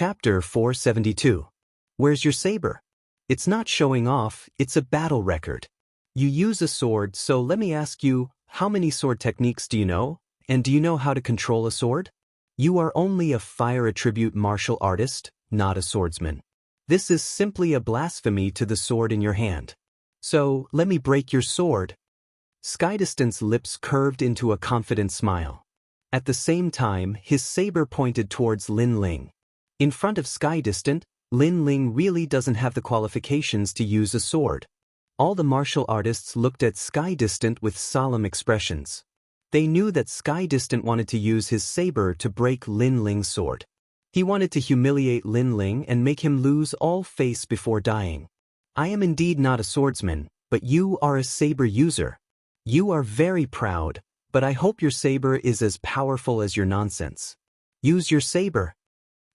Chapter 472. Where's your saber? It's not showing off, it's a battle record. You use a sword, so let me ask you, how many sword techniques do you know? And do you know how to control a sword? You are only a fire attribute martial artist, not a swordsman. This is simply a blasphemy to the sword in your hand. So, let me break your sword. Skydistant's lips curved into a confident smile. At the same time, his saber pointed towards Lin Ling. In front of Skydistant, Lin Ling really doesn't have the qualifications to use a sword. All the martial artists looked at Skydistant with solemn expressions. They knew that Skydistant wanted to use his saber to break Lin Ling's sword. He wanted to humiliate Lin Ling and make him lose all face before dying. I am indeed not a swordsman, but you are a saber user. You are very proud, but I hope your saber is as powerful as your nonsense. Use your saber.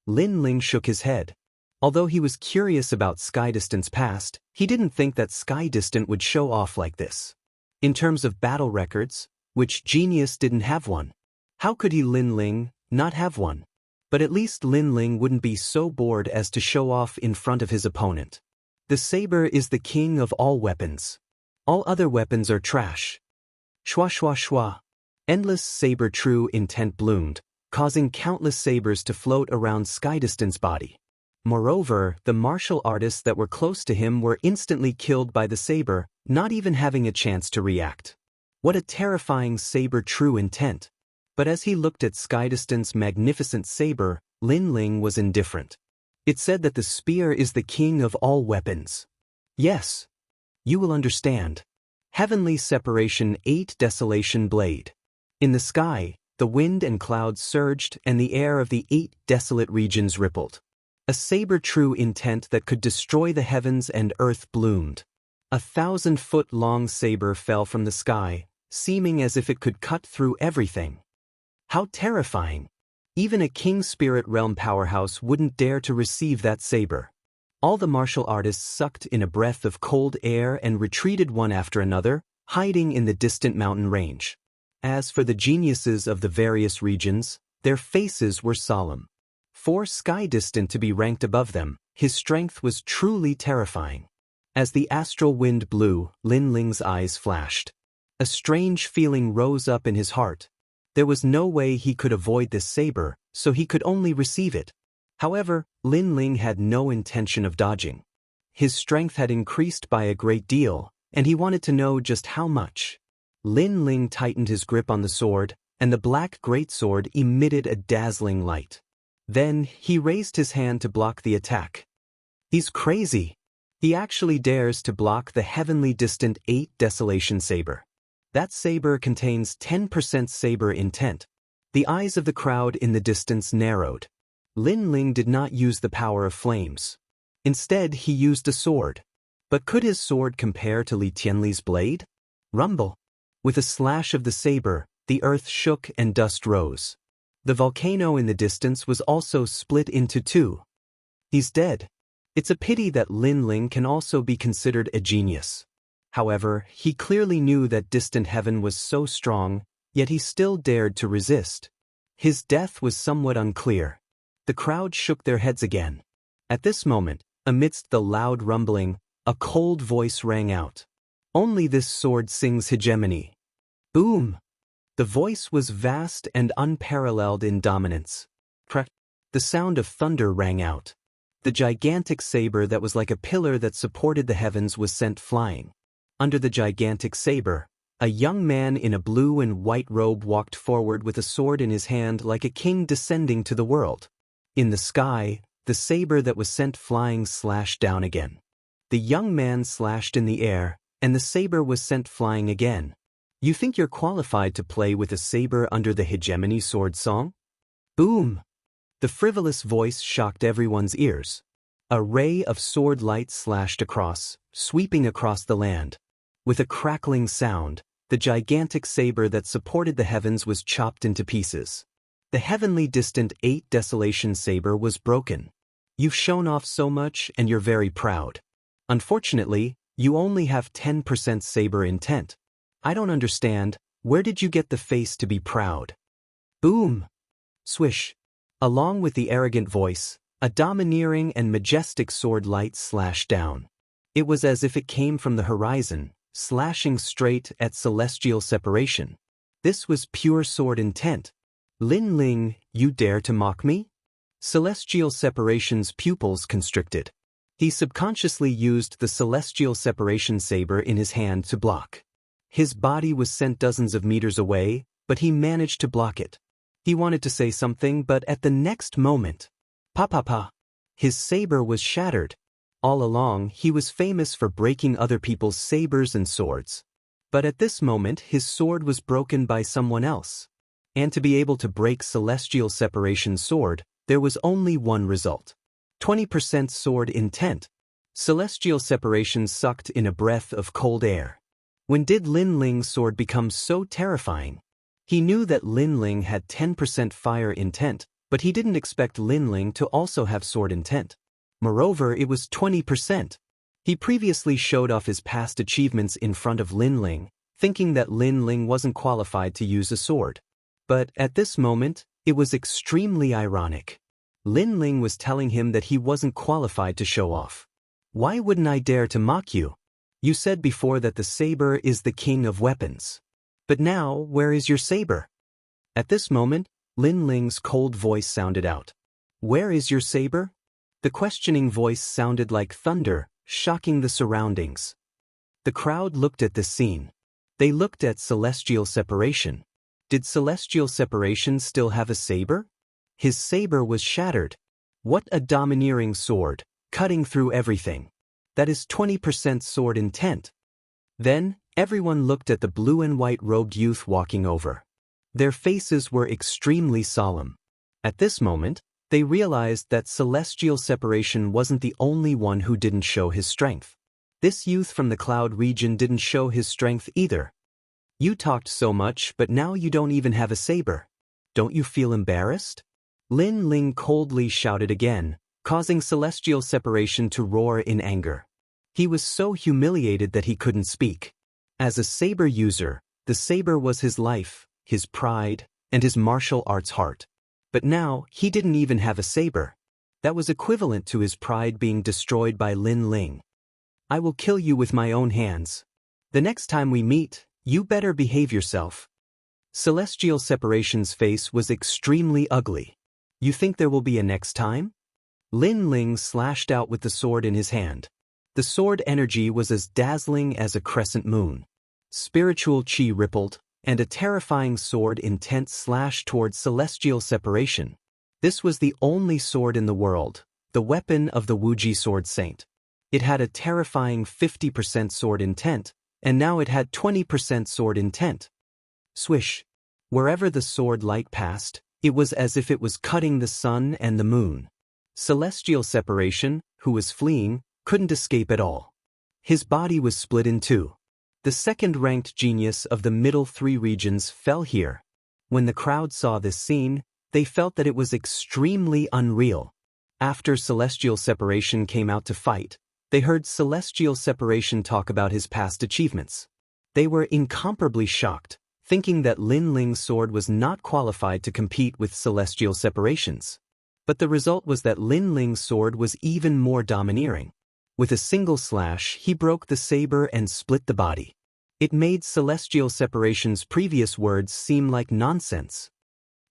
Lin Ling shook his head. Although he was curious about Skydistant's past, he didn't think that Skydistant would show off like this. In terms of battle records, which genius didn't have one? How could he, Lin Ling, not have one? But at least Lin Ling wouldn't be so bored as to show off in front of his opponent. The saber is the king of all weapons. All other weapons are trash. Shwa shwa shwa. Endless saber true intent bloomed, causing countless sabers to float around Skydistant's body. Moreover, the martial artists that were close to him were instantly killed by the saber, not even having a chance to react. What a terrifying saber true intent. But as he looked at Skydistant's magnificent saber, Lin Ling was indifferent. It said that the spear is the king of all weapons. Yes. You will understand. Heavenly Separation 8 Desolation Blade. In the sky, the wind and clouds surged and the air of the 8 desolate regions rippled. A saber-true intent that could destroy the heavens and earth bloomed. 1,000-foot-long saber fell from the sky, seeming as if it could cut through everything. How terrifying! Even a King Spirit Realm powerhouse wouldn't dare to receive that saber. All the martial artists sucked in a breath of cold air and retreated one after another, hiding in the distant mountain range. As for the geniuses of the various regions, their faces were solemn. For Skydistant to be ranked above them, his strength was truly terrifying. As the astral wind blew, Lin Ling's eyes flashed. A strange feeling rose up in his heart. There was no way he could avoid this saber, so he could only receive it. However, Lin Ling had no intention of dodging. His strength had increased by a great deal, and he wanted to know just how much. Lin Ling tightened his grip on the sword, and the black greatsword emitted a dazzling light. Then, he raised his hand to block the attack. He's crazy. He actually dares to block the heavenly distant 8 Desolation saber. That saber contains 10% saber intent. The eyes of the crowd in the distance narrowed. Lin Ling did not use the power of flames. Instead, he used a sword. But could his sword compare to Li Tianli's blade? Rumble. With a slash of the saber, the earth shook and dust rose. The volcano in the distance was also split into two. He's dead. It's a pity that Lin Ling can also be considered a genius. However, he clearly knew that distant heaven was so strong, yet he still dared to resist. His death was somewhat unclear. The crowd shook their heads again. At this moment, amidst the loud rumbling, a cold voice rang out. Only this sword sings hegemony. Boom! The voice was vast and unparalleled in dominance. Crack! The sound of thunder rang out. The gigantic saber that was like a pillar that supported the heavens was sent flying. Under the gigantic saber, a young man in a blue and white robe walked forward with a sword in his hand like a king descending to the world. In the sky, the saber that was sent flying slashed down again. The young man slashed in the air, and the saber was sent flying again. You think you're qualified to play with a saber under the hegemony sword song? Boom! The frivolous voice shocked everyone's ears. A ray of sword light slashed across, sweeping across the land. With a crackling sound, the gigantic saber that supported the heavens was chopped into pieces. The heavenly distant 8 Desolation saber was broken. You've shown off so much and you're very proud. Unfortunately, you only have 10% saber intent. I don't understand, where did you get the face to be proud? Boom! Swish! Along with the arrogant voice, A domineering and majestic sword light slashed down. It was as if it came from the horizon, slashing straight at celestial separation. This was pure sword intent. Lin Ling, you dare to mock me? Celestial separation's pupils constricted. He subconsciously used the celestial separation saber in his hand to block. His body was sent dozens of meters away, but he managed to block it. He wanted to say something, but at the next moment, pa. His saber was shattered. All along, he was famous for breaking other people's sabers and swords. But at this moment, his sword was broken by someone else. And to be able to break celestial separation's sword, there was only one result. 20% sword intent. Celestial separation sucked in a breath of cold air. When did Lin Ling's sword become so terrifying? He knew that Lin Ling had 10% fire intent, but he didn't expect Lin Ling to also have sword intent. Moreover, it was 20%. He previously showed off his past achievements in front of Lin Ling, thinking that Lin Ling wasn't qualified to use a sword. But at this moment, it was extremely ironic. Lin Ling was telling him that he wasn't qualified to show off. Why wouldn't I dare to mock you? You said before that the saber is the king of weapons. But now, where is your saber? At this moment, Lin Ling's cold voice sounded out. Where is your saber? The questioning voice sounded like thunder, shocking the surroundings. The crowd looked at this scene. They looked at celestial separation. Did celestial separation still have a saber? His saber was shattered. What a domineering sword, cutting through everything. That is 20% sword intent. Then, everyone looked at the blue and white robed youth walking over. Their faces were extremely solemn. At this moment, they realized that celestial separation wasn't the only one who didn't show his strength. This youth from the cloud region didn't show his strength either. You talked so much, but now you don't even have a saber. Don't you feel embarrassed? Lin Ling coldly shouted again, causing celestial separation to roar in anger. He was so humiliated that he couldn't speak. As a saber user, the saber was his life, his pride, and his martial arts heart. But now, he didn't even have a saber. That was equivalent to his pride being destroyed by Lin Ling. I will kill you with my own hands. The next time we meet, you better behave yourself. Celestial separation's face was extremely ugly. You think there will be a next time? Lin Ling slashed out with the sword in his hand. The sword energy was as dazzling as a crescent moon. Spiritual chi rippled, and a terrifying sword intent slashed towards celestial separation. This was the only sword in the world, the weapon of the Wuxia sword saint. It had a terrifying 50% sword intent, and now it had 20% sword intent. Swish. Wherever the sword light passed, it was as if it was cutting the sun and the moon. Celestial separation, who was fleeing, couldn't escape at all. His body was split in two. The second-ranked genius of the middle three regions fell here. When the crowd saw this scene, they felt that it was extremely unreal. After celestial separation came out to fight, they heard celestial separation talk about his past achievements. They were incomparably shocked, thinking that Lin Ling's sword was not qualified to compete with celestial separations. But the result was that Lin Ling's sword was even more domineering. With a single slash, he broke the saber and split the body. It made celestial separation's previous words seem like nonsense.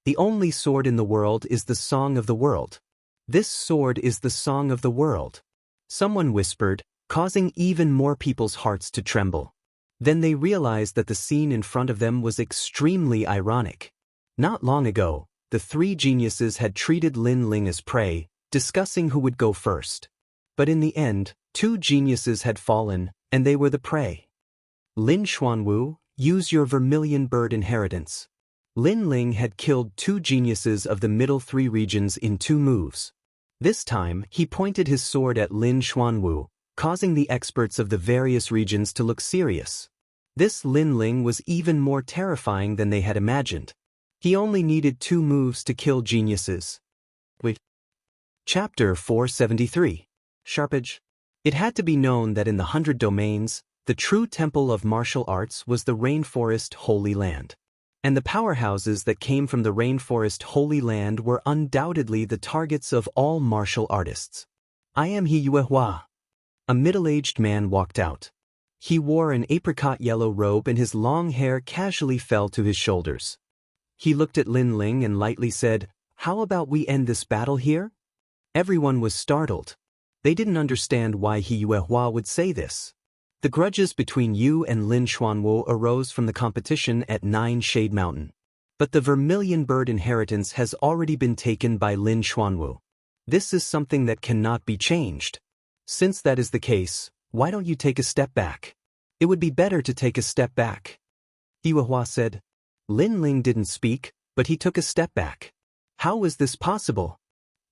The only sword in the world is the song of the world. This sword is the song of the world. Someone whispered, causing even more people's hearts to tremble. Then they realized that the scene in front of them was extremely ironic. Not long ago, the three geniuses had treated Lin Ling as prey, discussing who would go first. But in the end, two geniuses had fallen, and they were the prey. Lin Xuanwu, use your vermilion bird inheritance. Lin Ling had killed two geniuses of the middle three regions in 2 moves. This time, he pointed his sword at Lin Xuanwu, causing the experts of the various regions to look serious. This Lin Ling was even more terrifying than they had imagined. He only needed 2 moves to kill geniuses. Wait. Chapter 473. Sharpage. It had to be known that in the 100 domains, the true temple of martial arts was the rainforest Holy Land. And the powerhouses that came from the rainforest Holy Land were undoubtedly the targets of all martial artists. I am He Yuehua. A middle-aged man walked out. He wore an apricot-yellow robe and his long hair casually fell to his shoulders. He looked at Lin Ling and lightly said, "How about we end this battle here?" Everyone was startled. They didn't understand why He Yuehua would say this. The grudges between you and Lin Xuanwu arose from the competition at 9 Shade Mountain. But the Vermilion Bird inheritance has already been taken by Lin Xuanwu. This is something that cannot be changed. Since that is the case, why don't you take a step back? It would be better to take a step back. He Yuehua said. Lin Ling didn't speak, but he took a step back. How is this possible?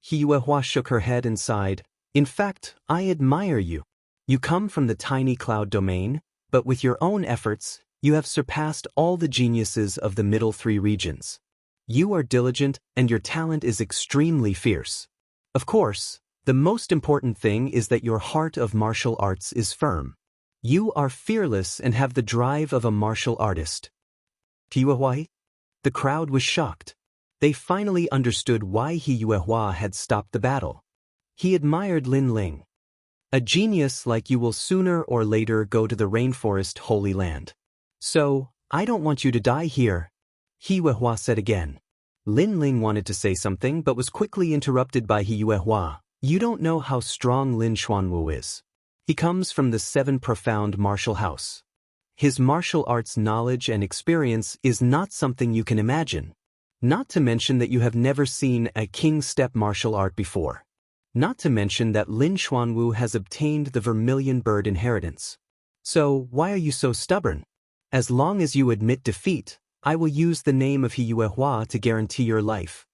He Yuehua shook her head and sighed. In fact, I admire you. You come from the tiny cloud domain, but with your own efforts, you have surpassed all the geniuses of the middle 3 regions. You are diligent and your talent is extremely fierce. Of course, the most important thing is that your heart of martial arts is firm. You are fearless and have the drive of a martial artist. He Yuehua? The crowd was shocked. They finally understood why He Yuehua had stopped the battle. He admired Lin Ling. A genius like you will sooner or later go to the rainforest Holy Land. So, I don't want you to die here. He Yuehua said again. Lin Ling wanted to say something but was quickly interrupted by He Yuehua. You don't know how strong Lin Xuanwu is. He comes from the 7 profound martial house. His martial arts knowledge and experience is not something you can imagine. Not to mention that you have never seen a king step martial art before. Not to mention that Lin Xuanwu has obtained the Vermilion Bird inheritance. So, why are you so stubborn? As long as you admit defeat, I will use the name of He Yuehua to guarantee your life.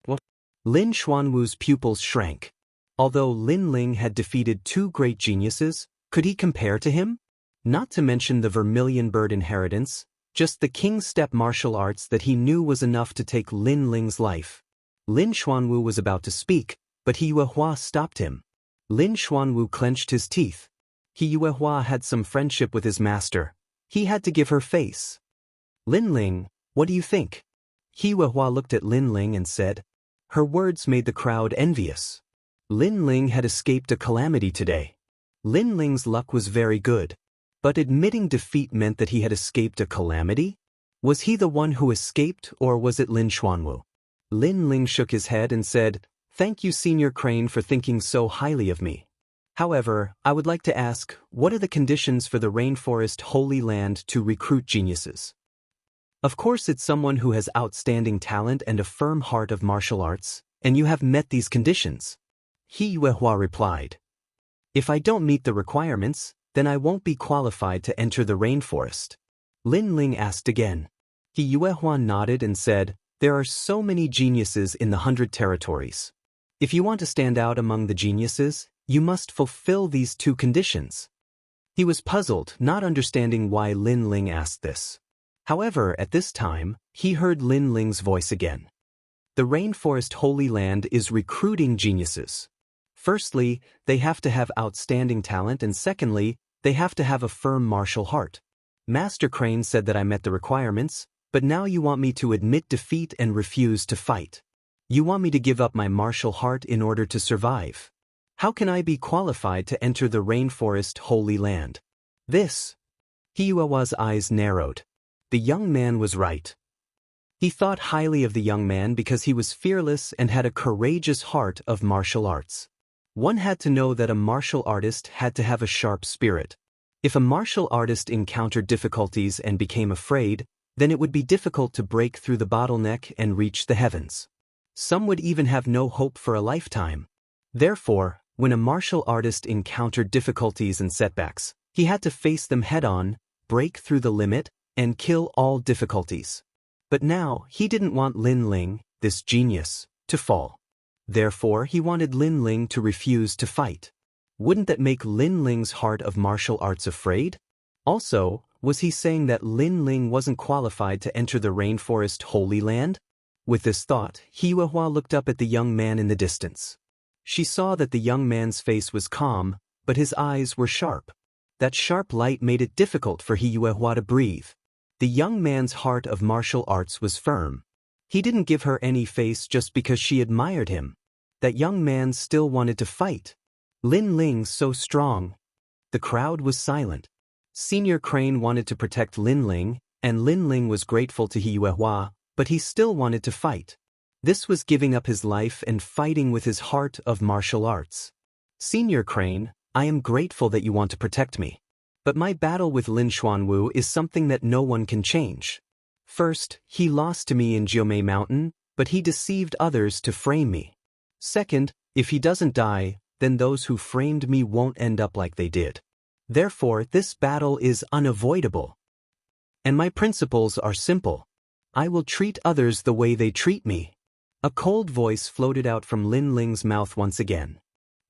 What? Lin Xuanwu's pupils shrank. Although Lin Ling had defeated 2 great geniuses, could he compare to him? Not to mention the Vermilion Bird inheritance, just the king step martial arts that he knew was enough to take Lin Ling's life. Lin Xuanwu was about to speak, but He Yuehua stopped him. Lin Xuanwu clenched his teeth. He Yuehua had some friendship with his master. He had to give her face. Lin Ling, what do you think? He Yuehua looked at Lin Ling and said. Her words made the crowd envious. Lin Ling had escaped a calamity today. Lin Ling's luck was very good. But admitting defeat meant that he had escaped a calamity? Was he the one who escaped, or was it Lin Xuanwu? Lin Ling shook his head and said, Thank you, Senior Crane, for thinking so highly of me. However, I would like to ask, what are the conditions for the Rainforest Holy Land to recruit geniuses? Of course it's someone who has outstanding talent and a firm heart of martial arts, and you have met these conditions. He Yuehua replied. If I don't meet the requirements, then I won't be qualified to enter the rainforest. Lin Ling asked again. He Yuehua nodded and said, There are so many geniuses in the 100 territories. If you want to stand out among the geniuses, you must fulfill these 2 conditions. He was puzzled, not understanding why Lin Ling asked this. However, at this time, he heard Lin Ling's voice again. The Rainforest Holy Land is recruiting geniuses. Firstly, they have to have outstanding talent, and secondly, they have to have a firm martial heart. Master Crane said that I met the requirements, but now you want me to admit defeat and refuse to fight. You want me to give up my martial heart in order to survive. How can I be qualified to enter the Rainforest Holy Land? This. He Yuehua's eyes narrowed. The young man was right. He thought highly of the young man because he was fearless and had a courageous heart of martial arts. One had to know that a martial artist had to have a sharp spirit. If a martial artist encountered difficulties and became afraid, then it would be difficult to break through the bottleneck and reach the heavens. Some would even have no hope for a lifetime. Therefore, when a martial artist encountered difficulties and setbacks, he had to face them head-on, break through the limit, and kill all difficulties. But now, he didn't want Lin Ling, this genius, to fall. Therefore, he wanted Lin Ling to refuse to fight. Wouldn't that make Lin Ling's heart of martial arts afraid? Also, was he saying that Lin Ling wasn't qualified to enter the Rainforest Holy Land? With this thought, He Yuehua looked up at the young man in the distance. She saw that the young man's face was calm, but his eyes were sharp. That sharp light made it difficult for He Yuehua to breathe. The young man's heart of martial arts was firm. He didn't give her any face just because she admired him. That young man still wanted to fight. Lin Ling's so strong. The crowd was silent. Senior Crane wanted to protect Lin Ling, and Lin Ling was grateful to He Yuehua, but he still wanted to fight. This was giving up his life and fighting with his heart of martial arts. Senior Crane, I am grateful that you want to protect me. But my battle with Lin Xuanwu is something that no one can change. First, he lost to me in Jiumei Mountain, but he deceived others to frame me. Second, if he doesn't die, then those who framed me won't end up like they did. Therefore, this battle is unavoidable. And my principles are simple. I will treat others the way they treat me. A cold voice floated out from Lin Ling's mouth once again.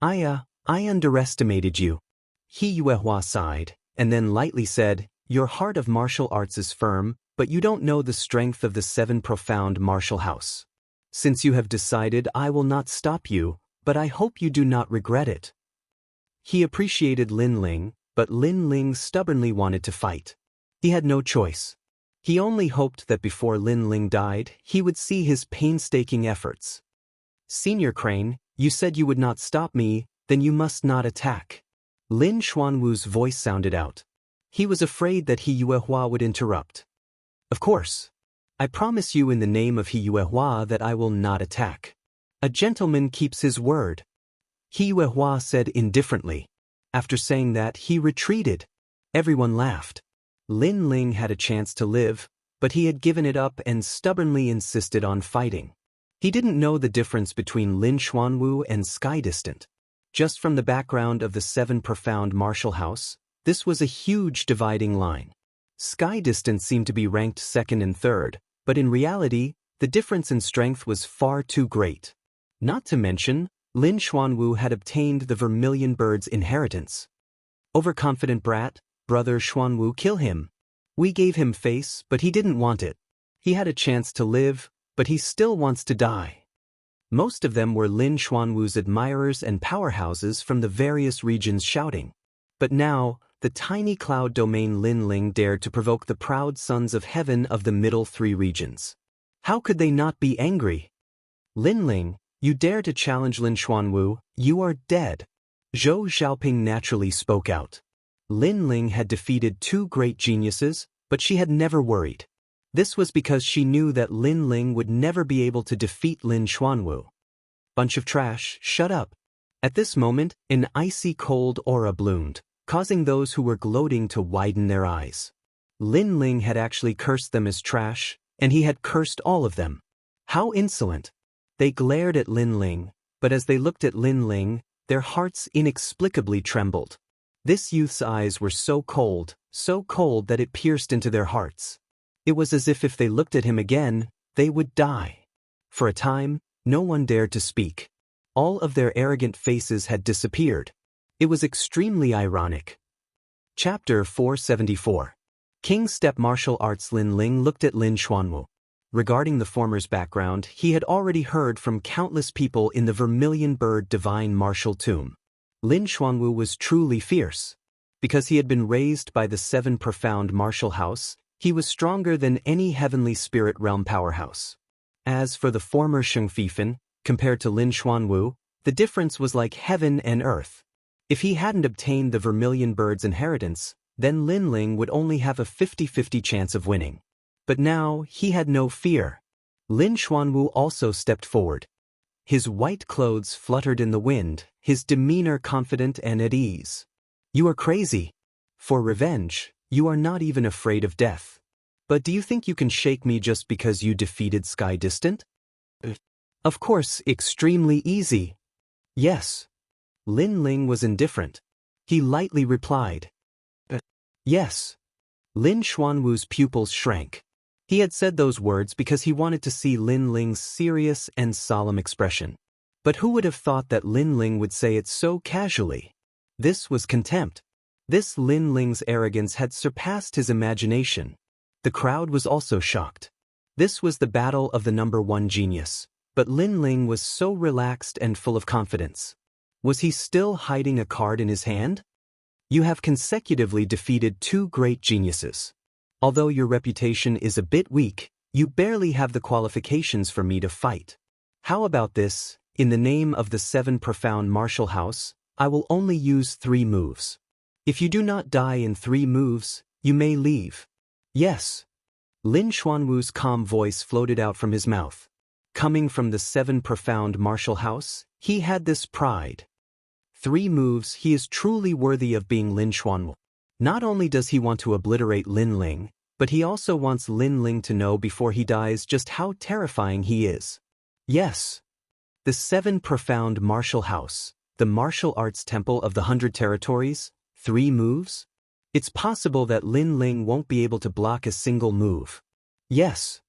I underestimated you. He Yuehua sighed, and then lightly said, your heart of martial arts is firm, but you don't know the strength of the 7 profound martial house. Since you have decided, I will not stop you, but I hope you do not regret it. He appreciated Lin Ling, but Lin Ling stubbornly wanted to fight. He had no choice. He only hoped that before Lin Ling died, he would see his painstaking efforts. Senior Crane, you said you would not stop me, then you must not attack. Lin Xuanwu's voice sounded out. He was afraid that He Yuehua would interrupt. Of course. I promise you in the name of He Yuehua that I will not attack. A gentleman keeps his word. He Yuehua said indifferently. After saying that, he retreated. Everyone laughed. Lin Ling had a chance to live, but he had given it up and stubbornly insisted on fighting. He didn't know the difference between Lin Xuanwu and Sky Distant. Just from the background of the 7 profound martial house, this was a huge dividing line. Sky Distant seemed to be ranked 2nd and 3rd, but in reality, the difference in strength was far too great. Not to mention, Lin Xuanwu had obtained the Vermilion Bird's inheritance. Overconfident brat, brother Xuanwu, kill him. We gave him face, but he didn't want it. He had a chance to live, but he still wants to die. Most of them were Lin Xuanwu's admirers and powerhouses from the various regions shouting. But now, the tiny cloud domain Lin Ling dared to provoke the proud sons of heaven of the middle 3 regions. How could they not be angry? Lin Ling, you dare to challenge Lin Xuanwu, you are dead. Zhou Xiaoping naturally spoke out. Lin Ling had defeated 2 great geniuses, but she had never worried. This was because she knew that Lin Ling would never be able to defeat Lin Xuanwu. Bunch of trash, shut up. At this moment, an icy cold aura bloomed, causing those who were gloating to widen their eyes. Lin Ling had actually cursed them as trash, and he had cursed all of them. How insolent! They glared at Lin Ling, but as they looked at Lin Ling, their hearts inexplicably trembled. This youth's eyes were so cold that it pierced into their hearts. It was as if they looked at him again, they would die. For a time, no one dared to speak. All of their arrogant faces had disappeared. It was extremely ironic. Chapter 474. King Step Martial Arts. Lin Ling looked at Lin Xuanwu. Regarding the former's background, he had already heard from countless people in the Vermilion Bird Divine Martial Tomb. Lin Xuanwu was truly fierce. Because he had been raised by the 7 profound martial house, he was stronger than any heavenly spirit realm powerhouse. As for the former Sheng Fifan, compared to Lin Xuanwu, the difference was like heaven and earth. If he hadn't obtained the Vermilion Bird's inheritance, then Lin Ling would only have a 50-50 chance of winning. But now, he had no fear. Lin Xuanwu also stepped forward. His white clothes fluttered in the wind, his demeanor confident and at ease. You are crazy. For revenge, you are not even afraid of death. But do you think you can shake me just because you defeated Sky Distant? Of course, extremely easy. Yes. Lin Ling was indifferent. He lightly replied. Yes. Lin Xuanwu's pupils shrank. He had said those words because he wanted to see Lin Ling's serious and solemn expression. But who would have thought that Lin Ling would say it so casually? This was contempt. This Lin Ling's arrogance had surpassed his imagination. The crowd was also shocked. This was the battle of the number 1 genius, but Lin Ling was so relaxed and full of confidence. Was he still hiding a card in his hand? You have consecutively defeated 2 great geniuses. Although your reputation is a bit weak, you barely have the qualifications for me to fight. How about this? In the name of the 7 profound martial house, I will only use 3 moves. If you do not die in 3 moves, you may leave. Yes. Lin Xuanwu's calm voice floated out from his mouth. Coming from the 7 profound martial house, he had this pride. 3 moves, he is truly worthy of being Lin Xuanwu. Not only does he want to obliterate Lin Ling, but he also wants Lin Ling to know before he dies just how terrifying he is. Yes. The 7 profound martial house, the martial arts temple of the 100 territories, 3 moves? It's possible that Lin Ling won't be able to block a single move. Yes.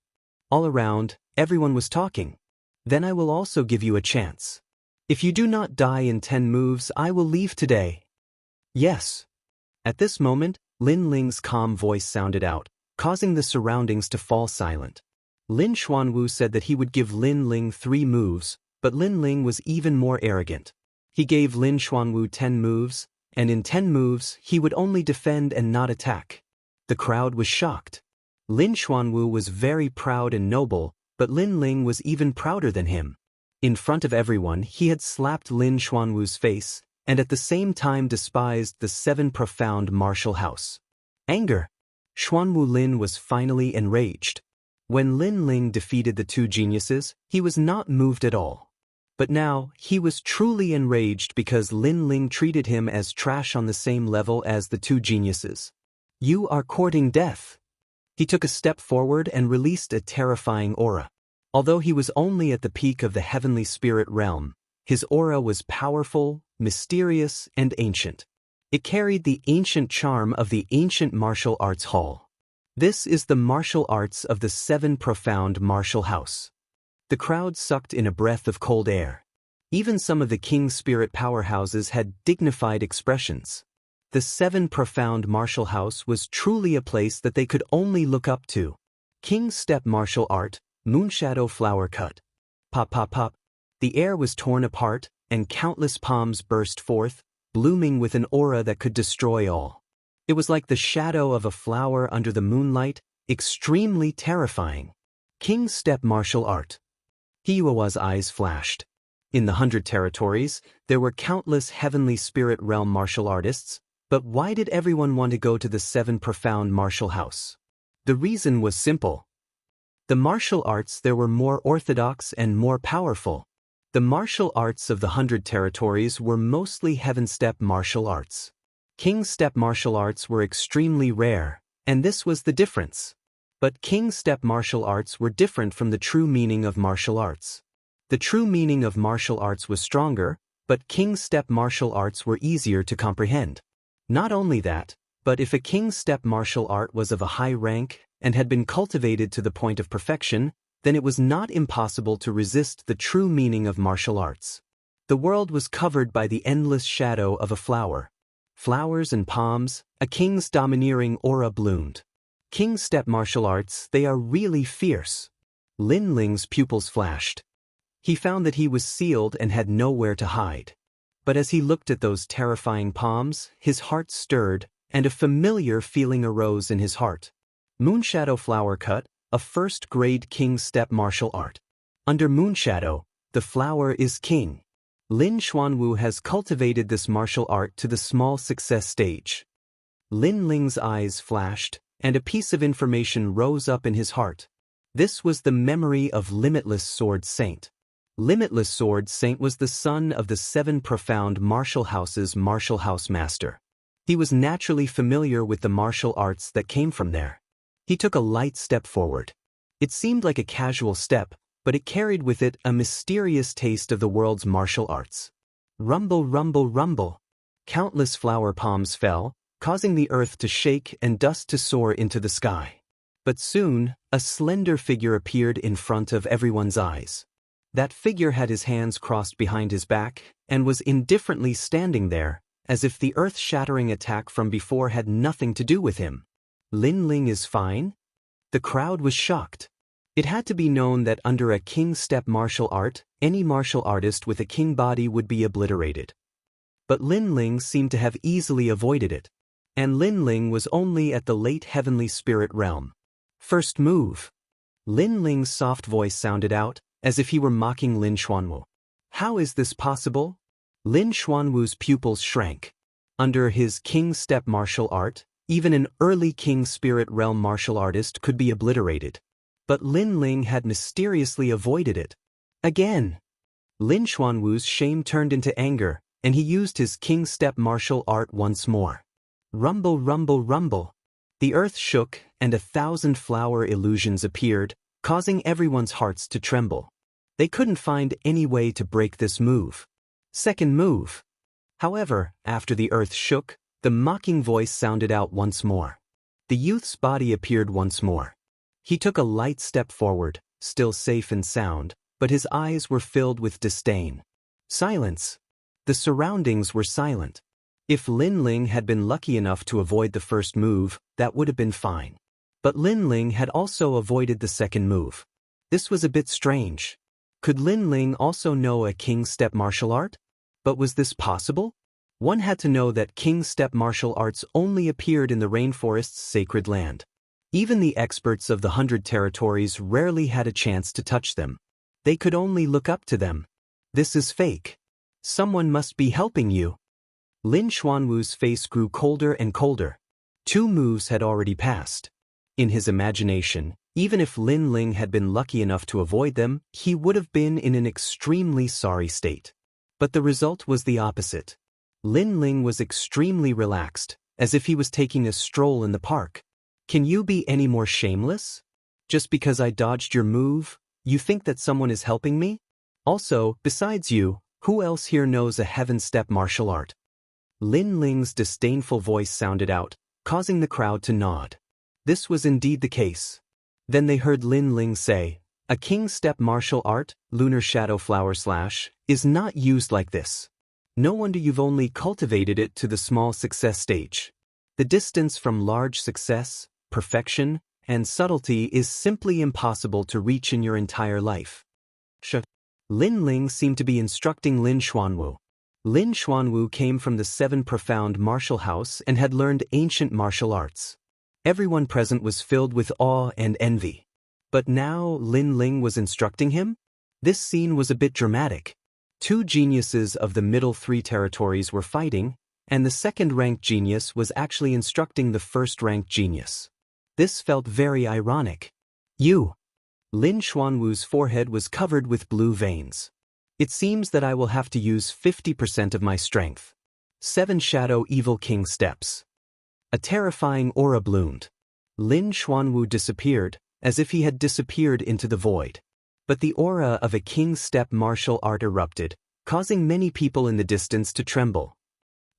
All around, everyone was talking. Then I will also give you a chance. If you do not die in 10 moves, I will leave today. Yes. At this moment, Lin Ling's calm voice sounded out, causing the surroundings to fall silent. Lin Xuanwu said that he would give Lin Ling 3 moves, but Lin Ling was even more arrogant. He gave Lin Xuanwu 10 moves, and in 10 moves, he would only defend and not attack. The crowd was shocked. Lin Xuanwu was very proud and noble, but Lin Ling was even prouder than him. In front of everyone, he had slapped Lin Xuanwu's face, and at the same time despised the 7 profound martial house. Anger. Xuanwu Lin was finally enraged. When Lin Ling defeated the 2 geniuses, he was not moved at all. But now, he was truly enraged because Lin Ling treated him as trash on the same level as the 2 geniuses. You are courting death. He took a step forward and released a terrifying aura. Although he was only at the peak of the heavenly spirit realm, his aura was powerful, mysterious, and ancient. It carried the ancient charm of the ancient martial arts hall. This is the martial arts of the 7 profound martial house. The crowd sucked in a breath of cold air. Even some of the king's spirit powerhouses had dignified expressions. The 7 profound martial house was truly a place that they could only look up to. King's step martial art, Moonshadow flower cut. Pop pop pop. The air was torn apart, and countless palms burst forth, blooming with an aura that could destroy all. It was like the shadow of a flower under the moonlight, extremely terrifying. King's step martial art. Hiyua's eyes flashed. In the 100 territories, there were countless heavenly spirit realm martial artists, but why did everyone want to go to the 7 profound martial house? The reason was simple. The martial arts there were more orthodox and more powerful. The martial arts of the 100 territories were mostly heaven step martial arts. King step martial arts were extremely rare, and this was the difference. But King step martial arts were different from the true meaning of martial arts. The true meaning of martial arts was stronger, but King step martial arts were easier to comprehend. Not only that, but if a King step martial art was of a high rank and had been cultivated to the point of perfection, then it was not impossible to resist the true meaning of martial arts. The world was covered by the endless shadow of a flower. Flowers and palms, a king's domineering aura bloomed. King step martial arts, they are really fierce. Lin Ling's pupils flashed. He found that he was sealed and had nowhere to hide. But as he looked at those terrifying palms, his heart stirred, and a familiar feeling arose in his heart. Moonshadow flower cut, a first-grade king step martial art. Under Moonshadow, the flower is king. Lin Xuanwu has cultivated this martial art to the small success stage. Lin Ling's eyes flashed, and a piece of information rose up in his heart. This was the memory of Limitless Sword Saint. Limitless Sword Saint was the son of the 7 profound martial house's martial house master. He was naturally familiar with the martial arts that came from there. He took a light step forward. It seemed like a casual step, but it carried with it a mysterious taste of the world's martial arts. Rumble, rumble, rumble. Countless flower palms fell, causing the earth to shake and dust to soar into the sky. But soon, a slender figure appeared in front of everyone's eyes. That figure had his hands crossed behind his back and was indifferently standing there, as if the earth-shattering attack from before had nothing to do with him. Lin Ling is fine? The crowd was shocked. It had to be known that under a king step martial art, any martial artist with a king body would be obliterated. But Lin Ling seemed to have easily avoided it. And Lin Ling was only at the late heavenly spirit realm. First move. Lin Ling's soft voice sounded out, as if he were mocking Lin Xuanwu. How is this possible? Lin Xuanwu's pupils shrank. Under his king step martial art, even an early king spirit realm martial artist could be obliterated. But Lin Ling had mysteriously avoided it. Again. Lin Xuanwu's shame turned into anger, and he used his king step martial art once more. Rumble, rumble, rumble. The earth shook, and 1,000 flower illusions appeared, causing everyone's hearts to tremble. They couldn't find any way to break this move. Second move. However, after the earth shook, the mocking voice sounded out once more. The youth's body appeared once more. He took a light step forward, still safe and sound, but his eyes were filled with disdain. Silence. The surroundings were silent. If Lin Ling had been lucky enough to avoid the first move, that would have been fine. But Lin Ling had also avoided the second move. This was a bit strange. Could Lin Ling also know a king step martial art? But was this possible? One had to know that king step martial arts only appeared in the rainforest's sacred land. Even the experts of the 100 territories rarely had a chance to touch them. They could only look up to them. This is fake. Someone must be helping you. Lin Xuanwu's face grew colder and colder. 2 moves had already passed. In his imagination, even if Lin Ling had been lucky enough to avoid them, he would have been in an extremely sorry state. But the result was the opposite. Lin Ling was extremely relaxed, as if he was taking a stroll in the park. Can you be any more shameless? Just because I dodged your move, you think that someone is helping me? Also, besides you, who else here knows a heaven step martial art? Lin Ling's disdainful voice sounded out, causing the crowd to nod. This was indeed the case. Then they heard Lin Ling say, "A king step martial art, lunar shadow flower / is not used like this. No wonder you've only cultivated it to the small success stage. The distance from large success, perfection, and subtlety is simply impossible to reach in your entire life." Lin Ling seemed to be instructing Lin Xuanwu. Lin Xuanwu came from the 7 profound martial house and had learned ancient martial arts. Everyone present was filled with awe and envy. But now Lin Ling was instructing him? This scene was a bit dramatic. 2 geniuses of the middle 3 territories were fighting, and the second-ranked genius was actually instructing the first-ranked genius. This felt very ironic. You. Lin Xuanwu's forehead was covered with blue veins. It seems that I will have to use 50% of my strength. 7 Shadow Evil King steps. A terrifying aura bloomed. Lin Xuanwu disappeared, as if he had disappeared into the void. But the aura of a king step martial art erupted, causing many people in the distance to tremble.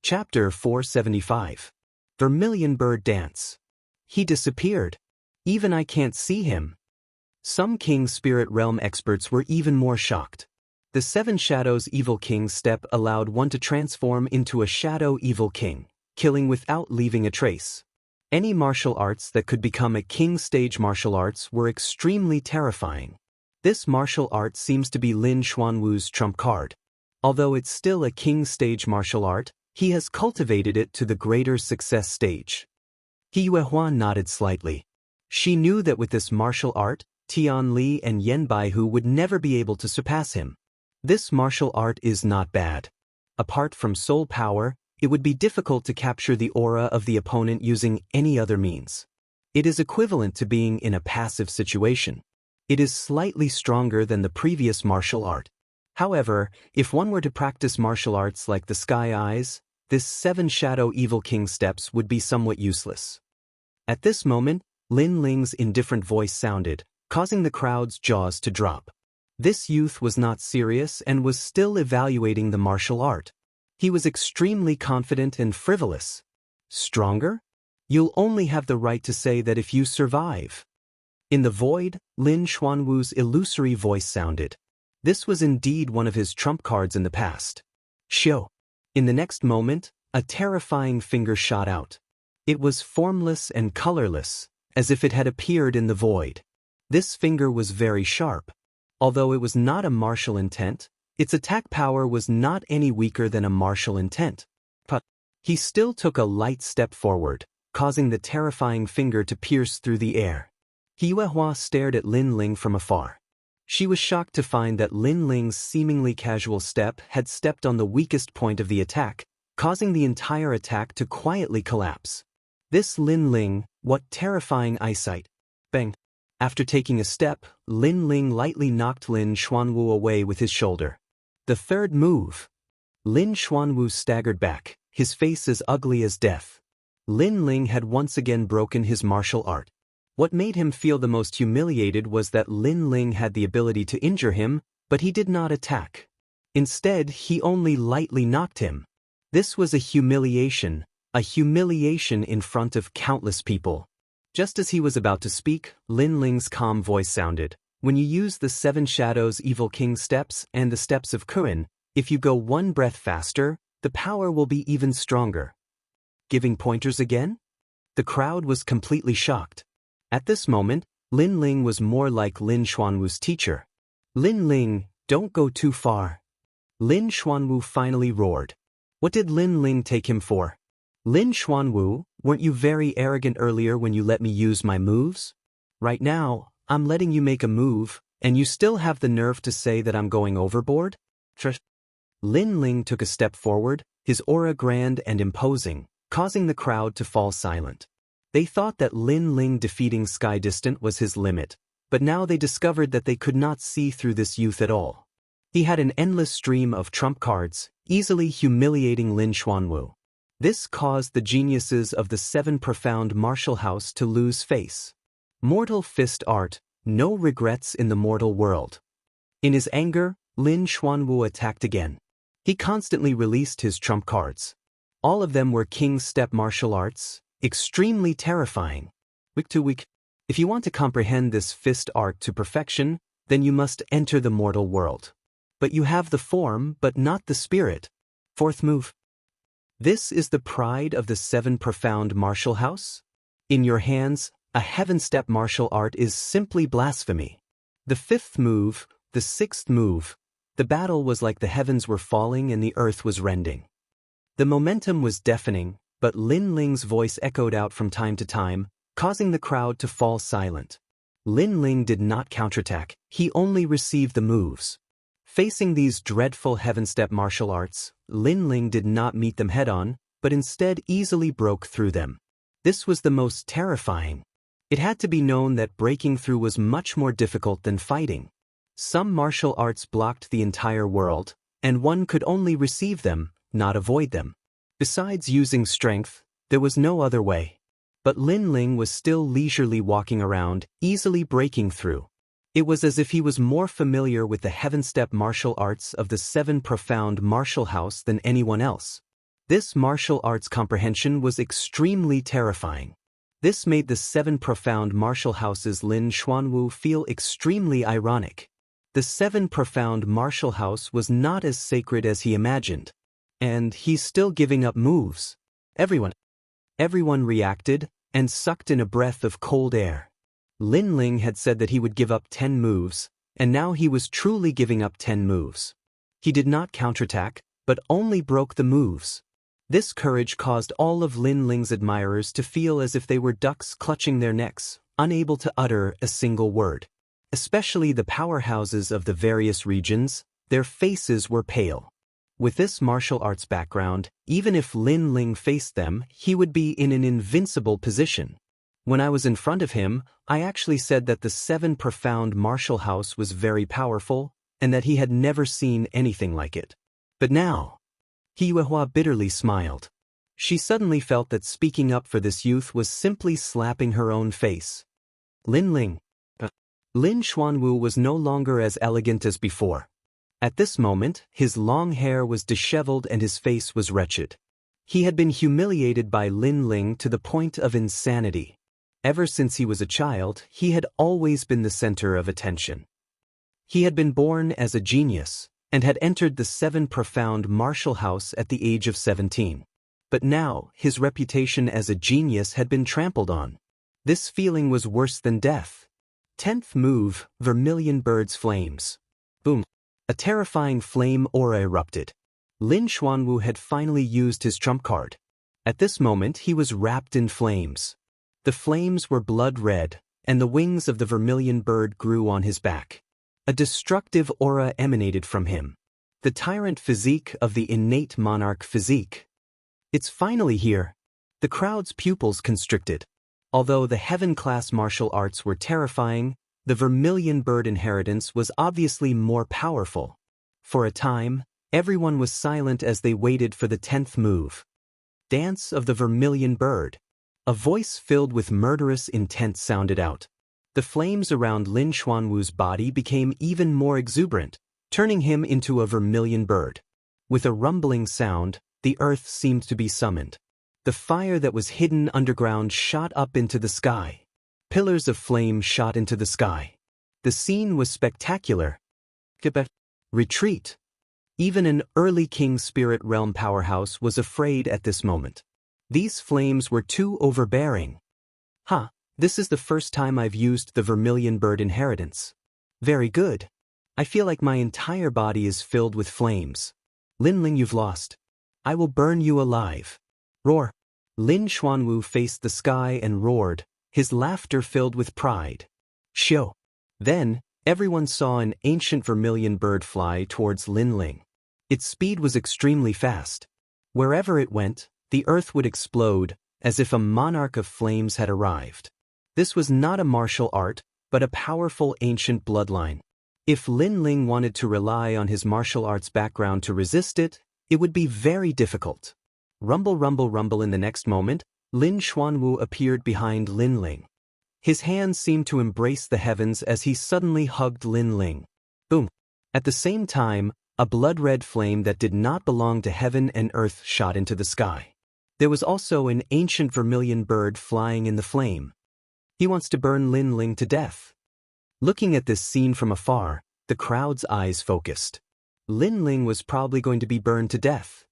Chapter 475. Vermilion Bird Dance. He disappeared. Even I can't see him. Some King Spirit Realm experts were even more shocked. The 7 Shadows Evil King step allowed one to transform into a Shadow Evil King, killing without leaving a trace. Any martial arts that could become a King stage martial arts were extremely terrifying. This martial art seems to be Lin Xuanwu's trump card. Although it's still a King stage martial art, he has cultivated it to the greater success stage. He Yuehuan nodded slightly. She knew that with this martial art, Tian Li and Yen Baihu would never be able to surpass him. This martial art is not bad. Apart from soul power, it would be difficult to capture the aura of the opponent using any other means. It is equivalent to being in a passive situation. It is slightly stronger than the previous martial art. However, if one were to practice martial arts like the Sky Eyes, this 7 Shadow Evil King steps would be somewhat useless. At this moment, Lin Ling's indifferent voice sounded, causing the crowd's jaws to drop. This youth was not serious and was still evaluating the martial art. He was extremely confident and frivolous. Stronger? You'll only have the right to say that if you survive. In the void, Lin Xuanwu's illusory voice sounded. This was indeed one of his trump cards in the past. Shio. In the next moment, a terrifying finger shot out. It was formless and colorless, as if it had appeared in the void. This finger was very sharp. Although it was not a martial intent, its attack power was not any weaker than a martial intent. He still took a light step forward, causing the terrifying finger to pierce through the air. Yuehua stared at Lin Ling from afar. She was shocked to find that Lin Ling's seemingly casual step had stepped on the weakest point of the attack, causing the entire attack to quietly collapse. This Lin Ling, what terrifying eyesight. Bang. After taking a step, Lin Ling lightly knocked Lin Xuanwu away with his shoulder. The third move. Lin Xuanwu staggered back, his face as ugly as death. Lin Ling had once again broken his martial art. What made him feel the most humiliated was that Lin Ling had the ability to injure him, but he did not attack. Instead, he only lightly knocked him. This was a humiliation in front of countless people. Just as he was about to speak, Lin Ling's calm voice sounded. When you use the 7 Shadows Evil King steps and the steps of Kurin, if you go one breath faster, the power will be even stronger. Giving pointers again? The crowd was completely shocked. At this moment, Lin Ling was more like Lin Xuanwu's teacher. Lin Ling, don't go too far. Lin Xuanwu finally roared. What did Lin Ling take him for? Lin Xuanwu, weren't you very arrogant earlier when you let me use my moves? Right now, I'm letting you make a move, and you still have the nerve to say that I'm going overboard? Lin Ling took a step forward, his aura grand and imposing, causing the crowd to fall silent. They thought that Lin Ling defeating Sky Distant was his limit, but now they discovered that they could not see through this youth at all. He had an endless stream of trump cards, easily humiliating Lin Xuanwu. This caused the geniuses of the 7 Profound Martial House to lose face. Mortal Fist Art, no regrets in the mortal world. In his anger, Lin Xuanwu attacked again. He constantly released his trump cards. All of them were King Step martial arts, extremely terrifying. If you want to comprehend this fist art to perfection, then you must enter the mortal world. But you have the form but not the spirit. Fourth move. This is the pride of the 7 Profound Martial House? In your hands, a heaven step martial art is simply blasphemy. The 5th move, the 6th move. The battle was like the heavens were falling and the earth was rending. The momentum was deafening, but Lin Ling's voice echoed out from time to time, causing the crowd to fall silent. Lin Ling did not counterattack, he only received the moves. Facing these dreadful heaven step martial arts, Lin Ling did not meet them head-on, but instead easily broke through them. This was the most terrifying. It had to be known that breaking through was much more difficult than fighting. Some martial arts blocked the entire world, and one could only receive them, not avoid them. Besides using strength, there was no other way. But Lin Ling was still leisurely walking around, easily breaking through. It was as if he was more familiar with the heaven step martial arts of the 7 Profound Martial House than anyone else. This martial arts comprehension was extremely terrifying. This made the 7 Profound Martial House's Lin Xuanwu feel extremely ironic. The 7 Profound Martial House was not as sacred as he imagined. And he's still giving up moves. Everyone reacted and sucked in a breath of cold air. Lin Ling had said that he would give up 10 moves, and now he was truly giving up 10 moves. He did not counterattack, but only broke the moves. This courage caused all of Lin Ling's admirers to feel as if they were ducks clutching their necks, unable to utter a single word. Especially the powerhouses of the various regions, their faces were pale. With this martial arts background, even if Lin Ling faced them, he would be in an invincible position. When I was in front of him, I actually said that the 7 Profound Martial House was very powerful, and that he had never seen anything like it. But now, Yuehua bitterly smiled. She suddenly felt that speaking up for this youth was simply slapping her own face. Lin Xuanwu was no longer as elegant as before. At this moment, his long hair was disheveled and his face was wretched. He had been humiliated by Lin Ling to the point of insanity. Ever since he was a child, he had always been the center of attention. He had been born as a genius, and had entered the 7 Profound Martial House at the age of 17. But now, his reputation as a genius had been trampled on. This feeling was worse than death. 10th move, Vermilion Bird's Flames. Boom. A terrifying flame aura erupted. Lin Xuanwu had finally used his trump card. At this moment he was wrapped in flames. The flames were blood red, and the wings of the vermilion bird grew on his back. A destructive aura emanated from him. The tyrant physique of the innate monarch physique. It's finally here. The crowd's pupils constricted. Although the heaven-class martial arts were terrifying, the vermilion bird inheritance was obviously more powerful. For a time, everyone was silent as they waited for the 10th move. Dance of the vermilion bird. A voice filled with murderous intent sounded out. The flames around Lin Xuanwu's body became even more exuberant, turning him into a vermilion bird. With a rumbling sound, the earth seemed to be summoned. The fire that was hidden underground shot up into the sky. Pillars of flame shot into the sky. The scene was spectacular. Retreat. Even an early King Spirit Realm powerhouse was afraid at this moment. These flames were too overbearing. This is the first time I've used the vermilion bird inheritance. Very good. I feel like my entire body is filled with flames. Linling, you've lost. I will burn you alive. Roar. Lin Xuanwu faced the sky and roared, his laughter filled with pride. Xiu. Then, everyone saw an ancient vermilion bird fly towards Linling. Its speed was extremely fast. Wherever it went, the earth would explode, as if a monarch of flames had arrived. This was not a martial art, but a powerful ancient bloodline. If Linling wanted to rely on his martial arts background to resist it, it would be very difficult. Rumble, rumble, rumble. In the next moment, Lin Xuanwu appeared behind Linling. His hands seemed to embrace the heavens as he suddenly hugged Linling. Boom! At the same time, a blood-red flame that did not belong to heaven and earth shot into the sky. There was also an ancient vermilion bird flying in the flame. He wants to burn Linling to death. Looking at this scene from afar, the crowd's eyes focused. Linling was probably going to be burned to death.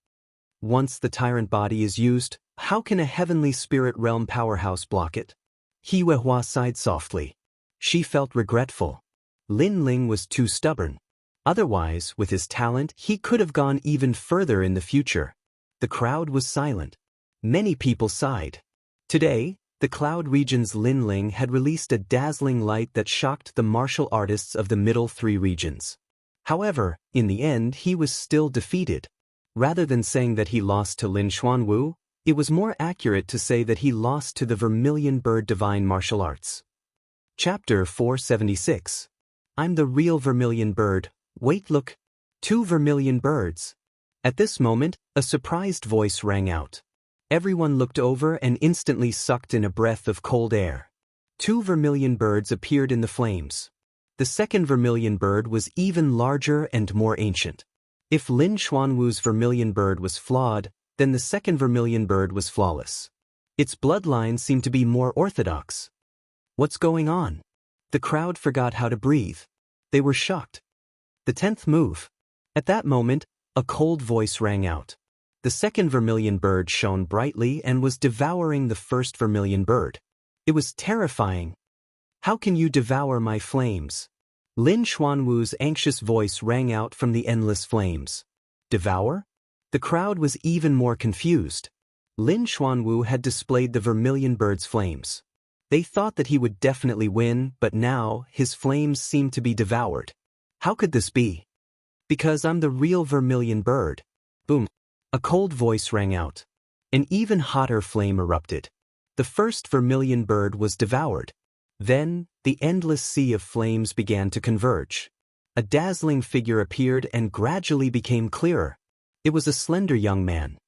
Once the tyrant body is used, how can a heavenly spirit realm powerhouse block it? He Huehua sighed softly. She felt regretful. Linling was too stubborn. Otherwise, with his talent, he could have gone even further in the future. The crowd was silent. Many people sighed. Today, the Cloud Region's Linling had released a dazzling light that shocked the martial artists of the middle 3 regions. However, in the end he was still defeated. Rather than saying that he lost to Lin Xuanwu, it was more accurate to say that he lost to the Vermilion Bird Divine Martial Arts. Chapter 476. I'm the real Vermilion Bird. Wait, look. 2 vermilion birds. At this moment, a surprised voice rang out. Everyone looked over and instantly sucked in a breath of cold air. 2 vermilion birds appeared in the flames. The second vermilion bird was even larger and more ancient. If Lin Xuanwu's vermilion bird was flawed, then the second vermilion bird was flawless. Its bloodline seemed to be more orthodox. What's going on? The crowd forgot how to breathe. They were shocked. The 10th move. At that moment, a cold voice rang out. The second vermilion bird shone brightly and was devouring the first vermilion bird. It was terrifying. How can you devour my flames? Lin Xuanwu's anxious voice rang out from the endless flames. Devour? The crowd was even more confused. Lin Xuanwu had displayed the vermilion bird's flames. They thought that he would definitely win, but now his flames seemed to be devoured. How could this be? Because I'm the real vermilion bird. Boom. A cold voice rang out. An even hotter flame erupted. The first vermilion bird was devoured. Then, the endless sea of flames began to converge. A dazzling figure appeared and gradually became clearer. It was a slender young man.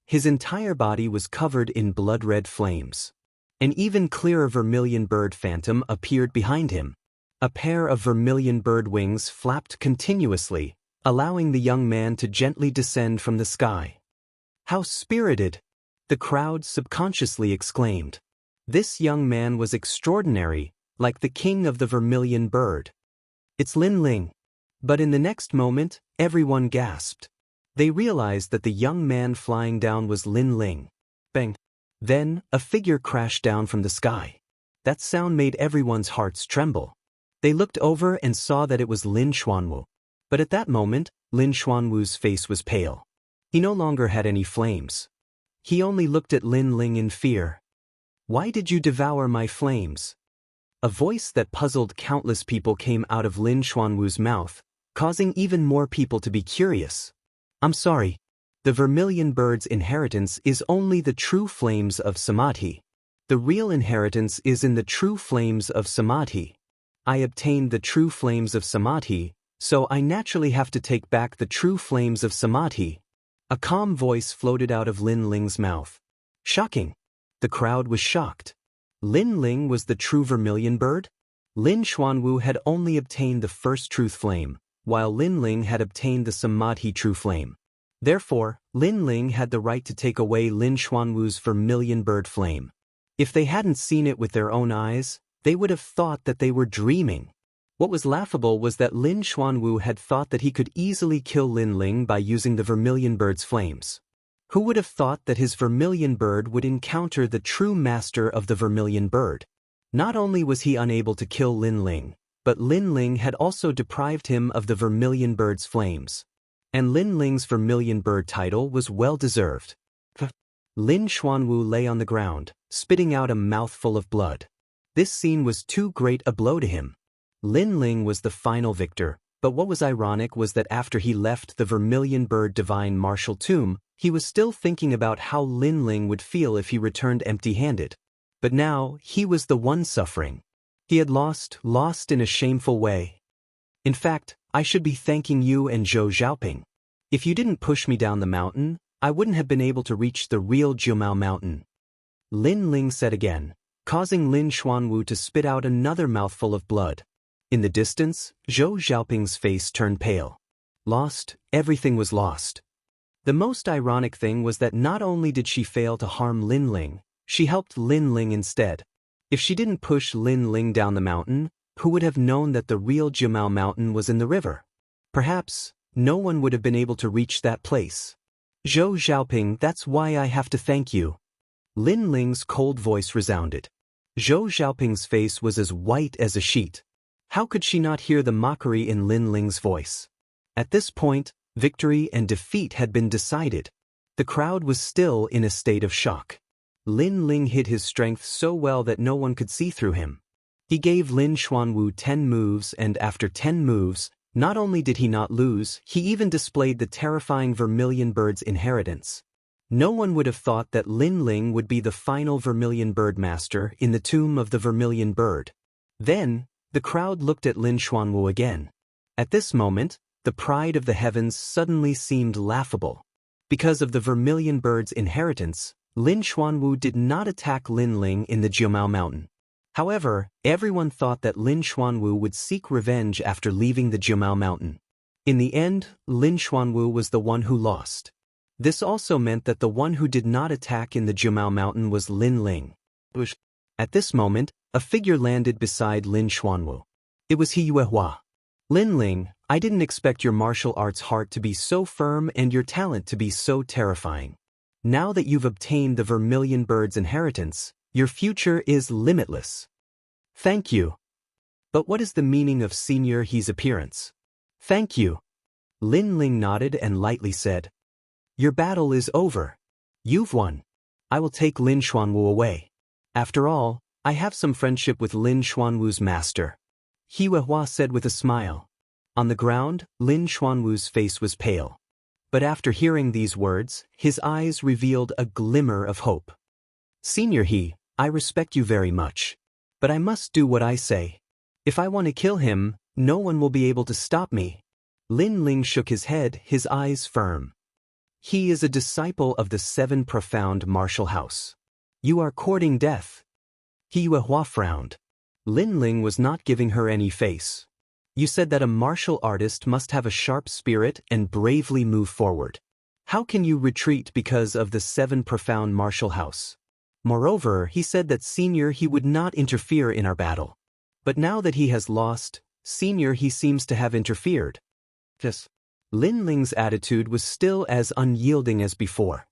His entire body was covered in blood-red flames. An even clearer vermilion bird phantom appeared behind him. A pair of vermilion bird wings flapped continuously, allowing the young man to gently descend from the sky. How spirited! The crowd subconsciously exclaimed. This young man was extraordinary, like the king of the vermilion bird. It's Linling. But in the next moment, everyone gasped. They realized that the young man flying down was Linling. Bang! Then, a figure crashed down from the sky. That sound made everyone's hearts tremble. They looked over and saw that it was Lin Xuanwu. But at that moment, Lin Xuanwu's face was pale. He no longer had any flames. He only looked at Lin Ling in fear. Why did you devour my flames? A voice that puzzled countless people came out of Lin Xuanwu's mouth, causing even more people to be curious. I'm sorry. The vermilion bird's inheritance is only the true flames of Samadhi. The real inheritance is in the true flames of Samadhi. I obtained the true flames of Samadhi, so I naturally have to take back the true flames of Samadhi. A calm voice floated out of Lin Ling's mouth. Shocking. The crowd was shocked. Lin Ling was the true vermilion bird? Lin Xuanwu had only obtained the first truth flame, while Lin Ling had obtained the Samadhi true flame. Therefore, Lin Ling had the right to take away Lin Xuanwu's vermilion bird flame. If they hadn't seen it with their own eyes, they would have thought that they were dreaming. What was laughable was that Lin Xuanwu had thought that he could easily kill Lin Ling by using the vermilion bird's flames. Who would have thought that his vermilion bird would encounter the true master of the vermilion bird? Not only was he unable to kill Lin Ling, but Lin Ling had also deprived him of the vermilion bird's flames. And Lin Ling's vermilion bird title was well-deserved. Lin Xuanwu lay on the ground, spitting out a mouthful of blood. This scene was too great a blow to him. Lin Ling was the final victor, but what was ironic was that after he left the vermilion bird divine martial tomb, he was still thinking about how Lin Ling would feel if he returned empty-handed. But now, he was the one suffering. He had lost in a shameful way. In fact, I should be thanking you and Zhou Xiaoping. If you didn't push me down the mountain, I wouldn't have been able to reach the real Jiumao mountain. Lin Ling said again, causing Lin Xuanwu to spit out another mouthful of blood. In the distance, Zhou Xiaoping's face turned pale. Lost, everything was lost. The most ironic thing was that not only did she fail to harm Lin Ling, she helped Lin Ling instead. If she didn't push Lin Ling down the mountain, who would have known that the real Jiumao mountain was in the river? Perhaps, no one would have been able to reach that place. Zhou Xiaoping, that's why I have to thank you. Lin Ling's cold voice resounded. Zhou Xiaoping's face was as white as a sheet. How could she not hear the mockery in Lin Ling's voice? At this point, victory and defeat had been decided. The crowd was still in a state of shock. Lin Ling hid his strength so well that no one could see through him. He gave Lin Xuanwu 10 moves, and after 10 moves, not only did he not lose, he even displayed the terrifying vermilion bird's inheritance. No one would have thought that Lin Ling would be the final vermilion bird master in the tomb of the vermilion bird. Then, the crowd looked at Lin Xuanwu again. At this moment, the pride of the heavens suddenly seemed laughable. Because of the vermilion bird's inheritance, Lin Xuanwu did not attack Lin Ling in the Jiumao mountain. However, everyone thought that Lin Xuanwu would seek revenge after leaving the Jiumao mountain. In the end, Lin Xuanwu was the one who lost. This also meant that the one who did not attack in the Jiumao mountain was Lin Ling. At this moment, a figure landed beside Lin Xuanwu. It was He Yuehua. Lin Ling, I didn't expect your martial arts heart to be so firm and your talent to be so terrifying. Now that you've obtained the vermilion bird's inheritance, your future is limitless. Thank you. But what is the meaning of Senior He's appearance? Thank you. Lin Ling nodded and lightly said, your battle is over. You've won. I will take Lin Xuanwu away. After all, I have some friendship with Lin Xuanwu's master. He Yuehua said with a smile. On the ground, Lin Xuanwu's face was pale. But after hearing these words, his eyes revealed a glimmer of hope. Senior He, I respect you very much. But I must do what I say. If I want to kill him, no one will be able to stop me. Lin Ling shook his head, his eyes firm. He is a disciple of the 7 profound martial house. You are courting death. He Yuehua frowned. Lin Ling was not giving her any face. You said that a martial artist must have a sharp spirit and bravely move forward. How can you retreat because of the 7 profound martial house? Moreover, he said that Senior He would not interfere in our battle. But now that he has lost, Senior He seems to have interfered. Yes. Lin Ling's attitude was still as unyielding as before.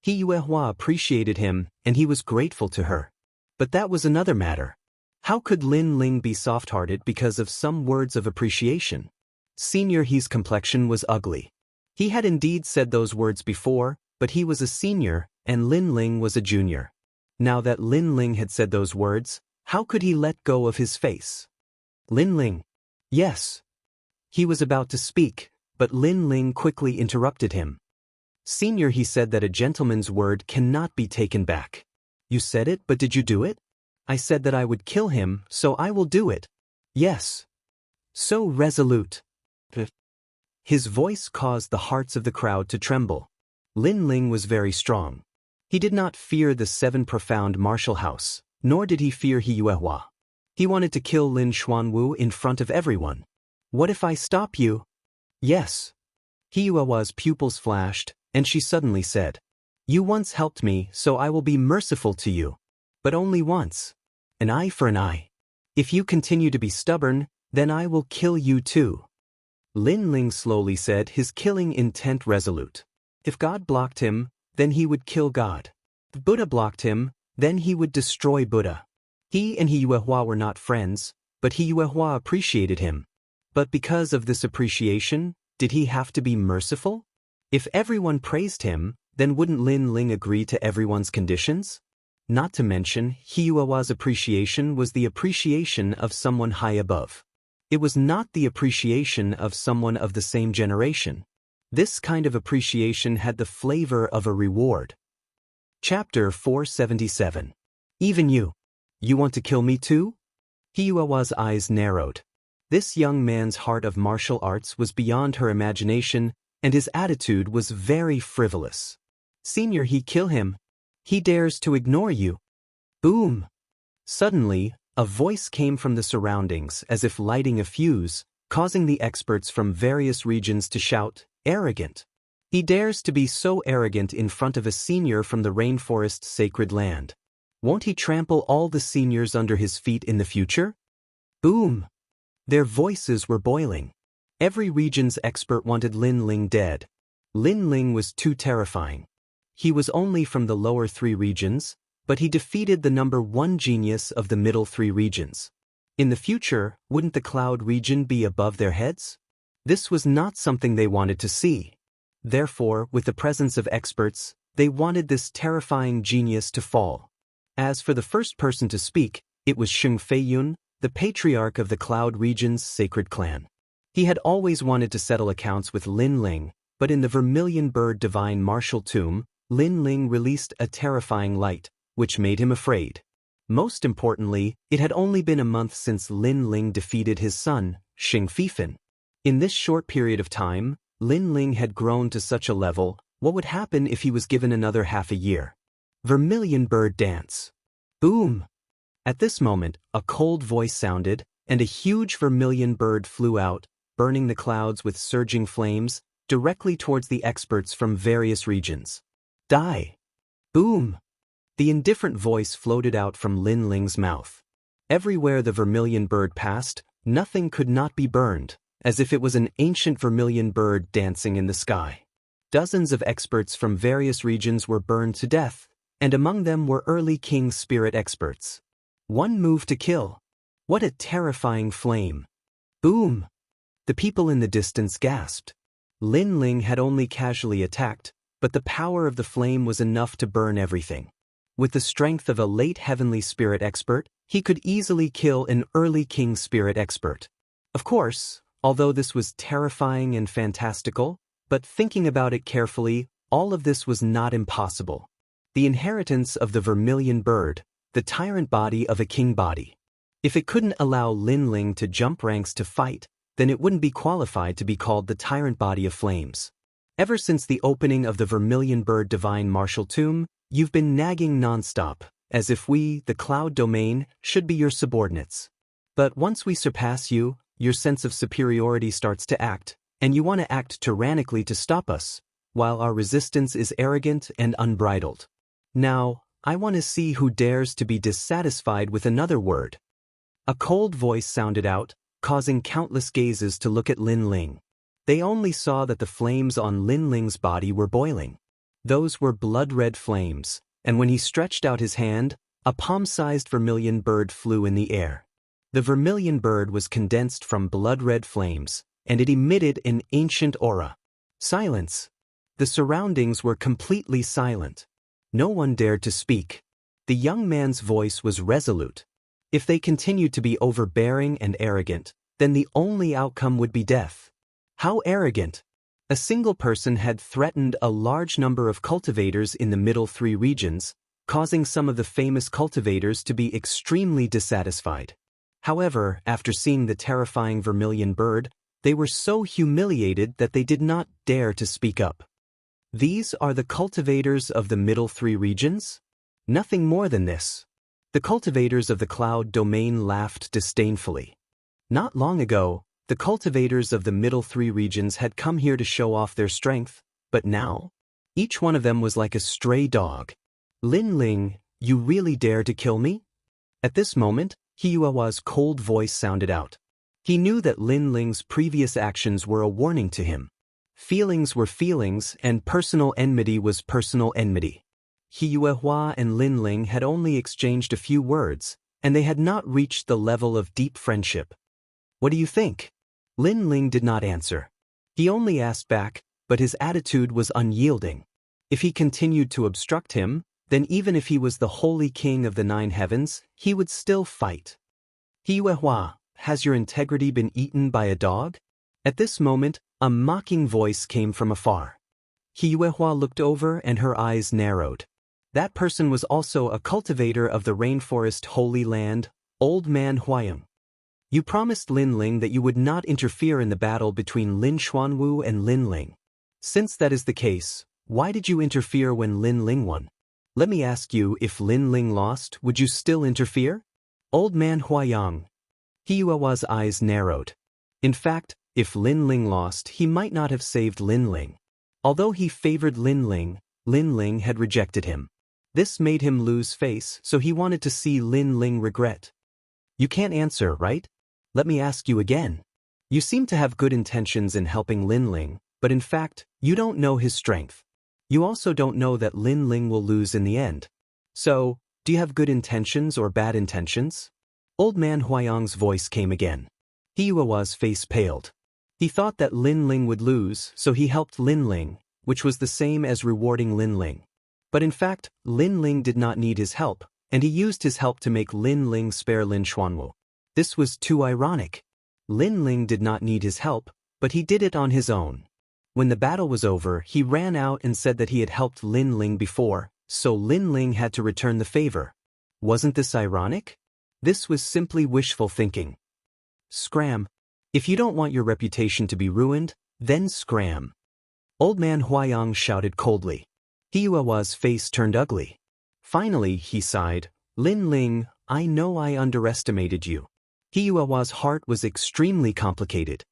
He Yuehua appreciated him, and he was grateful to her. But that was another matter. How could Lin Ling be soft-hearted because of some words of appreciation? Senior He's complexion was ugly. He had indeed said those words before, but he was a senior, and Lin Ling was a junior. Now that Lin Ling had said those words, how could he let go of his face? Lin Ling. Yes. He was about to speak, but Lin Ling quickly interrupted him. Senior, he said that a gentleman's word cannot be taken back. You said it, but did you do it? I said that I would kill him, so I will do it. Yes. So resolute. His voice caused the hearts of the crowd to tremble. Lin Ling was very strong. He did not fear the 7 profound martial house, nor did he fear He Yuehua. He wanted to kill Lin Xuanwu in front of everyone. What if I stop you? Yes. He Yuehua's pupils flashed, and she suddenly said, You once helped me, so I will be merciful to you. But only once. An eye for an eye. If you continue to be stubborn, then I will kill you too. Lin Ling slowly said, his killing intent resolute. If God blocked him, then he would kill God. If Buddha blocked him, then he would destroy Buddha. He and He Yuehua were not friends, but He Yuehua appreciated him. But because of this appreciation, did he have to be merciful? If everyone praised him, then wouldn't Lin Ling agree to everyone's conditions? Not to mention, He Yuehua's appreciation was the appreciation of someone high above. It was not the appreciation of someone of the same generation. This kind of appreciation had the flavor of a reward. Chapter 477. Even you. You want to kill me too? He Yuehua's eyes narrowed. This young man's heart of martial arts was beyond her imagination, and his attitude was very frivolous. Senior, he kill him. He dares to ignore you. Boom! Suddenly, a voice came from the surroundings as if lighting a fuse, causing the experts from various regions to shout, Arrogant! He dares to be so arrogant in front of a senior from the rainforest's sacred land. Won't he trample all the seniors under his feet in the future? Boom! Their voices were boiling. Every region's expert wanted Lin Ling dead. Lin Ling was too terrifying. He was only from the lower 3 regions, but he defeated the number 1 genius of the middle 3 regions. In the future, wouldn't the cloud region be above their heads? This was not something they wanted to see. Therefore, with the presence of experts, they wanted this terrifying genius to fall. As for the first person to speak, it was Sheng Feiyun, the patriarch of the Cloud region's sacred clan. He had always wanted to settle accounts with Lin Ling, but in the Vermilion Bird Divine Martial Tomb, Lin Ling released a terrifying light, which made him afraid. Most importantly, it had only been a month since Lin Ling defeated his son, Xing Fifan. In this short period of time, Lin Ling had grown to such a level. What would happen if he was given another half a year? Vermilion Bird Dance. Boom! At this moment, a cold voice sounded, and a huge vermilion bird flew out, burning the clouds with surging flames, directly towards the experts from various regions. Die! Boom! The indifferent voice floated out from Lin Ling's mouth. Everywhere the vermilion bird passed, nothing could not be burned, as if it was an ancient vermilion bird dancing in the sky. Dozens of experts from various regions were burned to death, and among them were early king spirit experts. One move to kill. What a terrifying flame! Boom! The people in the distance gasped. Lin Ling had only casually attacked, but the power of the flame was enough to burn everything. With the strength of a late heavenly spirit expert, he could easily kill an early king spirit expert. Of course, although this was terrifying and fantastical, but thinking about it carefully, all of this was not impossible. The inheritance of the vermilion bird, the tyrant body of a king body. If it couldn't allow Lin Ling to jump ranks to fight, then it wouldn't be qualified to be called the tyrant body of flames. Ever since the opening of the Vermilion Bird Divine Martial Tomb, you've been nagging nonstop, as if we, the Cloud Domain, should be your subordinates. But once we surpass you, your sense of superiority starts to act, and you want to act tyrannically to stop us, while our resistance is arrogant and unbridled. Now, I want to see who dares to be dissatisfied with another word. A cold voice sounded out, causing countless gazes to look at Lin Ling. They only saw that the flames on Lin Ling's body were boiling. Those were blood-red flames, and when he stretched out his hand, a palm-sized vermilion bird flew in the air. The vermilion bird was condensed from blood-red flames, and it emitted an ancient aura. Silence! The surroundings were completely silent. No one dared to speak. The young man's voice was resolute. If they continued to be overbearing and arrogant, then the only outcome would be death. How arrogant! A single person had threatened a large number of cultivators in the middle three regions, causing some of the famous cultivators to be extremely dissatisfied. However, after seeing the terrifying vermilion bird, they were so humiliated that they did not dare to speak up. These are the cultivators of the middle three regions? Nothing more than this. The cultivators of the cloud domain laughed disdainfully. Not long ago, the cultivators of the middle three regions had come here to show off their strength, but now, each one of them was like a stray dog. Lin Ling, you really dare to kill me? At this moment, Hiyuawa's cold voice sounded out. He knew that Lin Ling's previous actions were a warning to him. Feelings were feelings, and personal enmity was personal enmity. Hiyuehua and Lin Ling had only exchanged a few words, and they had not reached the level of deep friendship. What do you think? Lin Ling did not answer. He only asked back, but his attitude was unyielding. If he continued to obstruct him, then even if he was the holy king of the 9 heavens, he would still fight. Hiyuehua, has your integrity been eaten by a dog? At this moment, a mocking voice came from afar. Hiyuehua looked over and her eyes narrowed. That person was also a cultivator of the rainforest holy land, Old Man Huayang. You promised Lin Ling that you would not interfere in the battle between Lin Xuanwu and Lin Ling. Since that is the case, why did you interfere when Lin Ling won? Let me ask you, if Lin Ling lost, would you still interfere? Old Man Huayang. Hiyuawa's eyes narrowed. In fact, if Lin Ling lost, he might not have saved Lin Ling. Although he favored Lin Ling had rejected him. This made him lose face, so he wanted to see Lin Ling regret. You can't answer, right? Let me ask you again. You seem to have good intentions in helping Lin Ling, but in fact, you don't know his strength. You also don't know that Lin Ling will lose in the end. So, do you have good intentions or bad intentions? Old Man Huayang's voice came again. Hiyuawa's face paled. He thought that Lin Ling would lose, so he helped Lin Ling, which was the same as rewarding Lin Ling. But in fact, Lin Ling did not need his help, and he used his help to make Lin Ling spare Lin Xuanwu. This was too ironic. Lin Ling did not need his help, but he did it on his own. When the battle was over, he ran out and said that he had helped Lin Ling before, so Lin Ling had to return the favor. Wasn't this ironic? This was simply wishful thinking. Scram. If you don't want your reputation to be ruined, then scram. Old Man Huayang shouted coldly. Hiyuawa's face turned ugly. Finally, he sighed, Lin Ling, I know I underestimated you. Hiyuawa's heart was extremely complicated.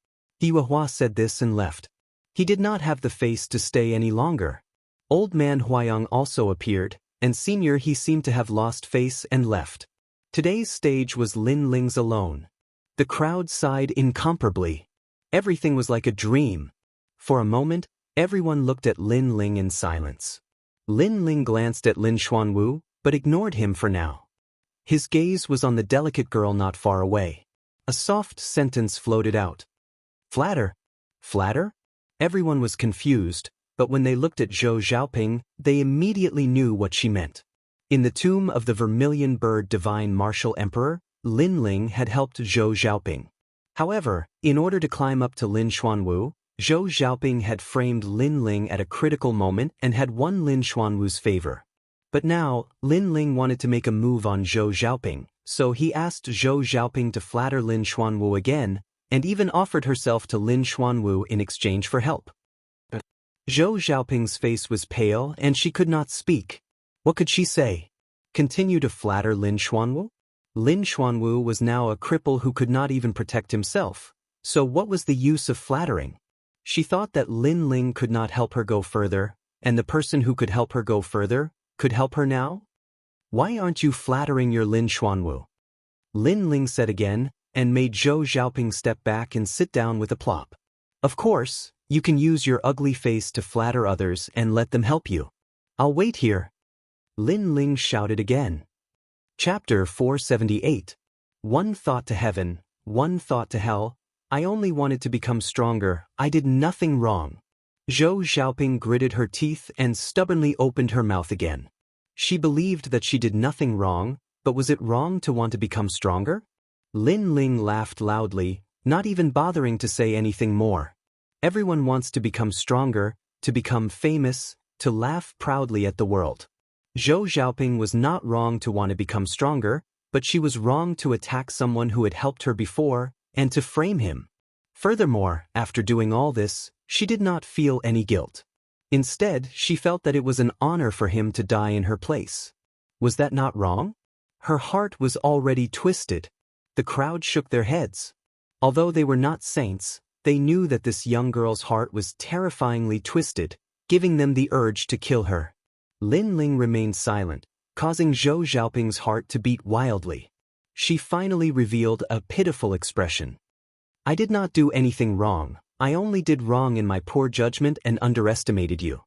Hiyuawa said this and left. He did not have the face to stay any longer. Old Man Huayang also appeared, and senior he seemed to have lost face and left. Today's stage was Lin Ling's alone. The crowd sighed incomparably. Everything was like a dream. For a moment, everyone looked at Lin Ling in silence. Lin Ling glanced at Lin Xuanwu, but ignored him for now. His gaze was on the delicate girl not far away. A soft sentence floated out. Flatter? Flatter? Everyone was confused, but when they looked at Zhou Xiaoping, they immediately knew what she meant. In the tomb of the vermilion bird divine martial emperor, Lin Ling had helped Zhou Xiaoping. However, in order to climb up to Lin Xuanwu, Zhou Xiaoping had framed Lin Ling at a critical moment and had won Lin Xuanwu's favor. But now, Lin Ling wanted to make a move on Zhou Xiaoping, so he asked Zhou Xiaoping to flatter Lin Xuanwu again, and even offered herself to Lin Xuanwu in exchange for help. Zhou Xiaoping's face was pale and she could not speak. What could she say? Continue to flatter Lin Xuanwu? Lin Xuanwu was now a cripple who could not even protect himself, so what was the use of flattering? She thought that Lin Ling could not help her go further, and the person who could help her go further could help her now? Why aren't you flattering your Lin Xuanwu? Lin Ling said again, and made Zhou Xiaoping step back and sit down with a plop. Of course, you can use your ugly face to flatter others and let them help you. I'll wait here. Lin Ling shouted again. Chapter 478. One thought to heaven, one thought to hell. I only wanted to become stronger. I did nothing wrong. Zhou Xiaoping gritted her teeth and stubbornly opened her mouth again. She believed that she did nothing wrong, but was it wrong to want to become stronger? Lin Ling laughed loudly, not even bothering to say anything more. Everyone wants to become stronger, to become famous, to laugh proudly at the world. Zhou Xiaoping was not wrong to want to become stronger, but she was wrong to attack someone who had helped her before, and to frame him. Furthermore, after doing all this, she did not feel any guilt. Instead, she felt that it was an honor for him to die in her place. Was that not wrong? Her heart was already twisted. The crowd shook their heads. Although they were not saints, they knew that this young girl's heart was terrifyingly twisted, giving them the urge to kill her. Lin Ling remained silent, causing Zhou Xiaoping's heart to beat wildly. She finally revealed a pitiful expression. I did not do anything wrong. I only did wrong in my poor judgment and underestimated you.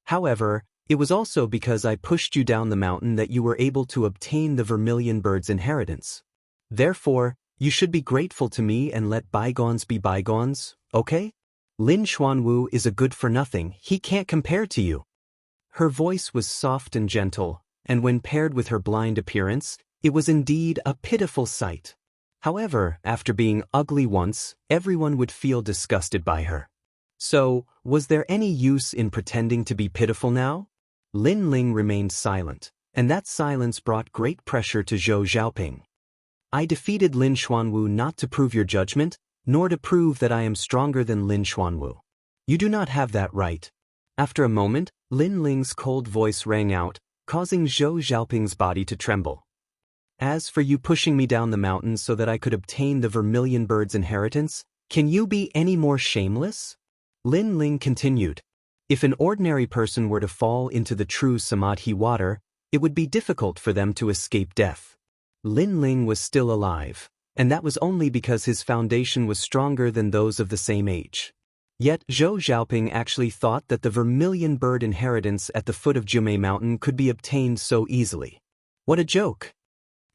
However, it was also because I pushed you down the mountain that you were able to obtain the vermilion bird's inheritance. Therefore, you should be grateful to me and let bygones be bygones, okay? Lin Xuanwu is a good-for-nothing, he can't compare to you. Her voice was soft and gentle, and when paired with her blind appearance, it was indeed a pitiful sight. However, after being ugly once, everyone would feel disgusted by her. So, was there any use in pretending to be pitiful now? Lin Ling remained silent, and that silence brought great pressure to Zhou Xiaoping. I defeated Lin Xuanwu not to prove your judgment, nor to prove that I am stronger than Lin Xuanwu. You do not have that right. After a moment, Lin Ling's cold voice rang out, causing Zhou Xiaoping's body to tremble. As for you pushing me down the mountain so that I could obtain the vermilion bird's inheritance, can you be any more shameless? Lin Ling continued. If an ordinary person were to fall into the true Samadhi water, it would be difficult for them to escape death. Lin Ling was still alive, and that was only because his foundation was stronger than those of the same age. Yet Zhou Xiaoping actually thought that the vermilion bird inheritance at the foot of Jumei Mountain could be obtained so easily. What a joke!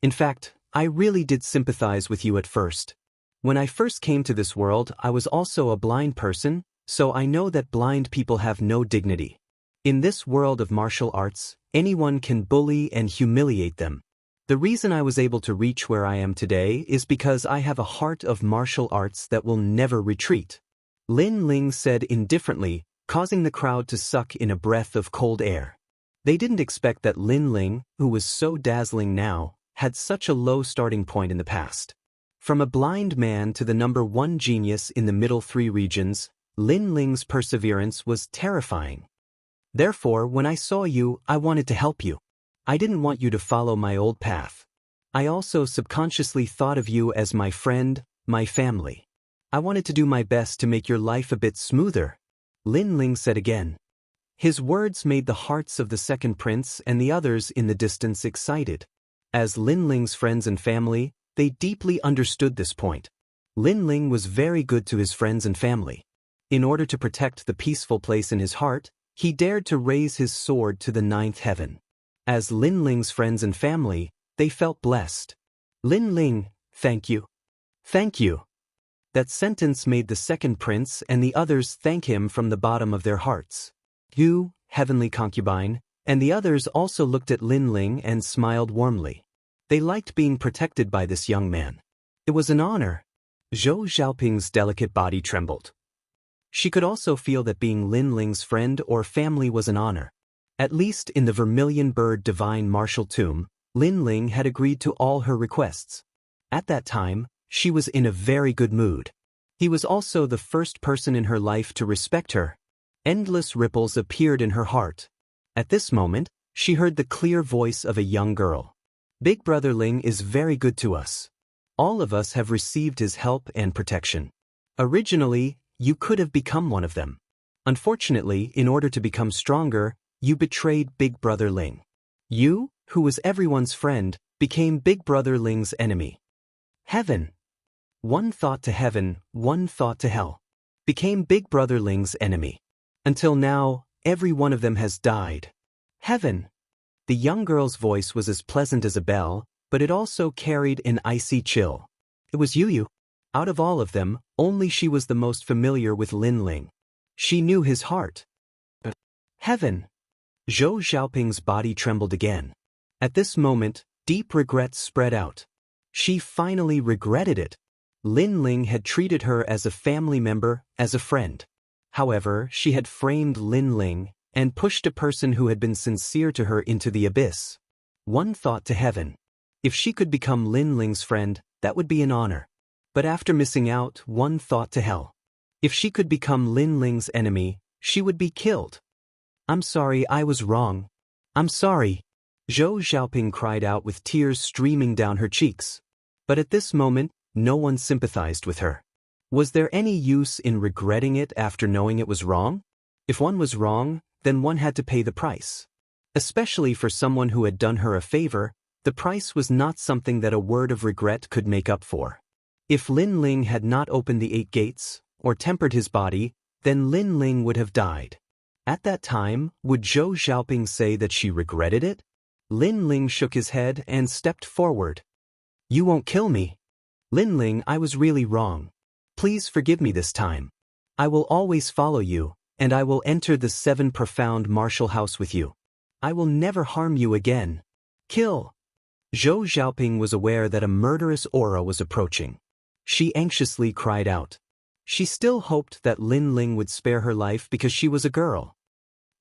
In fact, I really did sympathize with you at first. When I first came to this world, I was also a blind person, so I know that blind people have no dignity. In this world of martial arts, anyone can bully and humiliate them. The reason I was able to reach where I am today is because I have a heart of martial arts that will never retreat. Lin Ling said indifferently, causing the crowd to suck in a breath of cold air. They didn't expect that Lin Ling, who was so dazzling now, had such a low starting point in the past. From a blind man to the #1 genius in the middle 3 regions, Lin Ling's perseverance was terrifying. Therefore, when I saw you, I wanted to help you. I didn't want you to follow my old path. I also subconsciously thought of you as my friend, my family. I wanted to do my best to make your life a bit smoother, Lin Ling said again. His words made the hearts of the second prince and the others in the distance excited. As Lin Ling's friends and family, they deeply understood this point. Lin Ling was very good to his friends and family. In order to protect the peaceful place in his heart, he dared to raise his sword to the 9th heaven. As Lin Ling's friends and family, they felt blessed. Lin Ling, thank you. Thank you. That sentence made the second prince and the others thank him from the bottom of their hearts. You, heavenly concubine, and the others also looked at Lin Ling and smiled warmly. They liked being protected by this young man. It was an honor. Zhou Xiaoping's delicate body trembled. She could also feel that being Lin Ling's friend or family was an honor. At least in the Vermilion Bird Divine Martial Tomb, Lin Ling had agreed to all her requests. At that time, she was in a very good mood. He was also the first person in her life to respect her. Endless ripples appeared in her heart. At this moment, she heard the clear voice of a young girl. Big Brother Ling is very good to us. All of us have received his help and protection. Originally, you could have become one of them. Unfortunately, in order to become stronger, you betrayed Big Brother Ling. You, who was everyone's friend, became Big Brother Ling's enemy. Heaven. One thought to heaven, one thought to hell. Became Big Brother Ling's enemy. Until now, every one of them has died. Heaven. The young girl's voice was as pleasant as a bell, but it also carried an icy chill. It was Yu. Out of all of them, only she was the most familiar with Lin Ling. She knew his heart. Heaven! Zhou Xiaoping's body trembled again. At this moment, deep regret spread out. She finally regretted it. Lin Ling had treated her as a family member, as a friend. However, she had framed Lin Ling and pushed a person who had been sincere to her into the abyss. One thought to heaven. If she could become Lin Ling's friend, that would be an honor. But after missing out, one thought to hell. If she could become Lin Ling's enemy, she would be killed. I'm sorry, I was wrong. I'm sorry. Zhou Xiaoping cried out with tears streaming down her cheeks. But at this moment, no one sympathized with her. Was there any use in regretting it after knowing it was wrong? If one was wrong, then one had to pay the price. Especially for someone who had done her a favor, the price was not something that a word of regret could make up for. If Lin Ling had not opened the 8 gates, or tempered his body, then Lin Ling would have died. At that time, would Zhou Xiaoping say that she regretted it? Lin Ling shook his head and stepped forward. You won't kill me. Lin Ling, I was really wrong. Please forgive me this time. I will always follow you, and I will enter the 7 profound martial house with you. I will never harm you again. Kill. Zhou Xiaoping was aware that a murderous aura was approaching. She anxiously cried out. She still hoped that Lin Ling would spare her life because she was a girl.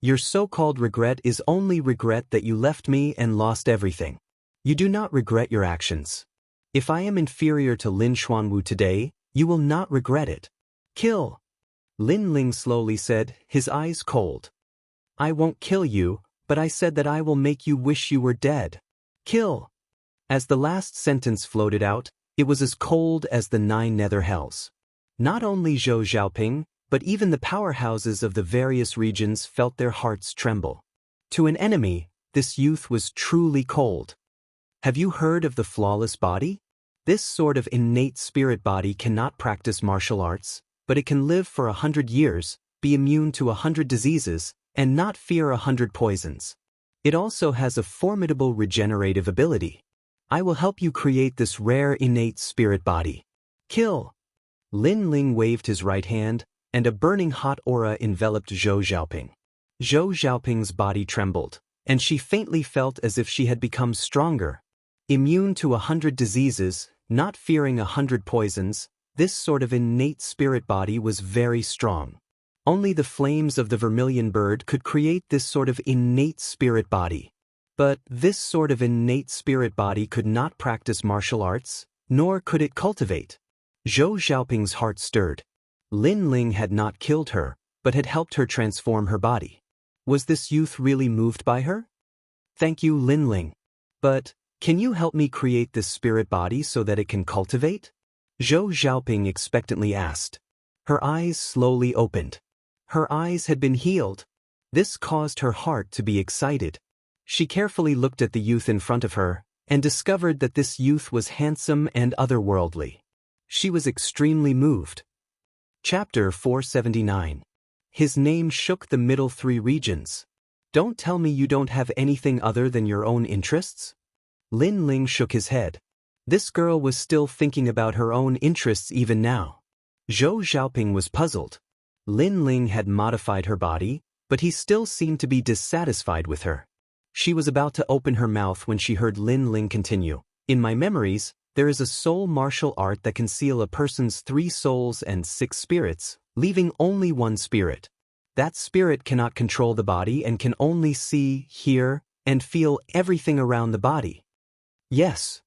Your so-called regret is only regret that you left me and lost everything. You do not regret your actions. If I am inferior to Lin Xuanwu today, you will not regret it. Kill. Lin Ling slowly said, his eyes cold. I won't kill you, but I said that I will make you wish you were dead. Kill. As the last sentence floated out, it was as cold as the 9 nether hells. Not only Zhou Xiaoping, but even the powerhouses of the various regions felt their hearts tremble. To an enemy, this youth was truly cold. Have you heard of the flawless body? This sort of innate spirit body cannot practice martial arts, but it can live for 100 years, be immune to 100 diseases, and not fear 100 poisons. It also has a formidable regenerative ability. I will help you create this rare innate spirit body. Kill. Lin Ling waved his right hand, and a burning hot aura enveloped Zhou Xiaoping. Zhou Xiaoping's body trembled, and she faintly felt as if she had become stronger. Immune to 100 diseases, not fearing 100 poisons, this sort of innate spirit body was very strong. Only the flames of the vermilion bird could create this sort of innate spirit body. But this sort of innate spirit body could not practice martial arts, nor could it cultivate. Zhou Xiaoping's heart stirred. Lin Ling had not killed her, but had helped her transform her body. Was this youth really moved by her? Thank you, Lin Ling. But, can you help me create this spirit body so that it can cultivate? Zhou Xiaoping expectantly asked. Her eyes slowly opened. Her eyes had been healed. This caused her heart to be excited. She carefully looked at the youth in front of her, and discovered that this youth was handsome and otherworldly. She was extremely moved. Chapter 479. His name shook the middle 3 regions. Don't tell me you don't have anything other than your own interests? Lin Ling shook his head. This girl was still thinking about her own interests even now. Zhou Xiaoping was puzzled. Lin Ling had modified her body, but he still seemed to be dissatisfied with her. She was about to open her mouth when she heard Lin Ling continue. In my memories, there is a soul martial art that can seal a person's 3 souls and 6 spirits, leaving only 1 spirit. That spirit cannot control the body and can only see, hear, and feel everything around the body. Yes.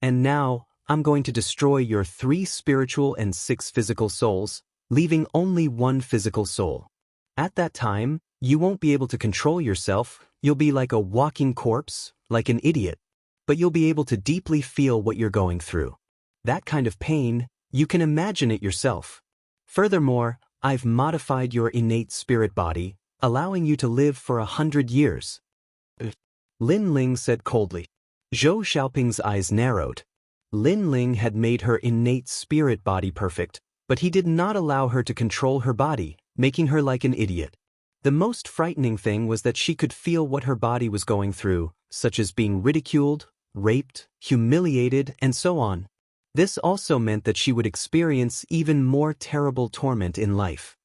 And now, I'm going to destroy your 3 spiritual and 6 physical souls, leaving only 1 physical soul. At that time, you won't be able to control yourself, you'll be like a walking corpse, like an idiot. But you'll be able to deeply feel what you're going through. That kind of pain, you can imagine it yourself. Furthermore, I've modified your innate spirit body, allowing you to live for 100 years. Lin Ling said coldly. Zhou Xiaoping's eyes narrowed. Lin Ling had made her innate spirit body perfect, but he did not allow her to control her body, making her like an idiot. The most frightening thing was that she could feel what her body was going through, such as being ridiculed, raped, humiliated, and so on. This also meant that she would experience even more terrible torment in life.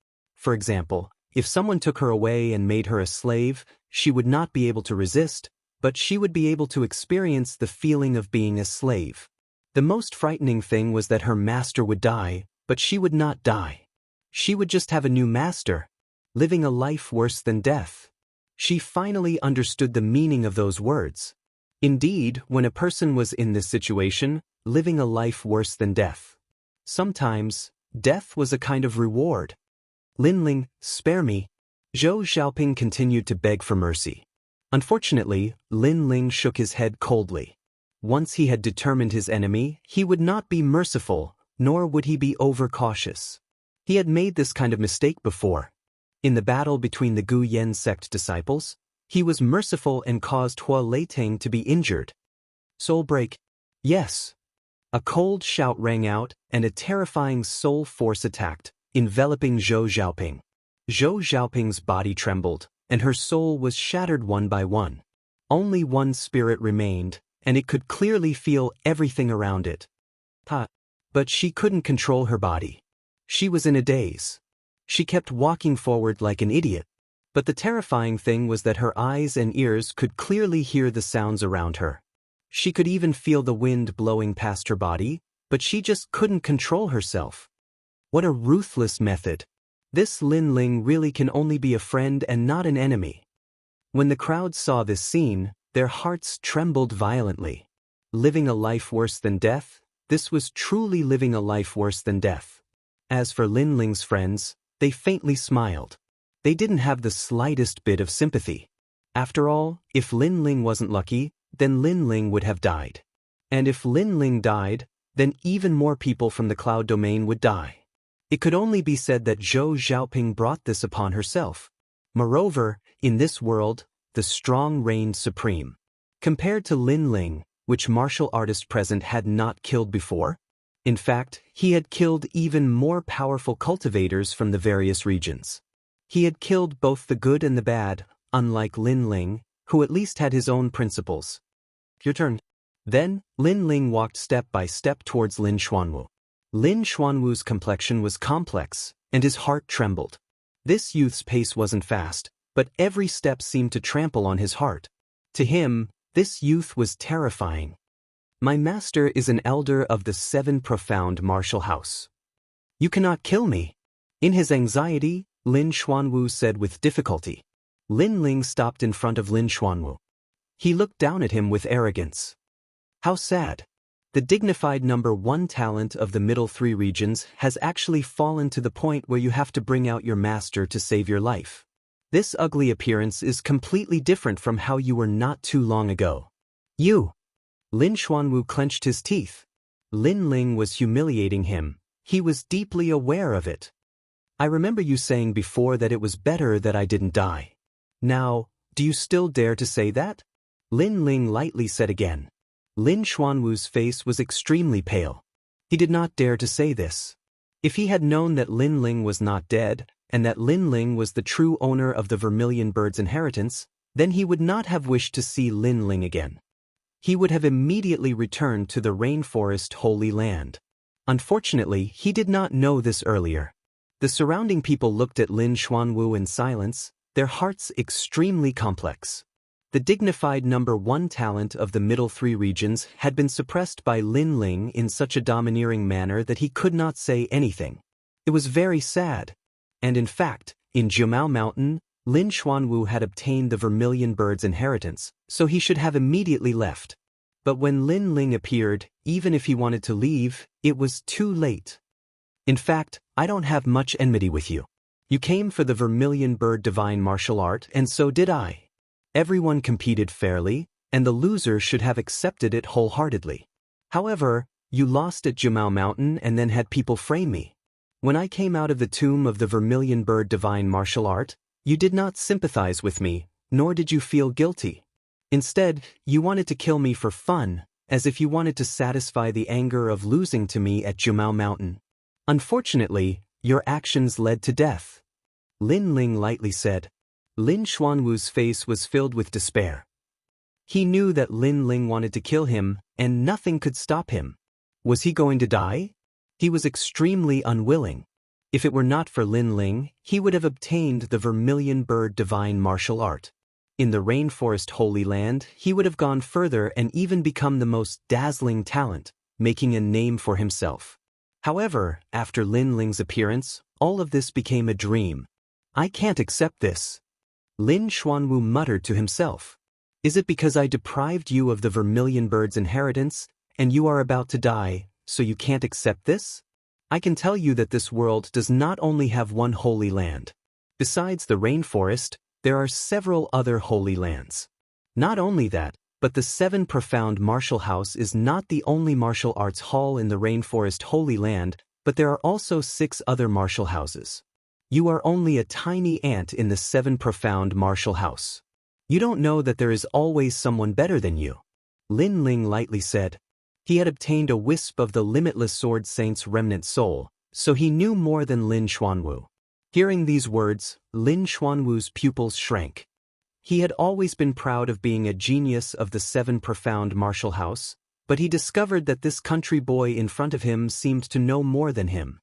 For example, if someone took her away and made her a slave, she would not be able to resist, but she would be able to experience the feeling of being a slave. The most frightening thing was that her master would die, but she would not die. She would just have a new master, living a life worse than death. She finally understood the meaning of those words. Indeed, when a person was in this situation, living a life worse than death, sometimes, death was a kind of reward. Linling, spare me. Zhou Xiaoping continued to beg for mercy. Unfortunately, Linling shook his head coldly. Once he had determined his enemy, he would not be merciful, nor would he be overcautious. He had made this kind of mistake before. In the battle between the Gu Yan sect disciples, he was merciful and caused Hua Leiteng to be injured. Soul break. Yes. A cold shout rang out, and a terrifying soul force attacked, enveloping Zhou Xiaoping. Zhou Xiaoping's body trembled, and her soul was shattered one by one. Only one spirit remained, and it could clearly feel everything around it. But she couldn't control her body. She was in a daze. She kept walking forward like an idiot. But the terrifying thing was that her eyes and ears could clearly hear the sounds around her. She could even feel the wind blowing past her body, but she just couldn't control herself. What a ruthless method. This Linling really can only be a friend and not an enemy. When the crowd saw this scene, their hearts trembled violently. Living a life worse than death? This was truly living a life worse than death. As for Linling's friends, they faintly smiled. They didn't have the slightest bit of sympathy. After all, if Linling wasn't lucky, then Linling would have died. And if Linling died, then even more people from the cloud domain would die. It could only be said that Zhou Xiaoping brought this upon herself. Moreover, in this world, the strong reigned supreme. Compared to Linling, which martial artist present had not killed before? In fact, he had killed even more powerful cultivators from the various regions. He had killed both the good and the bad, unlike Linling, who at least had his own principles. Your turn. Then, Linling walked step by step towards Lin Xuanwu. Lin Xuanwu's complexion was complex, and his heart trembled. This youth's pace wasn't fast, but every step seemed to trample on his heart. To him, this youth was terrifying. My master is an elder of the 7 profound martial house. You cannot kill me. In his anxiety, Lin Xuanwu said with difficulty. Linling stopped in front of Lin Xuanwu. He looked down at him with arrogance. How sad. The dignified number 1 talent of the middle 3 regions has actually fallen to the point where you have to bring out your master to save your life. This ugly appearance is completely different from how you were not too long ago. You! Lin Xuanwu clenched his teeth. Linling was humiliating him. He was deeply aware of it. I remember you saying before that it was better that I didn't die. Now, do you still dare to say that? Linling lightly said again. Lin Xuanwu's face was extremely pale. He did not dare to say this. If he had known that Linling was not dead, and that Linling was the true owner of the Vermilion Bird's inheritance, then he would not have wished to see Linling again. He would have immediately returned to the rainforest Holy Land. Unfortunately, he did not know this earlier. The surrounding people looked at Lin Xuanwu in silence, their hearts extremely complex. The dignified number 1 talent of the middle 3 regions had been suppressed by Linling in such a domineering manner that he could not say anything. It was very sad. And in fact, in Jiumao Mountain, Lin Xuanwu had obtained the Vermilion Bird's inheritance, so he should have immediately left. But when Linling appeared, even if he wanted to leave, it was too late. In fact, I don't have much enmity with you. You came for the Vermilion Bird divine martial art, and so did I. Everyone competed fairly, and the loser should have accepted it wholeheartedly. However, you lost at Jiumao Mountain and then had people frame me. When I came out of the tomb of the Vermilion Bird divine martial art, you did not sympathize with me, nor did you feel guilty. Instead, you wanted to kill me for fun, as if you wanted to satisfy the anger of losing to me at Jiumao Mountain. Unfortunately, your actions led to death. Linling lightly said. Lin Xuanwu's face was filled with despair. He knew that Linling wanted to kill him, and nothing could stop him. Was he going to die? He was extremely unwilling. If it were not for Lin Ling, he would have obtained the Vermilion Bird Divine Martial Art. In the Rainforest Holy Land, he would have gone further and even become the most dazzling talent, making a name for himself. However, after Lin Ling's appearance, all of this became a dream. I can't accept this. Lin Xuanwu muttered to himself. Is it because I deprived you of the Vermilion Bird's inheritance, and you are about to die, so you can't accept this? I can tell you that this world does not only have one holy land. Besides the rainforest, there are several other holy lands. Not only that, but the 7 Profound Martial House is not the only martial arts hall in the Rainforest Holy Land, but there are also 6 other martial houses. You are only a tiny ant in the 7 Profound Martial House. You don't know that there is always someone better than you. Lin Ling lightly said. He had obtained a wisp of the limitless Sword Saint's remnant soul, so he knew more than Lin Xuanwu. Hearing these words, Lin Xuanwu's pupils shrank. He had always been proud of being a genius of the 7 Profound Martial House, but he discovered that this country boy in front of him seemed to know more than him.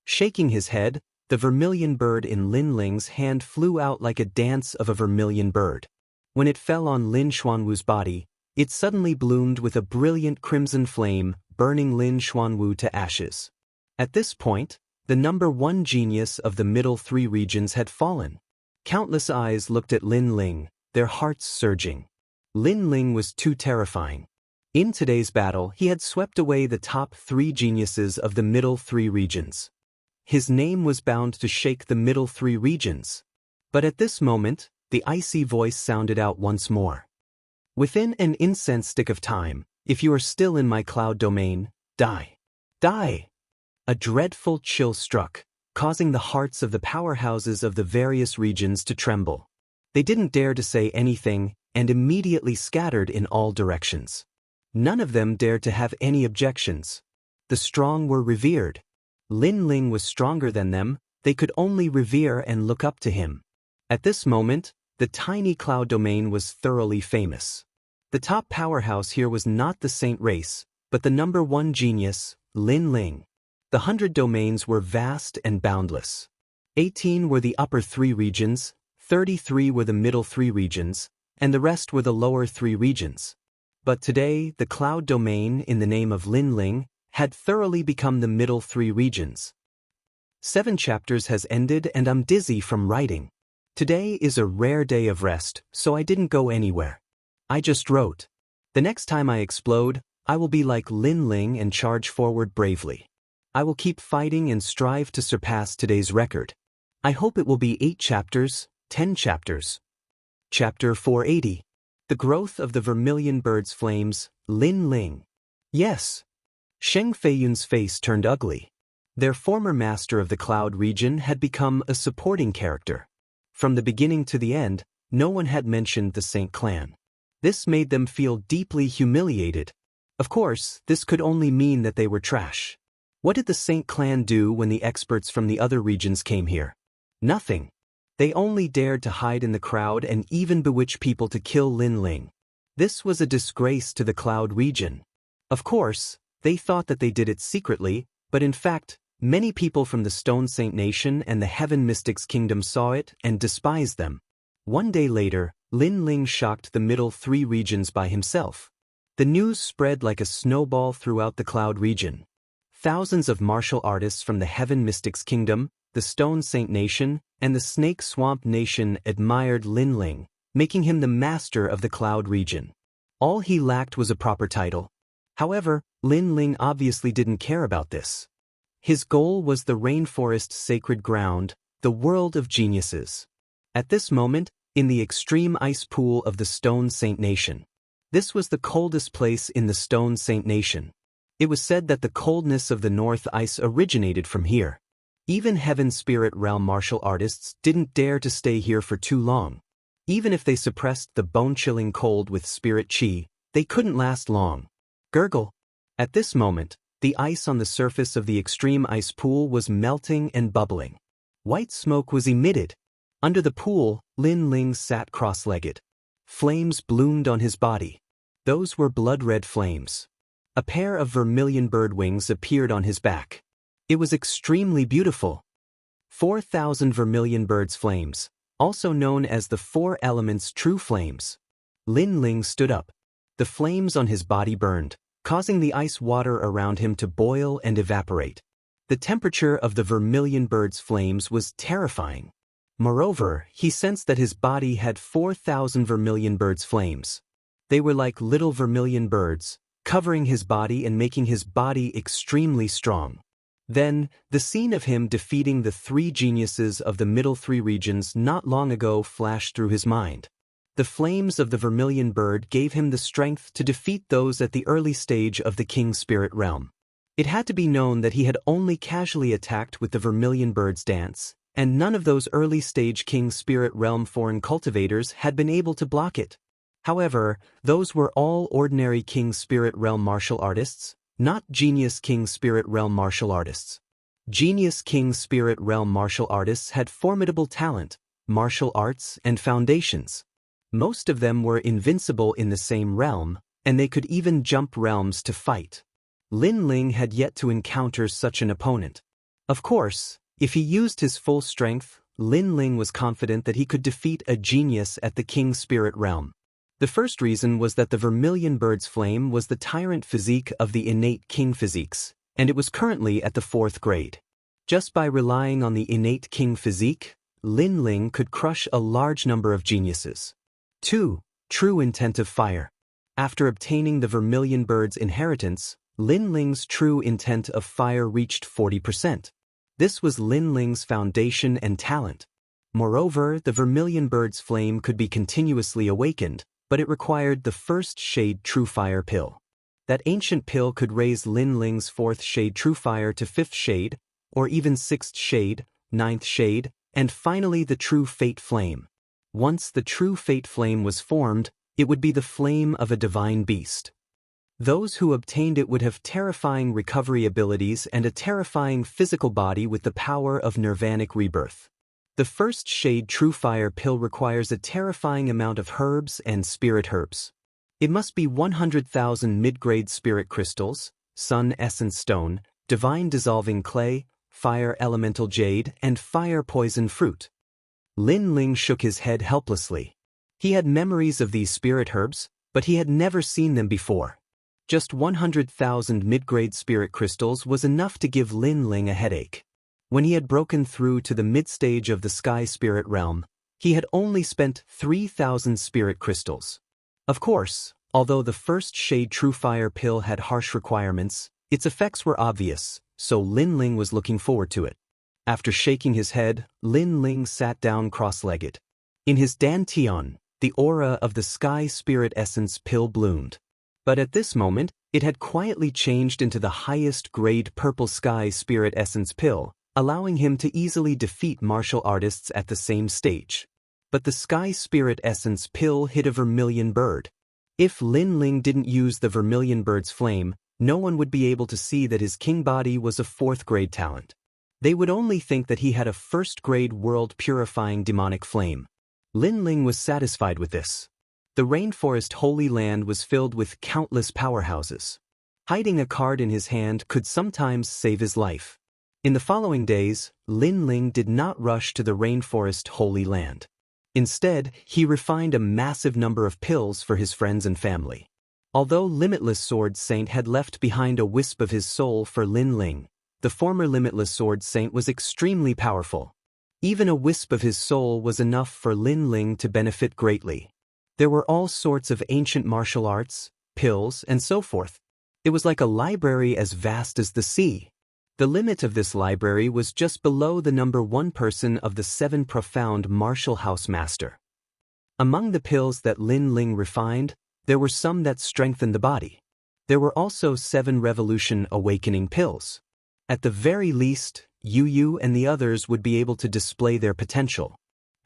Shaking his head, the vermilion bird in Lin Ling's hand flew out like a dance of a vermilion bird. When it fell on Lin Xuanwu's body, it suddenly bloomed with a brilliant crimson flame, burning Lin Xuanwu to ashes. At this point, the number 1 genius of the middle 3 regions had fallen. Countless eyes looked at Lin Ling, their hearts surging. Lin Ling was too terrifying. In today's battle, he had swept away the top 3 geniuses of the middle 3 regions. His name was bound to shake the middle 3 regions. But at this moment, the icy voice sounded out once more. Within an incense stick of time, if you are still in my cloud domain, die. Die! A dreadful chill struck, causing the hearts of the powerhouses of the various regions to tremble. They didn't dare to say anything, and immediately scattered in all directions. None of them dared to have any objections. The strong were revered. Lin Ling was stronger than them, they could only revere and look up to him. At this moment, the tiny cloud domain was thoroughly famous. The top powerhouse here was not the saint race, but the number 1 genius, Lin Ling. The 100 domains were vast and boundless. 18 were the upper 3 regions, 33 were the middle 3 regions, and the rest were the lower 3 regions. But today, the cloud domain, in the name of Lin Ling, had thoroughly become the middle 3 regions. 7 chapters has ended and I'm dizzy from writing. Today is a rare day of rest, so I didn't go anywhere. I just wrote. The next time I explode, I will be like Lin Ling and charge forward bravely. I will keep fighting and strive to surpass today's record. I hope it will be 8 chapters, 10 chapters. Chapter 480. The Growth of the Vermilion Bird's Flames, Lin Ling. Yes. Sheng Feiyun's face turned ugly. Their former master of the Cloud region had become a supporting character. From the beginning to the end, no one had mentioned the Saint clan. This made them feel deeply humiliated. Of course, this could only mean that they were trash. What did the Saint clan do when the experts from the other regions came here? Nothing. They only dared to hide in the crowd and even bewitch people to kill Lin Ling. This was a disgrace to the Cloud region. Of course, they thought that they did it secretly, but in fact, many people from the Stone Saint Nation and the Heaven Mystics Kingdom saw it and despised them. One day later, Lin Ling shocked the middle 3 regions by himself. The news spread like a snowball throughout the Cloud region. Thousands of martial artists from the Heaven Mystics Kingdom, the Stone Saint Nation, and the Snake Swamp Nation admired Lin Ling, making him the master of the Cloud region. All he lacked was a proper title. However, Lin Ling obviously didn't care about this. His goal was the rainforest sacred ground, the world of geniuses. At this moment, in the extreme ice pool of the Stone Saint Nation. This was the coldest place in the Stone Saint Nation. It was said that the coldness of the North Ice originated from here. Even Heaven Spirit Realm martial artists didn't dare to stay here for too long. Even if they suppressed the bone-chilling cold with spirit chi, they couldn't last long. Gurgle. At this moment, the ice on the surface of the extreme ice pool was melting and bubbling. White smoke was emitted. Under the pool, Lin Ling sat cross-legged. Flames bloomed on his body. Those were blood-red flames. A pair of vermilion bird wings appeared on his back. It was extremely beautiful. 4,000 vermilion birds' flames, also known as the four elements' true flames. Lin Ling stood up. The flames on his body burned, causing the ice water around him to boil and evaporate. The temperature of the vermilion bird's flames was terrifying. Moreover, he sensed that his body had 4,000 vermilion bird's flames. They were like little vermilion birds, covering his body and making his body extremely strong. Then, the scene of him defeating the three geniuses of the middle three regions not long ago flashed through his mind. The flames of the vermilion bird gave him the strength to defeat those at the early stage of the King Spirit realm. It had to be known that he had only casually attacked with the vermilion bird's dance, and none of those early-stage King Spirit realm foreign cultivators had been able to block it. However, those were all ordinary King Spirit realm martial artists, not genius King Spirit realm martial artists. Genius King Spirit realm martial artists had formidable talent, martial arts, and foundations. Most of them were invincible in the same realm, and they could even jump realms to fight. Lin Ling had yet to encounter such an opponent. Of course, if he used his full strength, Lin Ling was confident that he could defeat a genius at the King Spirit realm. The first reason was that the vermilion bird's flame was the tyrant physique of the innate king physiques, and it was currently at the 4th grade. Just by relying on the innate king physique, Lin Ling could crush a large number of geniuses. 2. True intent of fire. After obtaining the vermilion bird's inheritance, Lin Ling's true intent of fire reached 40%. This was Lin Ling's foundation and talent. Moreover, the vermilion bird's flame could be continuously awakened, but it required the first shade true fire pill. That ancient pill could raise Lin Ling's 4th shade true fire to 5th shade, or even 6th shade, 9th shade, and finally the true fate flame. Once the true fate flame was formed, it would be the flame of a divine beast. Those who obtained it would have terrifying recovery abilities and a terrifying physical body with the power of nirvanic rebirth. The first shade true fire pill requires a terrifying amount of herbs and spirit herbs. It must be 100,000 mid-grade spirit crystals, sun essence stone, divine dissolving clay, fire elemental jade, and fire poison fruit. Lin Ling shook his head helplessly. He had memories of these spirit herbs, but he had never seen them before. Just 100,000 mid-grade spirit crystals was enough to give Lin Ling a headache. When he had broken through to the mid-stage of the sky spirit realm, he had only spent 3,000 spirit crystals. Of course, although the first shade true fire pill had harsh requirements, its effects were obvious, so Lin Ling was looking forward to it. After shaking his head, Lin Ling sat down cross-legged. In his dantian, the aura of the sky spirit essence pill bloomed. But at this moment, it had quietly changed into the highest grade purple sky spirit essence pill, allowing him to easily defeat martial artists at the same stage. But the sky spirit essence pill hit a vermilion bird. If Lin Ling didn't use the vermilion bird's flame, no one would be able to see that his king body was a 4th grade talent. They would only think that he had a 1st grade world purifying demonic flame. Lin Ling was satisfied with this. The rainforest Holy Land was filled with countless powerhouses. Hiding a card in his hand could sometimes save his life. In the following days, Lin Ling did not rush to the rainforest Holy Land. Instead, he refined a massive number of pills for his friends and family. Although Limitless Sword Saint had left behind a wisp of his soul for Lin Ling, the former Limitless Sword Saint was extremely powerful. Even a wisp of his soul was enough for Lin Ling to benefit greatly. There were all sorts of ancient martial arts, pills, and so forth. It was like a library as vast as the sea. The limit of this library was just below the number 1 person of the 7 profound martial house master. Among the pills that Lin Ling refined, there were some that strengthened the body. There were also 7 revolution awakening pills. At the very least, Yu and the others would be able to display their potential.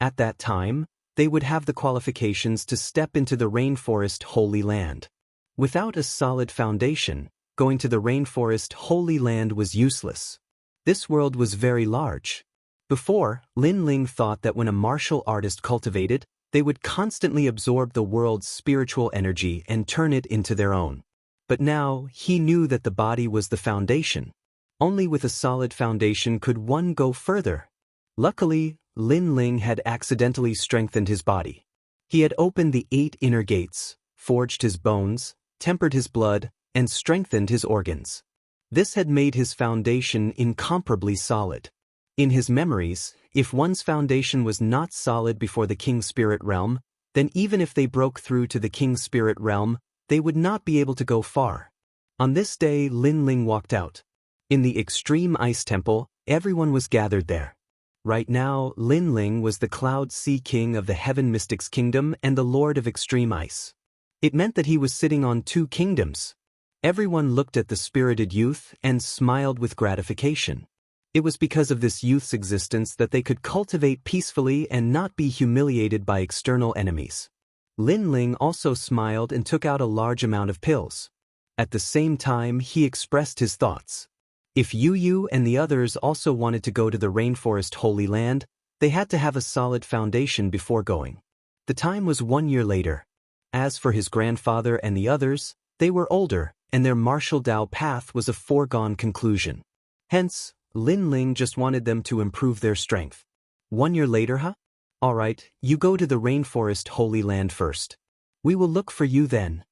At that time, they would have the qualifications to step into the rainforest Holy Land. Without a solid foundation, going to the rainforest Holy Land was useless. This world was very large. Before, Lin Ling thought that when a martial artist cultivated, they would constantly absorb the world's spiritual energy and turn it into their own. But now, he knew that the body was the foundation. Only with a solid foundation could one go further. Luckily, Lin Ling had accidentally strengthened his body. He had opened the 8 inner gates, forged his bones, tempered his blood, and strengthened his organs. This had made his foundation incomparably solid. In his memories, if one's foundation was not solid before the King Spirit Realm, then even if they broke through to the King Spirit Realm, they would not be able to go far. On this day, Lin Ling walked out. In the Extreme Ice Temple, everyone was gathered there. Right now, Lin Ling was the Cloud Sea King of the Heaven Mystics Kingdom and the Lord of Extreme Ice. It meant that he was sitting on 2 kingdoms. Everyone looked at the spirited youth and smiled with gratification. It was because of this youth's existence that they could cultivate peacefully and not be humiliated by external enemies. Lin Ling also smiled and took out a large amount of pills. At the same time, he expressed his thoughts. If Yu and the others also wanted to go to the Rainforest Holy Land, they had to have a solid foundation before going. The time was 1 year later. As for his grandfather and the others, they were older, and their martial Dao path was a foregone conclusion. Hence, Lin Ling just wanted them to improve their strength. 1 year later, huh? Alright, you go to the Rainforest Holy Land first. We will look for you then.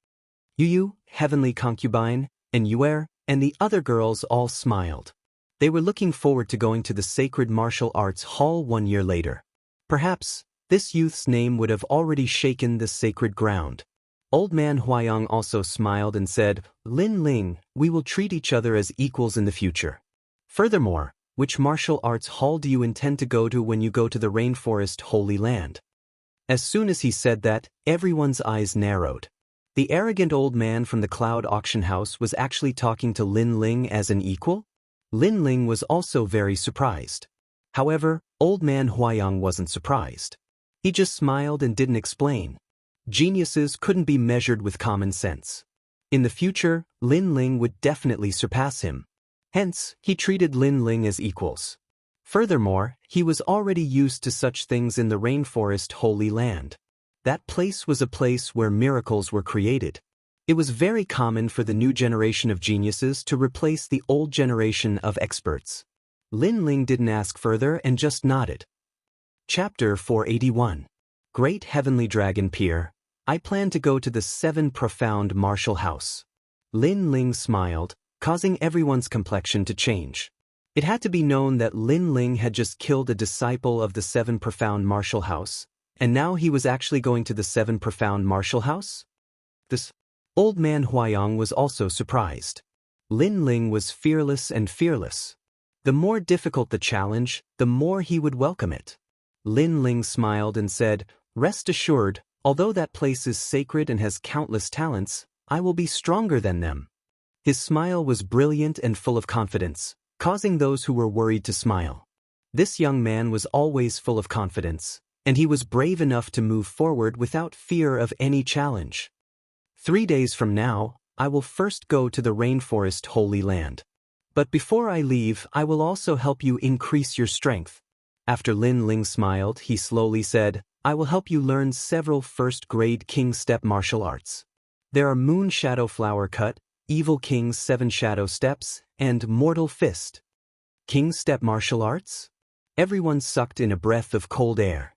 Yu, Heavenly Concubine, and Yuer, and the other girls all smiled. They were looking forward to going to the Sacred Martial Arts Hall 1 year later. Perhaps, this youth's name would have already shaken the sacred ground. Old man Huayang also smiled and said, Lin Ling, we will treat each other as equals in the future. Furthermore, which martial arts hall do you intend to go to when you go to the Rainforest Holy Land? As soon as he said that, everyone's eyes narrowed. The arrogant old man from the Cloud Auction House was actually talking to Lin Ling as an equal? Lin Ling was also very surprised. However, old man Huayang wasn't surprised. He just smiled and didn't explain. Geniuses couldn't be measured with common sense. In the future, Lin Ling would definitely surpass him. Hence, he treated Lin Ling as equals. Furthermore, he was already used to such things in the Rainforest Holy Land. That place was a place where miracles were created. It was very common for the new generation of geniuses to replace the old generation of experts. Lin Ling didn't ask further and just nodded. Chapter 481. Great Heavenly Dragon Peer, I plan to go to the 7 Profound Martial House. Lin Ling smiled, causing everyone's complexion to change. It had to be known that Lin Ling had just killed a disciple of the 7 Profound Martial House, and now he was actually going to the 7 Profound Martial House? This old man Huayang was also surprised. Lin Ling was fearless and fearless. The more difficult the challenge, the more he would welcome it. Lin Ling smiled and said, Rest assured, although that place is sacred and has countless talents, I will be stronger than them. His smile was brilliant and full of confidence, causing those who were worried to smile. This young man was always full of confidence, and he was brave enough to move forward without fear of any challenge. 3 days from now, I will first go to the Rainforest Holy Land. But before I leave, I will also help you increase your strength. After Lin Ling smiled, he slowly said, I will help you learn several first-grade King Step martial arts. There are Moon Shadow Flower Cut, Evil King's 7 Shadow Steps, and Mortal Fist. King Step martial arts? Everyone sucked in a breath of cold air.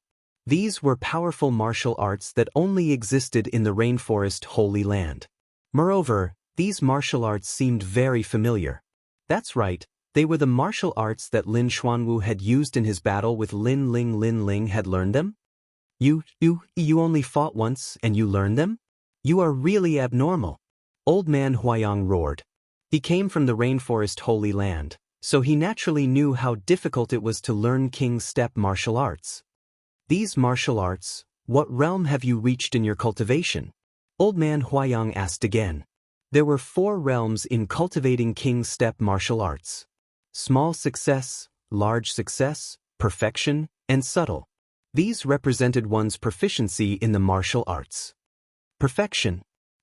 These were powerful martial arts that only existed in the Rainforest Holy Land. Moreover, these martial arts seemed very familiar. That's right, they were the martial arts that Lin Xuanwu had used in his battle with Lin Ling. Lin Ling had learned them? You only fought once and you learned them? You are really abnormal. Old man Huayang roared. He came from the Rainforest Holy Land, so he naturally knew how difficult it was to learn King Step martial arts. These martial arts, what realm have you reached in your cultivation? Old man Huayang asked again. There were 4 realms in cultivating King Step martial arts. Small success, large success, perfection, and subtle. These represented one's proficiency in the martial arts. Perfection.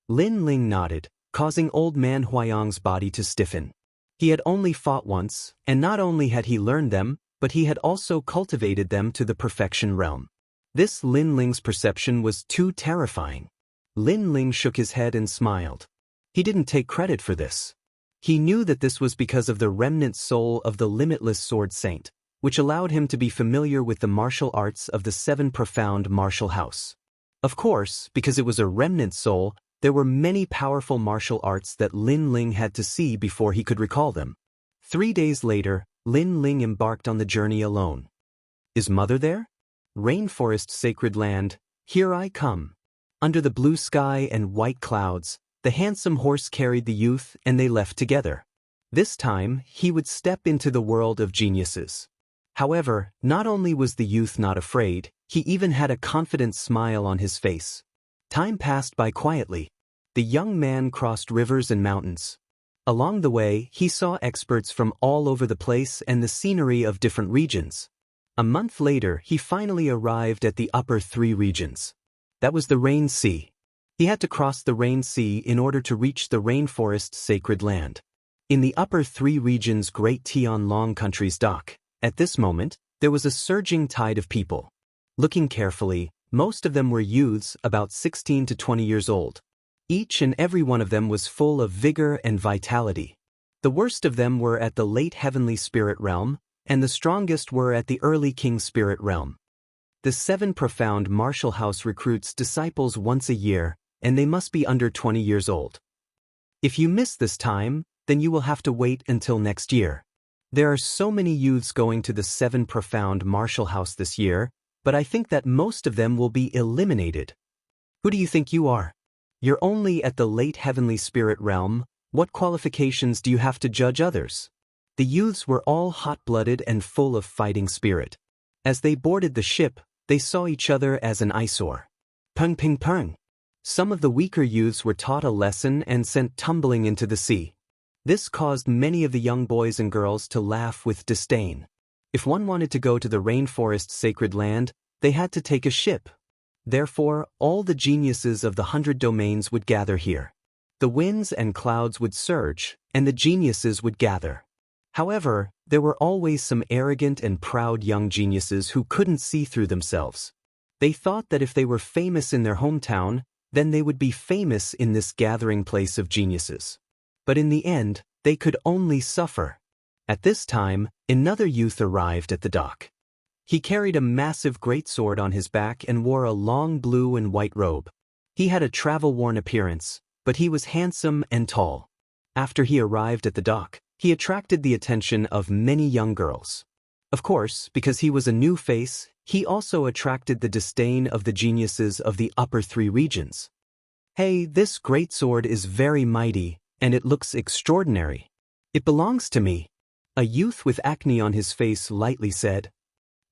Lin Ling nodded, causing old man Huayang's body to stiffen. He had only fought once, and not only had he learned them, but he had also cultivated them to the perfection realm. This Lin Ling's perception was too terrifying. Lin Ling shook his head and smiled. He didn't take credit for this. He knew that this was because of the remnant soul of the limitless sword saint, which allowed him to be familiar with the martial arts of the 7 profound martial house. Of course, because it was a remnant soul, there were many powerful martial arts that Lin Ling had to see before he could recall them. 3 days later, Lin Ling embarked on the journey alone. Is mother there? Rainforest sacred land, here I come. Under the blue sky and white clouds, the handsome horse carried the youth and they left together. This time, he would step into the world of geniuses. However, not only was the youth not afraid, he even had a confident smile on his face. Time passed by quietly. The young man crossed rivers and mountains. Along the way, he saw experts from all over the place and the scenery of different regions. A month later, he finally arrived at the upper 3 regions. That was the Rain Sea. He had to cross the Rain Sea in order to reach the rainforest sacred land. In the upper 3 regions Great Tianlong country's dock, at this moment, there was a surging tide of people. Looking carefully, most of them were youths about 16 to 20 years old. Each and every one of them was full of vigor and vitality. The worst of them were at the late heavenly spirit realm, and the strongest were at the early king spirit realm. The 7 profound martial house recruits disciples once a year, and they must be under 20 years old. If you miss this time, then you will have to wait until next year. There are so many youths going to the 7 profound martial house this year, but I think that most of them will be eliminated. Who do you think you are? You're only at the late heavenly spirit realm. What qualifications do you have to judge others? The youths were all hot-blooded and full of fighting spirit. As they boarded the ship, they saw each other as an eyesore. Peng ping peng. Some of the weaker youths were taught a lesson and sent tumbling into the sea. This caused many of the young boys and girls to laugh with disdain. If one wanted to go to the rainforest sacred land, they had to take a ship. Therefore, all the geniuses of the 100 domains would gather here. The winds and clouds would surge, and the geniuses would gather. However, there were always some arrogant and proud young geniuses who couldn't see through themselves. They thought that if they were famous in their hometown, then they would be famous in this gathering place of geniuses. But in the end, they could only suffer. At this time, another youth arrived at the dock. He carried a massive greatsword on his back and wore a long blue and white robe. He had a travel-worn appearance, but he was handsome and tall. After he arrived at the dock, he attracted the attention of many young girls. Of course, because he was a new face, he also attracted the disdain of the geniuses of the upper 3 regions. Hey, this greatsword is very mighty, and it looks extraordinary. It belongs to me. A youth with acne on his face lightly said.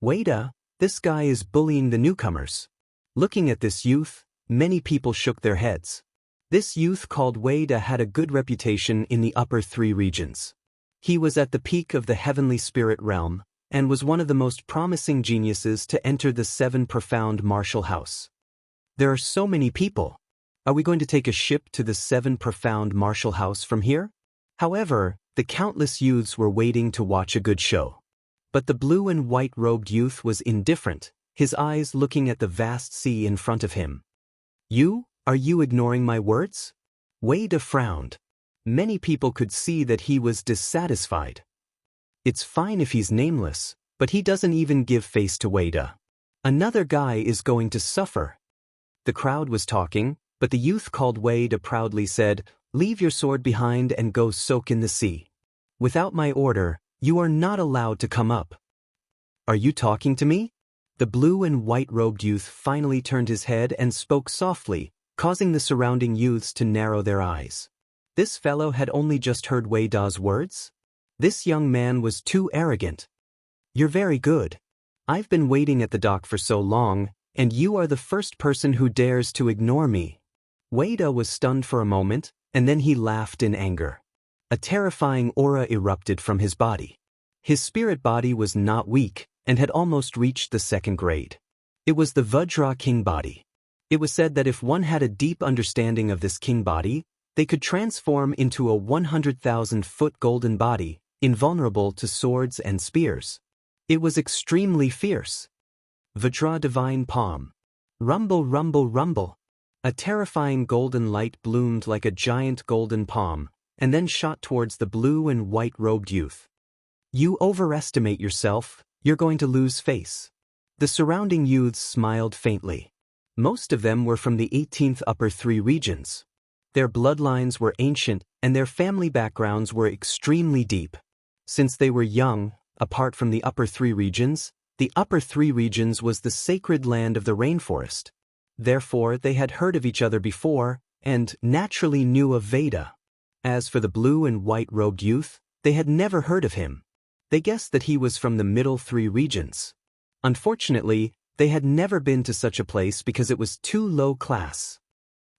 Waita, this guy is bullying the newcomers. Looking at this youth, many people shook their heads. This youth called Waita had a good reputation in the upper 3 regions. He was at the peak of the heavenly spirit realm, and was one of the most promising geniuses to enter the 7 profound martial house. There are so many people. Are we going to take a ship to the 7 profound martial house from here? However, the countless youths were waiting to watch a good show. But the blue and white-robed youth was indifferent, his eyes looking at the vast sea in front of him. Are you ignoring my words? Waida frowned. Many people could see that he was dissatisfied. It's fine if he's nameless, but he doesn't even give face to Waida. Another guy is going to suffer. The crowd was talking, but the youth called Waida proudly said, Leave your sword behind and go soak in the sea. Without my order, you are not allowed to come up. Are you talking to me? The blue and white-robed youth finally turned his head and spoke softly, causing the surrounding youths to narrow their eyes. This fellow had only just heard Waida's words? This young man was too arrogant. You're very good. I've been waiting at the dock for so long, and you are the first person who dares to ignore me. Waida was stunned for a moment, and then he laughed in anger. A terrifying aura erupted from his body. His spirit body was not weak, and had almost reached the 2nd grade. It was the Vajra king body. It was said that if one had a deep understanding of this king body, they could transform into a 100,000-foot golden body, invulnerable to swords and spears. It was extremely fierce. Vajra divine palm. Rumble, rumble, rumble. A terrifying golden light bloomed like a giant golden palm, and then shot towards the blue and white-robed youth. "You overestimate yourself, you're going to lose face." The surrounding youths smiled faintly. Most of them were from the 18th upper 3 regions. Their bloodlines were ancient and their family backgrounds were extremely deep. Since they were young, apart from the upper 3 regions, the upper 3 regions was the sacred land of the rainforest. Therefore, they had heard of each other before and naturally knew of Veda. As for the blue and white-robed youth, they had never heard of him. They guessed that he was from the middle 3 regions. Unfortunately, they had never been to such a place because it was too low class.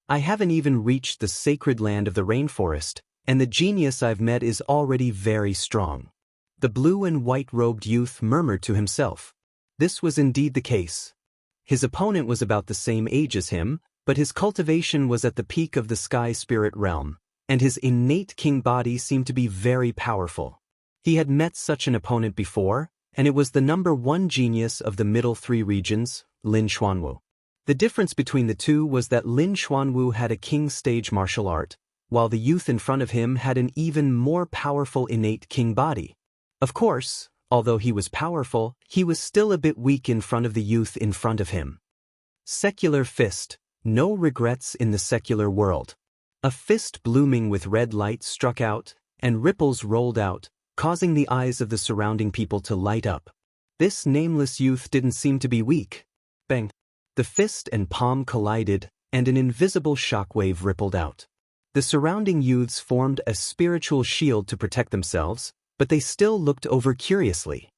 "I haven't even reached the sacred land of the rainforest, and the genius I've met is already very strong." The blue and white-robed youth murmured to himself. This was indeed the case. His opponent was about the same age as him, but his cultivation was at the peak of the sky spirit realm, and his innate king body seemed to be very powerful. He had met such an opponent before, and it was the number 1 genius of the middle 3 regions, Lin Xuanwu. The difference between the two was that Lin Xuanwu had a king stage martial art, while the youth in front of him had an even more powerful innate king body. Of course, although he was powerful, he was still a bit weak in front of the youth in front of him. Secular fist. No regrets in the secular world. A fist blooming with red light struck out, and ripples rolled out, causing the eyes of the surrounding people to light up. This nameless youth didn't seem to be weak. Bang! The fist and palm collided, and an invisible shockwave rippled out. The surrounding youths formed a spiritual shield to protect themselves, but they still looked over curiously.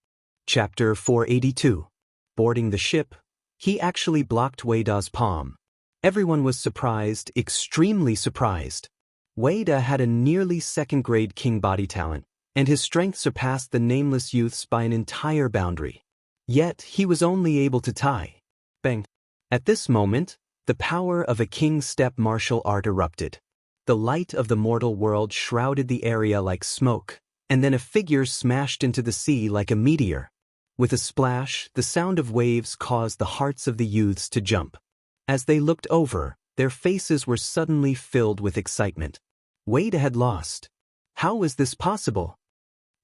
Chapter 482. Boarding the ship, he actually blocked Wei Da's palm. Everyone was surprised, extremely surprised. Wei Da had a nearly second-grade king body talent, and his strength surpassed the nameless youth's by an entire boundary. Yet he was only able to tie. Bang! At this moment, the power of a king's step martial art erupted. The light of the mortal world shrouded the area like smoke, and then a figure smashed into the sea like a meteor. With a splash, the sound of waves caused the hearts of the youths to jump. As they looked over, their faces were suddenly filled with excitement. Wei Da had lost. How was this possible?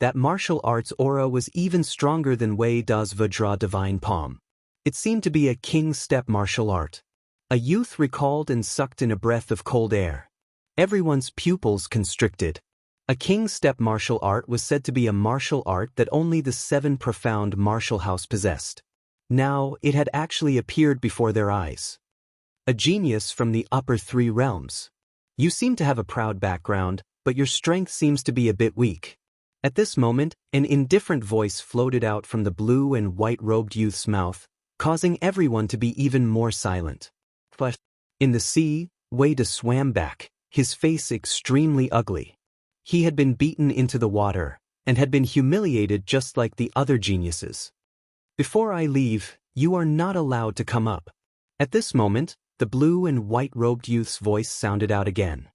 That martial arts aura was even stronger than Wei Da's Vajra divine palm. It seemed to be a king step martial art. A youth recalled and sucked in a breath of cold air. Everyone's pupils constricted. A king step martial art was said to be a martial art that only the 7 profound martial house possessed. Now it had actually appeared before their eyes. A genius from the upper 3 realms. "You seem to have a proud background, but your strength seems to be a bit weak." At this moment, an indifferent voice floated out from the blue and white-robed youth's mouth, causing everyone to be even more silent. But in the sea, Wei Da swam back, his face extremely ugly. He had been beaten into the water, and had been humiliated just like the other geniuses. "Before I leave, you are not allowed to come up." At this moment, the blue and white-robed youth's voice sounded out again.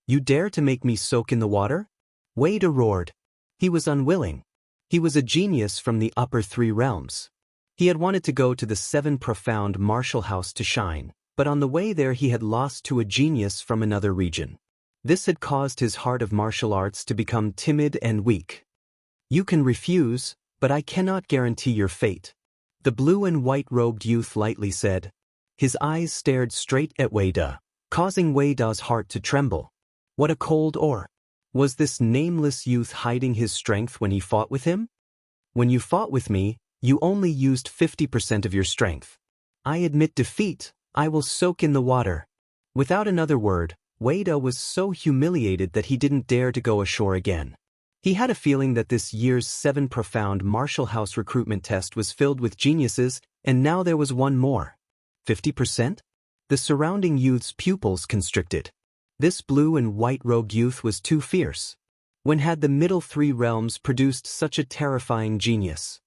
"You dare to make me soak in the water?" Wei Da roared. He was unwilling. He was a genius from the upper 3 realms. He had wanted to go to the 7 profound martial house to shine, but on the way there he had lost to a genius from another region. This had caused his heart of martial arts to become timid and weak. "You can refuse, but I cannot guarantee your fate," the blue and white-robed youth lightly said. His eyes stared straight at Wei Da, causing Wei Da's heart to tremble. What a cold aura! Was this nameless youth hiding his strength when he fought with him? "When you fought with me, you only used 50% of your strength. I admit defeat, I will soak in the water." Without another word, Wei Da was so humiliated that he didn't dare to go ashore again. He had a feeling that this year's 7 profound martial house recruitment test was filled with geniuses, and now there was one more. 50%? The surrounding youth's pupils constricted. This blue and white-robed youth was too fierce. When had the middle 3 realms produced such a terrifying genius?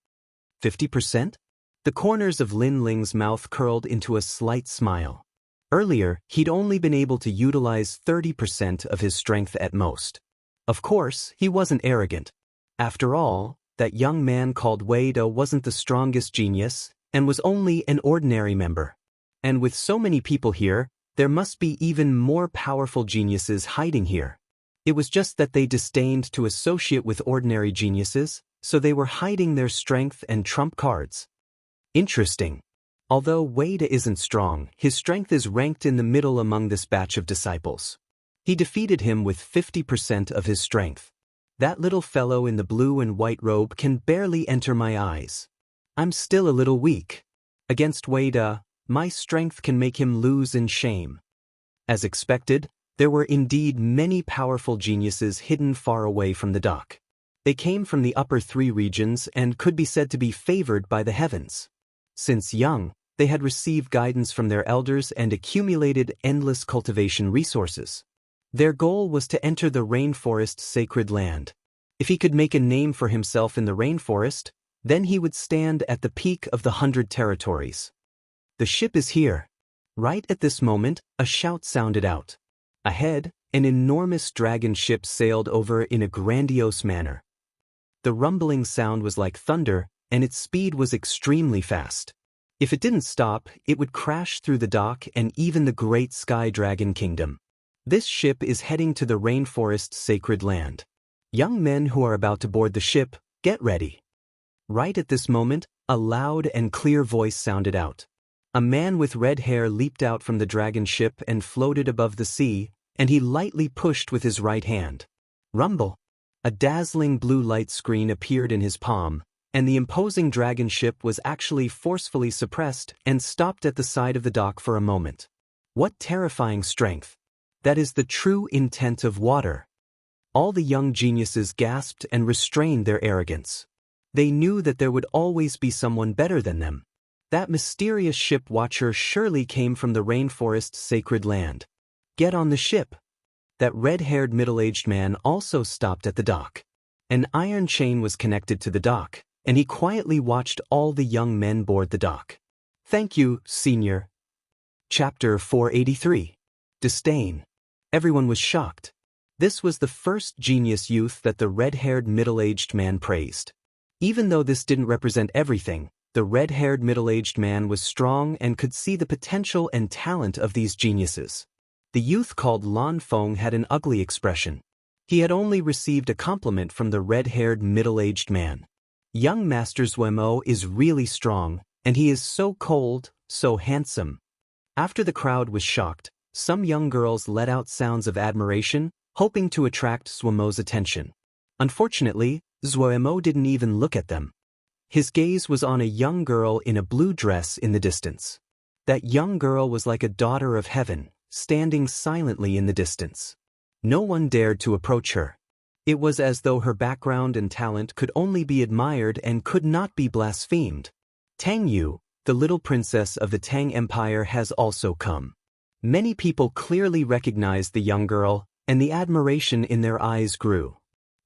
50%? The corners of Lin Ling's mouth curled into a slight smile. Earlier, he'd only been able to utilize 30% of his strength at most. Of course, he wasn't arrogant. After all, that young man called Wei Da wasn't the strongest genius, and was only an ordinary member. And with so many people here, there must be even more powerful geniuses hiding here. It was just that they disdained to associate with ordinary geniuses, so they were hiding their strength and trump cards. Interesting. Although Wei De isn't strong, his strength is ranked in the middle among this batch of disciples. He defeated him with 50% of his strength. That little fellow in the blue and white robe can barely enter my eyes. I'm still a little weak. Against Wei De, my strength can make him lose in shame. As expected, there were indeed many powerful geniuses hidden far away from the dock. They came from the upper three regions and could be said to be favored by the heavens. Since young, they had received guidance from their elders and accumulated endless cultivation resources. Their goal was to enter the rainforest's sacred land. If he could make a name for himself in the rainforest, then he would stand at the peak of the 100 territories. The ship is here. Right at this moment, a shout sounded out. Ahead, an enormous dragon ship sailed over in a grandiose manner. The rumbling sound was like thunder, and its speed was extremely fast. If it didn't stop, it would crash through the dock and even the great Sky Dragon Kingdom. This ship is heading to the rainforest's sacred land. Young men who are about to board the ship, get ready. Right at this moment, a loud and clear voice sounded out. A man with red hair leaped out from the dragon ship and floated above the sea, and he lightly pushed with his right hand. Rumble! A dazzling blue light screen appeared in his palm, and the imposing dragon ship was actually forcefully suppressed and stopped at the side of the dock for a moment. What terrifying strength! That is the true intent of water. All the young geniuses gasped and restrained their arrogance. They knew that there would always be someone better than them. That mysterious ship watcher surely came from the rainforest's sacred land. Get on the ship. That red-haired middle-aged man also stopped at the dock. An iron chain was connected to the dock, and he quietly watched all the young men board the dock. Thank you, Senior. Chapter 483. Disdain. Everyone was shocked. This was the first genius youth that the red-haired middle-aged man praised. Even though this didn't represent everything, the red-haired middle-aged man was strong and could see the potential and talent of these geniuses. The youth called Lan Feng had an ugly expression. He had only received a compliment from the red-haired middle-aged man. Young Master Zuemo is really strong, and he is so cold, so handsome. After the crowd was shocked, some young girls let out sounds of admiration, hoping to attract Zuemo's attention. Unfortunately, Zuemo didn't even look at them. His gaze was on a young girl in a blue dress in the distance. That young girl was like a daughter of heaven, standing silently in the distance. No one dared to approach her. It was as though her background and talent could only be admired and could not be blasphemed. Tang Yu, the little princess of the Tang Empire, has also come. Many people clearly recognized the young girl, and the admiration in their eyes grew.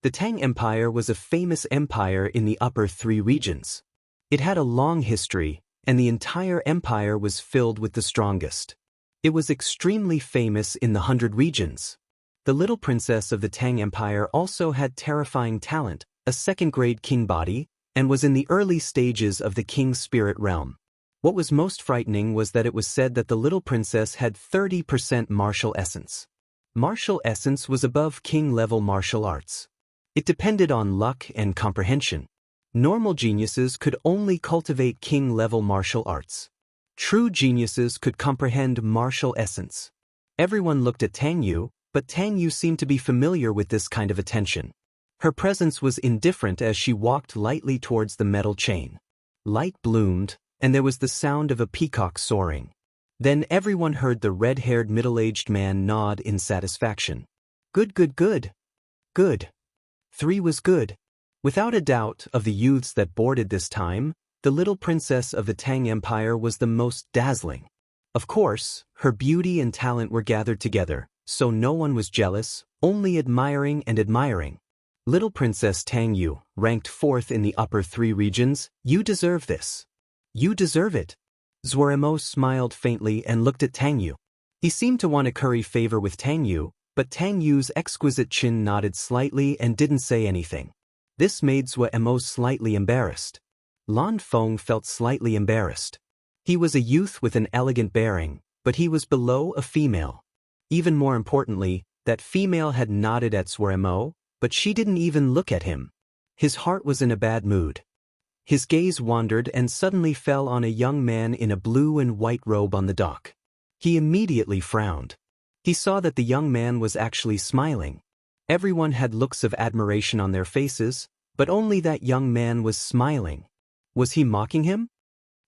The Tang Empire was a famous empire in the upper three regions. It had a long history, and the entire empire was filled with the strongest. It was extremely famous in the 100 regions. The little princess of the Tang Empire also had terrifying talent, a second-grade king body, and was in the early stages of the king's spirit realm. What was most frightening was that it was said that the little princess had 30% martial essence. Martial essence was above king-level martial arts. It depended on luck and comprehension. Normal geniuses could only cultivate king-level martial arts. True geniuses could comprehend martial essence. Everyone looked at Tang Yu, but Tang Yu seemed to be familiar with this kind of attention. Her presence was indifferent as she walked lightly towards the metal chain. Light bloomed, and there was the sound of a peacock soaring. Then everyone heard the red-haired middle-aged man nod in satisfaction. Good, good, good. Good. 3 was good. Without a doubt of the youths that boarded this time, the little princess of the Tang Empire was the most dazzling. Of course, her beauty and talent were gathered together, so no one was jealous, only admiring and admiring. Little Princess Tang Yu, ranked 4th in the upper 3 regions, you deserve this. You deserve it. Zuemo smiled faintly and looked at Tang Yu. He seemed to want to curry favor with Tang Yu, but Tang Yu's exquisite chin nodded slightly and didn't say anything. This made Zuemo slightly embarrassed. Lan Feng felt slightly embarrassed. He was a youth with an elegant bearing, but he was below a female. Even more importantly, That female had nodded at Swarmo, but she didn't even look at him. His heart was in a bad mood. His gaze wandered and suddenly fell on a young man in a blue and white robe on the dock. He immediately frowned. He saw that the young man was actually smiling. Everyone had looks of admiration on their faces, but only that young man was smiling. Was he mocking him?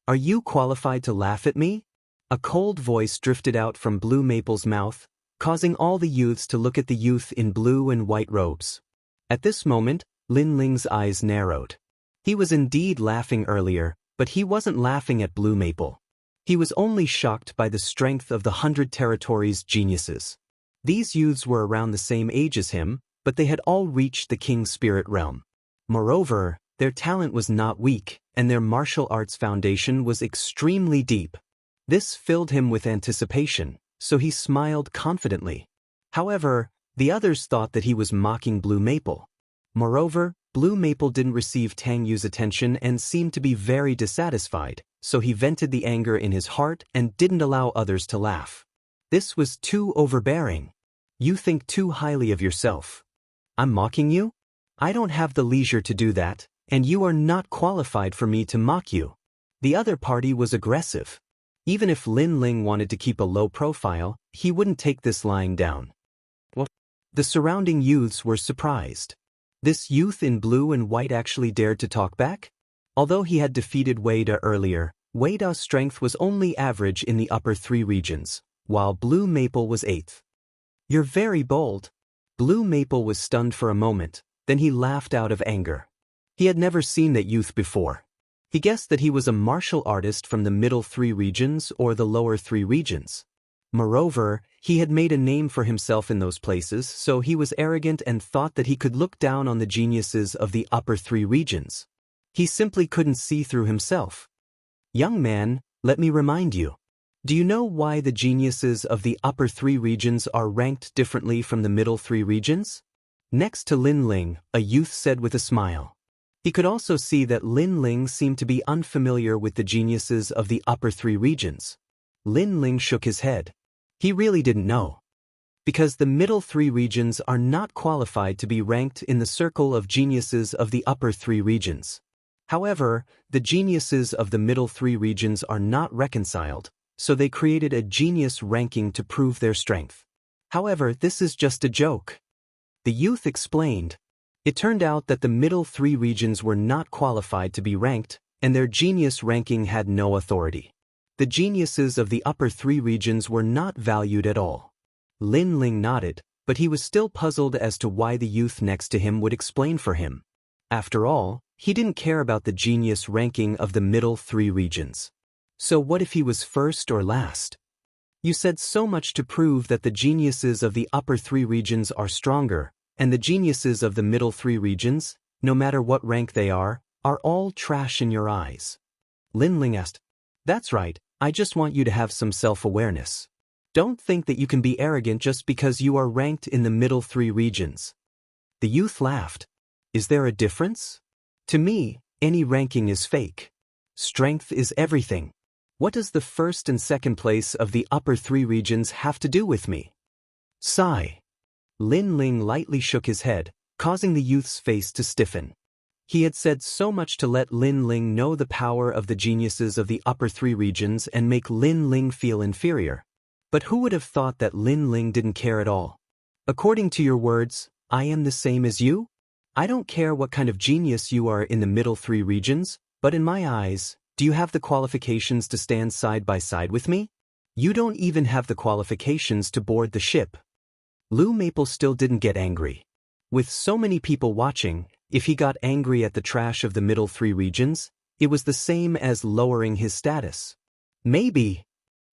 "Are you qualified to laugh at me?" A cold voice drifted out from Blue Maple's mouth, causing all the youths to look at the youth in blue and white robes. At this moment, Lin Ling's eyes narrowed. He was indeed laughing earlier, but he wasn't laughing at Blue Maple. He was only shocked by the strength of the 100 Territories' geniuses. These youths were around the same age as him, but they had all reached the King's spirit realm. Moreover, their talent was not weak, and their martial arts foundation was extremely deep. This filled him with anticipation, so he smiled confidently. However, the others thought that he was mocking Blue Maple. Moreover, Blue Maple didn't receive Tang Yu's attention and seemed to be very dissatisfied, so he vented the anger in his heart and didn't allow others to laugh. This was too overbearing. You think too highly of yourself. I'm mocking you? I don't have the leisure to do that, and you are not qualified for me to mock you. The other party was aggressive. Even if Lin Ling wanted to keep a low profile, he wouldn't take this lying down. What? The surrounding youths were surprised. This youth in blue and white actually dared to talk back? Although he had defeated Wei Da earlier, Wei Da's strength was only average in the upper 3 regions, while Blue Maple was 8th. You're very bold. Blue Maple was stunned for a moment, then he laughed out of anger. He had never seen that youth before. He guessed that he was a martial artist from the middle 3 regions or the lower 3 regions. Moreover, he had made a name for himself in those places, so he was arrogant and thought that he could look down on the geniuses of the upper 3 regions. He simply couldn't see through himself. Young man, let me remind you. Do you know why the geniuses of the upper 3 regions are ranked differently from the middle 3 regions? Next to Lin Ling, a youth said with a smile. He could also see that Lin Ling seemed to be unfamiliar with the geniuses of the upper 3 regions. Lin Ling shook his head. He really didn't know. Because the middle 3 regions are not qualified to be ranked in the circle of geniuses of the upper 3 regions. However, the geniuses of the middle 3 regions are not reconciled, so they created a genius ranking to prove their strength. However, this is just a joke. The youth explained. It turned out that the middle 3 regions were not qualified to be ranked, and their genius ranking had no authority. The geniuses of the upper 3 regions were not valued at all. Lin Ling nodded, but he was still puzzled as to why the youth next to him would explain for him. After all, he didn't care about the genius ranking of the middle 3 regions. So what if he was first or last? You said so much to prove that the geniuses of the upper 3 regions are stronger, and the geniuses of the middle 3 regions, no matter what rank they are all trash in your eyes. Lin Ling asked. That's right, I just want you to have some self-awareness. Don't think that you can be arrogant just because you are ranked in the middle 3 regions. The youth laughed. Is there a difference? To me, any ranking is fake. Strength is everything. What does the first and second place of the upper 3 regions have to do with me? Sigh. Lin Ling lightly shook his head, causing the youth's face to stiffen. He had said so much to let Lin Ling know the power of the geniuses of the upper 3 regions and make Lin Ling feel inferior. But who would have thought that Lin Ling didn't care at all? According to your words, I am the same as you? I don't care what kind of genius you are in the middle 3 regions, but in my eyes, do you have the qualifications to stand side by side with me? You don't even have the qualifications to board the ship. Blue Maple still didn't get angry. With so many people watching, if he got angry at the trash of the middle 3 regions, it was the same as lowering his status. Maybe.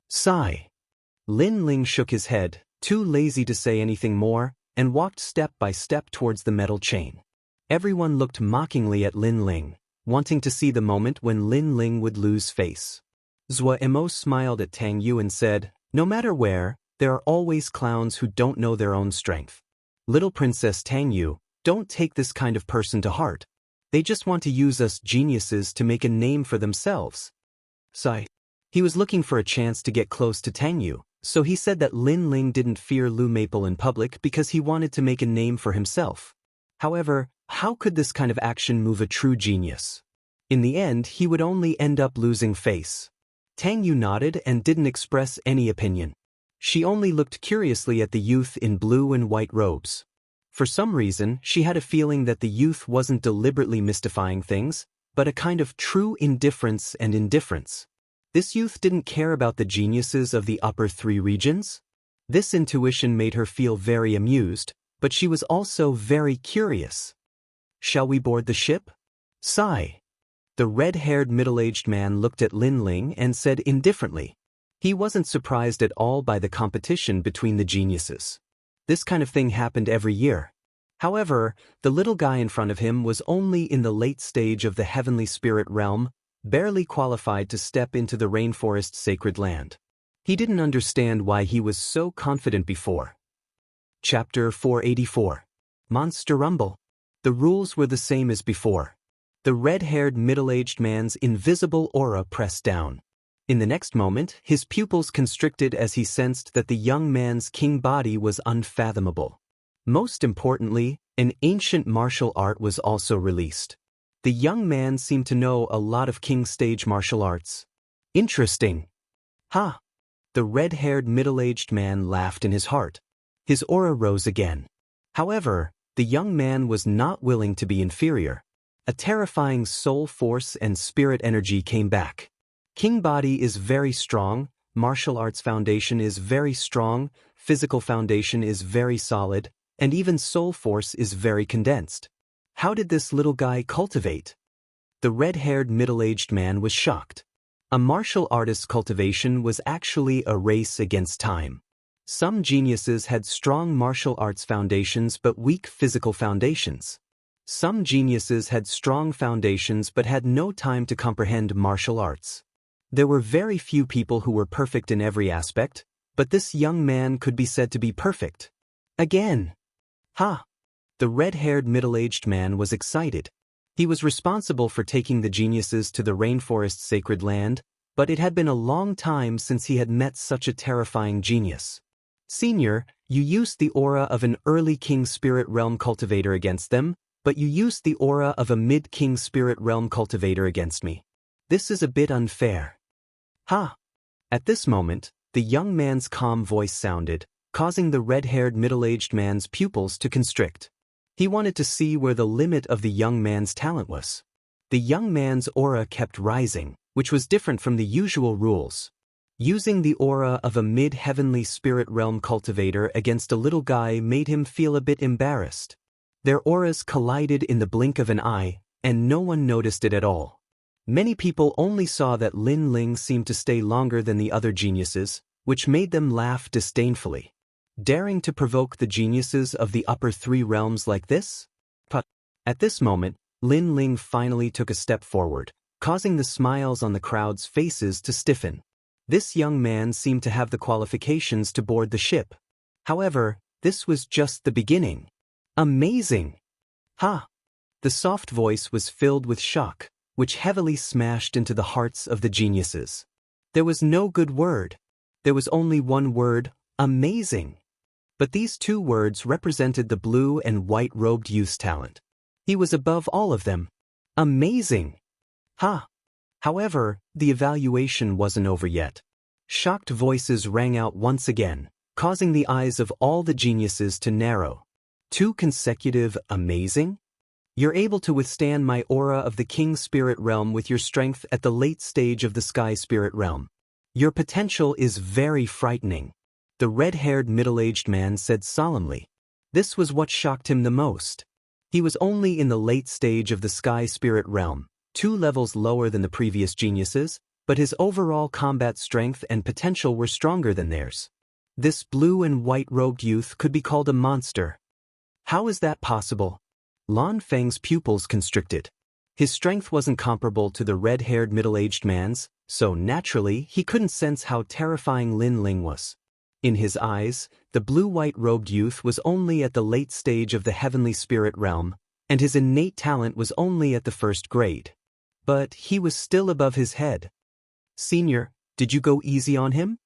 Sigh. Lin Ling shook his head, too lazy to say anything more, and walked step by step towards the metal chain. Everyone looked mockingly at Lin Ling, wanting to see the moment when Lin Ling would lose face. Zhua Emo smiled at Tang Yu and said, no matter where, there are always clowns who don't know their own strength. Little Princess Tang Yu, don't take this kind of person to heart. They just want to use us geniuses to make a name for themselves. Sigh. He was looking for a chance to get close to Tang Yu, So he said that Lin Ling didn't fear Lu Maple in public because he wanted to make a name for himself. However, how could this kind of action move a true genius? In the end, he would only end up losing face. Tang Yu nodded and didn't express any opinion. She only looked curiously at the youth in blue and white robes. For some reason, she had a feeling that the youth wasn't deliberately mystifying things, but a kind of true indifference and indifference. This youth didn't care about the geniuses of the upper three regions? This intuition made her feel very amused, but she was also very curious. Shall we board the ship? Sigh. The red-haired middle-aged man looked at Lin Ling and said indifferently. He wasn't surprised at all by the competition between the geniuses. This kind of thing happened every year. However, the little guy in front of him was only in the late stage of the heavenly spirit realm, barely qualified to step into the rainforest's sacred land. He didn't understand why he was so confident before. Chapter 484. Monster Rumble. The rules were the same as before. The red-haired middle-aged man's invisible aura pressed down. In the next moment, his pupils constricted as he sensed that the young man's king body was unfathomable. Most importantly, an ancient martial art was also released. The young man seemed to know a lot of king stage martial arts. Interesting. Ha! The red-haired middle-aged man laughed in his heart. His aura rose again. However, the young man was not willing to be inferior. A terrifying soul force and spirit energy came back. King body is very strong, martial arts foundation is very strong, physical foundation is very solid, and even soul force is very condensed. How did this little guy cultivate? The red-haired middle-aged man was shocked. A martial artist's cultivation was actually a race against time. Some geniuses had strong martial arts foundations but weak physical foundations. Some geniuses had strong foundations but had no time to comprehend martial arts. There were very few people who were perfect in every aspect, but this young man could be said to be perfect. Again! Ha! The red-haired middle-aged man was excited. He was responsible for taking the geniuses to the rainforest's sacred land, but it had been a long time since he had met such a terrifying genius. Senior, you used the aura of an early King Spirit Realm cultivator against them, but you used the aura of a mid-King Spirit Realm cultivator against me. This is a bit unfair. Ha! At this moment, the young man's calm voice sounded, causing the red-haired middle-aged man's pupils to constrict. He wanted to see where the limit of the young man's talent was. The young man's aura kept rising, which was different from the usual rules. Using the aura of a mid-heavenly spirit realm cultivator against a little guy made him feel a bit embarrassed. Their auras collided in the blink of an eye, and no one noticed it at all. Many people only saw that Lin Ling seemed to stay longer than the other geniuses, which made them laugh disdainfully. Daring to provoke the geniuses of the upper three realms like this? But at this moment, Lin Ling finally took a step forward, causing the smiles on the crowd's faces to stiffen. This young man seemed to have the qualifications to board the ship. However, this was just the beginning. Amazing! Ha! The soft voice was filled with shock, which heavily smashed into the hearts of the geniuses. There was no good word. There was only one word, amazing. But these two words represented the blue and white-robed youth's talent. He was above all of them. Amazing! Ha! However, the evaluation wasn't over yet. Shocked voices rang out once again, causing the eyes of all the geniuses to narrow. 2 consecutive amazing? You're able to withstand my aura of the King Spirit Realm with your strength at the late stage of the Sky Spirit Realm. Your potential is very frightening. The red-haired middle-aged man said solemnly. This was what shocked him the most. He was only in the late stage of the Sky Spirit Realm, 2 levels lower than the previous geniuses, but his overall combat strength and potential were stronger than theirs. This blue and white-robed youth could be called a monster. How is that possible? Lan Feng's pupils constricted. His strength wasn't comparable to the red-haired middle-aged man's, so naturally he couldn't sense how terrifying Lin Ling was. In his eyes, the blue-white-robed youth was only at the late stage of the heavenly spirit realm, and his innate talent was only at the 1st grade. But he was still above his head. Senior, did you go easy on him?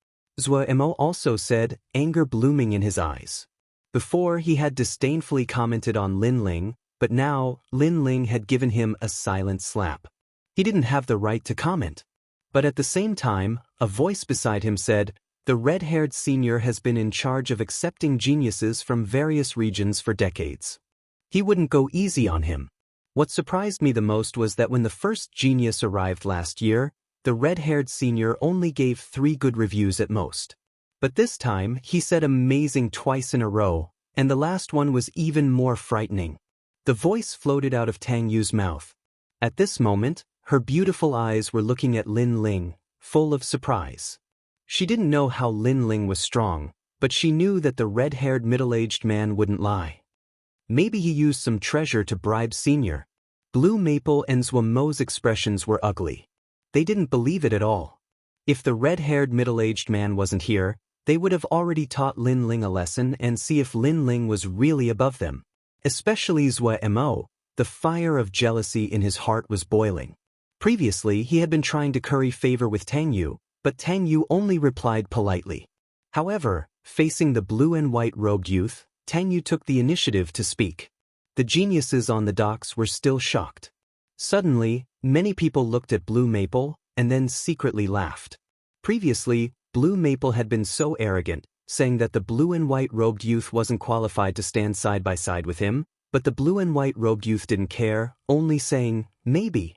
Mo also said, anger blooming in his eyes. Before he had disdainfully commented on Lin Ling, but now Lin Ling had given him a silent slap. He didn't have the right to comment. But at the same time, a voice beside him said, the red-haired senior has been in charge of accepting geniuses from various regions for decades. He wouldn't go easy on him. What surprised me the most was that when the first genius arrived last year, the red-haired senior only gave 3 good reviews at most. But this time, he said amazing twice in a row, and the last one was even more frightening. The voice floated out of Tang Yu's mouth. At this moment, her beautiful eyes were looking at Lin Ling, full of surprise. She didn't know how Lin Ling was strong, but she knew that the red-haired middle-aged man wouldn't lie. Maybe he used some treasure to bribe Senior. Blue Maple and Zwamo's expressions were ugly. They didn't believe it at all. If the red-haired middle-aged man wasn't here, they would have already taught Lin Ling a lesson and see if Lin Ling was really above them. Especially Mo, the fire of jealousy in his heart was boiling. Previously, he had been trying to curry favor with Tang Yu, but Tang Yu only replied politely. However, facing the blue and white robed youth, Tang Yu took the initiative to speak. The geniuses on the docks were still shocked. Suddenly, many people looked at Blue Maple and then secretly laughed. Previously, Blue Maple had been so arrogant, saying that the blue and white robed youth wasn't qualified to stand side by side with him, but the blue and white robed youth didn't care, only saying, maybe.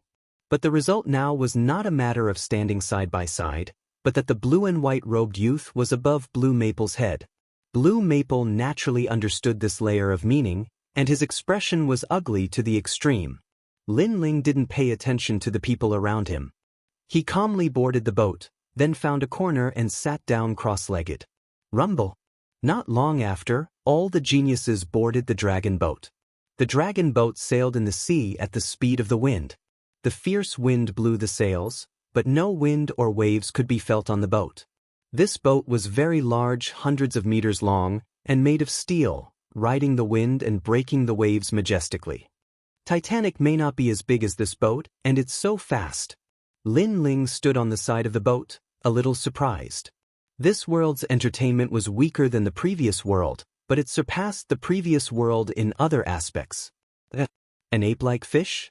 But the result now was not a matter of standing side by side, but that the blue and white robed youth was above Blue Maple's head. Blue Maple naturally understood this layer of meaning, and his expression was ugly to the extreme. Lin Ling didn't pay attention to the people around him. He calmly boarded the boat, then found a corner and sat down cross-legged. Rumble. Not long after, all the geniuses boarded the dragon boat. The dragon boat sailed in the sea at the speed of the wind. The fierce wind blew the sails, but no wind or waves could be felt on the boat. This boat was very large, hundreds of meters long, and made of steel, riding the wind and breaking the waves majestically. Titanic may not be as big as this boat, and it's so fast. Lin Ling stood on the side of the boat, a little surprised. This world's entertainment was weaker than the previous world, but it surpassed the previous world in other aspects. An ape-like fish?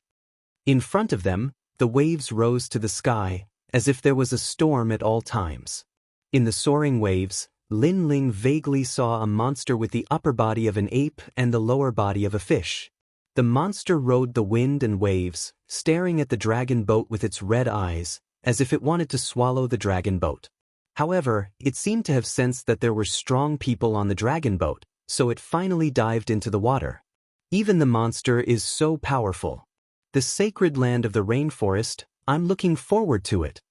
In front of them, the waves rose to the sky, as if there was a storm at all times. In the soaring waves, Lin Ling vaguely saw a monster with the upper body of an ape and the lower body of a fish. The monster rode the wind and waves, staring at the dragon boat with its red eyes, as if it wanted to swallow the dragon boat. However, it seemed to have sensed that there were strong people on the dragon boat, so it finally dived into the water. Even the monster is so powerful. The sacred land of the rainforest, I'm looking forward to it.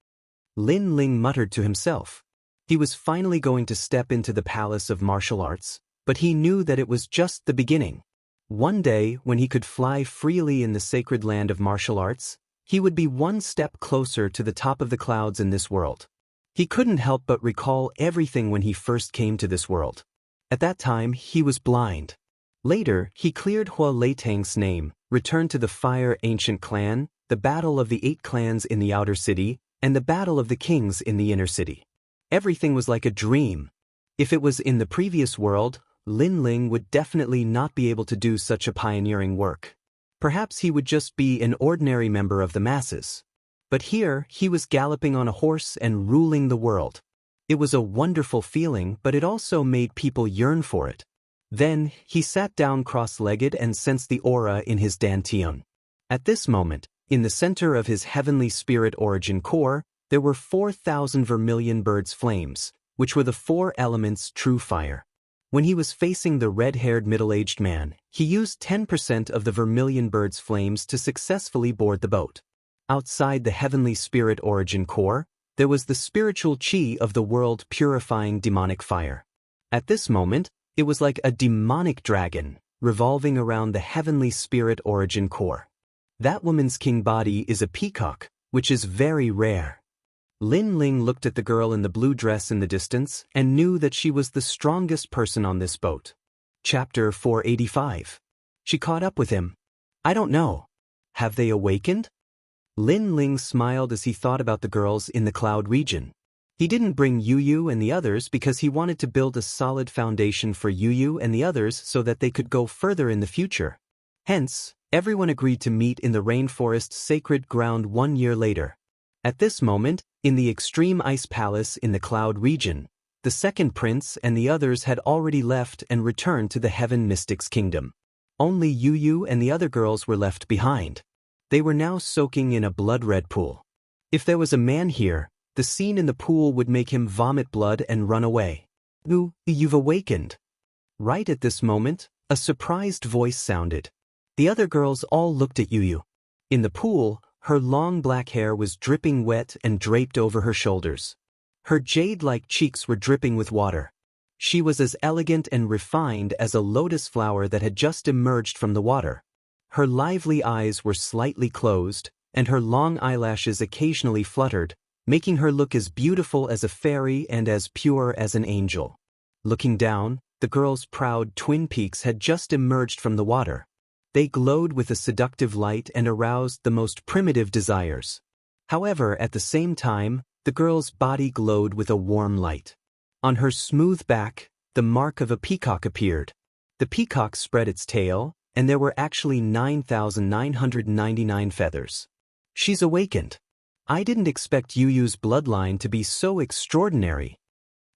Lin Ling muttered to himself. He was finally going to step into the palace of martial arts, but he knew that it was just the beginning. One day, when he could fly freely in the sacred land of martial arts, he would be one step closer to the top of the clouds in this world. He couldn't help but recall everything when he first came to this world. At that time, he was blind. Later, he cleared Hua Leitang's name, returned to the Fire Ancient Clan, the battle of the 8 clans in the outer city, and the battle of the kings in the inner city. Everything was like a dream. If it was in the previous world, Lin Ling would definitely not be able to do such a pioneering work. Perhaps he would just be an ordinary member of the masses. But here, he was galloping on a horse and ruling the world. It was a wonderful feeling, but it also made people yearn for it. Then, he sat down cross-legged and sensed the aura in his dantian. At this moment, in the center of his heavenly spirit origin core, there were 4,000 vermilion birds' flames, which were the 4 elements true fire. When he was facing the red-haired middle-aged man, he used 10% of the vermilion bird's flames to successfully board the boat. Outside the heavenly spirit origin core, there was the spiritual chi of the world purifying demonic fire. At this moment, it was like a demonic dragon, revolving around the heavenly spirit origin core. That woman's king body is a peacock, which is very rare. Lin Ling looked at the girl in the blue dress in the distance and knew that she was the strongest person on this boat. Chapter 485. She caught up with him. I don't know. Have they awakened? Lin Ling smiled as he thought about the girls in the cloud region. He didn't bring Yu and the others because he wanted to build a solid foundation for Yu and the others so that they could go further in the future. Hence, everyone agreed to meet in the rainforest's sacred ground 1 year later. At this moment, in the extreme ice palace in the cloud region, the second prince and the others had already left and returned to the Heaven Mystics Kingdom. Only Yu and the other girls were left behind. They were now soaking in a blood-red pool. If there was a man here, the scene in the pool would make him vomit blood and run away. You've awakened. Right at this moment, a surprised voice sounded. The other girls all looked at Yu. In the pool, her long black hair was dripping wet and draped over her shoulders. Her jade-like cheeks were dripping with water. She was as elegant and refined as a lotus flower that had just emerged from the water. Her lively eyes were slightly closed, and her long eyelashes occasionally fluttered, making her look as beautiful as a fairy and as pure as an angel. Looking down, the girl's proud twin peaks had just emerged from the water. They glowed with a seductive light and aroused the most primitive desires. However, at the same time, the girl's body glowed with a warm light. On her smooth back, the mark of a peacock appeared. The peacock spread its tail, and there were actually 9,999 feathers. She's awakened. I didn't expect Yu's bloodline to be so extraordinary.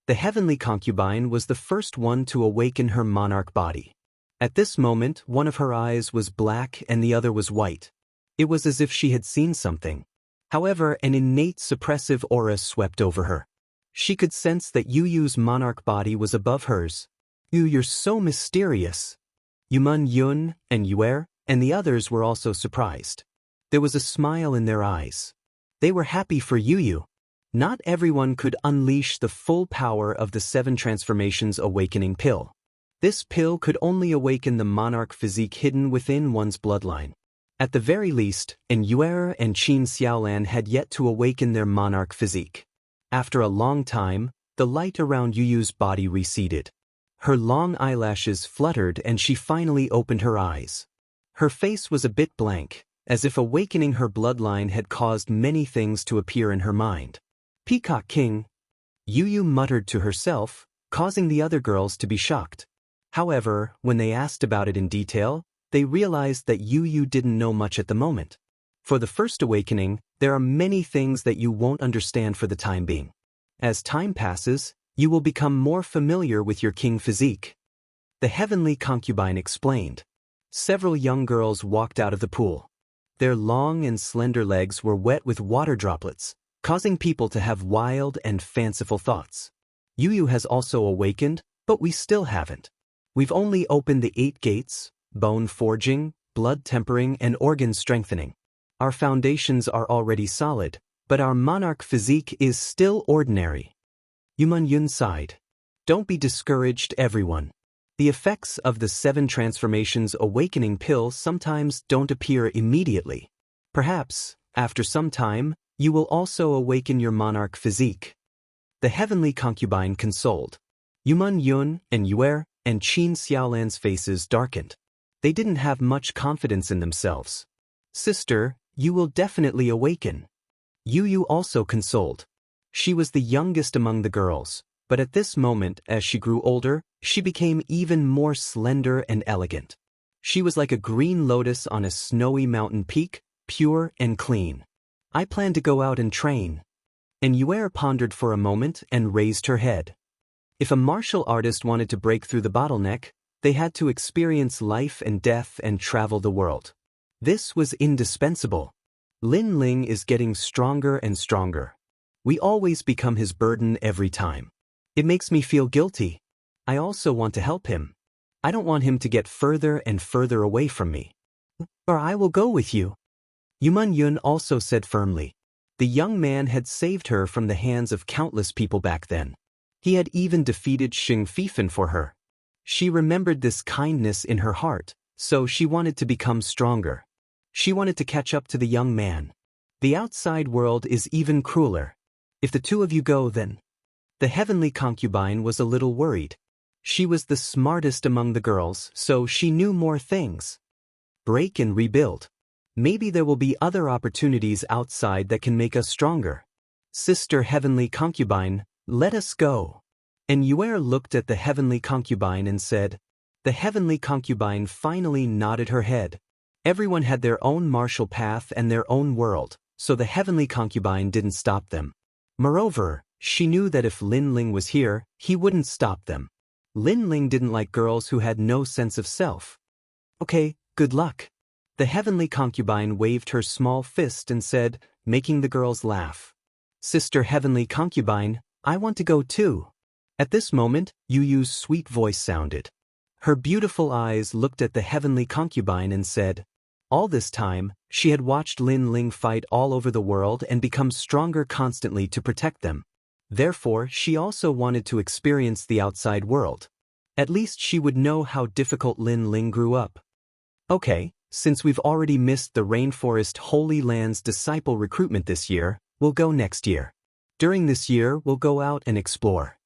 The heavenly concubine was the first one to awaken her monarch body. At this moment, one of her eyes was black and the other was white. It was as if she had seen something. However, an innate suppressive aura swept over her. She could sense that Yu's monarch body was above hers. You're so mysterious. Yun and Yuer and the others were also surprised. There was a smile in their eyes. They were happy for Yu. Not everyone could unleash the full power of the 7 transformations awakening pill. This pill could only awaken the monarch physique hidden within one's bloodline. At the very least, Yuer and Xianxia had yet to awaken their monarch physique. After a long time, the light around Yu's body receded. Her long eyelashes fluttered and she finally opened her eyes. Her face was a bit blank, as if awakening her bloodline had caused many things to appear in her mind. Peacock King, Yu muttered to herself, causing the other girls to be shocked. However, when they asked about it in detail, they realized that Yu didn't know much at the moment. For the first awakening, there are many things that you won't understand for the time being. As time passes, you will become more familiar with your king physique. The heavenly concubine explained. Several young girls walked out of the pool. Their long and slender legs were wet with water droplets, causing people to have wild and fanciful thoughts. Yu has also awakened, but we still haven't. We've only opened the 8 gates, bone forging, blood tempering, and organ strengthening. Our foundations are already solid, but our monarch physique is still ordinary. Yun sighed. Don't be discouraged, everyone. The effects of the 7 transformations awakening pill sometimes don't appear immediately. Perhaps, after some time, you will also awaken your monarch physique. The heavenly concubine consoled. Yun and Yuer and Xianxia's faces darkened. They didn't have much confidence in themselves. Sister, you will definitely awaken. Yu also consoled. She was the youngest among the girls, but at this moment, as she grew older, she became even more slender and elegant. She was like a green lotus on a snowy mountain peak, pure and clean. I plan to go out and train. And Yuer pondered for a moment and raised her head. If a martial artist wanted to break through the bottleneck, they had to experience life and death and travel the world. This was indispensable. Lin Ling is getting stronger and stronger. We always become his burden every time. It makes me feel guilty. I also want to help him. I don't want him to get further and further away from me. Or I will go with you. Yun also said firmly. The young man had saved her from the hands of countless people back then. He had even defeated Xing Fifan for her. She remembered this kindness in her heart, so she wanted to become stronger. She wanted to catch up to the young man. The outside world is even crueler. If the two of you go, then... The heavenly concubine was a little worried. She was the smartest among the girls, so she knew more things. Break and rebuild. Maybe there will be other opportunities outside that can make us stronger. "Sister Heavenly Concubine, let us go." And Yuer looked at the Heavenly Concubine and said. The Heavenly Concubine finally nodded her head. Everyone had their own martial path and their own world, so the Heavenly Concubine didn't stop them. Moreover, she knew that if Lin Ling was here, he wouldn't stop them. Lin Ling didn't like girls who had no sense of self. "Okay, good luck." The Heavenly Concubine waved her small fist and said, making the girls laugh. "Sister Heavenly Concubine, I want to go too." At this moment, Yu Yu's sweet voice sounded. Her beautiful eyes looked at the Heavenly Concubine and said. All this time, she had watched Lin Ling fight all over the world and become stronger constantly to protect them. Therefore, she also wanted to experience the outside world. At least she would know how difficult Lin Ling grew up. Okay, since we've already missed the Rainforest Holy Land's disciple recruitment this year, we'll go next year. During this year, we'll go out and explore.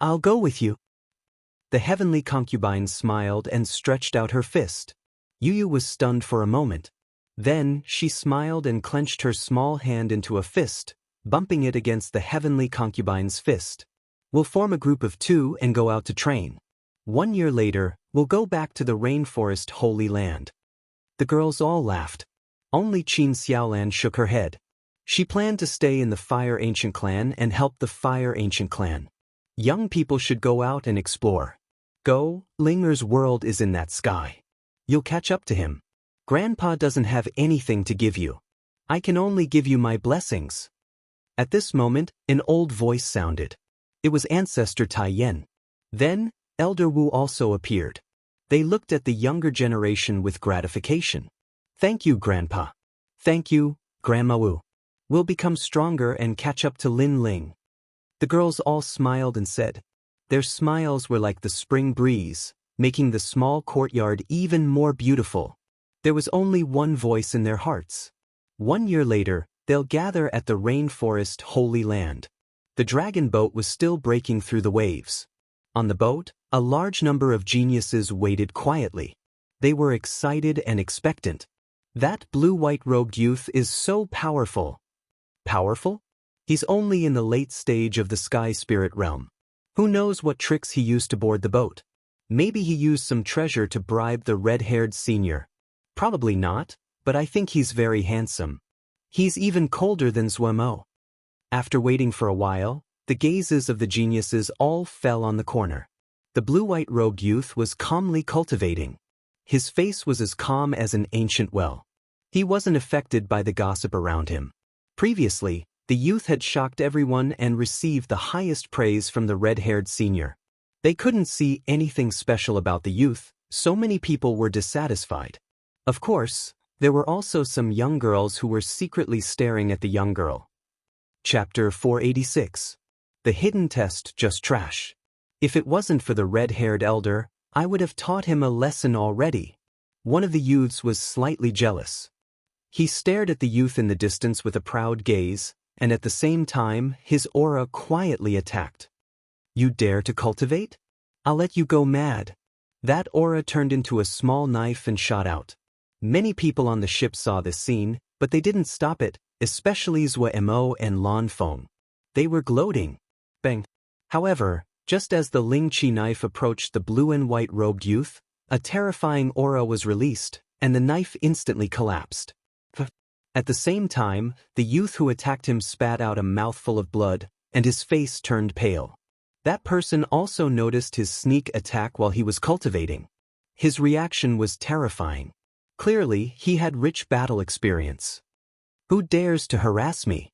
I'll go with you. The Heavenly Concubine smiled and stretched out her fist. Yu was stunned for a moment. Then, she smiled and clenched her small hand into a fist, bumping it against the Heavenly Concubine's fist. We'll form a group of 2 and go out to train. 1 year later, we'll go back to the Rainforest Holy Land. The girls all laughed. Only Qin Xiaolan shook her head. She planned to stay in the Fire Ancient Clan and help the Fire Ancient Clan. Young people should go out and explore. Go, Linger's world is in that sky. You'll catch up to him. Grandpa doesn't have anything to give you. I can only give you my blessings. At this moment, an old voice sounded. It was Ancestor Tai Yen. Then, Elder Wu also appeared. They looked at the younger generation with gratification. Thank you, Grandpa. Thank you, Grandma Wu. We'll become stronger and catch up to Lin Ling. The girls all smiled and said. Their smiles were like the spring breeze, making the small courtyard even more beautiful. There was only one voice in their hearts. 1 year later, they'll gather at the Rainforest Holy Land. The dragon boat was still breaking through the waves. On the boat, a large number of geniuses waited quietly. They were excited and expectant. That blue-white-robed youth is so powerful. Powerful? He's only in the late stage of the Sky Spirit realm. Who knows what tricks he used to board the boat? Maybe he used some treasure to bribe the red-haired senior. Probably not, but I think he's very handsome. He's even colder than Zuemo. After waiting for a while, the gazes of the geniuses all fell on the corner. The blue-white-robed youth was calmly cultivating. His face was as calm as an ancient well. He wasn't affected by the gossip around him. Previously, the youth had shocked everyone and received the highest praise from the red-haired senior. They couldn't see anything special about the youth, so many people were dissatisfied. Of course, there were also some young girls who were secretly staring at the young girl. Chapter 486. The Hidden Test Just Trash. If it wasn't for the red-haired elder, I would have taught him a lesson already. One of the youths was slightly jealous. He stared at the youth in the distance with a proud gaze, and at the same time, his aura quietly attacked. You dare to cultivate? I'll let you go mad. That aura turned into a small knife and shot out. Many people on the ship saw this scene, but they didn't stop it, especially Zuemo and Lan Feng. They were gloating. Bang. However, just as the Ling Qi knife approached the blue and white-robed youth, a terrifying aura was released, and the knife instantly collapsed. At the same time, the youth who attacked him spat out a mouthful of blood, and his face turned pale. That person also noticed his sneak attack while he was cultivating. His reaction was terrifying. Clearly, he had rich battle experience. Who dares to harass me?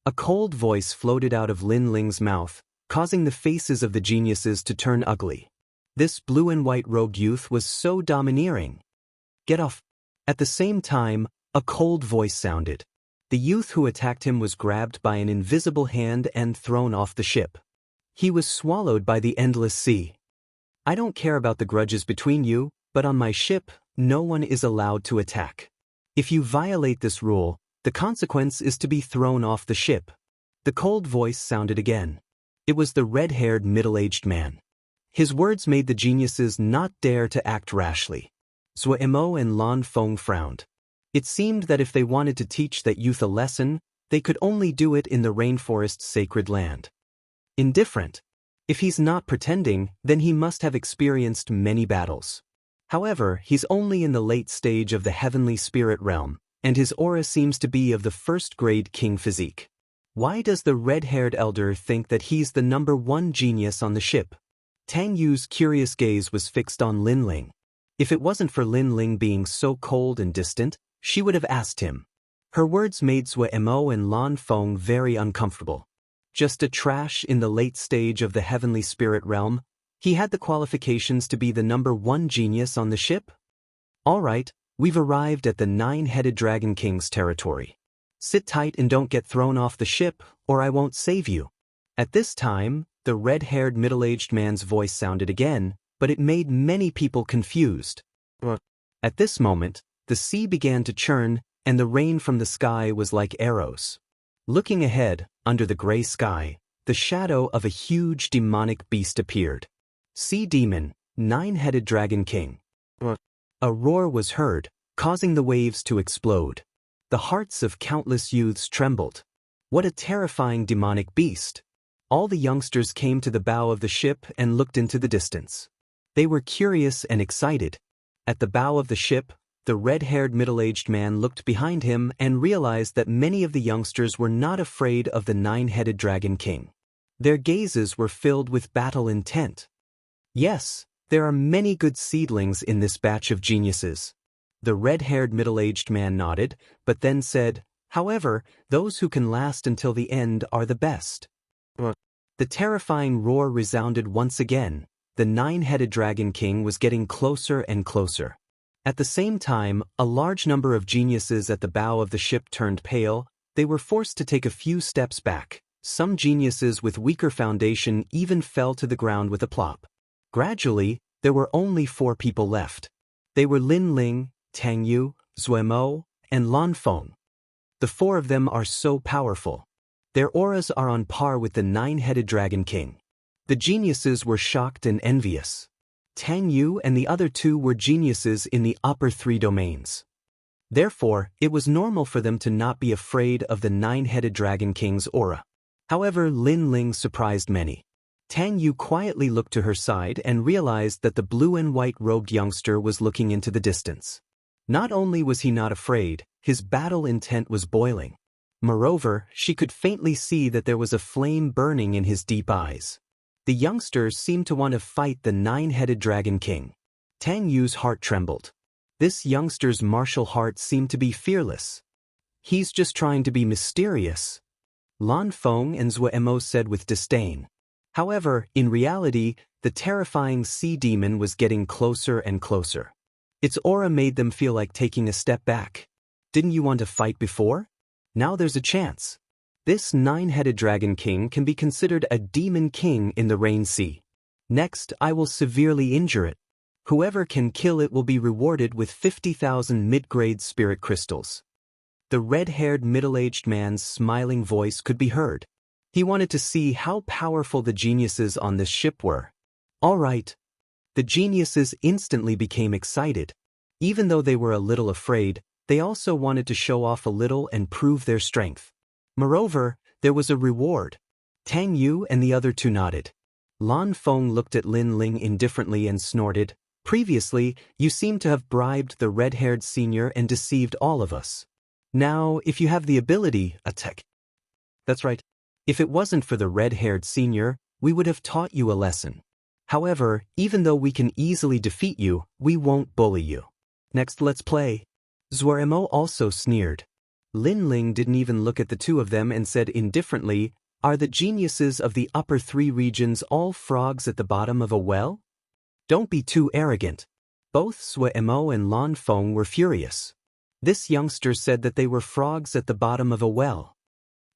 A cold voice floated out of Lin Ling's mouth, causing the faces of the geniuses to turn ugly. This blue and white-robed youth was so domineering. Get off. At the same time, a cold voice sounded. The youth who attacked him was grabbed by an invisible hand and thrown off the ship. He was swallowed by the endless sea. I don't care about the grudges between you, but on my ship, no one is allowed to attack. If you violate this rule, the consequence is to be thrown off the ship. The cold voice sounded again. It was the red-haired middle-aged man. His words made the geniuses not dare to act rashly. Zuemo and Lan Feng frowned. It seemed that if they wanted to teach that youth a lesson, they could only do it in the rainforest's sacred land. Indifferent. If he's not pretending, then he must have experienced many battles. However, he's only in the late stage of the heavenly spirit realm, and his aura seems to be of the first-grade king physique. Why does the red-haired elder think that he's the number one genius on the ship? Tang Yu's curious gaze was fixed on Lin Ling. If it wasn't for Lin Ling being so cold and distant, she would have asked him. Her words made Zue Mo and Lan Feng very uncomfortable. Just a trash in the late stage of the heavenly spirit realm? He had the qualifications to be the number one genius on the ship? All right, we've arrived at the nine-headed Dragon King's territory. Sit tight and don't get thrown off the ship, or I won't save you. At this time, the red-haired middle-aged man's voice sounded again, but it made many people confused. At this moment, the sea began to churn, and the rain from the sky was like arrows. Looking ahead, under the gray sky, the shadow of a huge demonic beast appeared. Sea Demon, Nine-Headed Dragon King. A roar was heard, causing the waves to explode. The hearts of countless youths trembled. What a terrifying demonic beast! All the youngsters came to the bow of the ship and looked into the distance. They were curious and excited. At the bow of the ship, the red-haired middle-aged man looked behind him and realized that many of the youngsters were not afraid of the nine-headed Dragon King. Their gazes were filled with battle intent. Yes, there are many good seedlings in this batch of geniuses. The red-haired middle-aged man nodded, but then said, however, those who can last until the end are the best. The terrifying roar resounded once again. The nine-headed Dragon King was getting closer and closer. At the same time, a large number of geniuses at the bow of the ship turned pale. They were forced to take a few steps back. Some geniuses with weaker foundation even fell to the ground with a plop. Gradually, there were only 4 people left. They were Lin Ling, Tang Yu, Zue Mo, and Lan Feng. The 4 of them are so powerful. Their auras are on par with the nine-headed Dragon King. The geniuses were shocked and envious. Tang Yu and the other 2 were geniuses in the upper 3 domains. Therefore, it was normal for them to not be afraid of the nine-headed Dragon King's aura. However, Lin Ling surprised many. Tang Yu quietly looked to her side and realized that the blue and white-robed youngster was looking into the distance. Not only was he not afraid, his battle intent was boiling. Moreover, she could faintly see that there was a flame burning in his deep eyes. The youngsters seemed to want to fight the nine-headed Dragon King. Tang Yu's heart trembled. This youngster's martial heart seemed to be fearless. He's just trying to be mysterious. Lan Feng and Zue Mo said with disdain. However, in reality, the terrifying sea demon was getting closer and closer. Its aura made them feel like taking a step back. Didn't you want to fight before? Now there's a chance. This nine-headed Dragon King can be considered a demon king in the Rain Sea. Next, I will severely injure it. Whoever can kill it will be rewarded with 50,000 mid-grade spirit crystals. The red-haired middle-aged man's smiling voice could be heard. He wanted to see how powerful the geniuses on this ship were. All right. The geniuses instantly became excited. Even though they were a little afraid, they also wanted to show off a little and prove their strength. Moreover, there was a reward. Tang Yu and the other 2 nodded. Lan Feng looked at Lin Ling indifferently and snorted. Previously, you seem to have bribed the red-haired senior and deceived all of us. Now, if you have the ability, attack. That's right. If it wasn't for the red-haired senior, we would have taught you a lesson. However, even though we can easily defeat you, we won't bully you. Next, let's play. Zue Mo also sneered. Lin Ling didn't even look at the 2 of them and said indifferently, are the geniuses of the upper 3 regions all frogs at the bottom of a well? Don't be too arrogant. Both Zue Mo and Lan Feng were furious. This youngster said that they were frogs at the bottom of a well.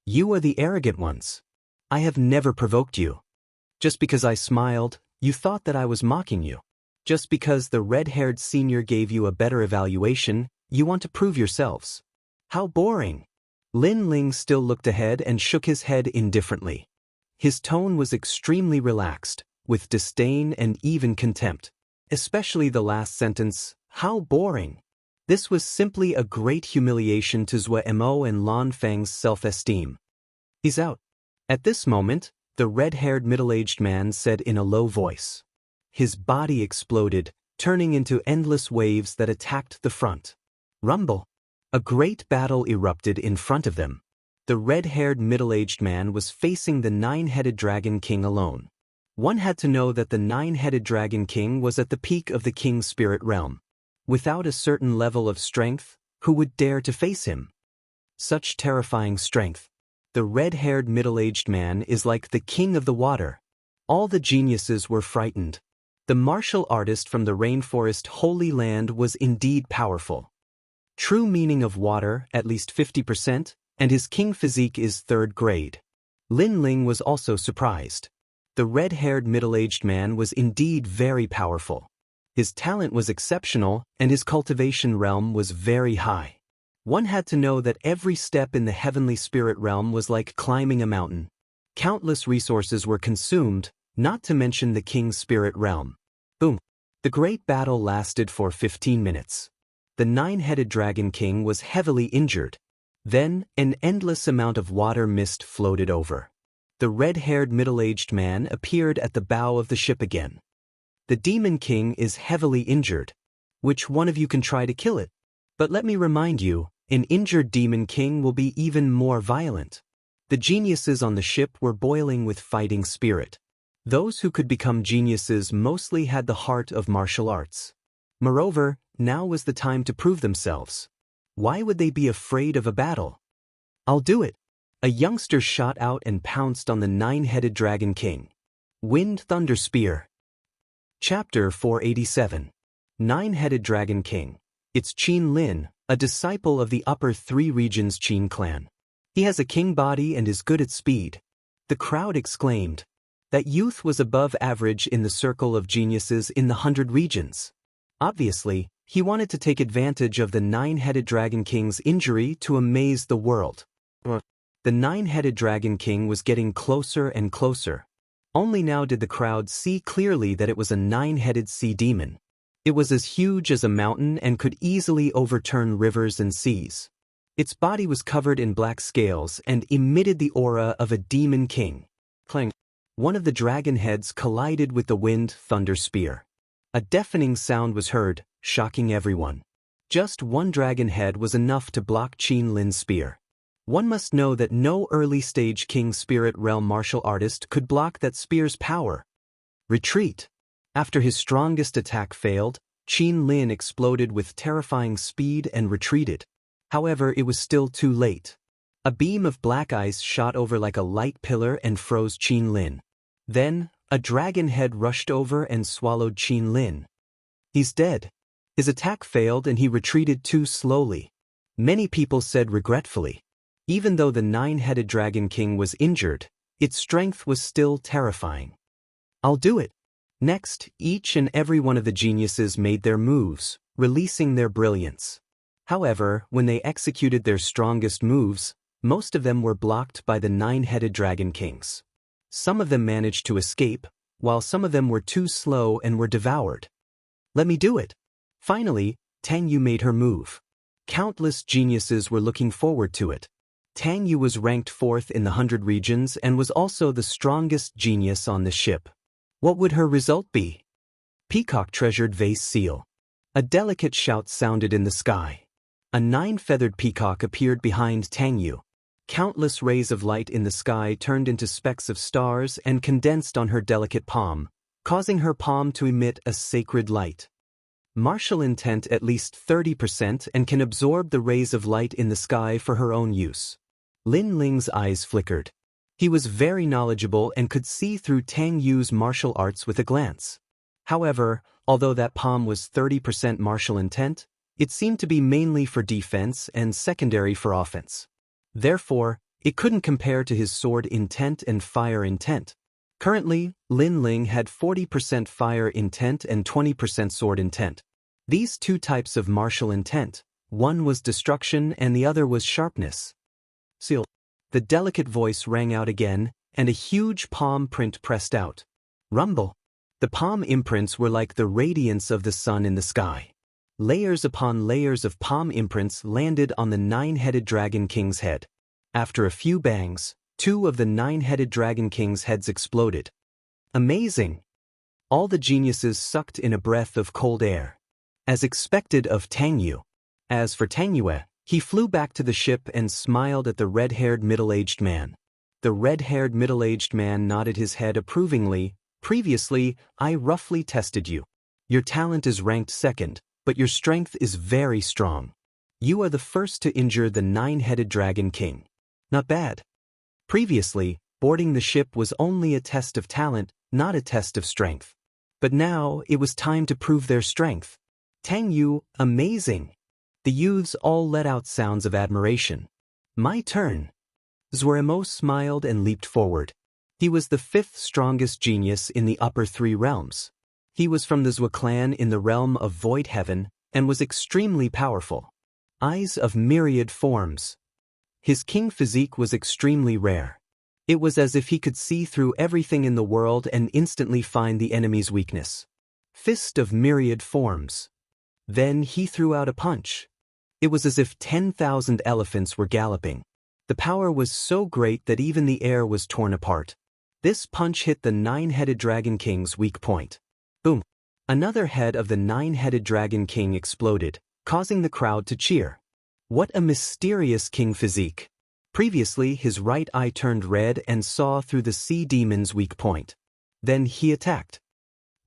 You are the arrogant ones. I have never provoked you. Just because I smiled, you thought that I was mocking you. Just because the red-haired senior gave you a better evaluation, you want to prove yourselves. How boring. Lin Ling still looked ahead and shook his head indifferently. His tone was extremely relaxed, with disdain and even contempt. Especially the last sentence, how boring. This was simply a great humiliation to Zhuo Mo and Lan Feng's self-esteem. He's out. At this moment, the red-haired middle-aged man said in a low voice. His body exploded, turning into endless waves that attacked the front. Rumble. A great battle erupted in front of them. The red-haired middle-aged man was facing the nine-headed Dragon King alone. One had to know that the nine-headed Dragon King was at the peak of the King's spirit realm. Without a certain level of strength, who would dare to face him? Such terrifying strength. The red-haired middle-aged man is like the king of the water. All the geniuses were frightened. The martial artist from the rainforest Holy Land was indeed powerful. True meaning of water, at least 50%, and his king physique is third grade. Lin Ling was also surprised. The red-haired middle-aged man was indeed very powerful. His talent was exceptional, and his cultivation realm was very high. One had to know that every step in the heavenly spirit realm was like climbing a mountain. Countless resources were consumed, not to mention the king's spirit realm. Boom. The great battle lasted for 15 minutes. The nine-headed Dragon King was heavily injured. Then, an endless amount of water mist floated over. The red-haired middle-aged man appeared at the bow of the ship again. The Demon King is heavily injured. Which one of you can try to kill it? But let me remind you, an injured Demon King will be even more violent. The geniuses on the ship were boiling with fighting spirit. Those who could become geniuses mostly had the heart of martial arts. Moreover, now was the time to prove themselves. Why would they be afraid of a battle? I'll do it. A youngster shot out and pounced on the nine-headed Dragon King. Wind Thunder Spear. Chapter 487. Nine-headed Dragon King. It's Qin Lin, a disciple of the upper three regions Qin clan. He has a king body and is good at speed. The crowd exclaimed. That youth was above average in the circle of geniuses in the 100 regions. Obviously, he wanted to take advantage of the nine-headed Dragon King's injury to amaze the world. The nine-headed Dragon King was getting closer and closer. Only now did the crowd see clearly that it was a nine-headed sea demon. It was as huge as a mountain and could easily overturn rivers and seas. Its body was covered in black scales and emitted the aura of a demon king. Clang! One of the dragon heads collided with the wind thunder spear. A deafening sound was heard, shocking everyone. Just one dragon head was enough to block Qin Lin's spear. One must know that no early-stage King Spirit Realm martial artist could block that spear's power. Retreat. After his strongest attack failed, Qin Lin exploded with terrifying speed and retreated. However, it was still too late. A beam of black ice shot over like a light pillar and froze Qin Lin. Then, a dragon head rushed over and swallowed Qin Lin. He's dead. His attack failed and he retreated too slowly. Many people said regretfully. Even though the nine-headed Dragon King was injured, its strength was still terrifying. I'll do it. Next, each and every one of the geniuses made their moves, releasing their brilliance. However, when they executed their strongest moves, most of them were blocked by the nine-headed Dragon Kings. Some of them managed to escape, while some of them were too slow and were devoured. Let me do it. Finally, Tang Yu made her move. Countless geniuses were looking forward to it. Tang Yu was ranked 4th in the 100 regions and was also the strongest genius on the ship. What would her result be? Peacock treasured vase seal. A delicate shout sounded in the sky. A 9-feathered peacock appeared behind Tang Yu. Countless rays of light in the sky turned into specks of stars and condensed on her delicate palm, causing her palm to emit a sacred light. Martial intent at least 30% and can absorb the rays of light in the sky for her own use. Lin Ling's eyes flickered. He was very knowledgeable and could see through Tang Yu's martial arts with a glance. However, although that palm was 30% martial intent, it seemed to be mainly for defense and secondary for offense. Therefore, it couldn't compare to his sword intent and fire intent. Currently, Lin Ling had 40% fire intent and 20% sword intent. These two types of martial intent, one was destruction and the other was sharpness. Seal. The delicate voice rang out again, and a huge palm print pressed out. Rumble. The palm imprints were like the radiance of the sun in the sky. Layers upon layers of palm imprints landed on the nine-headed Dragon King's head. After a few bangs, 2 of the nine-headed Dragon King's heads exploded. Amazing! All the geniuses sucked in a breath of cold air. As expected of Tang Yu. As for Tang Yue, he flew back to the ship and smiled at the red-haired middle-aged man. The red-haired middle-aged man nodded his head approvingly. Previously, I roughly tested you. Your talent is ranked 2nd, but your strength is very strong. You are the first to injure the nine-headed Dragon King. Not bad. Previously, boarding the ship was only a test of talent, not a test of strength. But now, it was time to prove their strength. Tang Yu, amazing. The youths all let out sounds of admiration. My turn. Zuoremo smiled and leaped forward. He was the 5th strongest genius in the upper 3 realms. He was from the Zua clan in the realm of Void Heaven and was extremely powerful. Eyes of myriad forms. His king physique was extremely rare. It was as if he could see through everything in the world and instantly find the enemy's weakness. Fist of myriad forms. Then he threw out a punch. It was as if 10,000 elephants were galloping. The power was so great that even the air was torn apart. This punch hit the nine-headed Dragon King's weak point. Boom! Another head of the nine-headed Dragon King exploded, causing the crowd to cheer. What a mysterious king physique! Previously, his right eye turned red and saw through the sea demon's weak point. Then he attacked.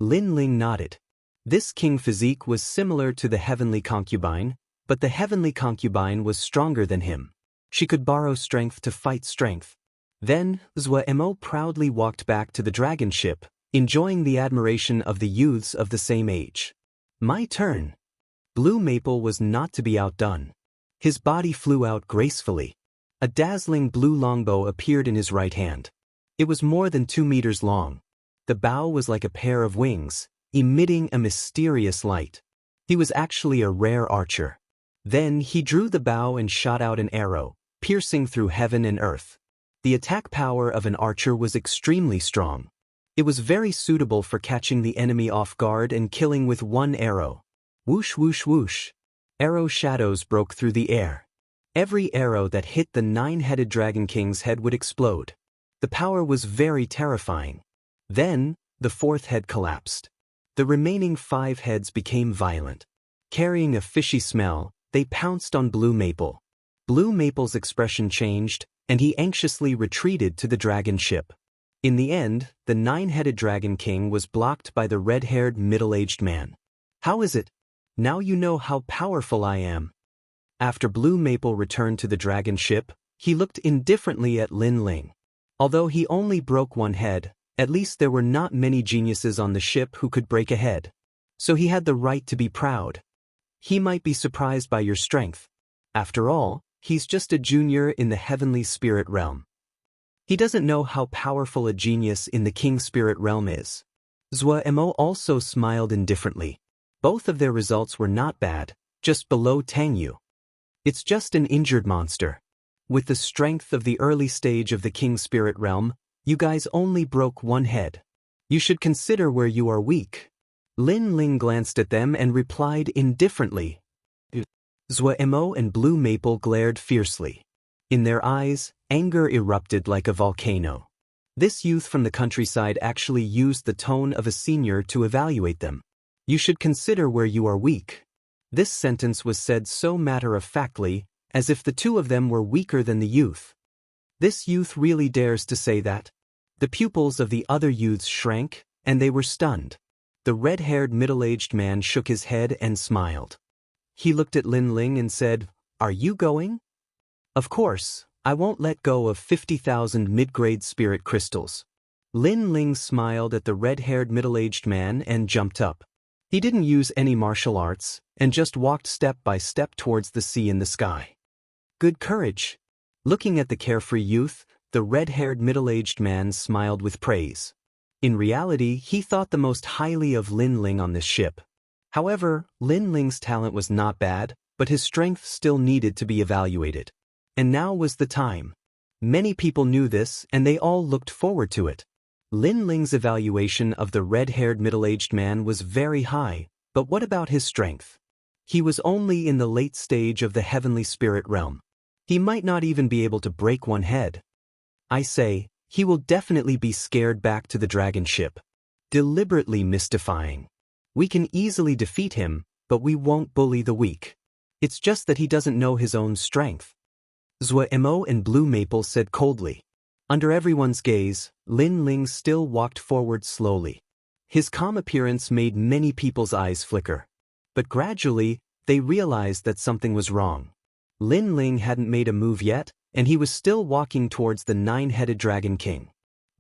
Lin Ling nodded. This king physique was similar to the heavenly concubine, but the heavenly concubine was stronger than him. She could borrow strength to fight strength. Then, Zuoremo proudly walked back to the dragon ship, enjoying the admiration of the youths of the same age. My turn. Blue Maple was not to be outdone. His body flew out gracefully. A dazzling blue longbow appeared in his right hand. It was more than 2 meters long. The bow was like a pair of wings, emitting a mysterious light. He was actually a rare archer. Then he drew the bow and shot out an arrow, piercing through heaven and earth. The attack power of an archer was extremely strong. It was very suitable for catching the enemy off guard and killing with one arrow. Whoosh whoosh whoosh. Arrow shadows broke through the air. Every arrow that hit the nine-headed Dragon King's head would explode. The power was very terrifying. Then, the 4th head collapsed. The remaining 5 heads became violent. Carrying a fishy smell, they pounced on Blue Maple. Blue Maple's expression changed, and he anxiously retreated to the dragon ship. In the end, the nine-headed Dragon King was blocked by the red-haired middle-aged man. How is it? Now you know how powerful I am. After Blue Maple returned to the dragon ship, he looked indifferently at Lin Ling. Although he only broke 1 head, at least there were not many geniuses on the ship who could break a head. So he had the right to be proud. He might be surprised by your strength. After all, he's just a junior in the heavenly spirit realm. He doesn't know how powerful a genius in the king spirit realm is. Zuoremo also smiled indifferently. Both of their results were not bad, just below Tang Yu. It's just an injured monster. With the strength of the early stage of the king spirit realm, you guys only broke 1 head. You should consider where you are weak. Lin Ling glanced at them and replied indifferently. Zuoremo and Blue Maple glared fiercely. In their eyes, anger erupted like a volcano. This youth from the countryside actually used the tone of a senior to evaluate them. You should consider where you are weak. This sentence was said so matter-of-factly, as if the 2 of them were weaker than the youth. This youth really dares to say that? The pupils of the other youths shrank, and they were stunned. The red-haired middle-aged man shook his head and smiled. He looked at Lin Ling and said, "Are you going?" "Of course, I won't let go of 50,000 mid-grade spirit crystals." Lin Ling smiled at the red-haired middle-aged man and jumped up. He didn't use any martial arts, and just walked step by step towards the sea in the sky. Good courage. Looking at the carefree youth, the red-haired middle-aged man smiled with praise. In reality, he thought the most highly of Lin Ling on this ship. However, Lin Ling's talent was not bad, but his strength still needed to be evaluated. And now was the time. Many people knew this, and they all looked forward to it. Lin Ling's evaluation of the red-haired middle-aged man was very high, but what about his strength? He was only in the late stage of the heavenly spirit realm. He might not even be able to break one head. I say, he will definitely be scared back to the dragon ship. Deliberately mystifying. We can easily defeat him, but we won't bully the weak. It's just that he doesn't know his own strength. Zhuemo and Blue Maple said coldly. Under everyone's gaze, Lin Ling still walked forward slowly. His calm appearance made many people's eyes flicker. But gradually, they realized that something was wrong. Lin Ling hadn't made a move yet, and he was still walking towards the nine-headed Dragon King.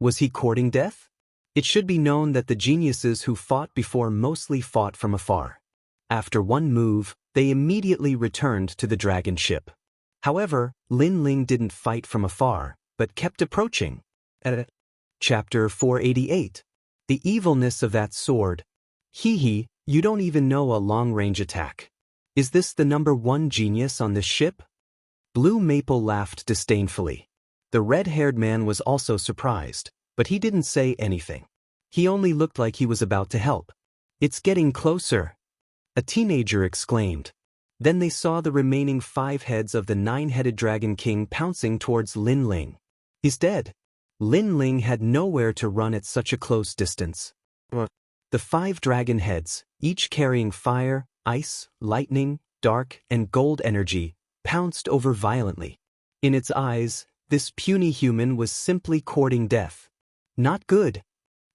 Was he courting death? It should be known that the geniuses who fought before mostly fought from afar. After one move, they immediately returned to the dragon ship. However, Lin Ling didn't fight from afar, but kept approaching. Chapter 488. The evilness of that sword. Hee, you don't even know a long-range attack. Is this the #1 genius on this ship? Blue Maple laughed disdainfully. The red-haired man was also surprised, but he didn't say anything. He only looked like he was about to help. It's getting closer, a teenager exclaimed. Then they saw the remaining 5 heads of the 9-headed Dragon King pouncing towards Lin Ling. He's dead. Lin Ling had nowhere to run at such a close distance. The 5 dragon heads, each carrying fire, ice, lightning, dark, and gold energy, pounced over violently. In its eyes, this puny human was simply courting death. Not good.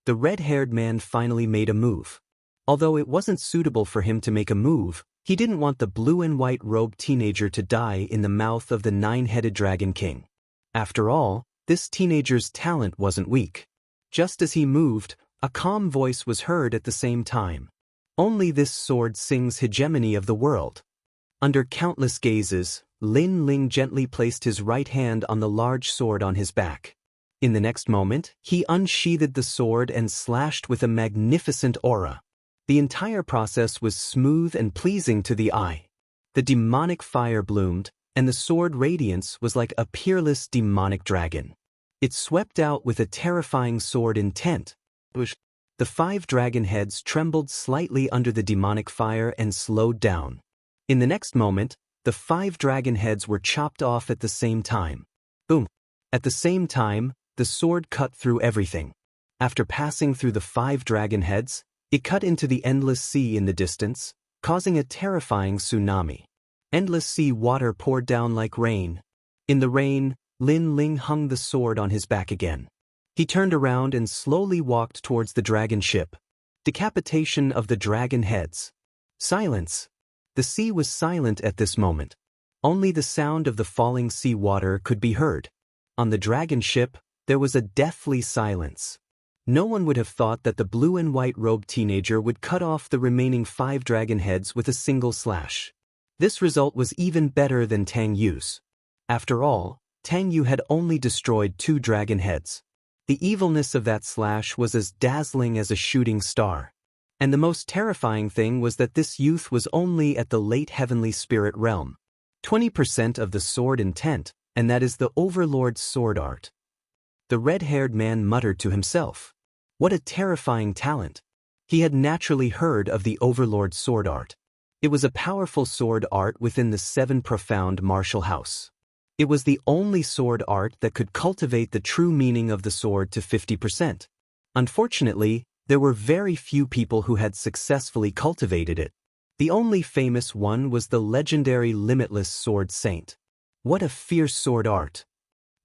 The red-haired man finally made a move. Although it wasn't suitable for him to make a move, he didn't want the blue and white robed teenager to die in the mouth of the 9-headed Dragon King. After all, this teenager's talent wasn't weak. Just as he moved, a calm voice was heard at the same time. Only this sword sings hegemony of the world. Under countless gazes, Lin Ling gently placed his right hand on the large sword on his back. In the next moment, he unsheathed the sword and slashed with a magnificent aura. The entire process was smooth and pleasing to the eye. The demonic fire bloomed, and the sword radiance was like a peerless demonic dragon. It swept out with a terrifying sword intent. The 5 dragon heads trembled slightly under the demonic fire and slowed down. In the next moment, the 5 dragon heads were chopped off at the same time. Boom! At the same time, the sword cut through everything. After passing through the 5 dragon heads, it cut into the endless sea in the distance, causing a terrifying tsunami. Endless sea water poured down like rain. In the rain, Lin Ling hung the sword on his back again. He turned around and slowly walked towards the dragon ship. Decapitation of the dragon heads. Silence. The sea was silent at this moment. Only the sound of the falling sea water could be heard. On the dragon ship, there was a deathly silence. No one would have thought that the blue and white robed teenager would cut off the remaining 5 dragon heads with a single slash. This result was even better than Tang Yu's. After all, Tang Yu had only destroyed 2 dragon heads. The evilness of that slash was as dazzling as a shooting star. And the most terrifying thing was that this youth was only at the late heavenly spirit realm. 20% of the sword intent, and that is the Overlord's sword art. The red-haired man muttered to himself. What a terrifying talent. He had naturally heard of the Overlord's sword art. It was a powerful sword art within the 7 profound martial house. It was the only sword art that could cultivate the true meaning of the sword to 50%. Unfortunately, there were very few people who had successfully cultivated it. The only famous one was the legendary Limitless Sword Saint. What a fierce sword art!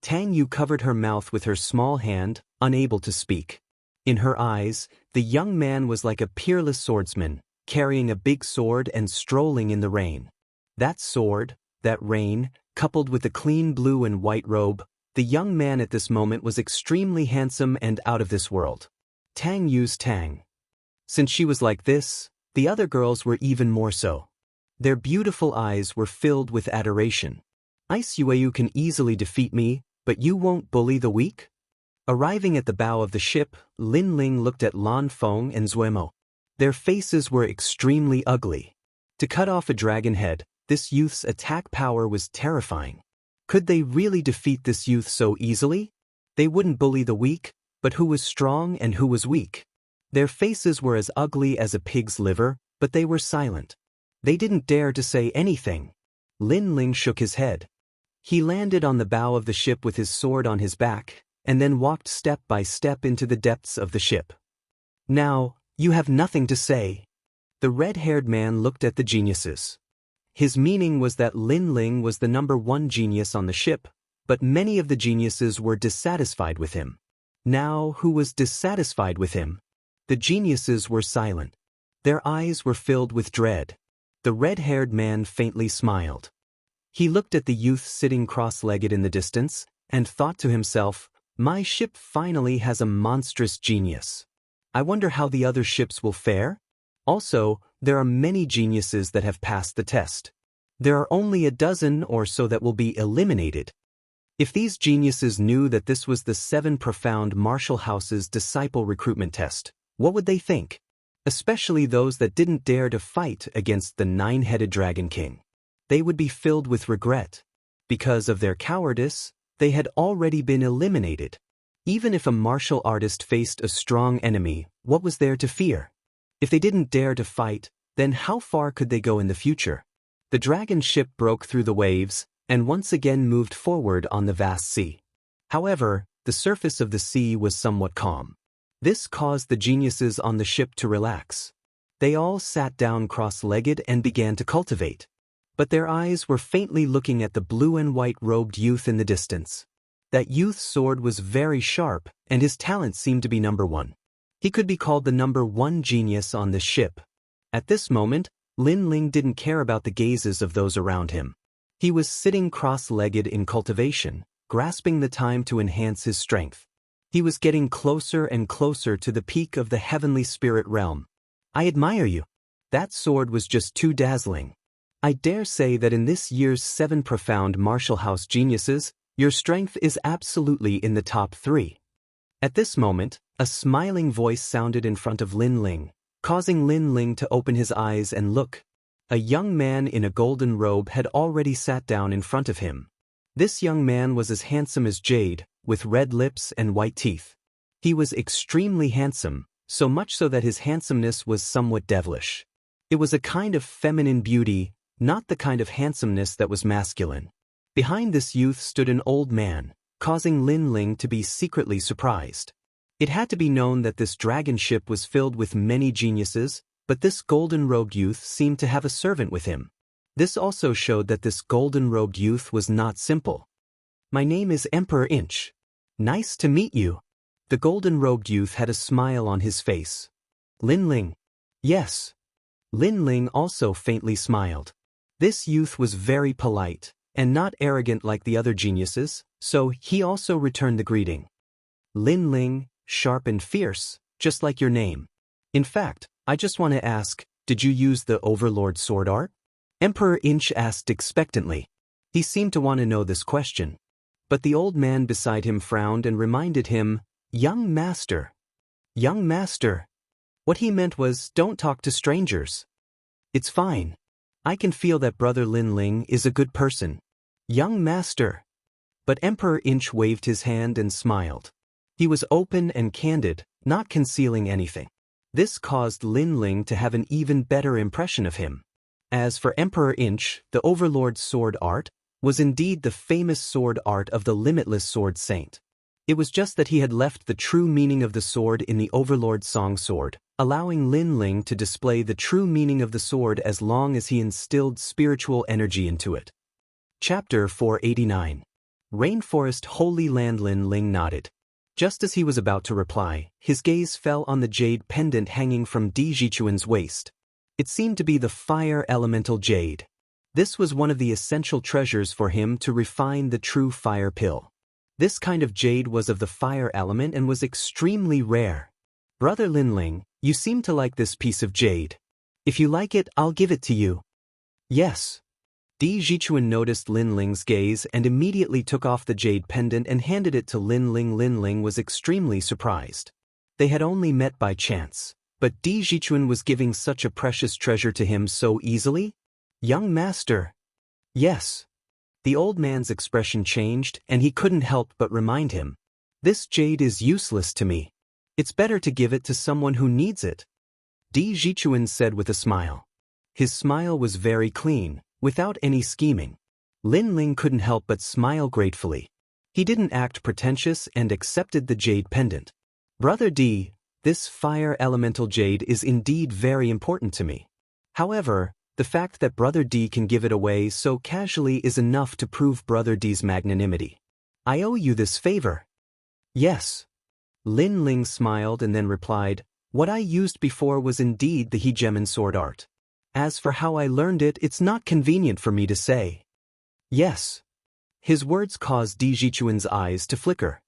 Tang Yu covered her mouth with her small hand, unable to speak. In her eyes, the young man was like a peerless swordsman, carrying a big sword and strolling in the rain. That sword, that rain, coupled with the clean blue and white robe, the young man at this moment was extremely handsome and out of this world. Tang Yu's Tang. Since she was like this, the other girls were even more so. Their beautiful eyes were filled with adoration. Ice Yueyu can easily defeat me, but you won't bully the weak? Arriving at the bow of the ship, Lin Ling looked at Lan Feng and Zhuemo. Their faces were extremely ugly. To cut off a dragon head, this youth's attack power was terrifying. Could they really defeat this youth so easily? They wouldn't bully the weak, but who was strong and who was weak? Their faces were as ugly as a pig's liver, but they were silent. They didn't dare to say anything. Lin Ling shook his head. He landed on the bow of the ship with his sword on his back, and then walked step by step into the depths of the ship. Now, you have nothing to say. The red-haired man looked at the geniuses. His meaning was that Lin Ling was the #1 genius on the ship, but many of the geniuses were dissatisfied with him. Now, who was dissatisfied with him? The geniuses were silent. Their eyes were filled with dread. The red-haired man faintly smiled. He looked at the youth sitting cross-legged in the distance, and thought to himself, my ship finally has a monstrous genius. I wonder how the other ships will fare? Also, there are many geniuses that have passed the test. There are only a dozen or so that will be eliminated. If these geniuses knew that this was the 7 profound martial houses disciple recruitment test, what would they think? Especially those that didn't dare to fight against the 9-headed Dragon King. They would be filled with regret. Because of their cowardice, they had already been eliminated. Even if a martial artist faced a strong enemy, what was there to fear? If they didn't dare to fight, then how far could they go in the future? The dragon ship broke through the waves, and once again moved forward on the vast sea. However, the surface of the sea was somewhat calm. This caused the geniuses on the ship to relax. They all sat down cross-legged and began to cultivate. But their eyes were faintly looking at the blue and white robed youth in the distance. That youth's sword was very sharp, and his talent seemed to be #1. He could be called the #1 genius on this ship. At this moment, Lin Ling didn't care about the gazes of those around him. He was sitting cross-legged in cultivation, grasping the time to enhance his strength. He was getting closer and closer to the peak of the heavenly spirit realm. I admire you. That sword was just too dazzling. I dare say that in this year's 7 profound martial house geniuses, your strength is absolutely in the top 3. At this moment, a smiling voice sounded in front of Lin Ling, causing Lin Ling to open his eyes and look. A young man in a golden robe had already sat down in front of him. This young man was as handsome as jade, with red lips and white teeth. He was extremely handsome, so much so that his handsomeness was somewhat devilish. It was a kind of feminine beauty, not the kind of handsomeness that was masculine. Behind this youth stood an old man, causing Lin Ling to be secretly surprised. It had to be known that this dragon ship was filled with many geniuses, but this golden-robed youth seemed to have a servant with him. This also showed that this golden-robed youth was not simple. My name is Emperor Inch. Nice to meet you. The golden-robed youth had a smile on his face. Lin Ling. Yes. Lin Ling also faintly smiled. This youth was very polite, and not arrogant like the other geniuses, so he also returned the greeting. Lin Ling, sharp and fierce, just like your name. In fact, I just want to ask, did you use the Overlord sword art? Emperor Inch asked expectantly. He seemed to want to know this question. But the old man beside him frowned and reminded him, Young master. Young master. What he meant was, don't talk to strangers. It's fine. I can feel that Brother Lin Ling is a good person. Young master. But Emperor Inch waved his hand and smiled. He was open and candid, not concealing anything. This caused Lin Ling to have an even better impression of him. As for Emperor Inch, the Overlord's sword art was indeed the famous sword art of the limitless sword saint. It was just that he had left the true meaning of the sword in the Overlord song sword, allowing Lin Ling to display the true meaning of the sword as long as he instilled spiritual energy into it. Chapter 489. Rainforest Holy Land. Lin Ling nodded. Just as he was about to reply, his gaze fell on the jade pendant hanging from Di Jichuan's waist. It seemed to be the fire elemental jade. This was one of the essential treasures for him to refine the true fire pill. This kind of jade was of the fire element and was extremely rare. Brother Lin Ling, you seem to like this piece of jade. If you like it, I'll give it to you. Yes. Di Jichuan noticed Lin Ling's gaze and immediately took off the jade pendant and handed it to Lin Ling. Lin Ling was extremely surprised. They had only met by chance, but Di Jichuan was giving such a precious treasure to him so easily? Young master. Yes. The old man's expression changed, and he couldn't help but remind him. This jade is useless to me. It's better to give it to someone who needs it. Di Jichuan said with a smile. His smile was very clean, without any scheming. Lin Ling couldn't help but smile gratefully. He didn't act pretentious and accepted the jade pendant. Brother D, this fire elemental jade is indeed very important to me. However, the fact that Brother D can give it away so casually is enough to prove Brother D's magnanimity. I owe you this favor. Yes. Lin Ling smiled and then replied, what I used before was indeed the hegemon sword art. As for how I learned it, it's not convenient for me to say. Yes. His words caused Di Jichuan's eyes to flicker.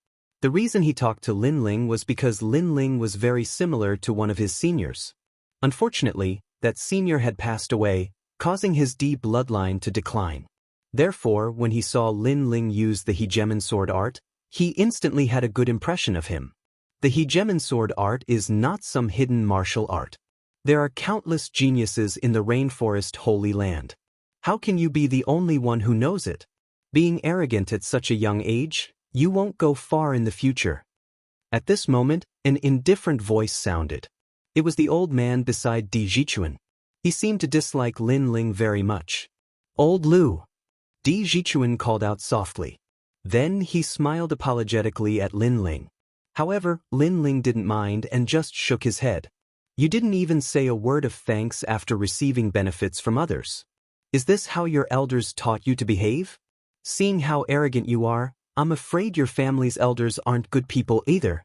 The reason he talked to Lin Ling was because Lin Ling was very similar to one of his seniors. Unfortunately, that senior had passed away, causing his D bloodline to decline. Therefore, when he saw Lin Ling use the hegemon sword art, he instantly had a good impression of him. The hegemon sword art is not some hidden martial art. There are countless geniuses in the rainforest Holy Land. How can you be the only one who knows it? Being arrogant at such a young age, you won't go far in the future. At this moment, an indifferent voice sounded. It was the old man beside Di Jichuan. He seemed to dislike Lin Ling very much. Old Lu. Di Jichuan called out softly. Then he smiled apologetically at Lin Ling. However, Lin Ling didn't mind and just shook his head. You didn't even say a word of thanks after receiving benefits from others. Is this how your elders taught you to behave? Seeing how arrogant you are, I'm afraid your family's elders aren't good people either.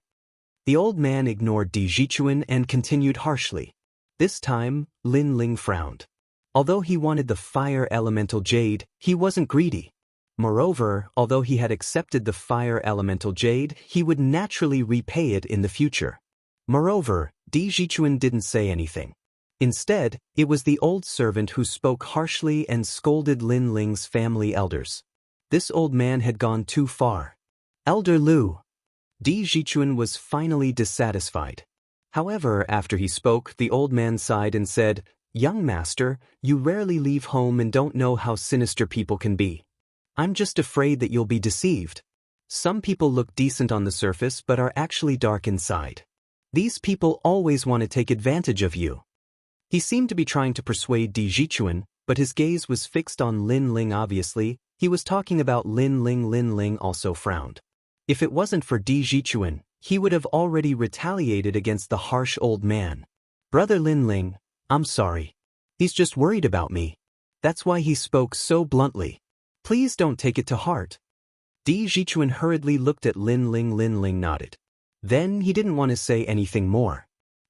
The old man ignored Di Jichuan and continued harshly. This time, Lin Ling frowned. Although he wanted the fire elemental jade, he wasn't greedy. Moreover, although he had accepted the fire elemental jade, he would naturally repay it in the future. Moreover, Di Jichuan didn't say anything. Instead, it was the old servant who spoke harshly and scolded Lin Ling's family elders. This old man had gone too far. Elder Lu. Di Jichuan was finally dissatisfied. However, after he spoke, the old man sighed and said, Young master, you rarely leave home and don't know how sinister people can be. I'm just afraid that you'll be deceived. Some people look decent on the surface but are actually dark inside. These people always want to take advantage of you. He seemed to be trying to persuade Di Jichuan, but his gaze was fixed on Lin Ling obviously. He was talking about Lin Ling. Lin Ling also frowned. If it wasn't for Di Jichuan, he would have already retaliated against the harsh old man. Brother Lin Ling, I'm sorry. He's just worried about me. That's why he spoke so bluntly. Please don't take it to heart. Di Jichuan hurriedly looked at Lin Ling. Lin Ling nodded. Then he didn't want to say anything more.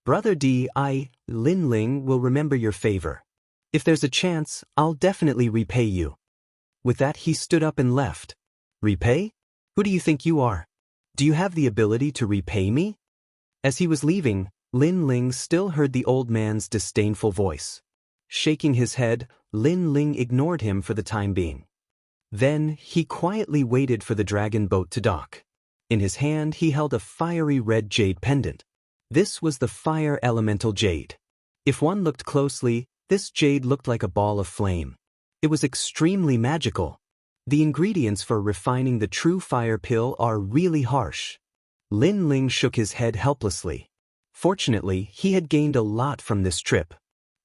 Brother D, Lin Ling, will remember your favor. If there's a chance, I'll definitely repay you. With that, he stood up and left. Repay? Who do you think you are? Do you have the ability to repay me? As he was leaving, Lin Ling still heard the old man's disdainful voice. Shaking his head, Lin Ling ignored him for the time being. Then, he quietly waited for the dragon boat to dock. In his hand, he held a fiery red jade pendant. This was the fire elemental jade. If one looked closely, this jade looked like a ball of flame. It was extremely magical. The ingredients for refining the true fire pill are really harsh. Lin Ling shook his head helplessly. Fortunately, he had gained a lot from this trip.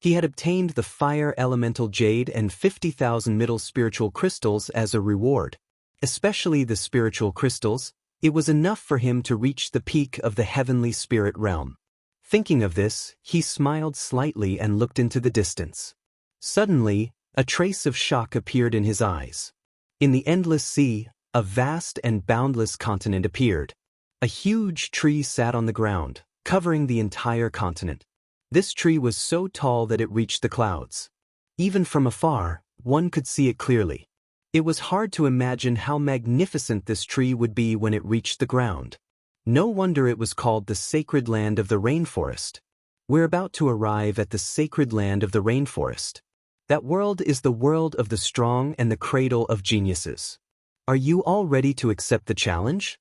He had obtained the fire elemental jade and 50,000 middle spiritual crystals as a reward. Especially the spiritual crystals, it was enough for him to reach the peak of the heavenly spirit realm. Thinking of this, he smiled slightly and looked into the distance. Suddenly, a trace of shock appeared in his eyes. In the endless sea, a vast and boundless continent appeared. A huge tree sat on the ground, covering the entire continent. This tree was so tall that it reached the clouds. Even from afar, one could see it clearly. It was hard to imagine how magnificent this tree would be when it reached the ground. No wonder it was called the sacred land of the rainforest. We're about to arrive at the sacred land of the rainforest. That world is the world of the strong and the cradle of geniuses. Are you all ready to accept the challenge?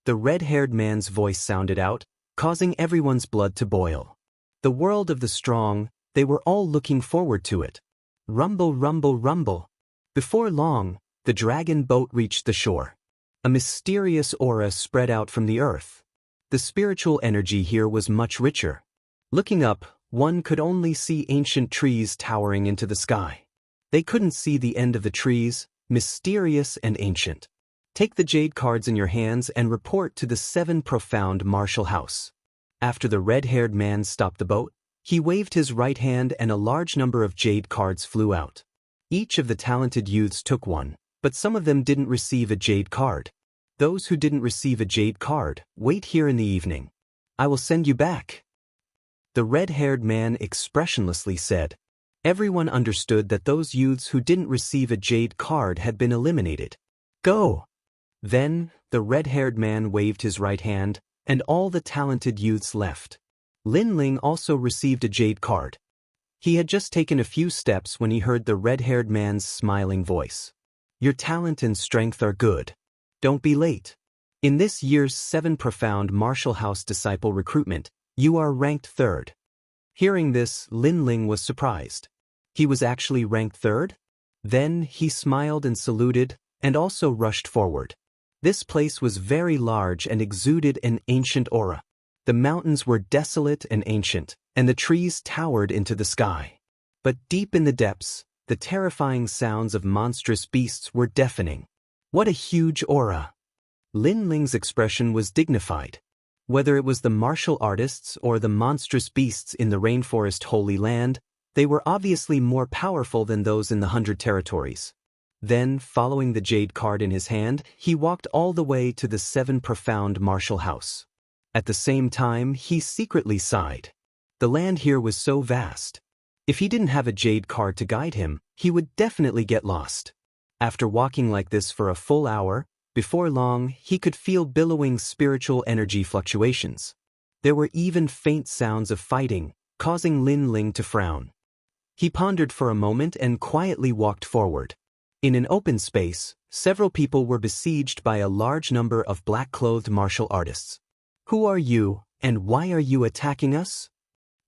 The red-haired man's voice sounded out, causing everyone's blood to boil. The world of the strong, they were all looking forward to it. Rumble, rumble, rumble. Before long, the dragon boat reached the shore. A mysterious aura spread out from the earth. The spiritual energy here was much richer. Looking up, One could only see ancient trees towering into the sky. They couldn't see the end of the trees, mysterious and ancient. Take the jade cards in your hands and report to the 7 profound martial house. After the red-haired man stopped the boat, he waved his right hand and a large number of jade cards flew out. Each of the talented youths took one, but some of them didn't receive a jade card. Those who didn't receive a jade card, wait here in the evening. I will send you back. The red-haired man expressionlessly said. Everyone understood that those youths who didn't receive a jade card had been eliminated. Go! Then, the red-haired man waved his right hand, and all the talented youths left. Lin Ling also received a jade card. He had just taken a few steps when he heard the red-haired man's smiling voice. Your talent and strength are good. Don't be late. In this year's 7 profound martial house disciple recruitment, you are ranked 3rd. Hearing this, Lin Ling was surprised. He was actually ranked 3rd? Then he smiled and saluted, and also rushed forward. This place was very large and exuded an ancient aura. The mountains were desolate and ancient, and the trees towered into the sky. But deep in the depths, the terrifying sounds of monstrous beasts were deafening. What a huge aura! Lin Ling's expression was dignified. Whether it was the martial artists or the monstrous beasts in the rainforest Holy Land, they were obviously more powerful than those in the 100 territories. Then, following the jade card in his hand, he walked all the way to the 7 profound martial house. At the same time, he secretly sighed. The land here was so vast. If he didn't have a jade card to guide him, he would definitely get lost. After walking like this for a full hour, before long, he could feel billowing spiritual energy fluctuations. There were even faint sounds of fighting, causing Lin Ling to frown. He pondered for a moment and quietly walked forward. In an open space, several people were besieged by a large number of black-clothed martial artists. Who are you, and why are you attacking us?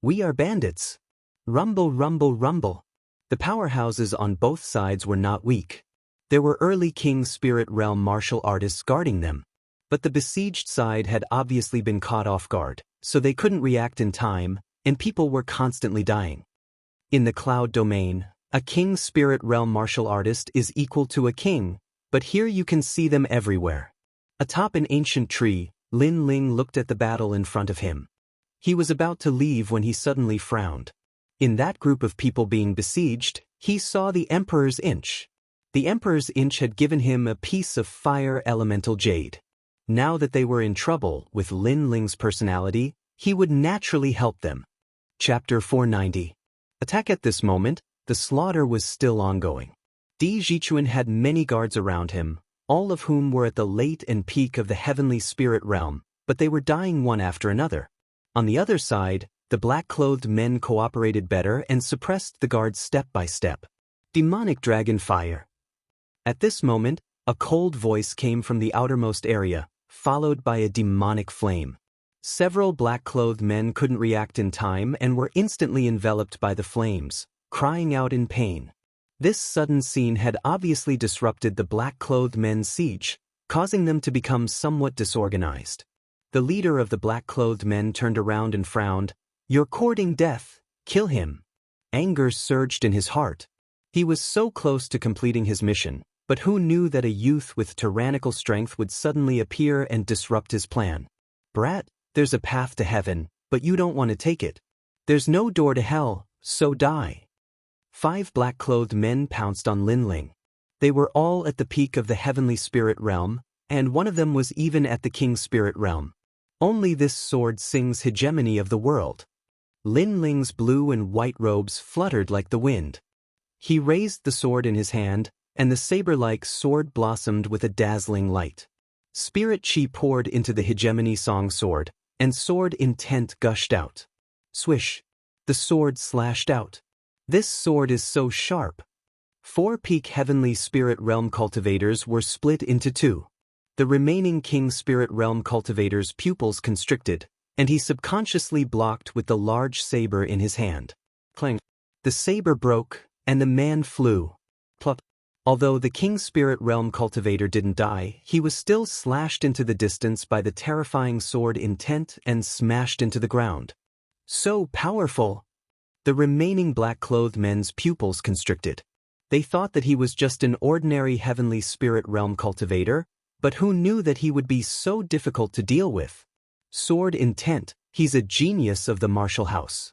We are bandits. Rumble, rumble, rumble. The powerhouses on both sides were not weak. There were early King Spirit Realm martial artists guarding them. But the besieged side had obviously been caught off guard, so they couldn't react in time, and people were constantly dying. In the cloud domain, a King Spirit Realm martial artist is equal to a king, but here you can see them everywhere. Atop an ancient tree, Lin Ling looked at the battle in front of him. He was about to leave when he suddenly frowned. In that group of people being besieged, he saw the Emperor's Inch. The Emperor's Inch had given him a piece of fire elemental jade. Now that they were in trouble with Lin Ling's personality, he would naturally help them. Chapter 490. Attack. At this moment, the slaughter was still ongoing. Di Jichuan had many guards around him, all of whom were at the late and peak of the heavenly spirit realm, but they were dying one after another. On the other side, the black-clothed men cooperated better and suppressed the guards step by step. Demonic dragon fire. At this moment, a cold voice came from the outermost area, followed by a demonic flame. Several black-clothed men couldn't react in time and were instantly enveloped by the flames, crying out in pain. This sudden scene had obviously disrupted the black-clothed men's siege, causing them to become somewhat disorganized. The leader of the black-clothed men turned around and frowned. You're courting death, kill him. Anger surged in his heart. He was so close to completing his mission, but who knew that a youth with tyrannical strength would suddenly appear and disrupt his plan? Brat, there's a path to heaven, but you don't want to take it. There's no door to hell, so die. 5 black-clothed men pounced on Lin Ling. They were all at the peak of the heavenly spirit realm, and one of them was even at the king spirit realm. Only this sword sings hegemony of the world. Lin Ling's blue and white robes fluttered like the wind. He raised the sword in his hand, and the saber-like sword blossomed with a dazzling light. Spirit chi poured into the hegemony song sword, and sword intent gushed out. Swish! The sword slashed out. This sword is so sharp. 4 peak heavenly spirit realm cultivators were split into 2. The remaining king spirit realm cultivator's pupils constricted, and he subconsciously blocked with the large saber in his hand. Clang! The saber broke, and the man flew. Pluck! Although the king spirit realm cultivator didn't die, he was still slashed into the distance by the terrifying sword intent and smashed into the ground. So powerful! The remaining black-clothed men's pupils constricted. They thought that he was just an ordinary heavenly spirit realm cultivator, but who knew that he would be so difficult to deal with? Sword intent, he's a genius of the martial house.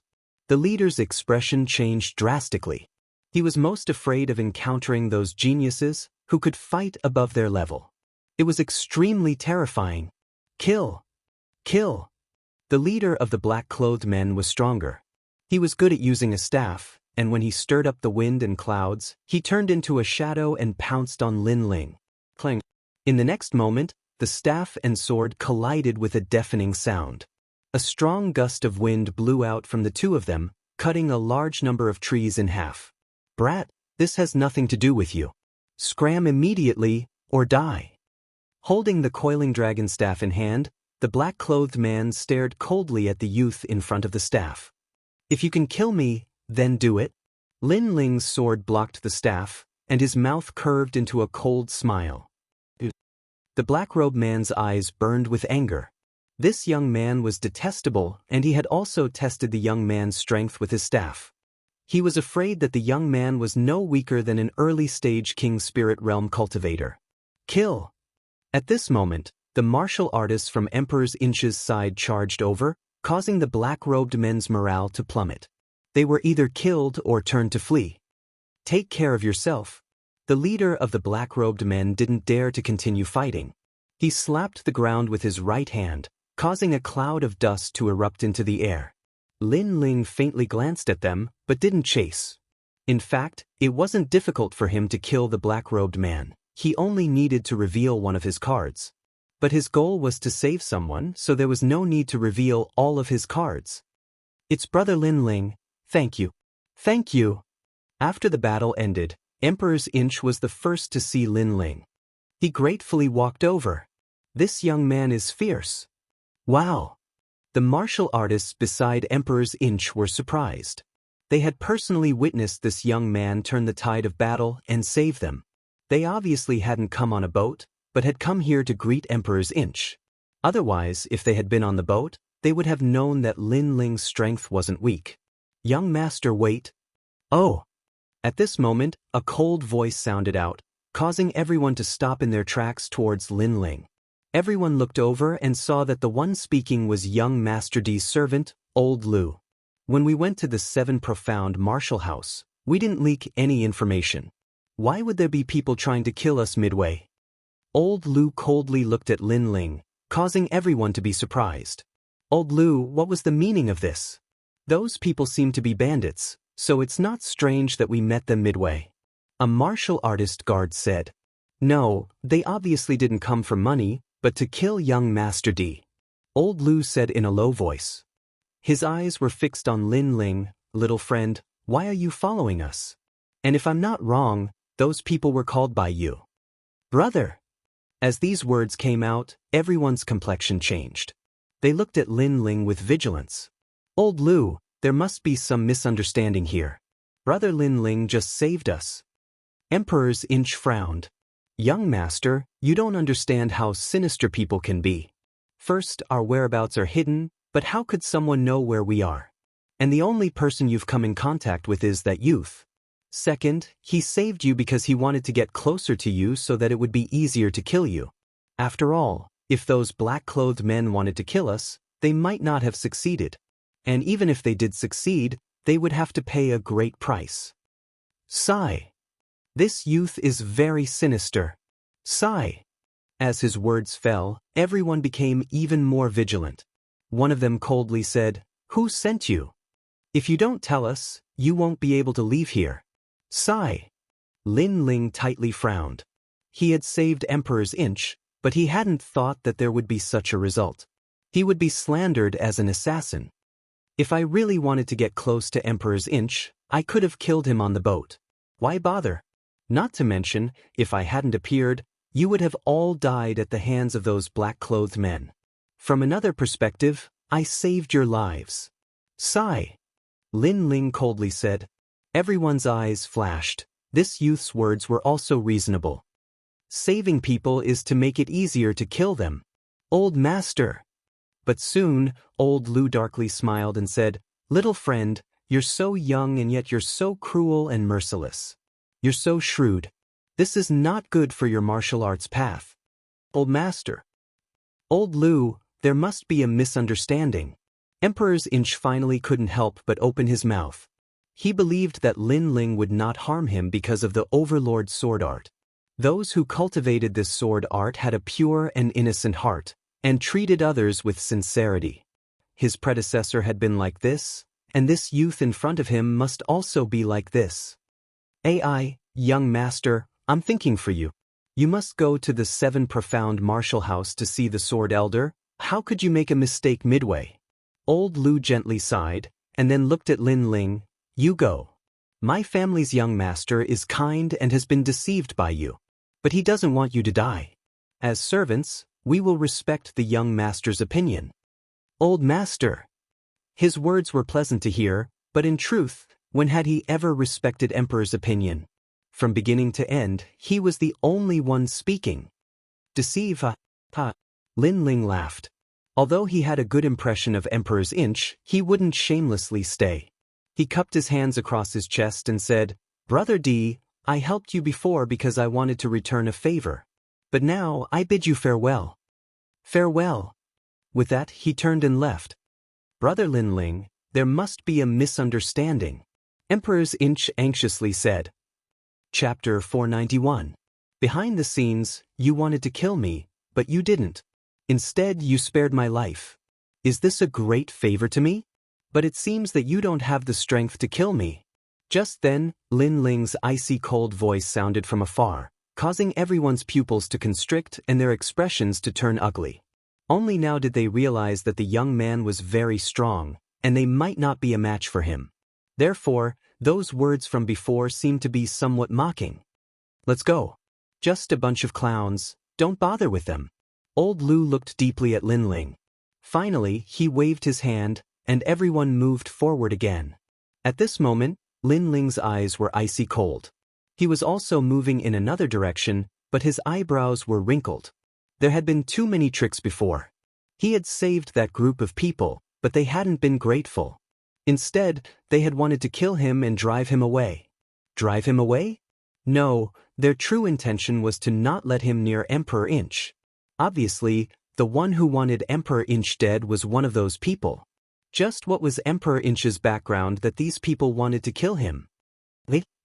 The leader's expression changed drastically. He was most afraid of encountering those geniuses who could fight above their level. It was extremely terrifying. Kill! Kill! The leader of the black-clothed men was stronger. He was good at using a staff, and when he stirred up the wind and clouds, he turned into a shadow and pounced on Lin Ling. Clang! In the next moment, the staff and sword collided with a deafening sound. A strong gust of wind blew out from the two of them, cutting a large number of trees in half. Brat, this has nothing to do with you. Scram immediately, or die. Holding the coiling dragon staff in hand, the black-clothed man stared coldly at the youth in front of the staff. If you can kill me, then do it. Lin Ling's sword blocked the staff, and his mouth curved into a cold smile. The black-robed man's eyes burned with anger. This young man was detestable, and he had also tested the young man's strength with his staff. He was afraid that the young man was no weaker than an early-stage king spirit realm cultivator. Kill! At this moment, the martial artists from Emperor Inch's side charged over, causing the black-robed men's morale to plummet. They were either killed or turned to flee. Take care of yourself. The leader of the black-robed men didn't dare to continue fighting. He slapped the ground with his right hand, causing a cloud of dust to erupt into the air. Lin Ling faintly glanced at them, but didn't chase. In fact, it wasn't difficult for him to kill the black-robed man. He only needed to reveal one of his cards. But his goal was to save someone, so there was no need to reveal all of his cards. It's Brother Lin Ling. Thank you. Thank you. After the battle ended, Emperor Inch was the first to see Lin Ling. He gratefully walked over. This young man is fierce. Wow. The martial artists beside Emperor Inch were surprised. They had personally witnessed this young man turn the tide of battle and save them. They obviously hadn't come on a boat, but had come here to greet Emperor Inch. Otherwise, if they had been on the boat, they would have known that Lin Ling's strength wasn't weak. Young master, wait. Oh! At this moment, a cold voice sounded out, causing everyone to stop in their tracks towards Lin Ling. Everyone looked over and saw that the one speaking was young Master D's servant, Old Lu. When we went to the Seven Profound Martial House, we didn't leak any information. Why would there be people trying to kill us midway? Old Lu coldly looked at Lin Ling, causing everyone to be surprised. Old Lu, what was the meaning of this? Those people seem to be bandits, so it's not strange that we met them midway. A martial artist guard said. No, they obviously didn't come for money, but to kill young Master D. Old Lu said in a low voice. His eyes were fixed on Lin Ling. Little friend, why are you following us? And if I'm not wrong, those people were called by you. Brother! As these words came out, everyone's complexion changed. They looked at Lin Ling with vigilance. Old Lu, there must be some misunderstanding here. Brother Lin Ling just saved us. Emperor Inch frowned. Young master, you don't understand how sinister people can be. First, our whereabouts are hidden, but how could someone know where we are? And the only person you've come in contact with is that youth. Second, he saved you because he wanted to get closer to you so that it would be easier to kill you. After all, if those black-clothed men wanted to kill us, they might not have succeeded. And even if they did succeed, they would have to pay a great price. Sigh. This youth is very sinister. Sigh. As his words fell, everyone became even more vigilant. One of them coldly said, Who sent you? If you don't tell us, you won't be able to leave here. Sigh. Lin Ling tightly frowned. He had saved Emperor Inch, but he hadn't thought that there would be such a result. He would be slandered as an assassin. If I really wanted to get close to Emperor Inch, I could have killed him on the boat. Why bother? Not to mention, if I hadn't appeared, you would have all died at the hands of those black-clothed men. From another perspective, I saved your lives. Sigh. Lin Ling coldly said. Everyone's eyes flashed. This youth's words were also reasonable. Saving people is to make it easier to kill them. Old master. But soon, Old Lu darkly smiled and said, Little friend, You're so young and yet you're so cruel and merciless. You're so shrewd. This is not good for your martial arts path. Old Master. Old Lu, there must be a misunderstanding. Emperor's Inch finally couldn't help but open his mouth. He believed that Lin Ling would not harm him because of the overlord sword art. Those who cultivated this sword art had a pure and innocent heart, and treated others with sincerity. His predecessor had been like this, and this youth in front of him must also be like this. AI, young master, I'm thinking for you. You must go to the 7 Profound Martial House to see the Sword Elder. How could you make a mistake midway? Old Lu gently sighed, and then looked at Lin Ling. You go. My family's young master is kind and has been deceived by you. But he doesn't want you to die. As servants, we will respect the young master's opinion. Old Master. His words were pleasant to hear, but in truth, when had he ever respected Emperor's opinion? From beginning to end, he was the only one speaking. Deceive, ha. Lin Ling laughed. Although he had a good impression of Emperor's Inch, he wouldn't shamelessly stay. He cupped his hands across his chest and said, Brother D, I helped you before because I wanted to return a favor. But now I bid you farewell. Farewell. With that, he turned and left. Brother Lin Ling, there must be a misunderstanding. Emperor's Inch anxiously said. Chapter 491. Behind the scenes, you wanted to kill me, but you didn't. Instead, you spared my life. Is this a great favor to me? But it seems that you don't have the strength to kill me. Just then, Lin Ling's icy cold voice sounded from afar, causing everyone's pupils to constrict and their expressions to turn ugly. Only now did they realize that the young man was very strong, and they might not be a match for him. Therefore, those words from before seemed to be somewhat mocking. Let's go. Just a bunch of clowns, don't bother with them. Old Lu looked deeply at Lin Ling. Finally, he waved his hand, and everyone moved forward again. At this moment, Lin Ling's eyes were icy cold. He was also moving in another direction, but his eyebrows were wrinkled. There had been too many tricks before. He had saved that group of people, but they hadn't been grateful. Instead, they had wanted to kill him and drive him away. Drive him away? No, their true intention was to not let him near Emperor Inch. Obviously, the one who wanted Emperor Inch dead was one of those people. Just what was Emperor Inch's background that these people wanted to kill him?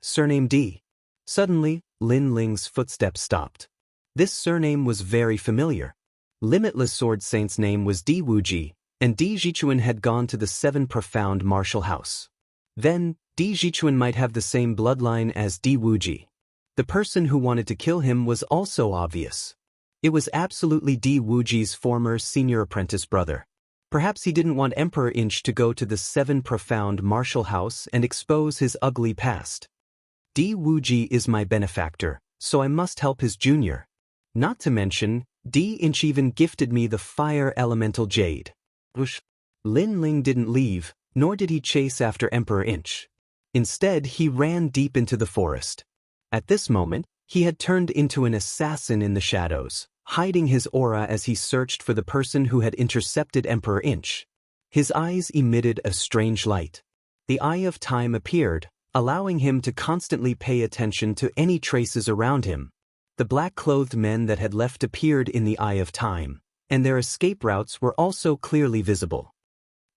Surname D. Suddenly, Lin Ling's footsteps stopped. This surname was very familiar. Limitless Sword Saint's name was Di Wuji, and Di Jichuan had gone to the 7 Profound Martial House. Then, Di Jichuan might have the same bloodline as Di Wuji. The person who wanted to kill him was also obvious. It was absolutely Di Wuji's former senior apprentice brother. Perhaps he didn't want Emperor Inch to go to the 7 Profound Martial House and expose his ugly past. Di Wuji is my benefactor, so I must help his junior. Not to mention, Di Inch even gifted me the fire elemental jade. Lin Ling didn't leave, nor did he chase after Emperor Inch. Instead, he ran deep into the forest. At this moment, he had turned into an assassin in the shadows, hiding his aura as he searched for the person who had intercepted Emperor Inch. His eyes emitted a strange light. The Eye of Time appeared, allowing him to constantly pay attention to any traces around him. The black-clothed men that had left appeared in the Eye of Time, and their escape routes were also clearly visible.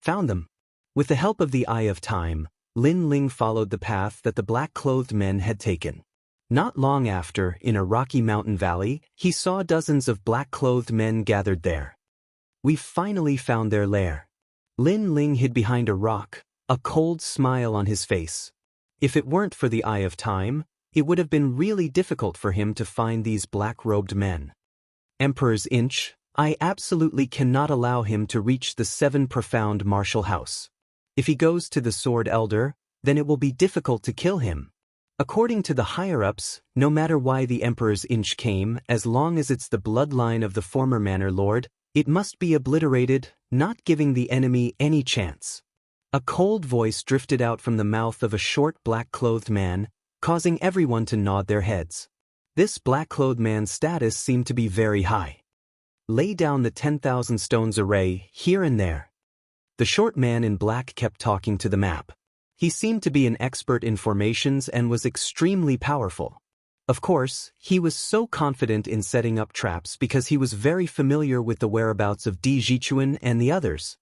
Found them. With the help of the Eye of Time, Lin Ling followed the path that the black-clothed men had taken. Not long after, in a rocky mountain valley, he saw dozens of black-clothed men gathered there. We've finally found their lair. Lin Ling hid behind a rock, a cold smile on his face. If it weren't for the Eye of Time, it would have been really difficult for him to find these black-robed men. Emperor's Inch, I absolutely cannot allow him to reach the 7 Profound Martial House. If he goes to the Sword Elder, then it will be difficult to kill him. According to the higher-ups, no matter why the Emperor's Inch came, as long as it's the bloodline of the former Manor Lord, it must be obliterated, not giving the enemy any chance. A cold voice drifted out from the mouth of a short black-clothed man, causing everyone to nod their heads. This black-clothed man's status seemed to be very high. Lay down the 10,000 stones array here and there. The short man in black kept talking to the map. He seemed to be an expert in formations and was extremely powerful. Of course, he was so confident in setting up traps because he was very familiar with the whereabouts of Di Jichuan and the others.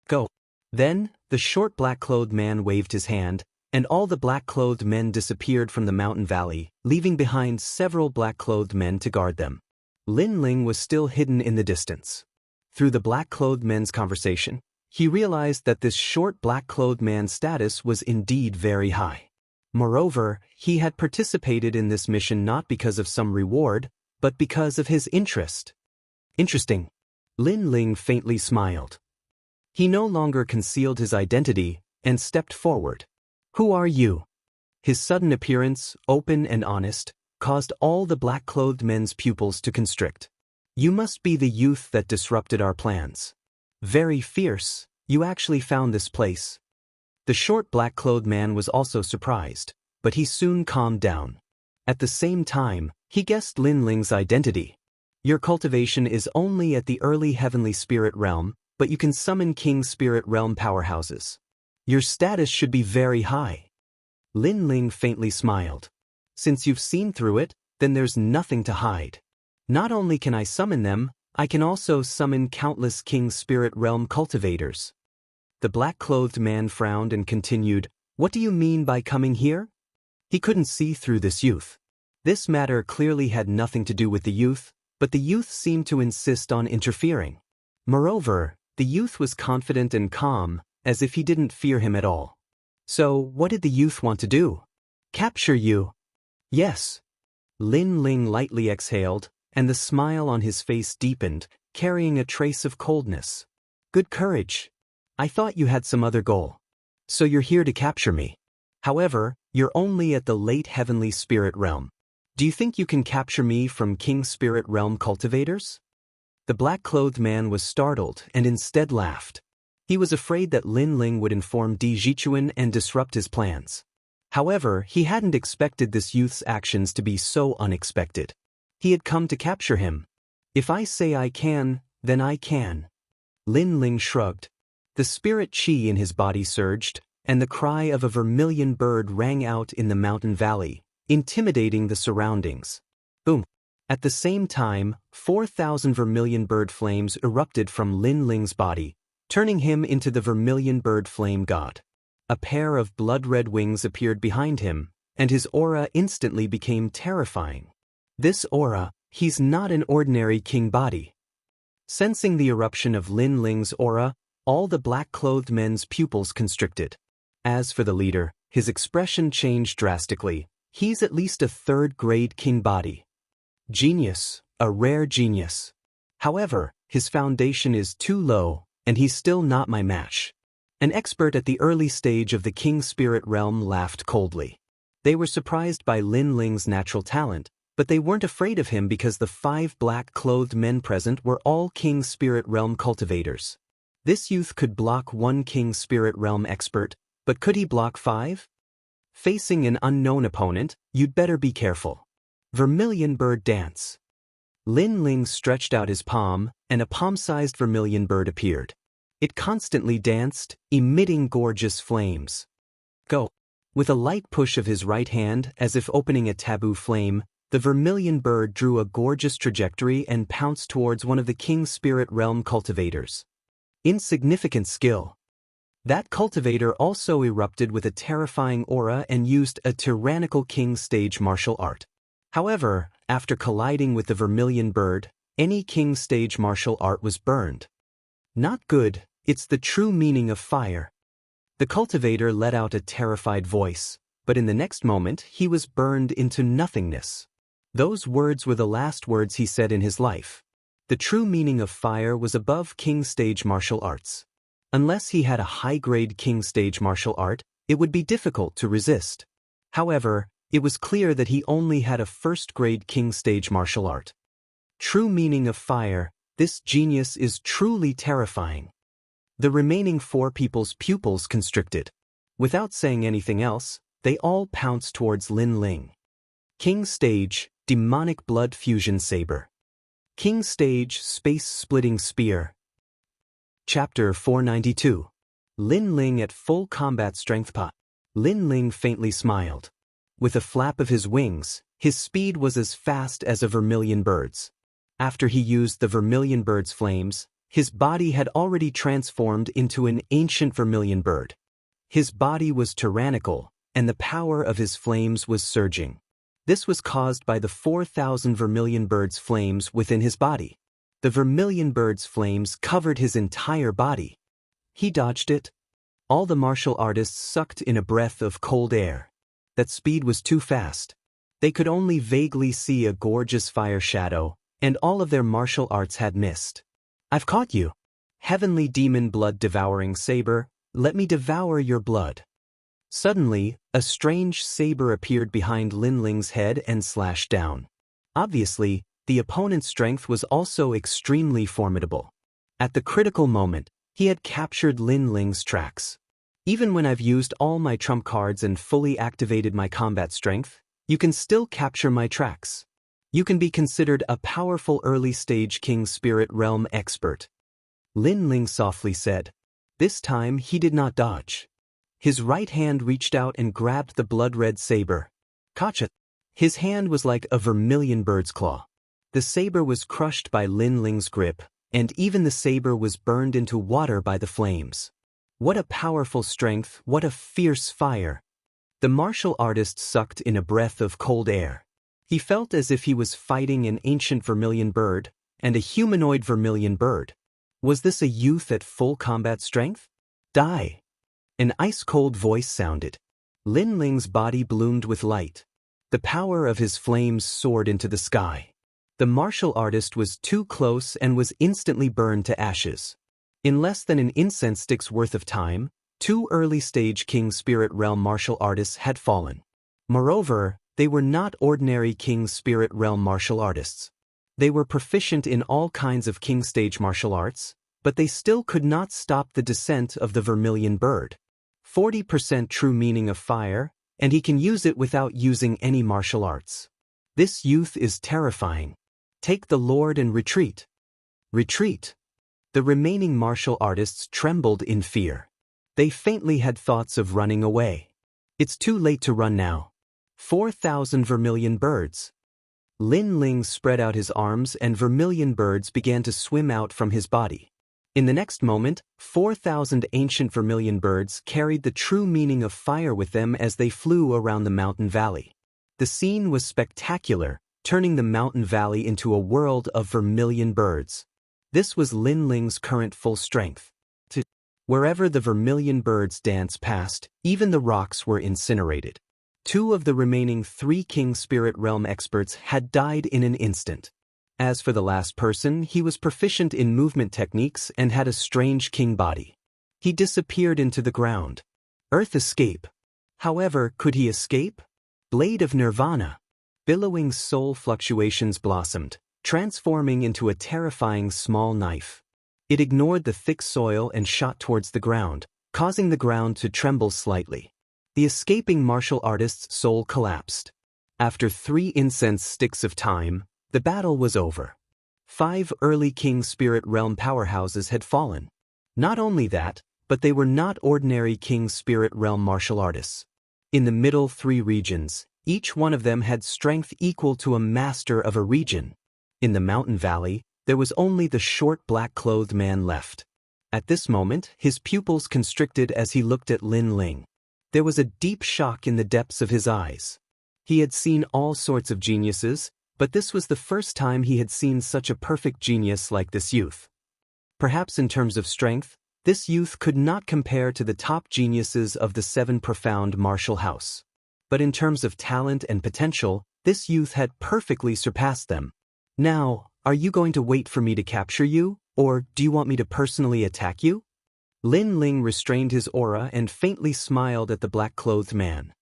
Go. Then, the short black-clothed man waved his hand, and all the black-clothed men disappeared from the mountain valley, leaving behind several black-clothed men to guard them. Lin Ling was still hidden in the distance. Through the black-clothed men's conversation, he realized that this short black-clothed man's status was indeed very high. Moreover, he had participated in this mission not because of some reward, but because of his interest. Interesting. Lin Ling faintly smiled. He no longer concealed his identity and stepped forward. Who are you? His sudden appearance, open and honest, caused all the black-clothed men's pupils to constrict. You must be the youth that disrupted our plans. Very fierce, you actually found this place. The short black-clothed man was also surprised, but he soon calmed down. At the same time, he guessed Lin Ling's identity. Your cultivation is only at the early heavenly spirit realm, but you can summon king spirit realm powerhouses. Your status should be very high. Lin Ling faintly smiled. Since you've seen through it, then there's nothing to hide. Not only can I summon them, I can also summon countless king spirit realm cultivators. The black-clothed man frowned and continued, What do you mean by coming here? He couldn't see through this youth. This matter clearly had nothing to do with the youth, but the youth seemed to insist on interfering. Moreover, the youth was confident and calm, as if he didn't fear him at all. So, what did the youth want to do? Capture you? Yes. Lin Ling lightly exhaled, and the smile on his face deepened, carrying a trace of coldness. Good courage. I thought you had some other goal. So you're here to capture me. However, you're only at the late heavenly spirit realm. Do you think you can capture me from king spirit realm cultivators? The black-clothed man was startled and instead laughed. He was afraid that Lin Ling would inform Di Jichuan and disrupt his plans. However, he hadn't expected this youth's actions to be so unexpected. He had come to capture him. If I say I can, then I can. Lin Ling shrugged. The spirit qi in his body surged, and the cry of a vermilion bird rang out in the mountain valley, intimidating the surroundings. Boom! At the same time, 4,000 vermilion bird flames erupted from Lin Ling's body, turning him into the vermilion bird flame god. A pair of blood-red wings appeared behind him, and his aura instantly became terrifying. This aura, he's not an ordinary king body. Sensing the eruption of Lin Ling's aura, all the black-clothed men's pupils constricted. As for the leader, his expression changed drastically. He's at least a third-grade king body. Genius, a rare genius. However, his foundation is too low, and he's still not my match. An expert at the early stage of the king spirit realm laughed coldly. They were surprised by Lin Ling's natural talent, but they weren't afraid of him because the 5 black-clothed men present were all king spirit realm cultivators. This youth could block 1 king spirit realm expert, but could he block 5? Facing an unknown opponent, you'd better be careful. Vermilion bird dance. Lin Ling stretched out his palm, and a palm-sized vermilion bird appeared. It constantly danced, emitting gorgeous flames. Go! With a light push of his right hand, as if opening a taboo flame, the vermilion bird drew a gorgeous trajectory and pounced towards one of the king spirit realm cultivators. Insignificant skill. That cultivator also erupted with a terrifying aura and used a tyrannical king stage martial art. However, after colliding with the vermilion bird, any king stage martial art was burned. Not good, it's the true meaning of fire. The cultivator let out a terrified voice, but in the next moment he was burned into nothingness. Those words were the last words he said in his life. The true meaning of fire was above king stage martial arts. Unless he had a high-grade king stage martial art, it would be difficult to resist. However, it was clear that he only had a first-grade king stage martial art. True meaning of fire, this genius is truly terrifying. The remaining 4 people's pupils constricted. Without saying anything else, they all pounced towards Lin Ling. King Stage, Demonic Blood Fusion Saber. King Stage, Space-Splitting Spear. Chapter 492. Lin Ling at full combat strength. Lin Ling faintly smiled. With a flap of his wings, his speed was as fast as a vermilion bird's. After he used the vermilion bird's flames, his body had already transformed into an ancient vermilion bird. His body was tyrannical, and the power of his flames was surging. This was caused by the 4,000 vermilion bird's flames within his body. The vermilion bird's flames covered his entire body. He dodged it. All the martial artists sucked in a breath of cold air. That speed was too fast. They could only vaguely see a gorgeous fire shadow, and all of their martial arts had missed. I've caught you. Heavenly demon blood-devouring saber, let me devour your blood. Suddenly, a strange saber appeared behind Lin Ling's head and slashed down. Obviously, the opponent's strength was also extremely formidable. At the critical moment, he had captured Lin Ling's tracks. Even when I've used all my trump cards and fully activated my combat strength, you can still capture my tracks. You can be considered a powerful early-stage King Spirit Realm expert. Lin Ling softly said. This time he did not dodge. His right hand reached out and grabbed the blood-red saber. Gotcha! His hand was like a vermilion bird's claw. The saber was crushed by Lin Ling's grip, and even the saber was burned into water by the flames. What a powerful strength, what a fierce fire! The martial artist sucked in a breath of cold air. He felt as if he was fighting an ancient vermilion bird, and a humanoid vermilion bird. Was this a youth at full combat strength? Die! An ice-cold voice sounded. Lin Ling's body bloomed with light. The power of his flames soared into the sky. The martial artist was too close and was instantly burned to ashes. In less than an incense stick's worth of time, 2 early-stage King Spirit Realm martial artists had fallen. Moreover, they were not ordinary King Spirit Realm martial artists. They were proficient in all kinds of King Stage martial arts, but they still could not stop the descent of the vermilion bird. 40% true meaning of fire, and he can use it without using any martial arts. This youth is terrifying. Take the Lord and retreat. Retreat. The remaining martial artists trembled in fear. They faintly had thoughts of running away. It's too late to run now. 4,000 vermilion birds. Lin Ling spread out his arms and vermilion birds began to swim out from his body. In the next moment, 4,000 ancient vermilion birds carried the true meaning of fire with them as they flew around the mountain valley. The scene was spectacular, turning the mountain valley into a world of vermilion birds. This was Lin Ling's current full strength. Wherever the vermilion birds danced past, even the rocks were incinerated. 2 of the remaining 3 King Spirit Realm experts had died in an instant. As for the last person, he was proficient in movement techniques and had a strange king body. He disappeared into the ground. Earth escape. However, could he escape? Blade of Nirvana. Billowing soul fluctuations blossomed, transforming into a terrifying small knife. It ignored the thick soil and shot towards the ground, causing the ground to tremble slightly. The escaping martial artist's soul collapsed. After 3 incense sticks of time, the battle was over. 5 early King Spirit Realm powerhouses had fallen. Not only that, but they were not ordinary King Spirit Realm martial artists. In the middle 3 regions, each one of them had strength equal to a master of a region. In the mountain valley, there was only the short black-clothed man left. At this moment, his pupils constricted as he looked at Lin Ling. There was a deep shock in the depths of his eyes. He had seen all sorts of geniuses, but this was the first time he had seen such a perfect genius like this youth. Perhaps in terms of strength, this youth could not compare to the top geniuses of the 7 profound martial house. But in terms of talent and potential, this youth had perfectly surpassed them. Now, are you going to wait for me to capture you, or do you want me to personally attack you? Lin Ling restrained his aura and faintly smiled at the black-clothed man.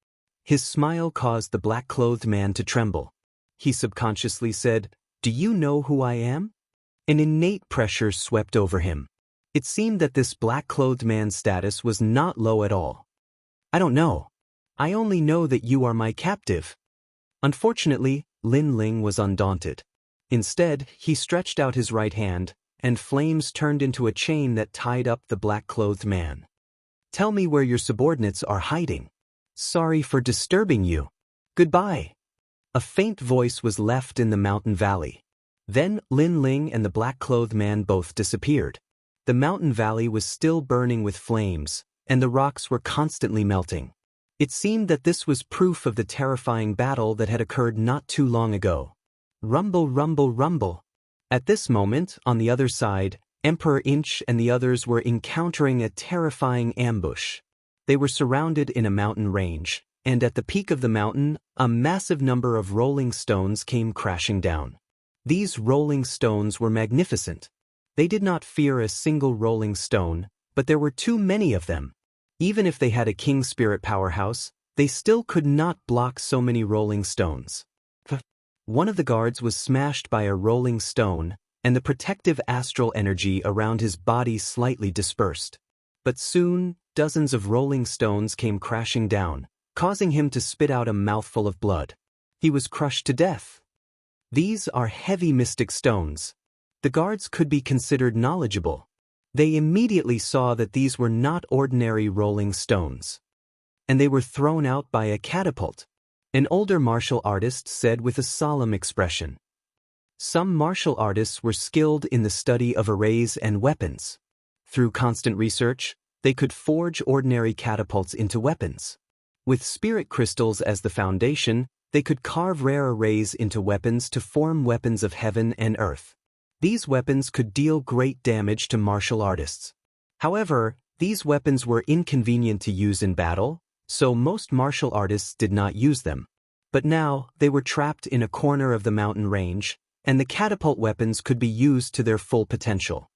His smile caused the black-clothed man to tremble. He subconsciously said, "Do you know who I am?" An innate pressure swept over him. It seemed that this black-clothed man's status was not low at all. "I don't know. I only know that you are my captive." Unfortunately, Lin Ling was undaunted. Instead, he stretched out his right hand, and flames turned into a chain that tied up the black-clothed man. "Tell me where your subordinates are hiding." Sorry for disturbing you. Goodbye. A faint voice was left in the mountain valley. Then Lin Ling and the black-clothed man both disappeared. The mountain valley was still burning with flames, and the rocks were constantly melting. It seemed that this was proof of the terrifying battle that had occurred not too long ago. Rumble, rumble, rumble. At this moment, on the other side, Emperor Inch and the others were encountering a terrifying ambush. They were surrounded in a mountain range, and at the peak of the mountain, a massive number of rolling stones came crashing down. These rolling stones were magnificent. They did not fear a single rolling stone, but there were too many of them. Even if they had a king spirit powerhouse, they still could not block so many rolling stones. One of the guards was smashed by a rolling stone, and the protective astral energy around his body slightly dispersed. But soon, dozens of rolling stones came crashing down, causing him to spit out a mouthful of blood. He was crushed to death. These are heavy mystic stones. The guards could be considered knowledgeable. They immediately saw that these were not ordinary rolling stones. And they were thrown out by a catapult. An older martial artist said with a solemn expression. Some martial artists were skilled in the study of arrays and weapons. Through constant research, they could forge ordinary catapults into weapons. With spirit crystals as the foundation, they could carve rare arrays into weapons to form weapons of heaven and earth. These weapons could deal great damage to martial artists. However, these weapons were inconvenient to use in battle, so most martial artists did not use them. But now, they were trapped in a corner of the mountain range, and the catapult weapons could be used to their full potential.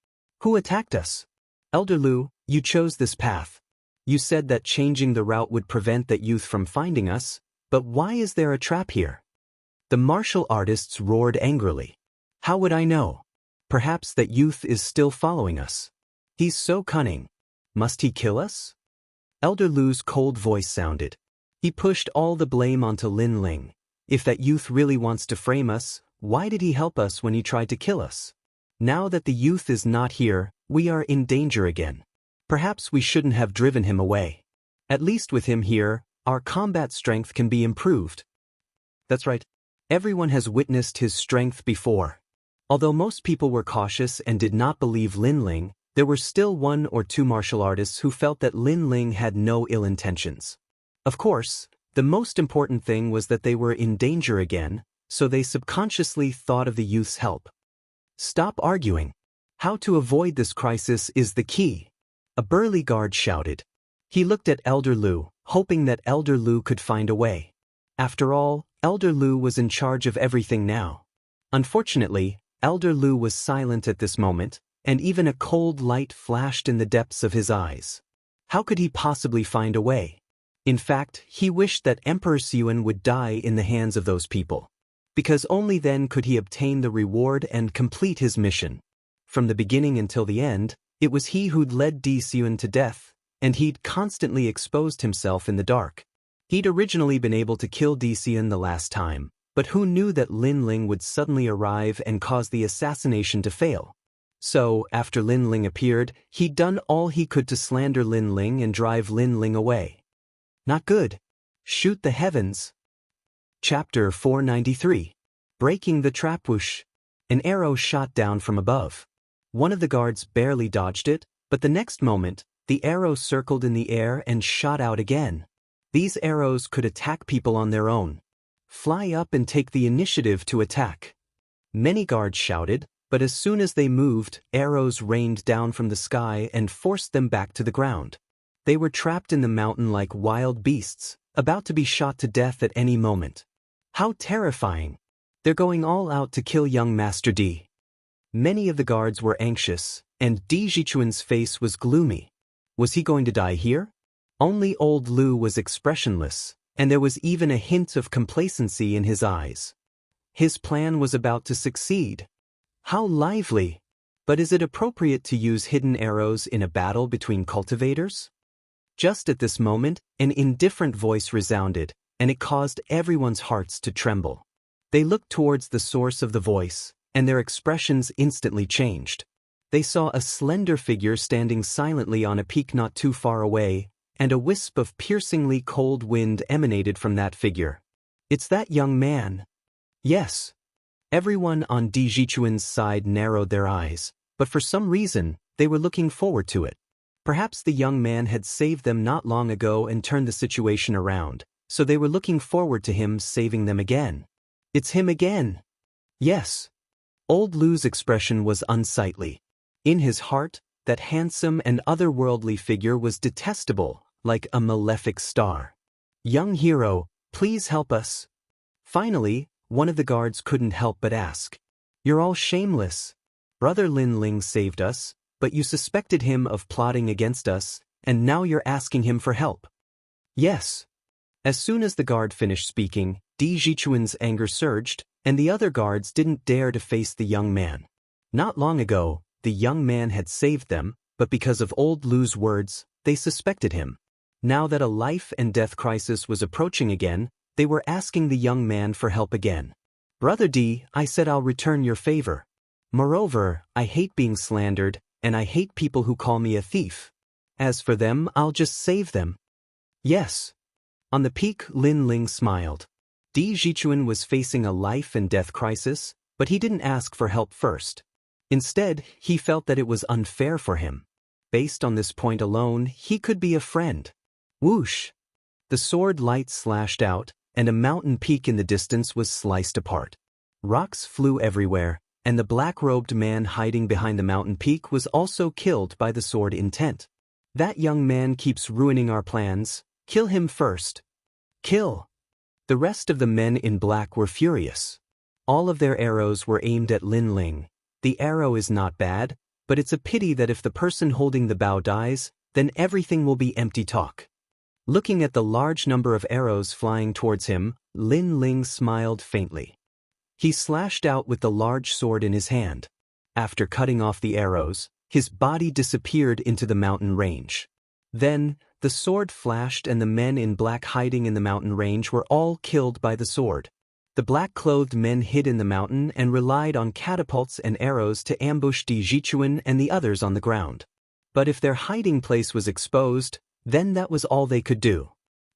Who attacked us? Elder Lu, you chose this path. You said that changing the route would prevent that youth from finding us, but why is there a trap here? The martial artists roared angrily. How would I know? Perhaps that youth is still following us. He's so cunning. Must he kill us? Elder Lu's cold voice sounded. He pushed all the blame onto Lin Ling. If that youth really wants to frame us, why did he help us when he tried to kill us? Now that the youth is not here, we are in danger again. Perhaps we shouldn't have driven him away. At least with him here, our combat strength can be improved. That's right. Everyone has witnessed his strength before. Although most people were cautious and did not believe Lin Ling, there were still one or two martial artists who felt that Lin Ling had no ill intentions. Of course, the most important thing was that they were in danger again, so they subconsciously thought of the youth's help. Stop arguing. How to avoid this crisis is the key. A burly guard shouted. He looked at Elder Lu, hoping that Elder Lu could find a way. After all, Elder Lu was in charge of everything now. Unfortunately, Elder Lu was silent at this moment, and even a cold light flashed in the depths of his eyes. How could he possibly find a way? In fact, he wished that Emperor Xuan would die in the hands of those people. Because only then could he obtain the reward and complete his mission. From the beginning until the end, it was he who'd led Di Xuan to death, and he'd constantly exposed himself in the dark. He'd originally been able to kill Di Xuan the last time, but who knew that Lin Ling would suddenly arrive and cause the assassination to fail? So, after Lin Ling appeared, he'd done all he could to slander Lin Ling and drive Lin Ling away. Not good. Shoot the heavens. Chapter 493. Breaking the trap. Whoosh. An arrow shot down from above. One of the guards barely dodged it, but the next moment, the arrow circled in the air and shot out again. These arrows could attack people on their own. Fly up and take the initiative to attack. Many guards shouted, but as soon as they moved, arrows rained down from the sky and forced them back to the ground. They were trapped in the mountain like wild beasts, about to be shot to death at any moment. How terrifying! They're going all out to kill young Master Di. Many of the guards were anxious, and Di Jichuan's face was gloomy. Was he going to die here? Only old Lu was expressionless, and there was even a hint of complacency in his eyes. His plan was about to succeed. How lively! But is it appropriate to use hidden arrows in a battle between cultivators? Just at this moment, an indifferent voice resounded, and it caused everyone's hearts to tremble. They looked towards the source of the voice, and their expressions instantly changed. They saw a slender figure standing silently on a peak not too far away, and a wisp of piercingly cold wind emanated from that figure. It's that young man. Yes. Everyone on Di Jichuan's side narrowed their eyes, but for some reason, they were looking forward to it. Perhaps the young man had saved them not long ago and turned the situation around, so they were looking forward to him saving them again. It's him again. Yes. Old Lu's expression was unsightly. In his heart, that handsome and otherworldly figure was detestable, like a malefic star. Young hero, please help us. Finally, one of the guards couldn't help but ask. You're all shameless. Brother Lin Ling saved us, but you suspected him of plotting against us, and now you're asking him for help. Yes. As soon as the guard finished speaking, Di Jichuan's anger surged, and the other guards didn't dare to face the young man. Not long ago, the young man had saved them, but because of old Lu's words, they suspected him. Now that a life and death crisis was approaching again, they were asking the young man for help again. Brother Di, I said I'll return your favor. Moreover, I hate being slandered, and I hate people who call me a thief. As for them, I'll just save them. Yes. On the peak, Lin Ling smiled. Di Jichuan was facing a life and death crisis, but he didn't ask for help first. Instead, he felt that it was unfair for him. Based on this point alone, he could be a friend. Whoosh! The sword light slashed out, and a mountain peak in the distance was sliced apart. Rocks flew everywhere, and the black-robed man hiding behind the mountain peak was also killed by the sword intent. That young man keeps ruining our plans. Kill him first. Kill! The rest of the men in black were furious. All of their arrows were aimed at Lin Ling. The arrow is not bad, but it's a pity that if the person holding the bow dies, then everything will be empty talk. Looking at the large number of arrows flying towards him, Lin Ling smiled faintly. He slashed out with the large sword in his hand. After cutting off the arrows, his body disappeared into the mountain range. Then, the sword flashed and the men in black hiding in the mountain range were all killed by the sword. The black-clothed men hid in the mountain and relied on catapults and arrows to ambush Di Jichuan and the others on the ground. But if their hiding place was exposed, then that was all they could do.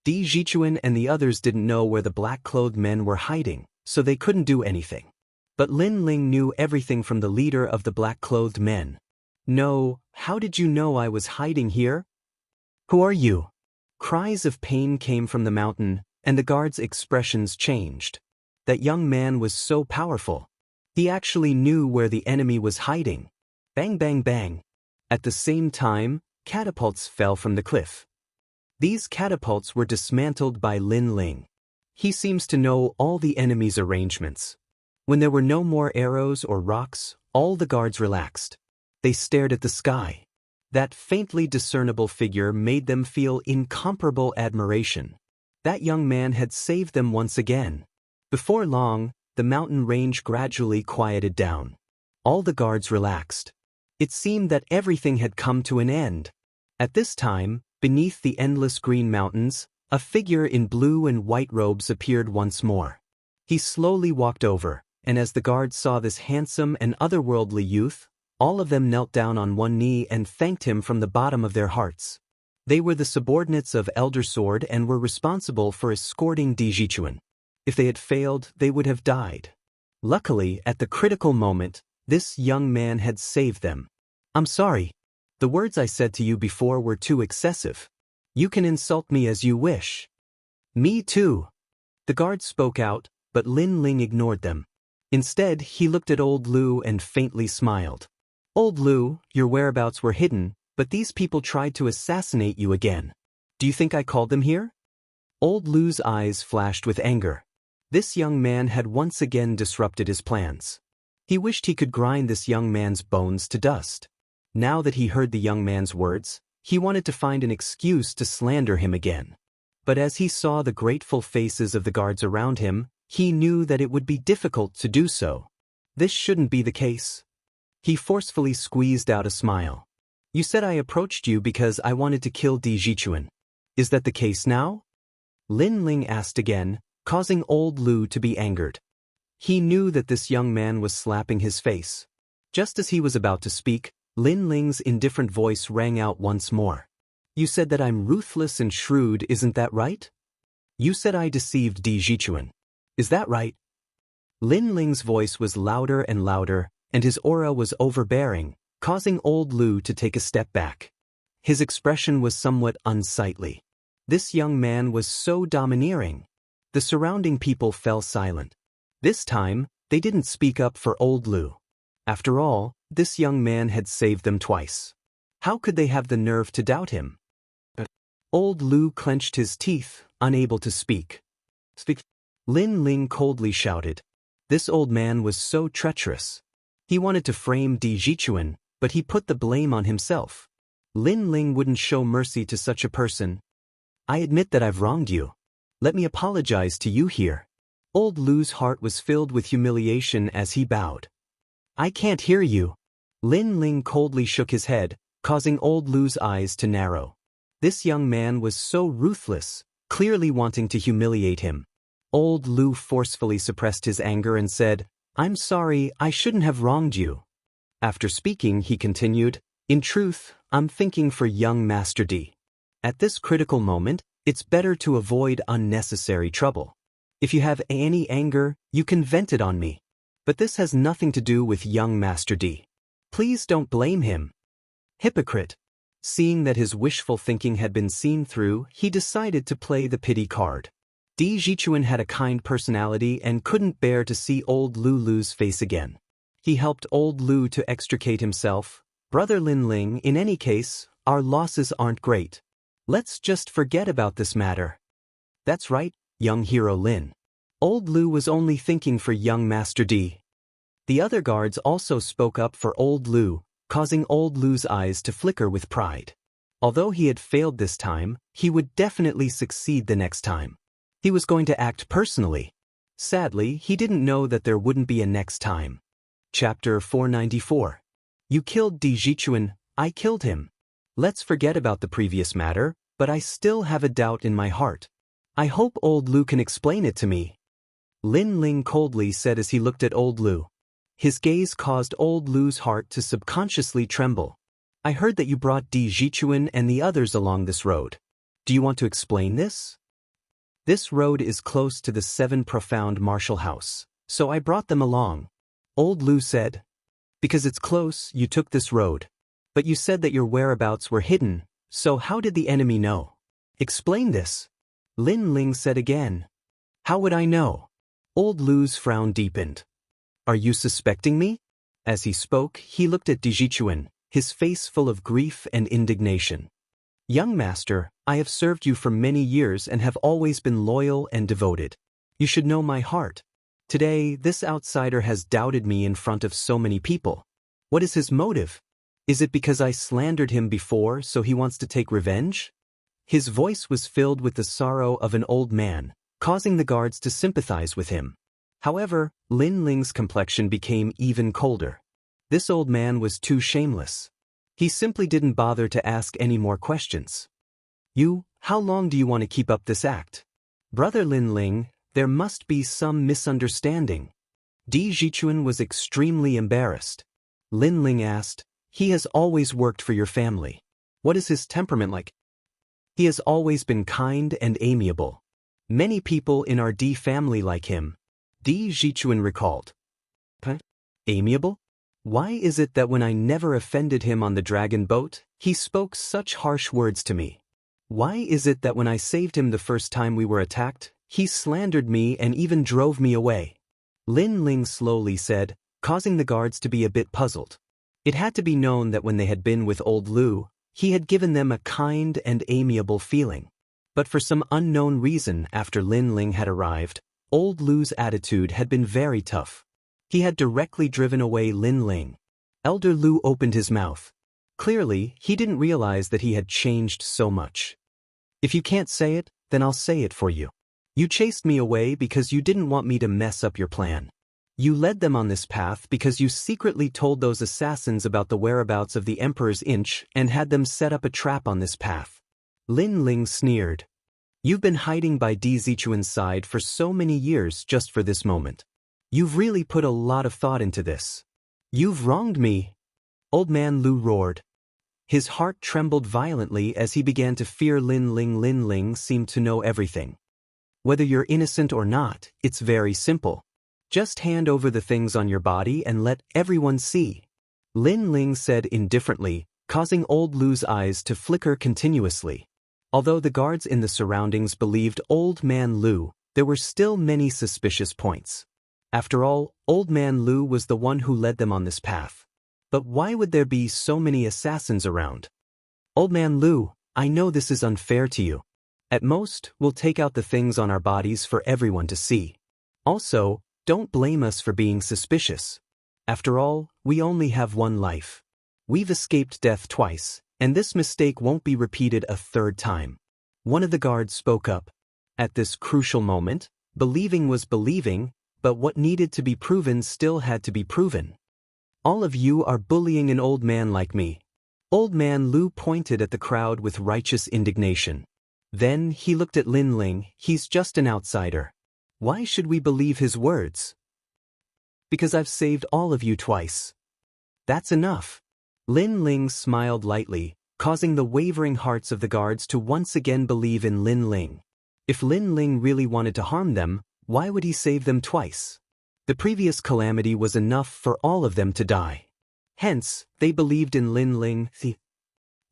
Di Jichuan and the others didn't know where the black-clothed men were hiding, so they couldn't do anything. But Lin Ling knew everything from the leader of the black-clothed men. No, how did you know I was hiding here? Who are you? Cries of pain came from the mountain, and the guards' expressions changed. That young man was so powerful. He actually knew where the enemy was hiding. Bang, bang, bang. At the same time, catapults fell from the cliff. These catapults were dismantled by Lin Ling. He seems to know all the enemy's arrangements. When there were no more arrows or rocks, all the guards relaxed. They stared at the sky. That faintly discernible figure made them feel incomparable admiration. That young man had saved them once again. Before long, the mountain range gradually quieted down. All the guards relaxed. It seemed that everything had come to an end. At this time, beneath the endless green mountains, a figure in blue and white robes appeared once more. He slowly walked over, and as the guards saw this handsome and otherworldly youth, all of them knelt down on one knee and thanked him from the bottom of their hearts. They were the subordinates of Elder Sword and were responsible for escorting Di Jichuan. If they had failed, they would have died. Luckily, at the critical moment, this young man had saved them. I'm sorry. The words I said to you before were too excessive. You can insult me as you wish. Me too. The guards spoke out, but Lin Ling ignored them. Instead, he looked at Old Lu and faintly smiled. Old Lu, your whereabouts were hidden, but these people tried to assassinate you again. Do you think I called them here? Old Lu's eyes flashed with anger. This young man had once again disrupted his plans. He wished he could grind this young man's bones to dust. Now that he heard the young man's words, he wanted to find an excuse to slander him again. But as he saw the grateful faces of the guards around him, he knew that it would be difficult to do so. This shouldn't be the case. He forcefully squeezed out a smile. You said I approached you because I wanted to kill Di Jichuan. Is that the case now? Lin Ling asked again, causing Old Lu to be angered. He knew that this young man was slapping his face. Just as he was about to speak, Lin Ling's indifferent voice rang out once more. You said that I'm ruthless and shrewd, isn't that right? You said I deceived Di Jichuan. Is that right? Lin Ling's voice was louder and louder, and his aura was overbearing, causing old Lu to take a step back. His expression was somewhat unsightly. This young man was so domineering. The surrounding people fell silent. This time, they didn't speak up for old Lu. After all, this young man had saved them twice. How could they have the nerve to doubt him? Old Lu clenched his teeth, unable to speak. Speak. Lin Ling coldly shouted. This old man was so treacherous. He wanted to frame Di Jichuan, but he put the blame on himself. Lin Ling wouldn't show mercy to such a person. I admit that I've wronged you. Let me apologize to you here. Old Lu's heart was filled with humiliation as he bowed. I can't hear you. Lin Ling coldly shook his head, causing old Lu's eyes to narrow. This young man was so ruthless, clearly wanting to humiliate him. Old Lu forcefully suppressed his anger and said, I'm sorry, I shouldn't have wronged you. After speaking, he continued, In truth, I'm thinking for young Master Di. At this critical moment, it's better to avoid unnecessary trouble. If you have any anger, you can vent it on me. But this has nothing to do with young Master Di. Please don't blame him. Hypocrite. Seeing that his wishful thinking had been seen through, he decided to play the pity card. Di Jichuan had a kind personality and couldn't bear to see old Lu's face again. He helped old Lu to extricate himself. Brother Lin Ling, in any case, our losses aren't great. Let's just forget about this matter. That's right, young hero Lin. Old Lu was only thinking for young Master Di. The other guards also spoke up for old Lu, causing old Lu's eyes to flicker with pride. Although he had failed this time, he would definitely succeed the next time. He was going to act personally. Sadly, he didn't know that there wouldn't be a next time. Chapter 494. You killed Di Jichuan, I killed him. Let's forget about the previous matter, but I still have a doubt in my heart. I hope old Lu can explain it to me. Lin Ling coldly said as he looked at old Lu. His gaze caused old Lu's heart to subconsciously tremble. I heard that you brought Di Jichuan and the others along this road. Do you want to explain this? This road is close to the 7 profound martial house, so I brought them along. Old Lu said. Because it's close, you took this road. But you said that your whereabouts were hidden, so how did the enemy know? Explain this. Lin Ling said again. How would I know? Old Lu's frown deepened. Are you suspecting me? As he spoke, he looked at Di Jichuan, his face full of grief and indignation. Young master, I have served you for many years and have always been loyal and devoted. You should know my heart. Today, this outsider has doubted me in front of so many people. What is his motive? Is it because I slandered him before, so he wants to take revenge? His voice was filled with the sorrow of an old man, causing the guards to sympathize with him. However, Lin Ling's complexion became even colder. This old man was too shameless. He simply didn't bother to ask any more questions. How long do you want to keep up this act? Brother Lin Ling, there must be some misunderstanding. Di Jichuan was extremely embarrassed. Lin Ling asked, He has always worked for your family. What is his temperament like? He has always been kind and amiable. Many people in our Di family like him. Di Jichuan recalled. Amiable? Why is it that when I never offended him on the dragon boat, he spoke such harsh words to me? Why is it that when I saved him the first time we were attacked, he slandered me and even drove me away? Lin Ling slowly said, causing the guards to be a bit puzzled. It had to be known that when they had been with old Lu, he had given them a kind and amiable feeling. But for some unknown reason, after Lin Ling had arrived, old Lu's attitude had been very tough. He had directly driven away Lin Ling. Elder Lu opened his mouth. Clearly, he didn't realize that he had changed so much. If you can't say it, then I'll say it for you. You chased me away because you didn't want me to mess up your plan. You led them on this path because you secretly told those assassins about the whereabouts of the Emperor's inch and had them set up a trap on this path. Lin Ling sneered. You've been hiding by Di Jichuan's side for so many years just for this moment. You've really put a lot of thought into this. You've wronged me. Old man Lu roared. His heart trembled violently as he began to fear Lin Ling. Lin Ling seemed to know everything. Whether you're innocent or not, it's very simple. Just hand over the things on your body and let everyone see. Lin Ling said indifferently, causing Old Lu's eyes to flicker continuously. Although the guards in the surroundings believed Old Man Lu, there were still many suspicious points. After all, Old Man Lu was the one who led them on this path. But why would there be so many assassins around? Old Man Lu, I know this is unfair to you. At most, we'll take out the things on our bodies for everyone to see. Also, don't blame us for being suspicious. After all, we only have one life. We've escaped death twice, and this mistake won't be repeated a third time. One of the guards spoke up. At this crucial moment, believing was believing, but what needed to be proven still had to be proven. All of you are bullying an old man like me. Old Man Lu pointed at the crowd with righteous indignation. Then he looked at Lin Ling. He's just an outsider. Why should we believe his words? Because I've saved all of you twice. That's enough. Lin Ling smiled lightly, causing the wavering hearts of the guards to once again believe in Lin Ling. If Lin Ling really wanted to harm them, why would he save them twice? The previous calamity was enough for all of them to die. Hence, they believed in Lin Ling.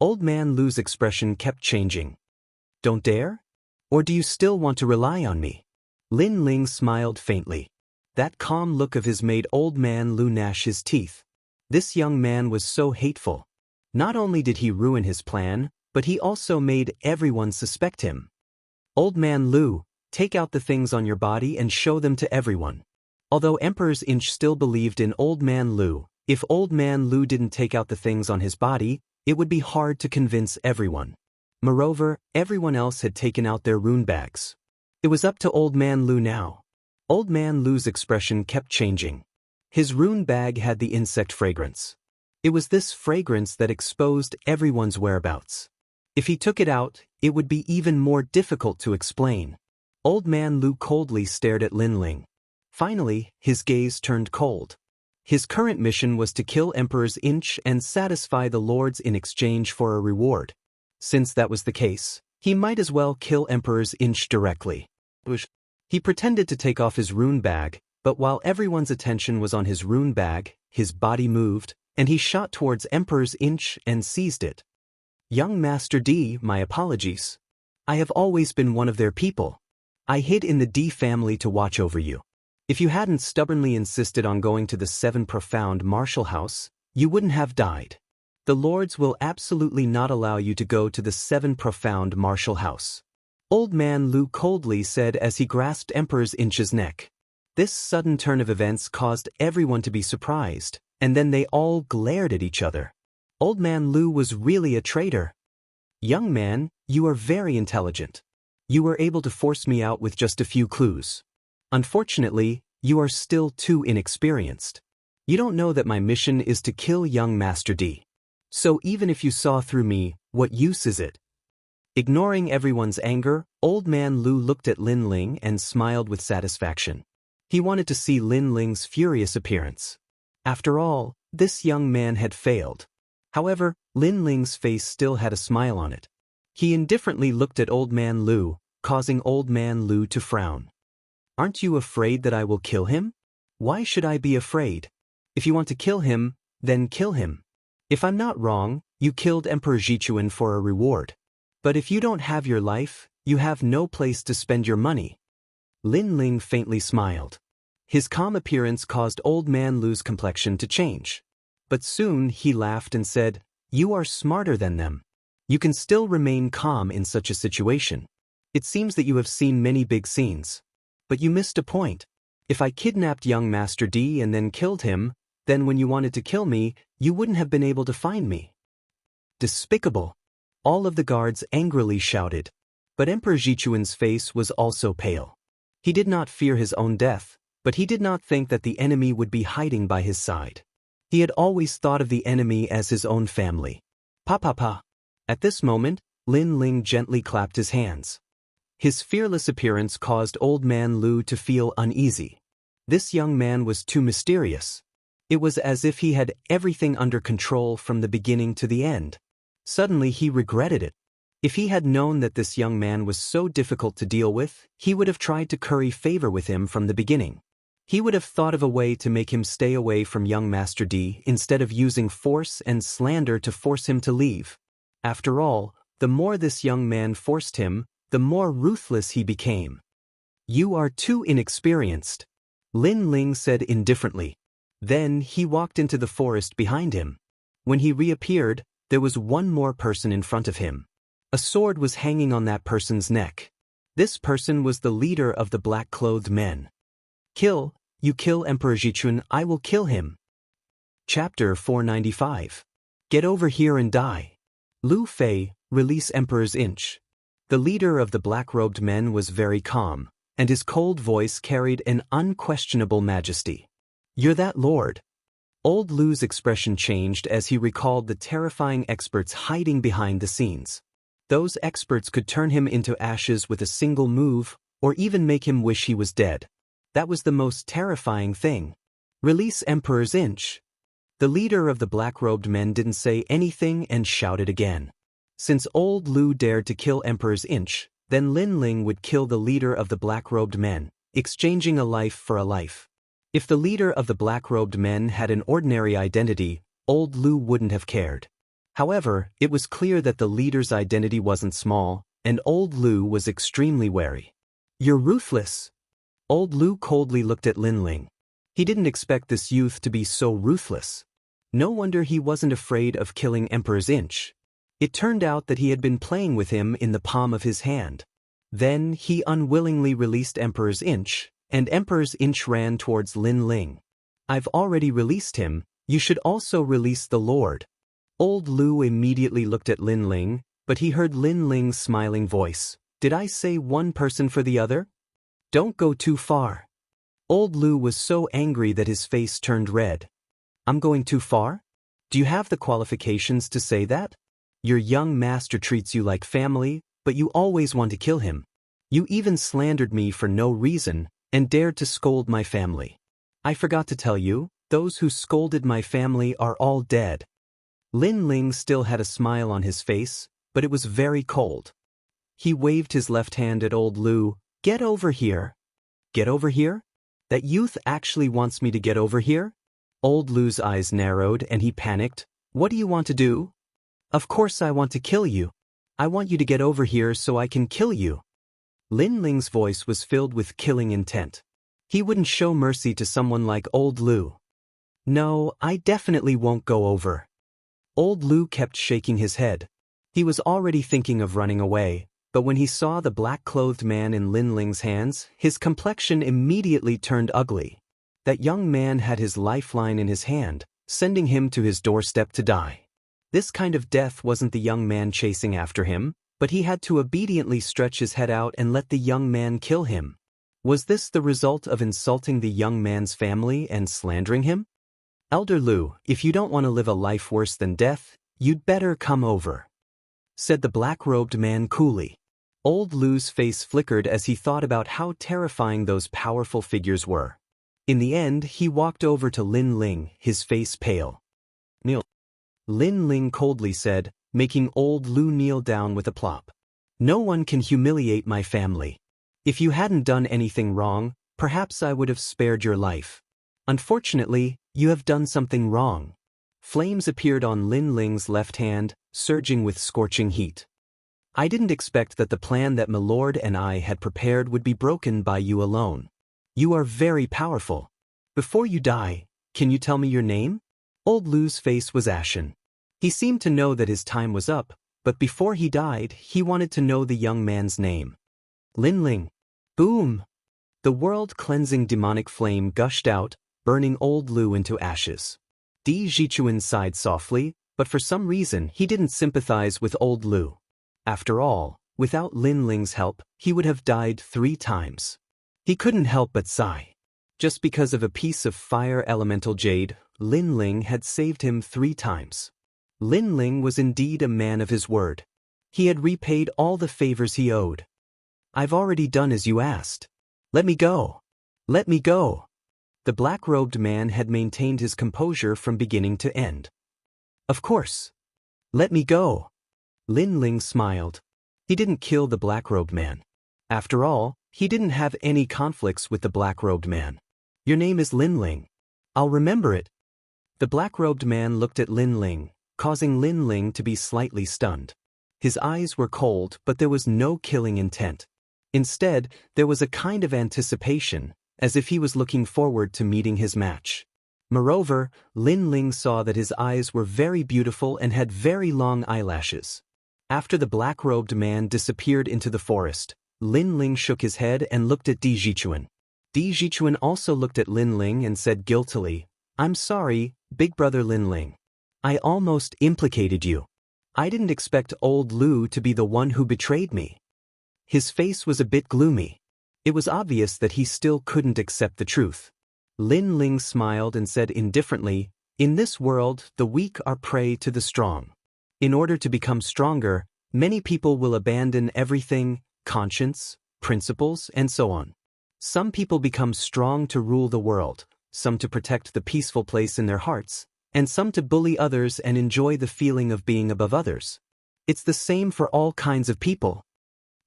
Old Man Lu's expression kept changing. Don't dare? Or do you still want to rely on me? Lin Ling smiled faintly. That calm look of his made Old Man Lu gnash his teeth. This young man was so hateful. Not only did he ruin his plan, but he also made everyone suspect him. Old Man Lu, take out the things on your body and show them to everyone. Although Emperor's Inch still believed in Old Man Lu, if Old Man Lu didn't take out the things on his body, it would be hard to convince everyone. Moreover, everyone else had taken out their rune bags. It was up to Old Man Lu now. Old Man Lu's expression kept changing. His rune bag had the insect fragrance. It was this fragrance that exposed everyone's whereabouts. If he took it out, it would be even more difficult to explain. Old Man Lu coldly stared at Lin Ling. Finally, his gaze turned cold. His current mission was to kill Emperor's Inch and satisfy the lords in exchange for a reward. Since that was the case, he might as well kill Emperor's Inch directly. He pretended to take off his rune bag, but while everyone's attention was on his rune bag, his body moved, and he shot towards Emperor's Inch and seized it. Young Master D, my apologies. I have always been one of their people. I hid in the D family to watch over you. If you hadn't stubbornly insisted on going to the 7 Profound Martial House, you wouldn't have died. The lords will absolutely not allow you to go to the 7 Profound Martial House. Old Man Lu coldly said as he grasped Emperor's Inch's neck. This sudden turn of events caused everyone to be surprised, and then they all glared at each other. Old Man Lu was really a traitor. Young man, you are very intelligent. You were able to force me out with just a few clues. Unfortunately, you are still too inexperienced. You don't know that my mission is to kill young Master D. So even if you saw through me, what use is it? Ignoring everyone's anger, Old Man Lu looked at Lin Ling and smiled with satisfaction. He wanted to see Lin Ling's furious appearance. After all, this young man had failed. However, Lin Ling's face still had a smile on it. He indifferently looked at Old Man Lu, causing Old Man Lu to frown. Aren't you afraid that I will kill him? Why should I be afraid? If you want to kill him, then kill him. If I'm not wrong, you killed Emperor Jichuan for a reward. But if you don't have your life, you have no place to spend your money. Lin Ling faintly smiled. His calm appearance caused Old Man Lu's complexion to change. But soon he laughed and said, You are smarter than them. You can still remain calm in such a situation. It seems that you have seen many big scenes. But you missed a point. If I kidnapped young Master D and then killed him, then when you wanted to kill me, you wouldn't have been able to find me. Despicable. All of the guards angrily shouted. But Emperor Jichuan's face was also pale. He did not fear his own death, but he did not think that the enemy would be hiding by his side. He had always thought of the enemy as his own family. Pa. At this moment, Lin Ling gently clapped his hands. His fearless appearance caused Old Man Lu to feel uneasy. This young man was too mysterious. It was as if he had everything under control from the beginning to the end. Suddenly he regretted it. If he had known that this young man was so difficult to deal with, he would have tried to curry favor with him from the beginning. He would have thought of a way to make him stay away from young Master D instead of using force and slander to force him to leave. After all, the more this young man forced him, the more ruthless he became. "You are too inexperienced," Lin Ling said indifferently. Then he walked into the forest behind him. When he reappeared, there was one more person in front of him. A sword was hanging on that person's neck. This person was the leader of the black-clothed men. "Kill, you kill Emperor Zhichun, I will kill him." Chapter 495. Get over here and die. Lu Fei, release Emperor's inch. The leader of the black-robed men was very calm, and his cold voice carried an unquestionable majesty. "You're that lord." Old Lu's expression changed as he recalled the terrifying experts hiding behind the scenes. Those experts could turn him into ashes with a single move, or even make him wish he was dead. That was the most terrifying thing. "Release Emperor's inch." The leader of the black-robed men didn't say anything and shouted again. Since old Lu dared to kill Emperor's inch, then Lin Ling would kill the leader of the black-robed men, exchanging a life for a life. If the leader of the black-robed men had an ordinary identity, old Lu wouldn't have cared. However, it was clear that the leader's identity wasn't small, and old Lu was extremely wary. "You're ruthless." Old Lu coldly looked at Lin Ling. He didn't expect this youth to be so ruthless. No wonder he wasn't afraid of killing Emperor's inch. It turned out that he had been playing with him in the palm of his hand. Then he unwillingly released Emperor's inch, and Emperor's inch ran towards Lin Ling. "I've already released him, you should also release the Lord." Old Lu immediately looked at Lin Ling, but he heard Lin Ling's smiling voice. "Did I say one person for the other? Don't go too far." Old Lu was so angry that his face turned red. "I'm going too far? Do you have the qualifications to say that? Your young master treats you like family, but you always want to kill him. You even slandered me for no reason, and dared to scold my family. I forgot to tell you, those who scolded my family are all dead." Lin Ling still had a smile on his face, but it was very cold. He waved his left hand at old Lu. "Get over here." "Get over here? That youth actually wants me to get over here?" Old Lu's eyes narrowed and he panicked. "What do you want to do?" "Of course I want to kill you. I want you to get over here so I can kill you." Lin Ling's voice was filled with killing intent. He wouldn't show mercy to someone like old Lu. "No, I definitely won't go over." Old Lu kept shaking his head. He was already thinking of running away, but when he saw the black-clothed man in Lin Ling's hands, his complexion immediately turned ugly. That young man had his lifeline in his hand, sending him to his doorstep to die. This kind of death wasn't the young man chasing after him, but he had to obediently stretch his head out and let the young man kill him. Was this the result of insulting the young man's family and slandering him? "Elder Lu, if you don't want to live a life worse than death, you'd better come over," said the black-robed man coolly. Old Lu's face flickered as he thought about how terrifying those powerful figures were. In the end, he walked over to Lin Ling, his face pale. "Kneel." Lin Ling coldly said, making old Lu kneel down with a plop. "No one can humiliate my family. If you hadn't done anything wrong, perhaps I would have spared your life. Unfortunately, you have done something wrong." Flames appeared on Lin Ling's left hand, surging with scorching heat. "I didn't expect that the plan that Milord and I had prepared would be broken by you alone. You are very powerful. Before you die, can you tell me your name?" Old Lu's face was ashen. He seemed to know that his time was up, but before he died, he wanted to know the young man's name. "Lin Ling." Boom! The world-cleansing demonic flame gushed out, burning old Lu into ashes. Di Zhichuan sighed softly, but for some reason he didn't sympathize with old Lu. After all, without Lin Ling's help, he would have died 3 times. He couldn't help but sigh. Just because of a piece of fire elemental jade, Lin Ling had saved him 3 times. Lin Ling was indeed a man of his word. He had repaid all the favors he owed. "I've already done as you asked. Let me go. Let me go." The black-robed man had maintained his composure from beginning to end. "Of course. Let me go." Lin Ling smiled. He didn't kill the black-robed man. After all, he didn't have any conflicts with the black-robed man. Your name is Lin Ling. I'll remember it. The black-robed man looked at Lin Ling, causing Lin Ling to be slightly stunned. His eyes were cold, but there was no killing intent. Instead, there was a kind of anticipation, as if he was looking forward to meeting his match. Moreover, Lin Ling saw that his eyes were very beautiful and had very long eyelashes. After the black-robed man disappeared into the forest, Lin Ling shook his head and looked at Di Zhichuan. Di Zhichuan also looked at Lin Ling and said guiltily, "I'm sorry, big brother Lin Ling. I almost implicated you. I didn't expect old Lu to be the one who betrayed me." His face was a bit gloomy. It was obvious that he still couldn't accept the truth. Lin Ling smiled and said indifferently, "In this world, the weak are prey to the strong. In order to become stronger, many people will abandon everything, conscience, principles, and so on. Some people become strong to rule the world, some to protect the peaceful place in their hearts, and some to bully others and enjoy the feeling of being above others. It's the same for all kinds of people."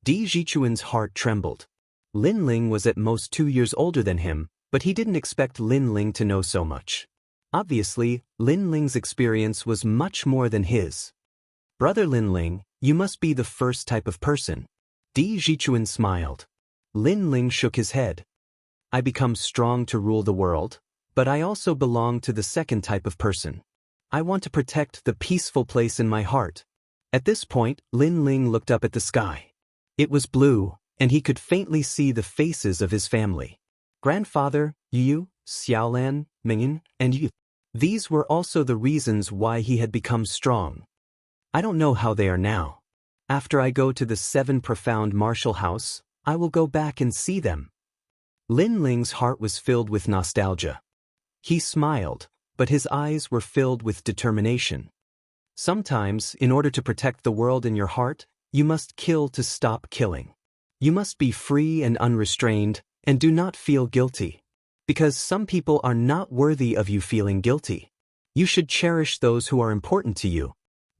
Di Zhichuan's heart trembled. Lin Ling was at most 2 years older than him, but he didn't expect Lin Ling to know so much. Obviously, Lin Ling's experience was much more than his. "Brother Lin Ling, you must be the first type of person." Di Zhichuan smiled. Lin Ling shook his head. "I become strong to rule the world, but I also belong to the second type of person. I want to protect the peaceful place in my heart." At this point, Lin Ling looked up at the sky. It was blue, and he could faintly see the faces of his family. Grandfather, Yu, Xiaolan, Mingyan, and Yu. These were also the reasons why he had become strong. I don't know how they are now. After I go to the 7 profound martial house, I will go back and see them. Lin Ling's heart was filled with nostalgia. He smiled, but his eyes were filled with determination. Sometimes, in order to protect the world in your heart, you must kill to stop killing. You must be free and unrestrained, and do not feel guilty. Because some people are not worthy of you feeling guilty. You should cherish those who are important to you.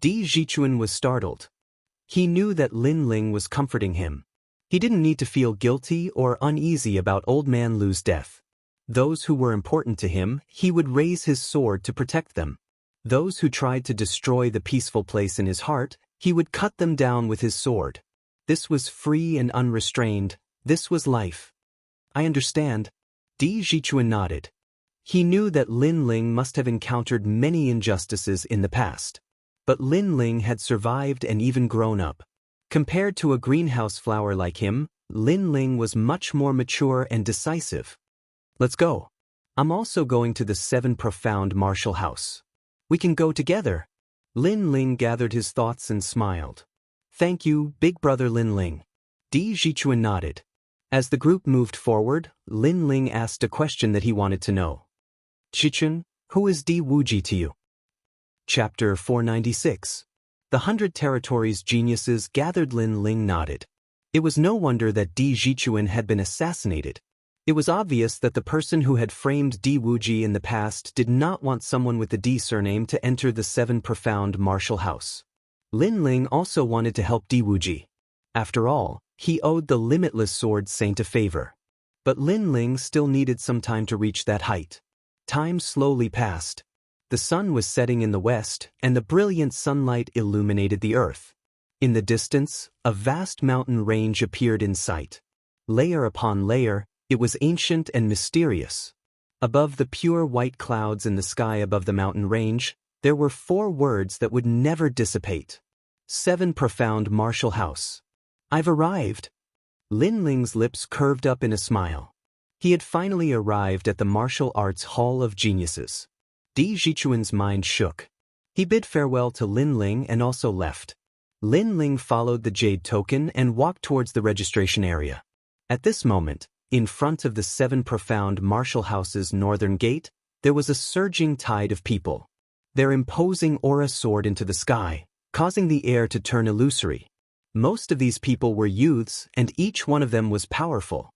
Di Zhichuan was startled. He knew that Lin Ling was comforting him. He didn't need to feel guilty or uneasy about old man Lu's death. Those who were important to him, he would raise his sword to protect them. Those who tried to destroy the peaceful place in his heart, he would cut them down with his sword. This was free and unrestrained. This was life. I understand. Di Zhichuan nodded. He knew that Lin Ling must have encountered many injustices in the past. But Lin Ling had survived and even grown up. Compared to a greenhouse flower like him, Lin Ling was much more mature and decisive. Let's go. I'm also going to the 7 profound martial house. We can go together. Lin Ling gathered his thoughts and smiled. Thank you, big brother Lin Ling. Di Zhichuan nodded. As the group moved forward, Lin Ling asked a question that he wanted to know. Zhichuan, who is Di Wuji to you? Chapter 496. The 100 Territories geniuses gathered. Lin Ling nodded. It was no wonder that Di Zhichuan had been assassinated. It was obvious that the person who had framed Di Wuji in the past did not want someone with the Di surname to enter the 7 profound martial house. Lin Ling also wanted to help Di Wuji. After all, he owed the limitless sword saint a favor. But Lin Ling still needed some time to reach that height. Time slowly passed. The sun was setting in the west, and the brilliant sunlight illuminated the earth. In the distance, a vast mountain range appeared in sight. Layer upon layer, it was ancient and mysterious. Above the pure white clouds in the sky above the mountain range, there were 4 words that would never dissipate. 7 profound martial house. I've arrived. Lin Ling's lips curved up in a smile. He had finally arrived at the martial arts hall of geniuses. Di Zhichuan's mind shook. He bid farewell to Lin Ling and also left. Lin Ling followed the jade token and walked towards the registration area. At this moment, in front of the 7 profound martial houses' northern gate, there was a surging tide of people. Their imposing aura soared into the sky, causing the air to turn illusory. Most of these people were youths, and each one of them was powerful.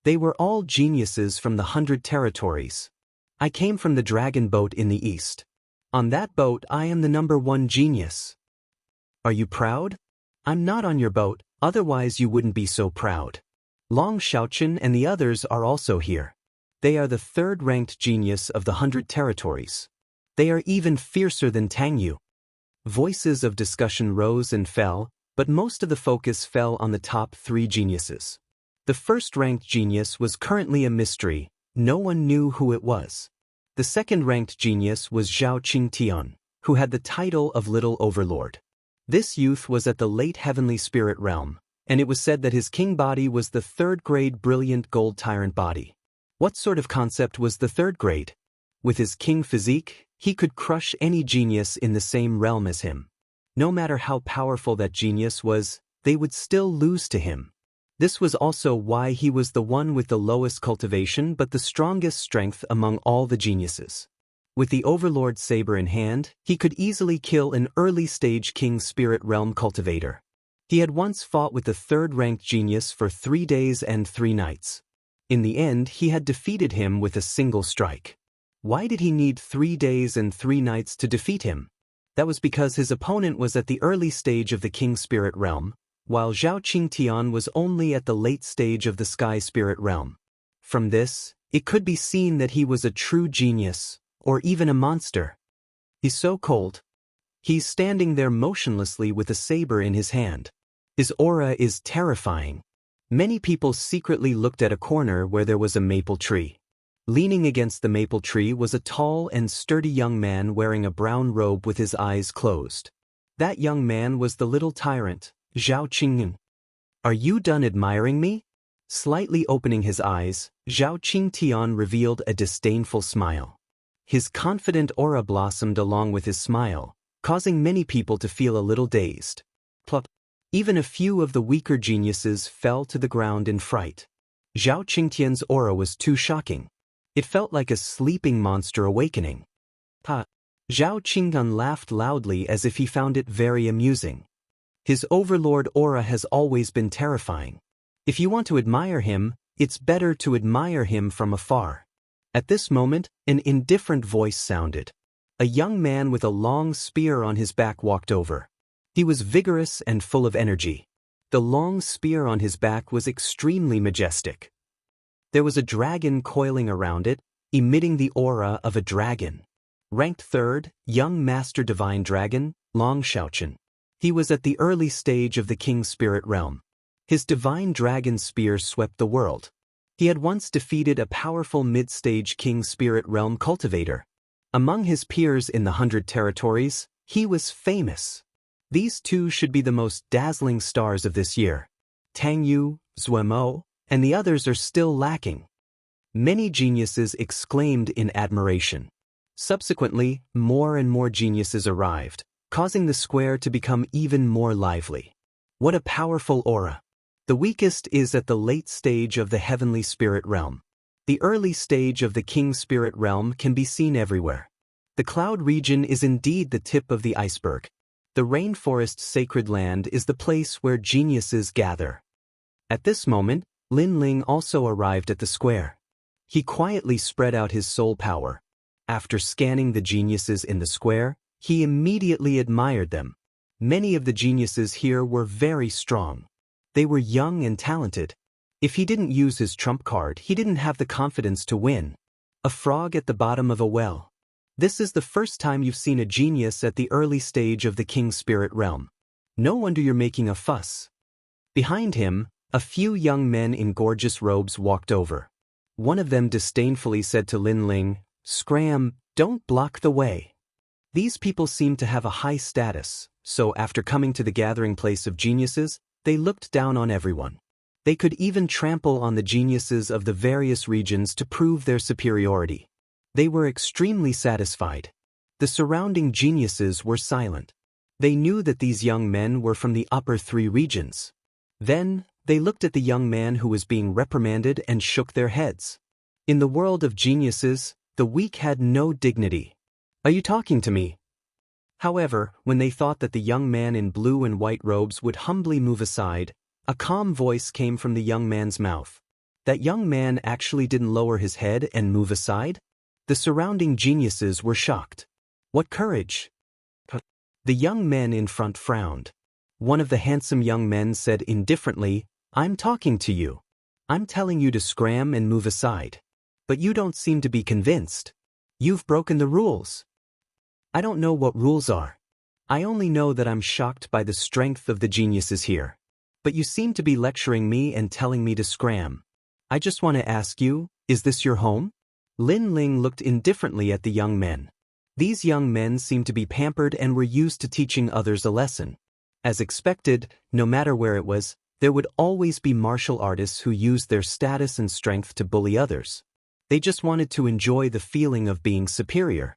They were all geniuses from the 100 Territories. I came from the dragon boat in the east. On that boat I am the #1 genius. Are you proud? I'm not on your boat, otherwise you wouldn't be so proud. Long Xiaochen and the others are also here. They are the third-ranked genius of the 100 territories. They are even fiercer than Tang Yu. Voices of discussion rose and fell, but most of the focus fell on the top 3 geniuses. The first-ranked genius was currently a mystery. No one knew who it was. The second-ranked genius was Zhao Qingtian, who had the title of Little Overlord. This youth was at the late heavenly spirit realm, and it was said that his king body was the third-grade brilliant gold tyrant body. What sort of concept was the third grade? With his king physique, he could crush any genius in the same realm as him. No matter how powerful that genius was, they would still lose to him. This was also why he was the one with the lowest cultivation but the strongest strength among all the geniuses. With the Overlord saber in hand, he could easily kill an early-stage King Spirit Realm cultivator. He had once fought with the third-ranked genius for 3 days and 3 nights. In the end, he had defeated him with a single strike. Why did he need 3 days and 3 nights to defeat him? That was because his opponent was at the early stage of the King Spirit Realm, while Zhao Qingtian was only at the late stage of the Sky Spirit Realm. From this, it could be seen that he was a true genius, or even a monster. He's so cold. He's standing there motionlessly with a saber in his hand. His aura is terrifying. Many people secretly looked at a corner where there was a maple tree. Leaning against the maple tree was a tall and sturdy young man wearing a brown robe with his eyes closed. That young man was the little tyrant, Zhao Qingyan. Are you done admiring me? Slightly opening his eyes, Zhao Qingtian revealed a disdainful smile. His confident aura blossomed along with his smile, causing many people to feel a little dazed. Plop. Even a few of the weaker geniuses fell to the ground in fright. Zhao Qingtian's aura was too shocking. It felt like a sleeping monster awakening. Ha! Zhao Qingtian laughed loudly as if he found it very amusing. His overlord aura has always been terrifying. If you want to admire him, it's better to admire him from afar. At this moment, an indifferent voice sounded. A young man with a long spear on his back walked over. He was vigorous and full of energy. The long spear on his back was extremely majestic. There was a dragon coiling around it, emitting the aura of a dragon. Ranked 3rd, young Master Divine Dragon, Long Xiaochen. He was at the early stage of the King Spirit Realm. His Divine Dragon Spear swept the world. He had once defeated a powerful mid-stage King Spirit Realm cultivator. Among his peers in the 100 territories, he was famous. These two should be the most dazzling stars of this year. Tang Yu, Zuemo, and the others are still lacking. Many geniuses exclaimed in admiration. Subsequently, more and more geniuses arrived, causing the square to become even more lively. What a powerful aura! The weakest is at the late stage of the Heavenly Spirit Realm. The early stage of the King Spirit Realm can be seen everywhere. The cloud region is indeed the tip of the iceberg. The rainforest sacred land is the place where geniuses gather. At this moment, Lin Ling also arrived at the square. He quietly spread out his soul power. After scanning the geniuses in the square, he immediately admired them. Many of the geniuses here were very strong. They were young and talented. If he didn't use his trump card, he didn't have the confidence to win. A frog at the bottom of a well. This is the first time you've seen a genius at the early stage of the King Spirit Realm. No wonder you're making a fuss. Behind him, a few young men in gorgeous robes walked over. One of them disdainfully said to Lin Ling, "Scram, don't block the way." These people seemed to have a high status, so after coming to the gathering place of geniuses, they looked down on everyone. They could even trample on the geniuses of the various regions to prove their superiority. They were extremely satisfied. The surrounding geniuses were silent. They knew that these young men were from the upper 3 regions. Then, they looked at the young man who was being reprimanded and shook their heads. In the world of geniuses, the weak had no dignity. Are you talking to me? However, when they thought that the young man in blue and white robes would humbly move aside, a calm voice came from the young man's mouth. That young man actually didn't lower his head and move aside? The surrounding geniuses were shocked. What courage! The young men in front frowned. One of the handsome young men said indifferently, "I'm talking to you. I'm telling you to scram and move aside. But you don't seem to be convinced. You've broken the rules." "I don't know what rules are. I only know that I'm shocked by the strength of the geniuses here. But you seem to be lecturing me and telling me to scram. I just want to ask you, is this your home?" Lin Ling looked indifferently at the young men. These young men seemed to be pampered and were used to teaching others a lesson. As expected, no matter where it was, there would always be martial artists who used their status and strength to bully others. They just wanted to enjoy the feeling of being superior.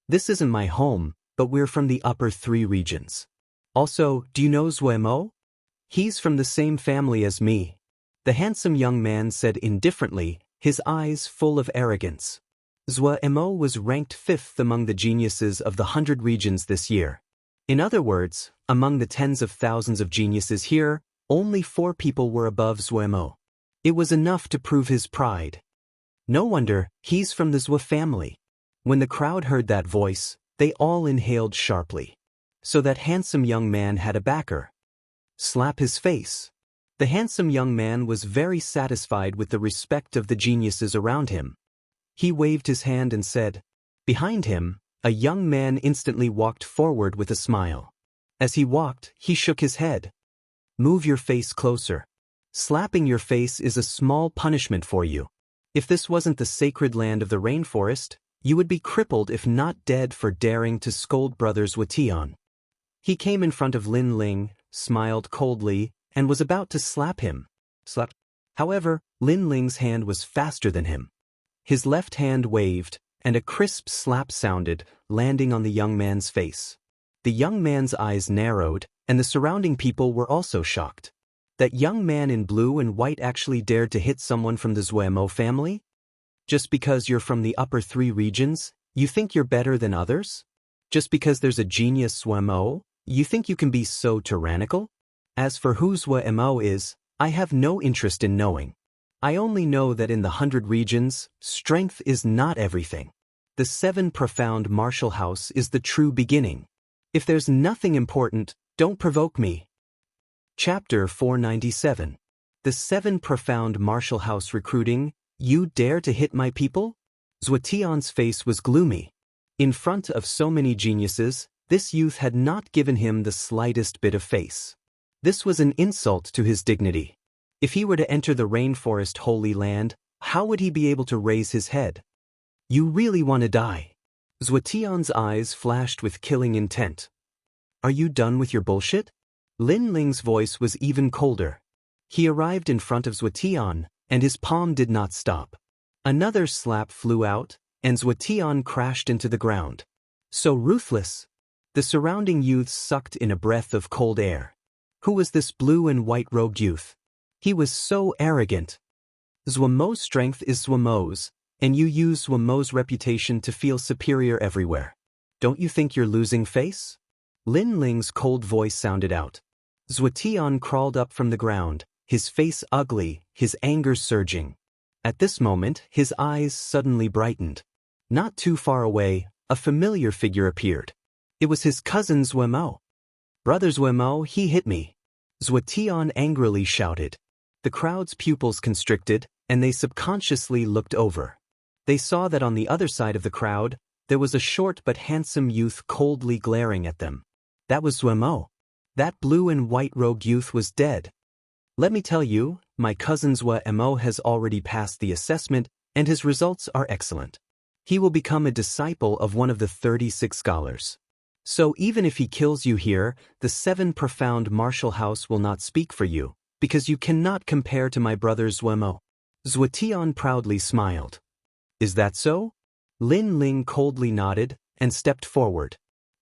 "This isn't my home, but we're from the upper 3 regions. Also, do you know Zuemo? He's from the same family as me." The handsome young man said indifferently, his eyes full of arrogance. Zuemo was ranked 5th among the geniuses of the 100 regions this year. In other words, among the tens of thousands of geniuses here, only 4 people were above Zuemo. It was enough to prove his pride. No wonder, he's from the Zua family. When the crowd heard that voice, they all inhaled sharply. So that handsome young man had a backer. Slap his face. The handsome young man was very satisfied with the respect of the geniuses around him. He waved his hand and said, Behind him, a young man instantly walked forward with a smile. As he walked, he shook his head. "Move your face closer. Slapping your face is a small punishment for you. If this wasn't the sacred land of the rainforest, you would be crippled if not dead for daring to scold brothers Wuxian." He came in front of Lin Ling, smiled coldly, and was about to slap him. However, Lin Ling's hand was faster than him. His left hand waved, and a crisp slap sounded, landing on the young man's face. The young man's eyes narrowed, and the surrounding people were also shocked. That young man in blue and white actually dared to hit someone from the Zuemo family? Just because you're from the upper 3 regions, you think you're better than others? Just because there's a genius Zuemo, you think you can be so tyrannical? As for who Zuemo is, I have no interest in knowing. I only know that in the 100 regions, strength is not everything. The 7 profound martial house is the true beginning. If there's nothing important, don't provoke me. Chapter 497. The 7 profound martial house recruiting. You dare to hit my people? Zuetian's face was gloomy. In front of so many geniuses, this youth had not given him the slightest bit of face. This was an insult to his dignity. If he were to enter the rainforest holy land, how would he be able to raise his head? You really want to die? Zuetian's eyes flashed with killing intent. Are you done with your bullshit? Lin Ling's voice was even colder. He arrived in front of Zuetian, and his palm did not stop. Another slap flew out, and Zuetian crashed into the ground. So ruthless. The surrounding youths sucked in a breath of cold air. Who was this blue and white-robed youth? He was so arrogant. Zuemo's strength is Zuemo's, and you use Zuemo's reputation to feel superior everywhere. Don't you think you're losing face? Lin Ling's cold voice sounded out. Zuetian crawled up from the ground, his face ugly, his anger surging. At this moment, his eyes suddenly brightened. Not too far away, a familiar figure appeared. It was his cousin Zuemo. "Brother Zuemo, he hit me," Zuetian angrily shouted. The crowd's pupils constricted, and they subconsciously looked over. They saw that on the other side of the crowd, there was a short but handsome youth coldly glaring at them. That was Zuemo. That blue and white-robed youth was dead. Let me tell you, my cousin Zuemo has already passed the assessment, and his results are excellent. He will become a disciple of one of the 36 scholars. So even if he kills you here, the 7 profound martial house will not speak for you, because you cannot compare to my brother Zuemo. Zuetian proudly smiled. Is that so? Lin Ling coldly nodded, and stepped forward.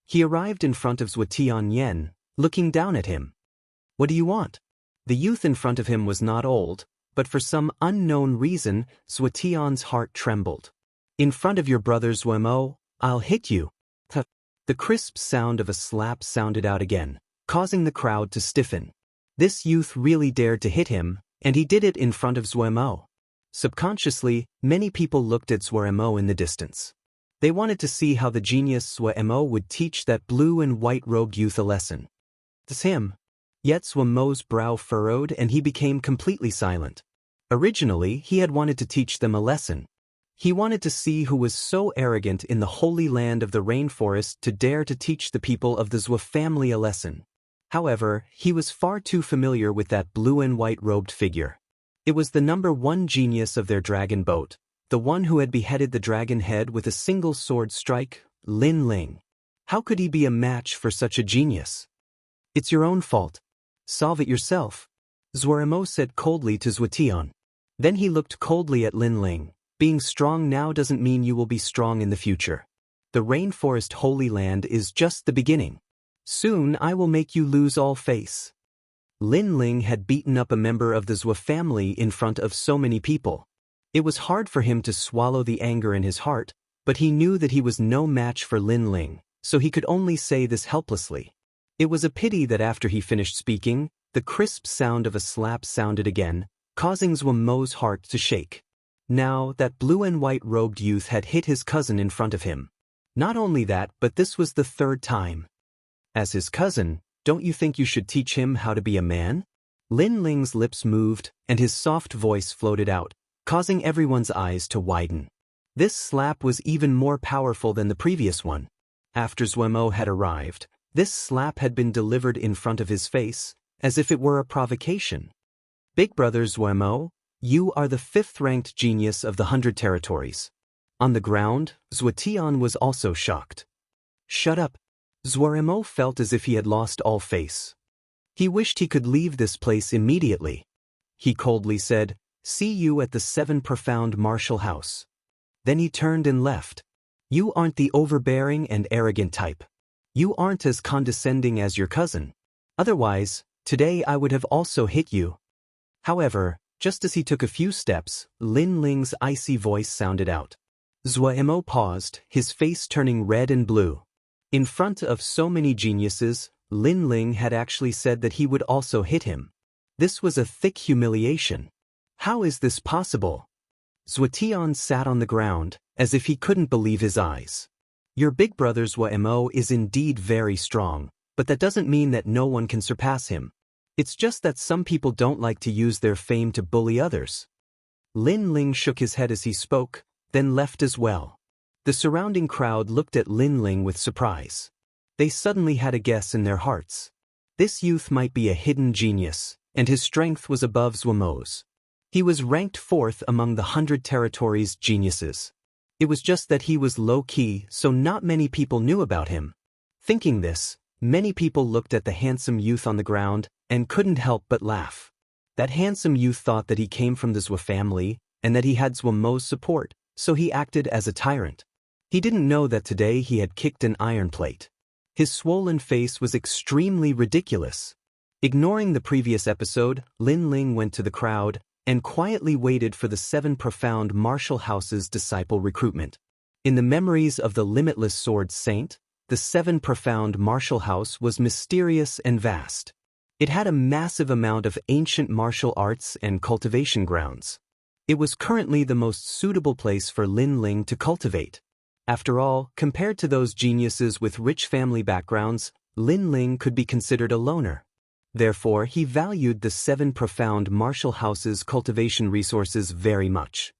He arrived in front of Zuetian Yen, looking down at him. What do you want? The youth in front of him was not old, but for some unknown reason, Zuetian's heart trembled. In front of your brother Zuemo, I'll hit you. The crisp sound of a slap sounded out again, causing the crowd to stiffen. This youth really dared to hit him, and he did it in front of Zuemo. Subconsciously, many people looked at Zuemo in the distance. They wanted to see how the genius Mo would teach that blue and white-robed youth a lesson. It's him. Yet Mo's brow furrowed and he became completely silent. Originally, he had wanted to teach them a lesson. He wanted to see who was so arrogant in the holy land of the rainforest to dare to teach the people of the Zwa family a lesson. However, he was far too familiar with that blue and white-robed figure. It was the #1 genius of their dragon boat, the one who had beheaded the dragon head with a single sword strike, Lin Ling. How could he be a match for such a genius? It's your own fault. Solve it yourself, Mo said coldly to Zhuotian. Then he looked coldly at Lin Ling. Being strong now doesn't mean you will be strong in the future. The rainforest holy land is just the beginning. Soon I will make you lose all face. Lin Ling had beaten up a member of the Zwa family in front of so many people. It was hard for him to swallow the anger in his heart, but he knew that he was no match for Lin Ling, so he could only say this helplessly. It was a pity that after he finished speaking, the crisp sound of a slap sounded again, causing Mo's heart to shake. Now, that blue and white-robed youth had hit his cousin in front of him. Not only that, but this was the 3rd time. As his cousin, don't you think you should teach him how to be a man? Lin Ling's lips moved, and his soft voice floated out, causing everyone's eyes to widen. This slap was even more powerful than the previous one. After Mo had arrived, this slap had been delivered in front of his face, as if it were a provocation. Big brother Mo, you are the 5th-ranked genius of the 100 territories. On the ground, Zhuotian was also shocked. Shut up. Mo felt as if he had lost all face. He wished he could leave this place immediately. He coldly said, "See you at the 7 Profound Martial House." Then he turned and left. You aren't the overbearing and arrogant type. You aren't as condescending as your cousin. Otherwise, today I would have also hit you. However, just as he took a few steps, Lin Ling's icy voice sounded out. Mo paused, his face turning red and blue. In front of so many geniuses, Lin Ling had actually said that he would also hit him. This was a thick humiliation. How is this possible? Zhuotian sat on the ground, as if he couldn't believe his eyes. Your big brother Mo is indeed very strong, but that doesn't mean that no one can surpass him. It's just that some people don't like to use their fame to bully others. Lin Ling shook his head as he spoke, then left as well. The surrounding crowd looked at Lin Ling with surprise. They suddenly had a guess in their hearts. This youth might be a hidden genius, and his strength was above Mo's. He was ranked 4th among the 100 territories' geniuses. It was just that he was low-key, so not many people knew about him. Thinking this, many people looked at the handsome youth on the ground and couldn't help but laugh. That handsome youth thought that he came from the Zwa family and that he had Mo's support, so he acted as a tyrant. He didn't know that today he had kicked an iron plate. His swollen face was extremely ridiculous. Ignoring the previous episode, Lin Ling went to the crowd and quietly waited for the 7 Profound Martial House's disciple recruitment. In the memories of the limitless sword saint, the 7 Profound Martial House was mysterious and vast. It had a massive amount of ancient martial arts and cultivation grounds. It was currently the most suitable place for Lin Ling to cultivate. After all, compared to those geniuses with rich family backgrounds, Lin Ling could be considered a loner. Therefore, he valued the 7 Profound Martial House's cultivation resources very much.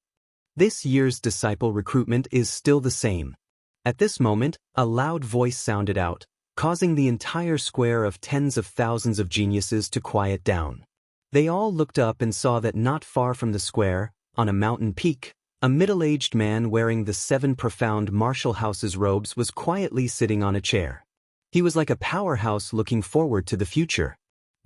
This year's disciple recruitment is still the same. At this moment, a loud voice sounded out, causing the entire square of tens of thousands of geniuses to quiet down. They all looked up and saw that not far from the square, on a mountain peak, a middle-aged man wearing the 7 Profound Martial House's robes was quietly sitting on a chair. He was like a powerhouse looking forward to the future.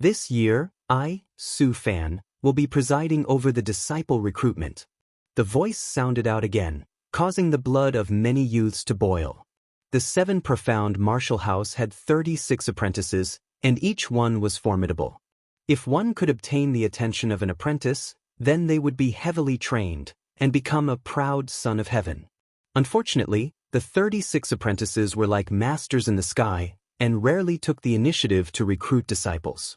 This year, I, Su Fan, will be presiding over the disciple recruitment. The voice sounded out again, causing the blood of many youths to boil. The 7 Profound Martial House had 36 apprentices, and each one was formidable. If one could obtain the attention of an apprentice, then they would be heavily trained and become a proud son of heaven. Unfortunately, the 36 apprentices were like masters in the sky and rarely took the initiative to recruit disciples.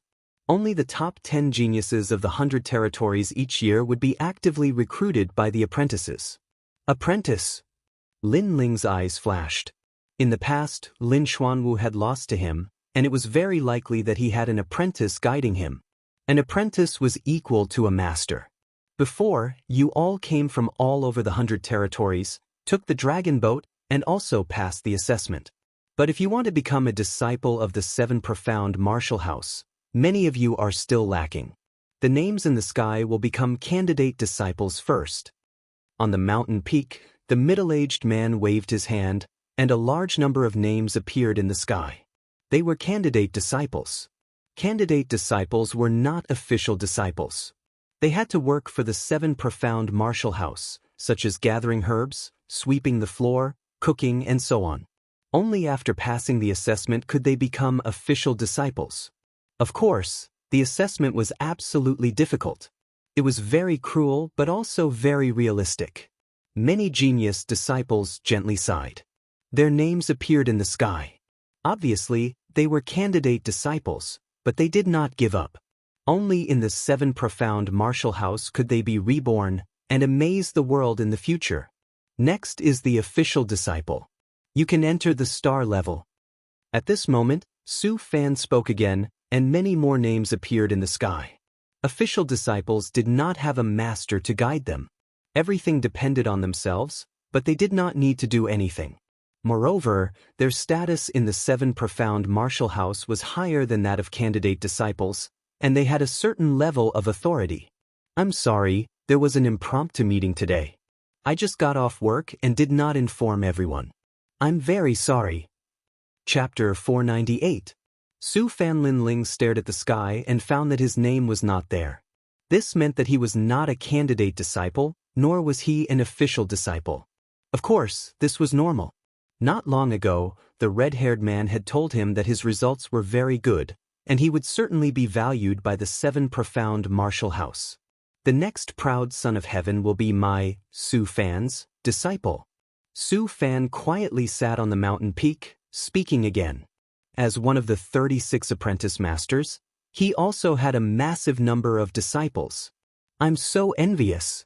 Only the top 10 geniuses of the 100 territories each year would be actively recruited by the apprentices. Apprentice. Lin Ling's eyes flashed. In the past, Lin Xuanwu had lost to him, and it was very likely that he had an apprentice guiding him. An apprentice was equal to a master. Before, you all came from all over the 100 territories, took the dragon boat, and also passed the assessment. But if you want to become a disciple of the 7 profound martial house, many of you are still lacking. The names in the sky will become candidate disciples first. On the mountain peak, the middle-aged man waved his hand, and a large number of names appeared in the sky. They were candidate disciples. Candidate disciples were not official disciples. They had to work for the 7 profound martial house, such as gathering herbs, sweeping the floor, cooking, and so on. Only after passing the assessment could they become official disciples. Of course, the assessment was absolutely difficult. It was very cruel but also very realistic. Many genius disciples gently sighed. Their names appeared in the sky. Obviously, they were candidate disciples, but they did not give up. Only in the 7 profound martial house could they be reborn and amaze the world in the future. Next is the official disciple. You can enter the star level. At this moment, Su Fan spoke again, and many more names appeared in the sky. Official disciples did not have a master to guide them. Everything depended on themselves, but they did not need to do anything. Moreover, their status in the 7 profound martial house was higher than that of candidate disciples, and they had a certain level of authority. I'm sorry, there was an impromptu meeting today. I just got off work and did not inform everyone. I'm very sorry. Chapter 498. Su Fan Lin Ling stared at the sky and found that his name was not there. This meant that he was not a candidate disciple, nor was he an official disciple. Of course, this was normal. Not long ago, the red-haired man had told him that his results were very good, and he would certainly be valued by the 7 profound martial house. The next proud son of heaven will be my, Su Fan's, disciple. Su Fan quietly sat on the mountain peak, speaking again. As one of the 36 apprentice masters, he also had a massive number of disciples. I'm so envious.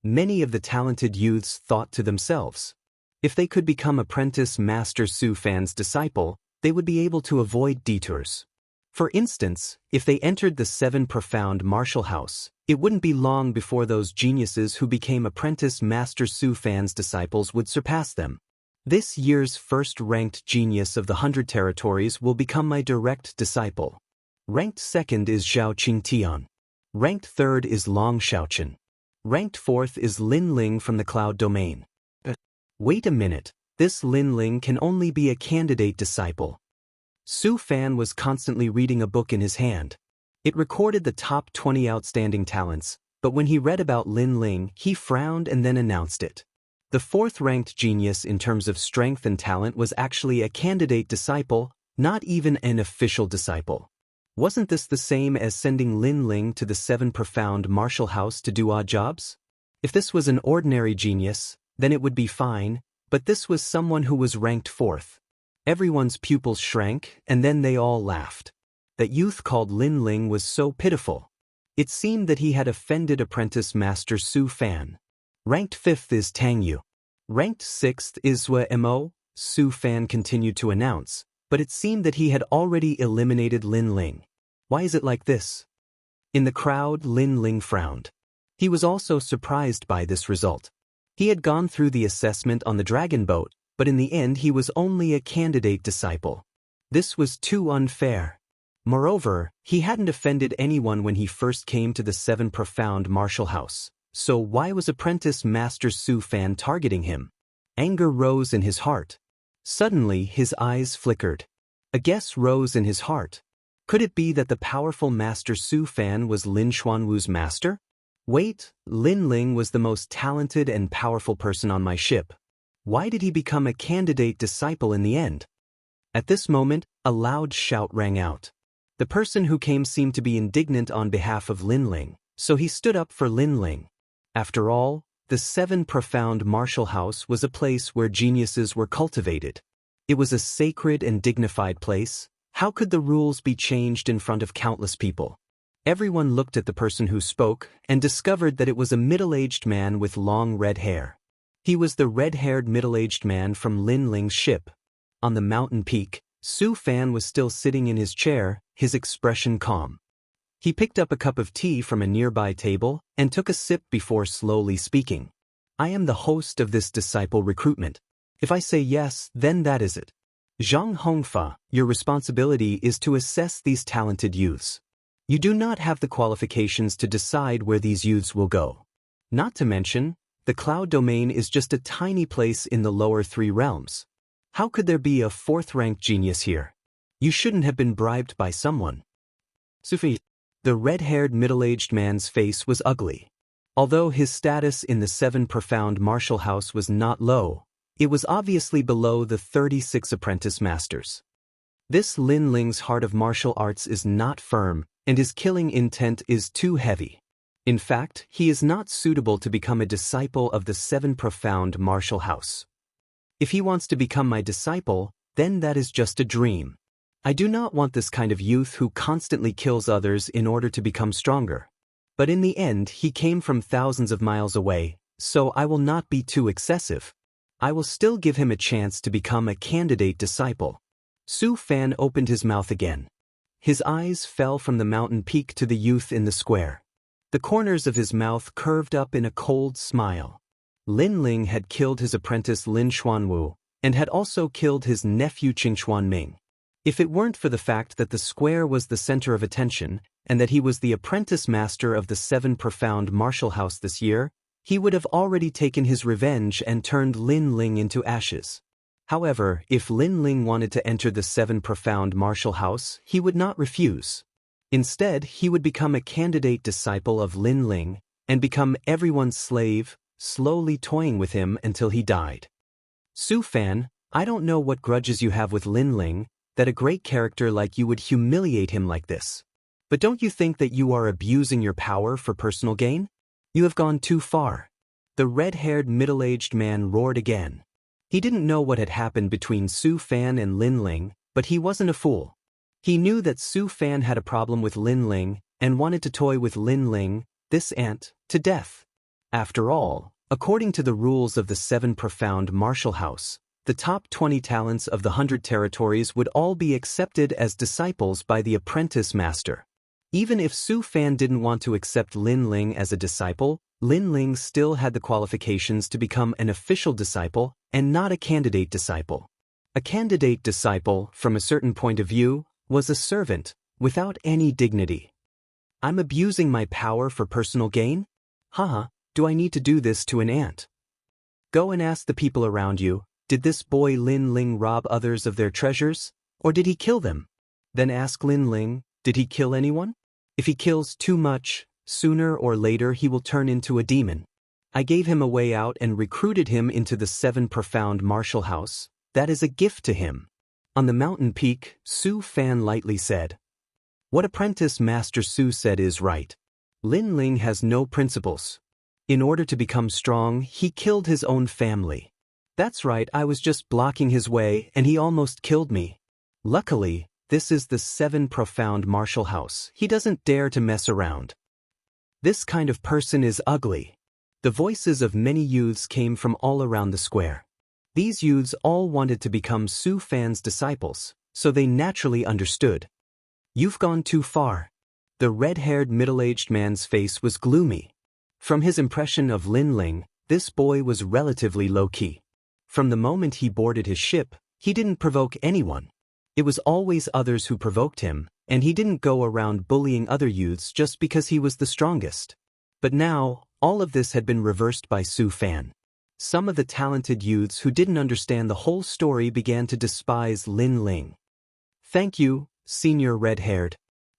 Many of the talented youths thought to themselves. If they could become apprentice master Su Fan's disciple, they would be able to avoid detours. For instance, if they entered the 7 profound martial house, it wouldn't be long before those geniuses who became apprentice master Su Fan's disciples would surpass them. This year's first-ranked genius of the 100 territories will become my direct disciple. Ranked second is Zhao Qingtian. Ranked third is Long Xiaochen. Ranked fourth is Lin Ling from the Cloud Domain. Wait a minute, this Lin Ling can only be a candidate disciple. Su Fan was constantly reading a book in his hand. It recorded the top 20 outstanding talents, but when he read about Lin Ling, he frowned and then announced it. The 4th-ranked genius in terms of strength and talent was actually a candidate disciple, not even an official disciple. Wasn't this the same as sending Lin Ling to the 7 profound martial house to do odd jobs? If this was an ordinary genius, then it would be fine, but this was someone who was ranked 4th. Everyone's pupils shrank, and then they all laughed. That youth called Lin Ling was so pitiful. It seemed that he had offended apprentice master Su Fan. Ranked 5th is Tang Yu. Ranked 6th is Zhue Mo, Su Fan continued to announce, but it seemed that he had already eliminated Lin Ling. Why is it like this? In the crowd, Lin Ling frowned. He was also surprised by this result. He had gone through the assessment on the dragon boat, but in the end he was only a candidate disciple. This was too unfair. Moreover, he hadn't offended anyone when he first came to the 7 profound martial house. So why was apprentice master Su Fan targeting him? Anger rose in his heart. Suddenly his eyes flickered. A guess rose in his heart. Could it be that the powerful master Su Fan was Lin Xuanwu's master? Wait, Lin Ling was the most talented and powerful person on my ship. Why did he become a candidate disciple in the end? At this moment, a loud shout rang out. The person who came seemed to be indignant on behalf of Lin Ling, so he stood up for Lin Ling. After all, the 7 profound martial house was a place where geniuses were cultivated. It was a sacred and dignified place. How could the rules be changed in front of countless people? Everyone looked at the person who spoke and discovered that it was a middle-aged man with long red hair. He was the red-haired middle-aged man from Lin Ling's ship. On the mountain peak, Su Fan was still sitting in his chair, his expression calm. He picked up a cup of tea from a nearby table and took a sip before slowly speaking. I am the host of this disciple recruitment. If I say yes, then that is it. Zhang Hongfa, your responsibility is to assess these talented youths. You do not have the qualifications to decide where these youths will go. Not to mention, the cloud domain is just a tiny place in the lower 3 realms. How could there be a 4th-ranked genius here? You shouldn't have been bribed by someone. Sufi. The red-haired middle-aged man's face was ugly. Although his status in the 7 profound martial house was not low, it was obviously below the 36 apprentice masters. This Lin Ling's heart of martial arts is not firm, and his killing intent is too heavy. In fact, he is not suitable to become a disciple of the 7 profound martial house. If he wants to become my disciple, then that is just a dream. I do not want this kind of youth who constantly kills others in order to become stronger. But in the end, he came from thousands of miles away, so I will not be too excessive. I will still give him a chance to become a candidate disciple. Su Fan opened his mouth again. His eyes fell from the mountain peak to the youth in the square. The corners of his mouth curved up in a cold smile. Lin Ling had killed his apprentice Lin Xuanwu, and had also killed his nephew Qing Xuanming. If it weren't for the fact that the square was the center of attention, and that he was the apprentice master of the 7 profound martial house this year, he would have already taken his revenge and turned Lin Ling into ashes. However, if Lin Ling wanted to enter the 7 profound martial house, he would not refuse. Instead, he would become a candidate disciple of Lin Ling, and become everyone's slave, slowly toying with him until he died. Su Fan, I don't know what grudges you have with Lin Ling, that a great character like you would humiliate him like this. But don't you think that you are abusing your power for personal gain? You have gone too far. The red-haired middle-aged man roared again. He didn't know what had happened between Su Fan and Lin Ling, but he wasn't a fool. He knew that Su Fan had a problem with Lin Ling, and wanted to toy with Lin Ling, this ant, to death. After all, according to the rules of the 7 profound martial house, the top 20 talents of the 100 territories would all be accepted as disciples by the apprentice master. Even if Su Fan didn't want to accept Lin Ling as a disciple, Lin Ling still had the qualifications to become an official disciple and not a candidate disciple. A candidate disciple, from a certain point of view, was a servant, without any dignity. I'm abusing my power for personal gain? Haha, do I need to do this to an ant? Go and ask the people around you, did this boy Lin Ling rob others of their treasures, or did he kill them? Then ask Lin Ling, did he kill anyone? If he kills too much, sooner or later he will turn into a demon. I gave him a way out and recruited him into the 7 profound martial house. That is a gift to him. On the mountain peak, Su Fan lightly said. What apprentice Master Su said is right. Lin Ling has no principles. In order to become strong, he killed his own family. That's right, I was just blocking his way and he almost killed me. Luckily, this is the 7 profound martial house. He doesn't dare to mess around. This kind of person is ugly. The voices of many youths came from all around the square. These youths all wanted to become Su Fan's disciples, so they naturally understood. You've gone too far. The red-haired middle-aged man's face was gloomy. From his impression of Lin Ling, this boy was relatively low-key. From the moment he boarded his ship, he didn't provoke anyone. It was always others who provoked him, and he didn't go around bullying other youths just because he was the strongest. But now, all of this had been reversed by Su Fan. Some of the talented youths who didn't understand the whole story began to despise Lin Ling. Thank you, Senior Red-Haired.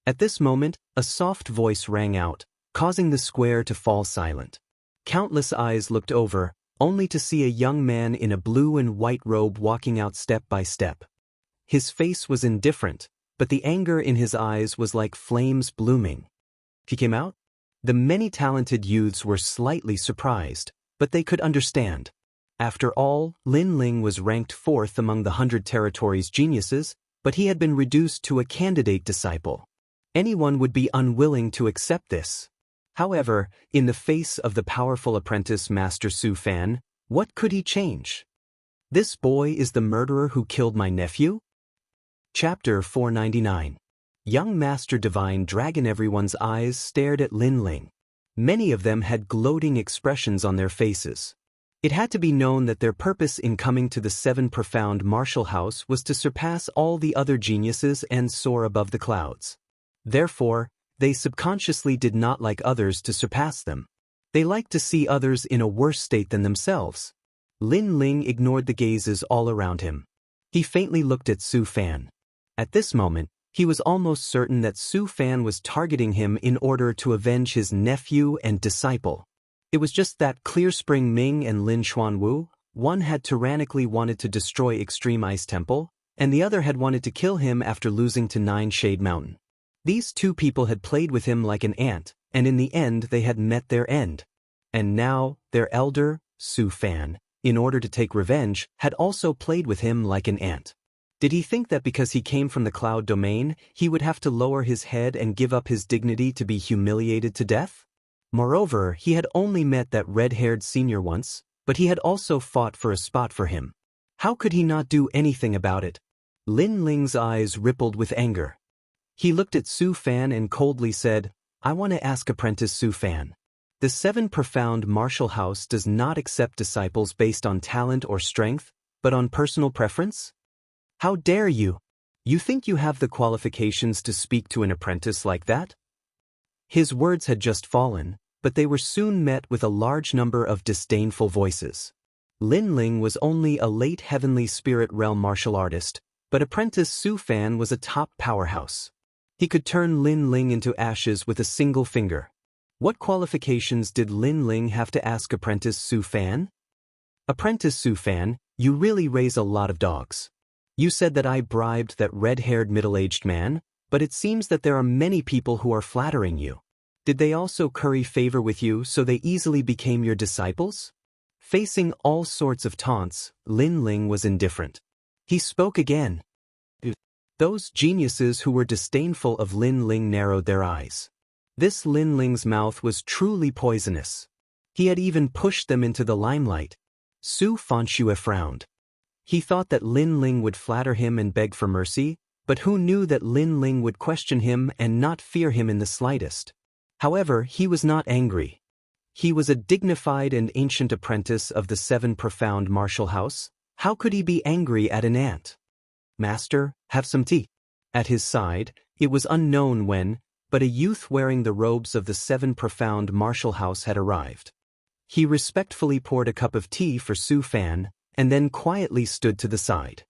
At this moment, a soft voice rang out, causing the square to fall silent. Countless eyes looked over, only to see a young man in a blue and white robe walking out step by step. His face was indifferent, but the anger in his eyes was like flames blooming. He came out? The many talented youths were slightly surprised, but they could understand. After all, Lin Ling was ranked 4th among the 100 territories geniuses, but he had been reduced to a candidate disciple. Anyone would be unwilling to accept this. However, in the face of the powerful apprentice Master Su Fan, What could he change? This boy is the murderer who killed my nephew? Chapter 499. Young Master Divine Dragon. Everyone's eyes stared at Lin Ling. Many of them had gloating expressions on their faces. It had to be known that their purpose in coming to the Seven Profound Martial House was to surpass all the other geniuses and soar above the clouds. Therefore, they subconsciously did not like others to surpass them. They liked to see others in a worse state than themselves. Lin Ling ignored the gazes all around him. He faintly looked at Su Fan. At this moment, he was almost certain that Su Fan was targeting him in order to avenge his nephew and disciple. It was just that Clear Spring Ming and Lin Xuanwu, one had tyrannically wanted to destroy Extreme Ice Temple, and the other had wanted to kill him after losing to Nine Shade Mountain. These two people had played with him like an ant, and in the end they had met their end. And now, their elder, Su Fan, in order to take revenge, had also played with him like an ant. Did he think that because he came from the cloud domain, he would have to lower his head and give up his dignity to be humiliated to death? Moreover, he had only met that red-haired senior once, but he had also fought for a spot for him. How could he not do anything about it? Lin Ling's eyes rippled with anger. He looked at Su Fan and coldly said, "I want to ask Apprentice Su Fan. The Seven Profound Martial House does not accept disciples based on talent or strength, but on personal preference? How dare you? You think you have the qualifications to speak to an apprentice like that?" His words had just fallen, but they were soon met with a large number of disdainful voices. Lin Ling was only a late heavenly spirit realm martial artist, but Apprentice Su Fan was a top powerhouse. He could turn Lin Ling into ashes with a single finger. What qualifications did Lin Ling have to ask Apprentice Su Fan? "Apprentice Su Fan, you really raise a lot of dogs. You said that I bribed that red-haired middle-aged man, but it seems that there are many people who are flattering you. Did they also curry favor with you so they easily became your disciples?" Facing all sorts of taunts, Lin Ling was indifferent. He spoke again. Those geniuses who were disdainful of Lin Ling narrowed their eyes. This Lin Ling's mouth was truly poisonous. He had even pushed them into the limelight. Su Fanxue frowned. He thought that Lin Ling would flatter him and beg for mercy, but who knew that Lin Ling would question him and not fear him in the slightest? However, he was not angry. He was a dignified and ancient apprentice of the Seven Profound Martial House. How could he be angry at an ant? "Master, have some tea." At his side, it was unknown when, but a youth wearing the robes of the Seven Profound Martial House had arrived. He respectfully poured a cup of tea for Su Fan, and then quietly stood to the side.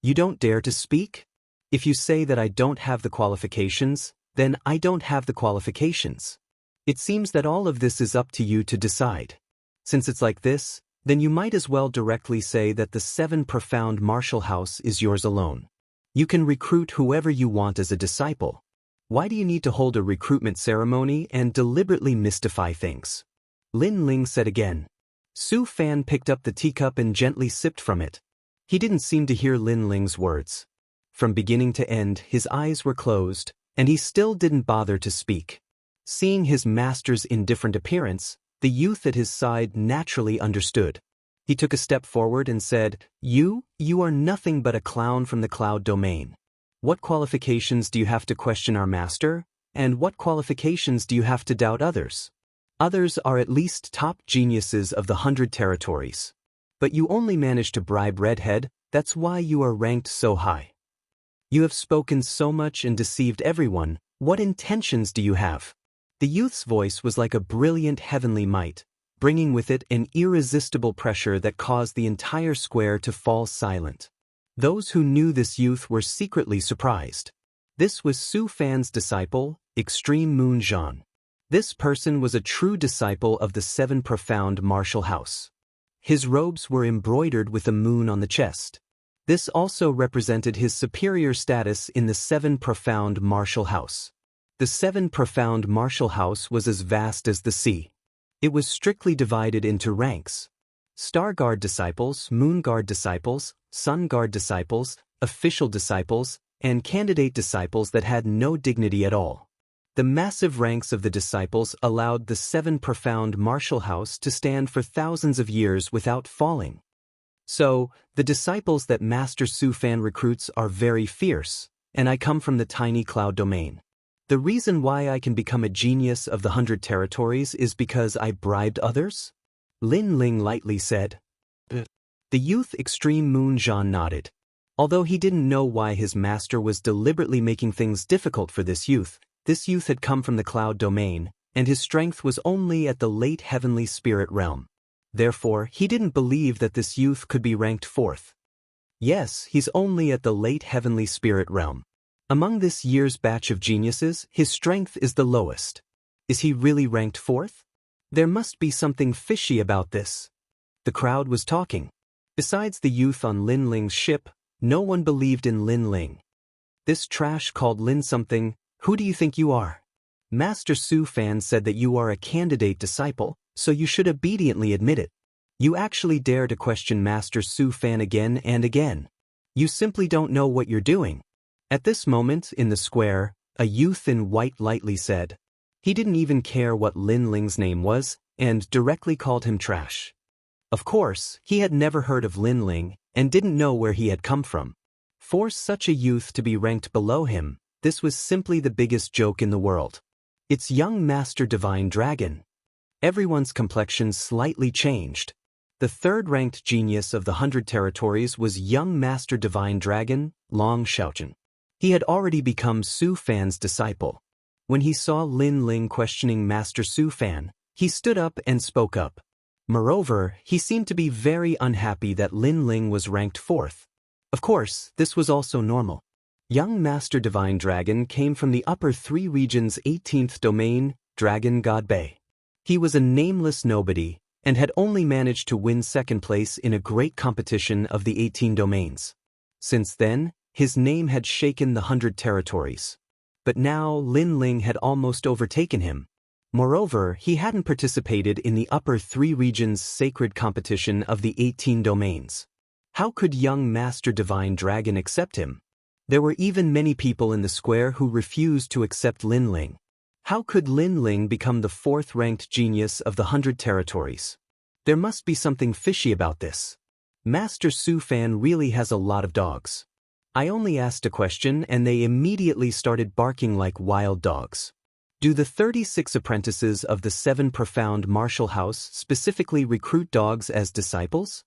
"You don't dare to speak? If you say that I don't have the qualifications, then I don't have the qualifications. It seems that all of this is up to you to decide. Since it's like this, then you might as well directly say that the Seven Profound Martial House is yours alone. You can recruit whoever you want as a disciple. Why do you need to hold a recruitment ceremony and deliberately mystify things?" Lin Ling said again. Su Fan picked up the teacup and gently sipped from it. He didn't seem to hear Lin Ling's words. From beginning to end, his eyes were closed, and he still didn't bother to speak. Seeing his master's indifferent appearance, the youth at his side naturally understood. He took a step forward and said, You are nothing but a clown from the cloud domain. What qualifications do you have to question our master, and what qualifications do you have to doubt others? Others are at least top geniuses of the 100 territories. But you only managed to bribe Redhead, that's why you are ranked so high. You have spoken so much and deceived everyone, what intentions do you have? The youth's voice was like a brilliant heavenly might, bringing with it an irresistible pressure that caused the entire square to fall silent. Those who knew this youth were secretly surprised. This was Su Fan's disciple, Extreme Moon Zhan. This person was a true disciple of the Seven Profound Martial House. His robes were embroidered with a moon on the chest. This also represented his superior status in the Seven Profound Martial House. The Seven Profound Martial House was as vast as the sea. It was strictly divided into ranks. Star Guard disciples, Moon Guard disciples, Sun Guard disciples, official disciples, and candidate disciples that had no dignity at all. The massive ranks of the disciples allowed the 7 profound martial house to stand for thousands of years without falling. So, the disciples that Master Su Fan recruits are very fierce, and I come from the tiny cloud domain. The reason why I can become a genius of the 100 territories is because I bribed others? Lin Ling lightly said. The youth Extreme Moon Zhan nodded. Although he didn't know why his master was deliberately making things difficult for this youth had come from the cloud domain, and his strength was only at the late heavenly spirit realm. Therefore, he didn't believe that this youth could be ranked 4th. Yes, he's only at the late heavenly spirit realm. Among this year's batch of geniuses, his strength is the lowest. Is he really ranked 4th? There must be something fishy about this. The crowd was talking. Besides the youth on Lin Ling's ship, no one believed in Lin Ling. This trash called Lin something, who do you think you are? Master Su Fan said that you are a candidate disciple, so you should obediently admit it. You actually dare to question Master Su Fan again and again. You simply don't know what you're doing. At this moment, in the square, a youth in white lightly said. He didn't even care what Lin Ling's name was, and directly called him trash. Of course, he had never heard of Lin Ling, and didn't know where he had come from. For such a youth to be ranked below him, this was simply the biggest joke in the world. It's young Master Divine Dragon. Everyone's complexion slightly changed. The 3rd-ranked genius of the 100 territories was young Master Divine Dragon, Long Xiaochen. He had already become Su Fan's disciple. When he saw Lin Ling questioning Master Su Fan, he stood up and spoke up. Moreover, he seemed to be very unhappy that Lin Ling was ranked 4th. Of course, this was also normal. Young Master Divine Dragon came from the upper 3 regions' 18th domain, Dragon God Bay. He was a nameless nobody, and had only managed to win 2nd place in a great competition of the 18 domains. Since then, his name had shaken the 100 territories. But now Lin Ling had almost overtaken him. Moreover, he hadn't participated in the upper 3 regions' sacred competition of the 18 domains. How could young Master Divine Dragon accept him? There were even many people in the square who refused to accept Lin Ling. How could Lin Ling become the 4th-ranked genius of the 100 territories? There must be something fishy about this. Master Su Fan really has a lot of dogs. I only asked a question and they immediately started barking like wild dogs. Do the 36 apprentices of the 7 profound martial house specifically recruit dogs as disciples?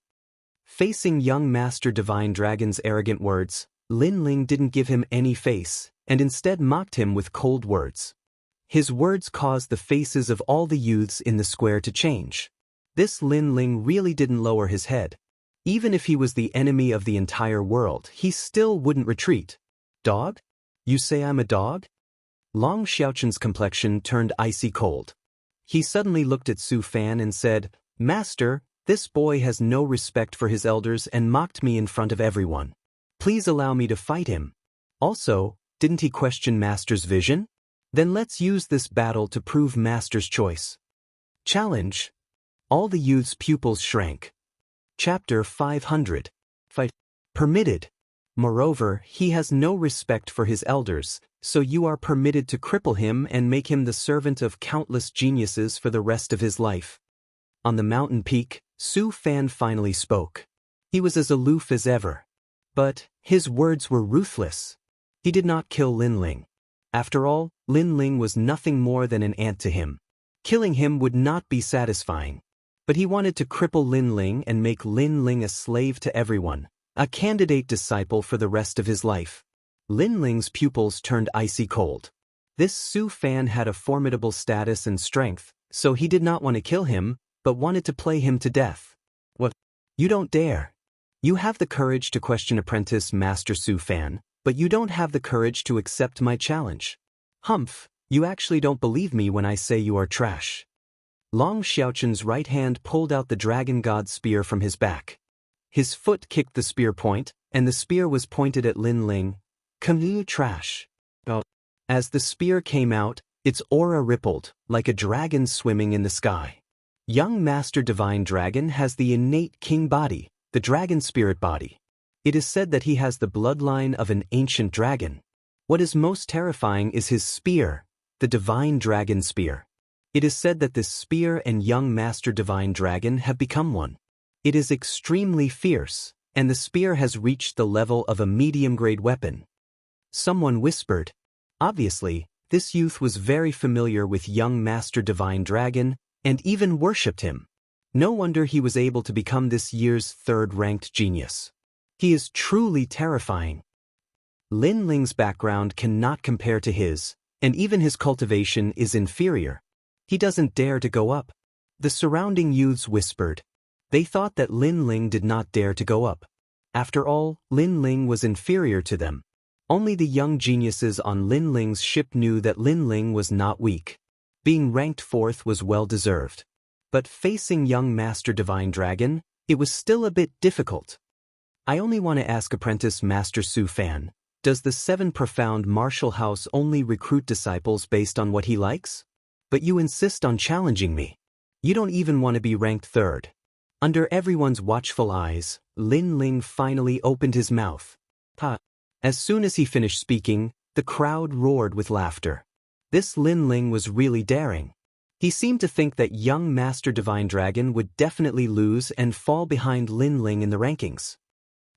Facing young Master Divine Dragon's arrogant words, Lin Ling didn't give him any face, and instead mocked him with cold words. His words caused the faces of all the youths in the square to change. This Lin Ling really didn't lower his head. Even if he was the enemy of the entire world, he still wouldn't retreat. Dog? You say I'm a dog? Long Xiaochen's complexion turned icy cold. He suddenly looked at Su Fan and said, Master, this boy has no respect for his elders and mocked me in front of everyone. Please allow me to fight him. Also, didn't he question Master's vision? Then let's use this battle to prove Master's choice. Challenge. All the youth's pupils shrank. Chapter 500. Fight. Permitted. Moreover, he has no respect for his elders, so you are permitted to cripple him and make him the servant of countless geniuses for the rest of his life. On the mountain peak, Su Fan finally spoke. He was as aloof as ever. But his words were ruthless. He did not kill Lin Ling. After all, Lin Ling was nothing more than an ant to him. Killing him would not be satisfying. But he wanted to cripple Lin Ling and make Lin Ling a slave to everyone, a candidate disciple for the rest of his life. Lin Ling's pupils turned icy cold. This Su Fan had a formidable status and strength, so he did not want to kill him, but wanted to play him to death. What? You don't dare. You have the courage to question apprentice Master Su Fan, but you don't have the courage to accept my challenge. Humph, you actually don't believe me when I say you are trash. Long Xiaochen's right hand pulled out the Dragon God spear from his back. His foot kicked the spear point, and the spear was pointed at Lin Ling. Come you trash. As the spear came out, its aura rippled, like a dragon swimming in the sky. Young Master Divine Dragon has the innate king body, the dragon spirit body. It is said that he has the bloodline of an ancient dragon. What is most terrifying is his spear. the Divine Dragon Spear. It is said that this spear and young Master Divine Dragon have become one. It is extremely fierce, and the spear has reached the level of a medium-grade weapon. Someone whispered. Obviously, this youth was very familiar with young Master Divine Dragon, and even worshipped him. No wonder he was able to become this year's third-ranked genius. He is truly terrifying. Lin Ling's background cannot compare to his, and even his cultivation is inferior. He doesn't dare to go up. The surrounding youths whispered. They thought that Lin Ling did not dare to go up. After all, Lin Ling was inferior to them. Only the young geniuses on Lin Ling's ship knew that Lin Ling was not weak. Being ranked 4th was well-deserved. But facing young Master Divine Dragon, it was still a bit difficult. I only want to ask Apprentice Master Su Fan, does the 7 Profound Martial House only recruit disciples based on what he likes? But you insist on challenging me. You don't even want to be ranked 3rd. Under everyone's watchful eyes, Lin Ling finally opened his mouth. Ha! As soon as he finished speaking, the crowd roared with laughter. This Lin Ling was really daring. He seemed to think that young Master Divine Dragon would definitely lose and fall behind Lin Ling in the rankings.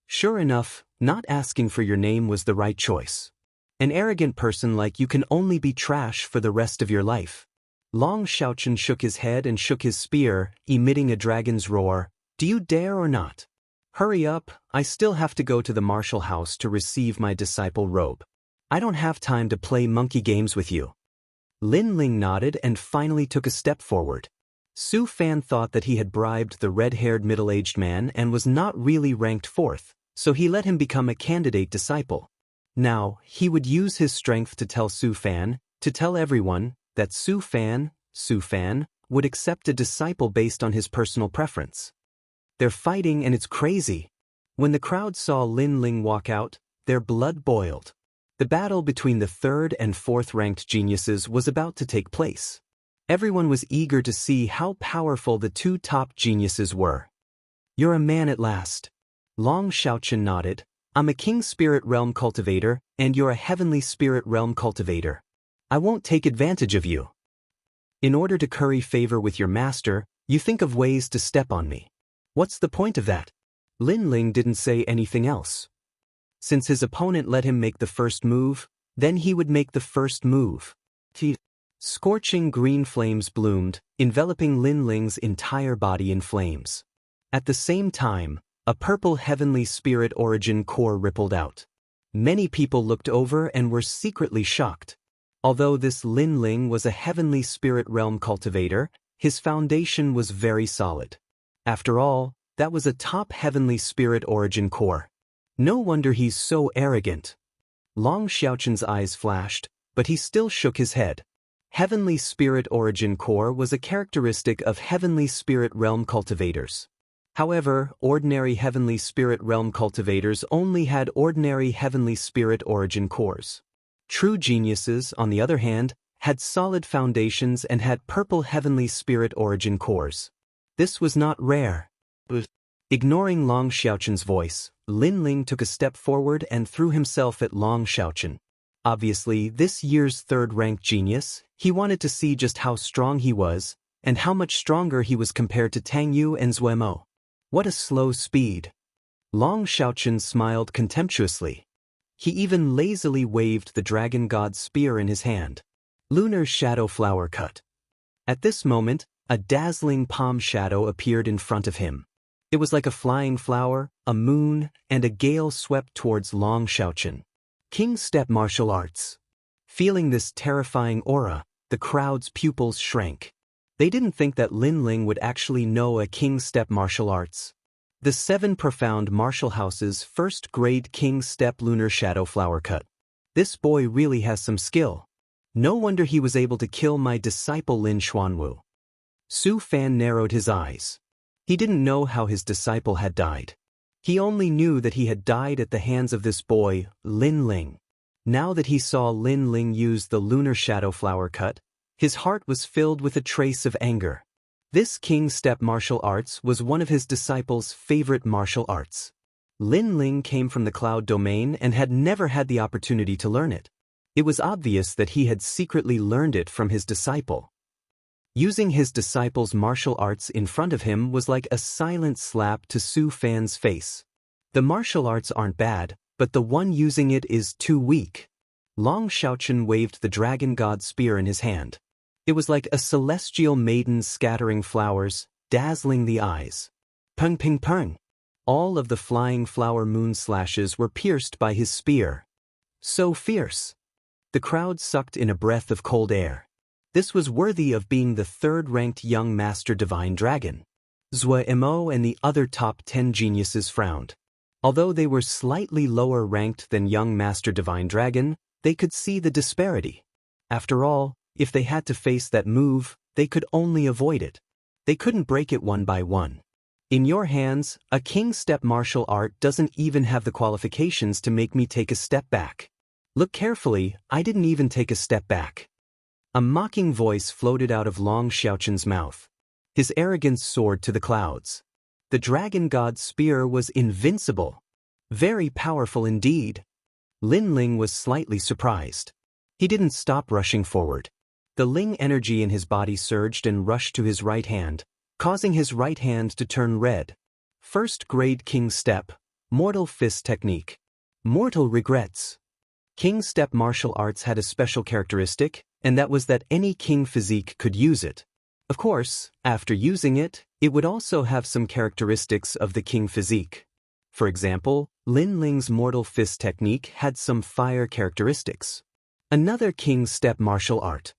Sure enough, not asking for your name was the right choice. An arrogant person like you can only be trash for the rest of your life. Long Xiaochen shook his head and shook his spear, emitting a dragon's roar. Do you dare or not? Hurry up, I still have to go to the martial house to receive my disciple robe. I don't have time to play monkey games with you. Lin Ling nodded and finally took a step forward. Su Fan thought that he had bribed the red-haired middle-aged man and was not really ranked 4th, so he let him become a candidate disciple. Now, he would use his strength to tell Su Fan, to tell everyone, that Su Fan, would accept a disciple based on his personal preference. They're fighting and it's crazy. When the crowd saw Lin Ling walk out, their blood boiled. The battle between the 3rd and 4th ranked geniuses was about to take place. Everyone was eager to see how powerful the 2 top geniuses were. You're a man at last. Long Xiaochen nodded. I'm a King Spirit Realm Cultivator, and you're a Heavenly Spirit Realm Cultivator. I won't take advantage of you. In order to curry favor with your master, you think of ways to step on me. What's the point of that? Lin Ling didn't say anything else. Since his opponent let him make the first move, then he would make the first move. Scorching green flames bloomed, enveloping Lin Ling's entire body in flames. At the same time, a purple Heavenly Spirit Origin core rippled out. Many people looked over and were secretly shocked. Although this Lin Ling was a Heavenly Spirit Realm Cultivator, his foundation was very solid. After all, that was a top Heavenly Spirit Origin core. No wonder he's so arrogant. Long Xiaochen's eyes flashed, but he still shook his head. Heavenly Spirit Origin core was a characteristic of Heavenly Spirit Realm Cultivators. However, ordinary Heavenly Spirit Realm Cultivators only had ordinary Heavenly Spirit Origin cores. True geniuses, on the other hand, had solid foundations and had purple Heavenly Spirit Origin cores. This was not rare. Ignoring Long Xiaochen's voice, Lin Ling took a step forward and threw himself at Long Xiaochen. Obviously, this year's 3rd-ranked genius, he wanted to see just how strong he was, and how much stronger he was compared to Tang Yu and Zuemo. What a slow speed. Long Xiaochen smiled contemptuously. He even lazily waved the dragon god's spear in his hand. Lunar Shadow Flower Cut. At this moment, a dazzling palm shadow appeared in front of him. It was like a flying flower, a moon, and a gale swept towards Long Xiaochen. King Step Martial Arts. Feeling this terrifying aura, the crowd's pupils shrank. They didn't think that Lin Ling would actually know a King Step Martial Arts. The 7 Profound Martial House's 1st grade King Step Lunar Shadow Flower Cut. This boy really has some skill. No wonder he was able to kill my disciple Lin Xuanwu. Su Fan narrowed his eyes. He didn't know how his disciple had died. He only knew that he had died at the hands of this boy, Lin Ling. Now that he saw Lin Ling use the Lunar Shadow Flower Cut, his heart was filled with a trace of anger. This King Step martial arts was one of his disciples' favorite martial arts. Lin Ling came from the Cloud Domain and had never had the opportunity to learn it. It was obvious that he had secretly learned it from his disciple. Using his disciple's martial arts in front of him was like a silent slap to Su Fan's face. The martial arts aren't bad, but the one using it is too weak. Long Xiaochen waved the dragon god spear in his hand. It was like a celestial maiden scattering flowers, dazzling the eyes. Peng ping peng. All of the flying flower moon slashes were pierced by his spear. So fierce. The crowd sucked in a breath of cold air. This was worthy of being the third-ranked young master divine dragon. Zhou Mo and the other top 10 geniuses frowned. Although they were slightly lower ranked than young master divine dragon, they could see the disparity. After all, if they had to face that move, they could only avoid it. They couldn't break it one by one. In your hands, a king step martial art doesn't even have the qualifications to make me take a step back. Look carefully, I didn't even take a step back. A mocking voice floated out of Long Xiaochen's mouth. His arrogance soared to the clouds. The dragon god's spear was invincible. Very powerful indeed. Lin Ling was slightly surprised. He didn't stop rushing forward. The Ling energy in his body surged and rushed to his right hand, causing his right hand to turn red. First grade king step, mortal fist technique. Mortal regrets. King step martial arts had a special characteristic, and that was that any king physique could use it. Of course, after using it, it would also have some characteristics of the king physique. For example, Lin Ling's mortal fist technique had some fire characteristics. Another king step martial art.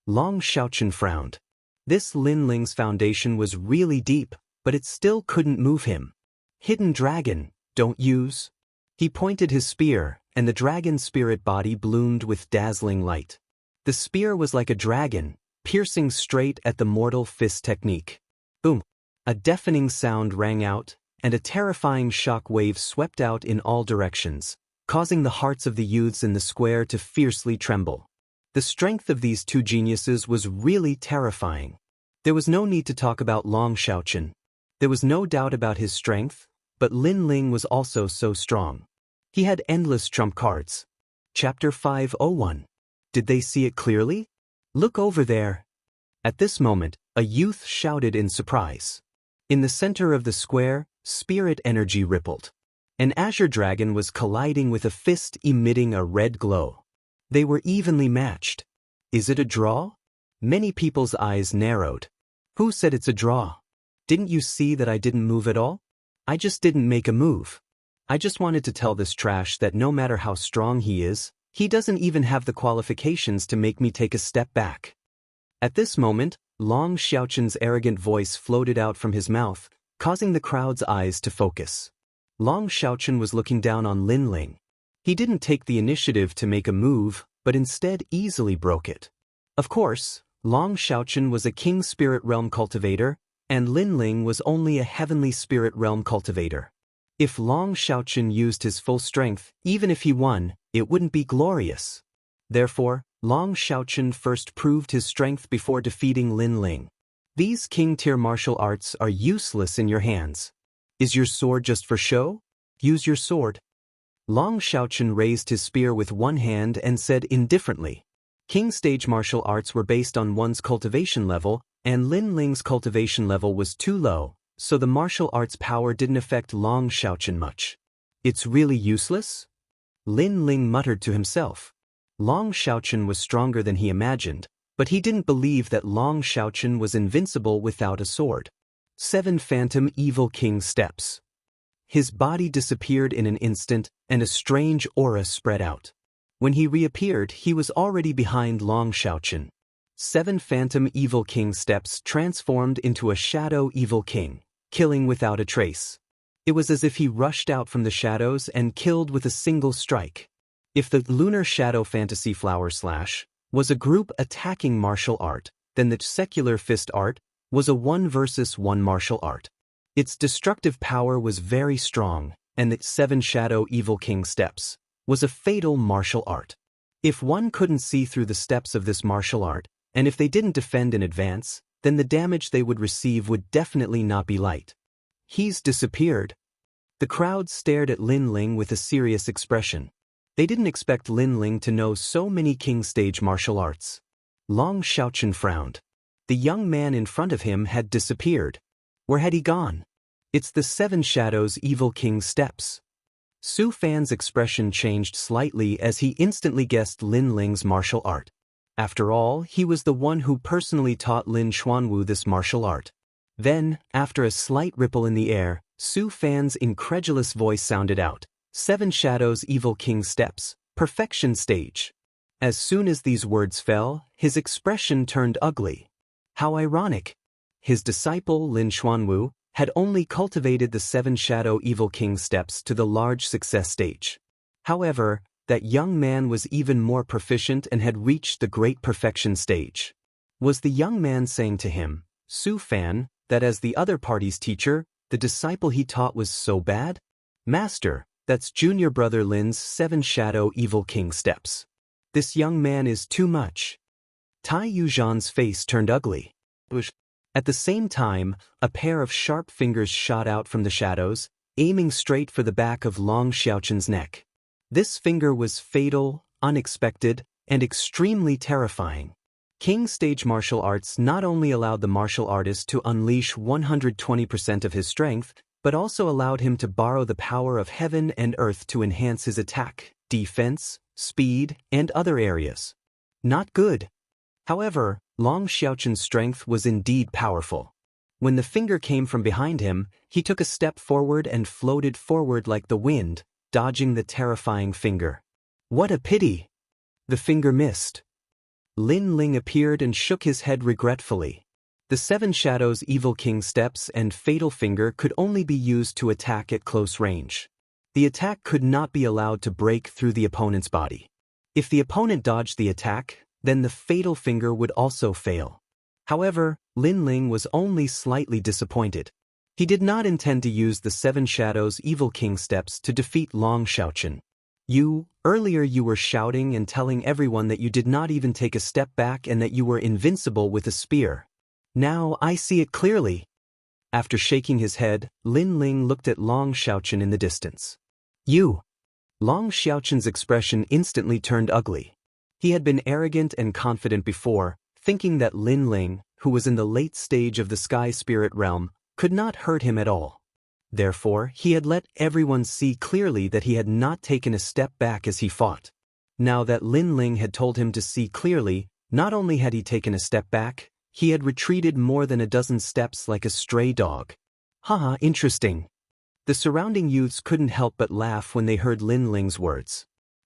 Long Xiaochen frowned. This Lin Ling's foundation was really deep, but it still couldn't move him. Hidden dragon, don't use. He pointed his spear, and the dragon spirit body bloomed with dazzling light. The spear was like a dragon, piercing straight at the mortal fist technique. Boom! A deafening sound rang out, and a terrifying shock wave swept out in all directions, causing the hearts of the youths in the square to fiercely tremble. The strength of these two geniuses was really terrifying. There was no need to talk about Long Xiaochen. There was no doubt about his strength, but Lin Ling was also so strong. He had endless trump cards. Chapter 501. Did they see it clearly? Look over there. At this moment, a youth shouted in surprise. In the center of the square, spirit energy rippled. An azure dragon was colliding with a fist emitting a red glow. They were evenly matched. Is it a draw? Many people's eyes narrowed. Who said it's a draw? Didn't you see that I didn't move at all? I just didn't make a move. I just wanted to tell this trash that no matter how strong he is, he doesn't even have the qualifications to make me take a step back. At this moment, Long Xiaochen's arrogant voice floated out from his mouth, causing the crowd's eyes to focus. Long Xiaochen was looking down on Lin Ling. He didn't take the initiative to make a move, but instead easily broke it. Of course, Long Xiaochen was a king spirit realm cultivator, and Lin Ling was only a heavenly spirit realm cultivator. If Long Xiaochen used his full strength, even if he won, it wouldn't be glorious. Therefore, Long Xiaochen first proved his strength before defeating Lin Ling. These king-tier martial arts are useless in your hands. Is your sword just for show? Use your sword. Long Xiaochen raised his spear with one hand and said indifferently. King stage martial arts were based on one's cultivation level, and Lin Ling's cultivation level was too low, so the martial arts power didn't affect Long Xiaochen much. It's really useless? Lin Ling muttered to himself. Long Xiaochen was stronger than he imagined, but he didn't believe that Long Xiaochen was invincible without a sword. 7 Phantom Evil King Steps. His body disappeared in an instant, and a strange aura spread out. When he reappeared, he was already behind Long Xiaochen. 7 Phantom Evil King Steps transformed into a Shadow Evil King, killing without a trace. It was as if he rushed out from the shadows and killed with a single strike. If the Lunar Shadow Fantasy Flower Slash was a group attacking martial art, then the Secular Fist Art was a 1 versus 1 martial art. Its destructive power was very strong, and the 7 Shadow Evil King Steps was a fatal martial art. If one couldn't see through the steps of this martial art, and if they didn't defend in advance, then the damage they would receive would definitely not be light. He's disappeared. The crowd stared at Lin Ling with a serious expression. They didn't expect Lin Ling to know so many king stage martial arts. Long Xiaochen frowned. The young man in front of him had disappeared. Where had he gone? It's the Seven Shadows Evil King's steps. Su Fan's expression changed slightly as he instantly guessed Lin Ling's martial art. After all, he was the one who personally taught Lin Xuanwu this martial art. Then, after a slight ripple in the air, Su Fan's incredulous voice sounded out. Seven Shadows Evil King's steps, perfection stage. As soon as these words fell, his expression turned ugly. How ironic. His disciple Lin Xuanwu had only cultivated the Seven Shadow Evil King steps to the large success stage. However, that young man was even more proficient and had reached the great perfection stage. Was the young man saying to him, Su Fan, that as the other party's teacher, the disciple he taught was so bad? Master, that's junior brother Lin's Seven Shadow Evil King steps. This young man is too much. Tai Yuzhan's face turned ugly. At the same time, a pair of sharp fingers shot out from the shadows, aiming straight for the back of Long Xiaochen's neck. This finger was fatal, unexpected, and extremely terrifying. King stage martial arts not only allowed the martial artist to unleash 120% of his strength, but also allowed him to borrow the power of heaven and earth to enhance his attack, defense, speed, and other areas. Not good. However, Long Xiaochen's strength was indeed powerful. When the finger came from behind him, he took a step forward and floated forward like the wind, dodging the terrifying finger. What a pity! The finger missed. Lin Ling appeared and shook his head regretfully. The Seven Shadows Evil King steps and fatal finger could only be used to attack at close range. The attack could not be allowed to break through the opponent's body. If the opponent dodged the attack, then the fatal finger would also fail. However, Lin Ling was only slightly disappointed. He did not intend to use the Seven Shadows Evil King steps to defeat Long Xiaochen. Earlier you were shouting and telling everyone that you did not even take a step back and that you were invincible with a spear. Now I see it clearly. After shaking his head, Lin Ling looked at Long Xiaochen in the distance. Long Xiaochen's expression instantly turned ugly. He had been arrogant and confident before, thinking that Lin Ling, who was in the late stage of the Sky Spirit realm, could not hurt him at all. Therefore, he had let everyone see clearly that he had not taken a step back as he fought. Now that Lin Ling had told him to see clearly, not only had he taken a step back, he had retreated more than a dozen steps like a stray dog. Haha, interesting. The surrounding youths couldn't help but laugh when they heard Lin Ling's words.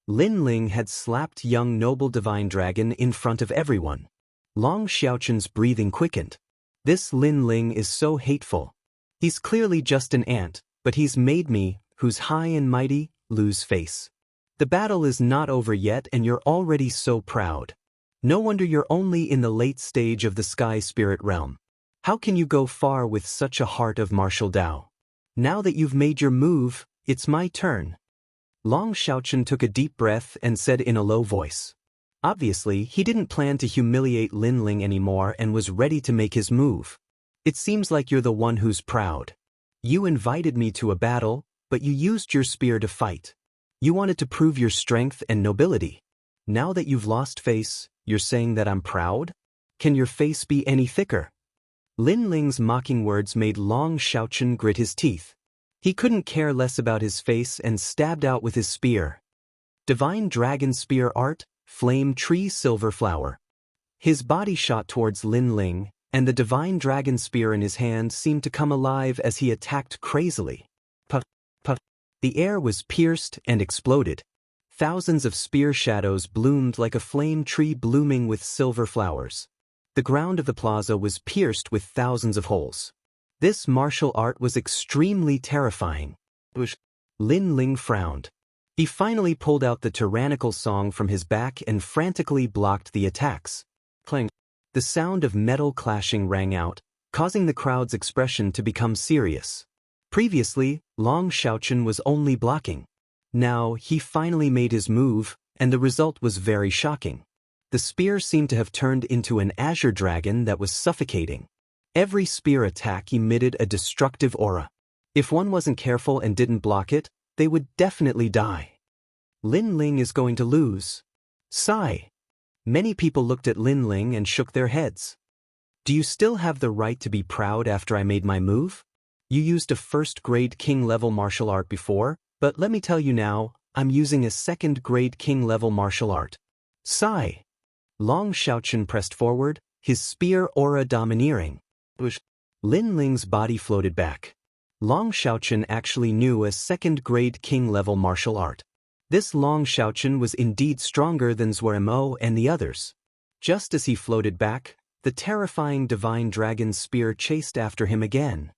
Lin Ling had slapped young noble divine dragon in front of everyone. Long Xiaochen's breathing quickened. This Lin Ling is so hateful. He's clearly just an ant, but he's made me, who's high and mighty, lose face. The battle is not over yet and you're already so proud. No wonder you're only in the late stage of the Sky Spirit realm. How can you go far with such a heart of martial Tao? Now that you've made your move, it's my turn. Long Xiaochen took a deep breath and said in a low voice. Obviously, he didn't plan to humiliate Lin Ling anymore and was ready to make his move. It seems like you're the one who's proud. You invited me to a battle, but you used your spear to fight. You wanted to prove your strength and nobility. Now that you've lost face, you're saying that I'm proud? Can your face be any thicker? Lin Ling's mocking words made Long Xiaochen grit his teeth. He couldn't care less about his face and stabbed out with his spear. Divine Dragon Spear Art, Flame Tree Silver Flower. His body shot towards Lin Ling, and the Divine Dragon Spear in his hand seemed to come alive as he attacked crazily. Puff, puff. The air was pierced and exploded. Thousands of spear shadows bloomed like a flame tree blooming with silver flowers. The ground of the plaza was pierced with thousands of holes. This martial art was extremely terrifying. Lin Ling frowned. He finally pulled out the tyrannical song from his back and frantically blocked the attacks. Clang. The sound of metal clashing rang out, causing the crowd's expression to become serious. Previously, Long Xiaochen was only blocking. Now, he finally made his move, and the result was very shocking. The spear seemed to have turned into an azure dragon that was suffocating. Every spear attack emitted a destructive aura. If one wasn't careful and didn't block it, they would definitely die. Lin Ling is going to lose. Sigh. Many people looked at Lin Ling and shook their heads. Do you still have the right to be proud after I made my move? You used a first-grade king-level martial art before, but let me tell you now, I'm using a second-grade king-level martial art. Sigh. Long Xiaochen pressed forward, his spear aura domineering. Lin Ling's body floated back. Long Xiaochen actually knew a second-grade king-level martial art. This Long Xiaochen was indeed stronger than Zhuaremo and the others. Just as he floated back, the terrifying Divine Dragon Spear chased after him again.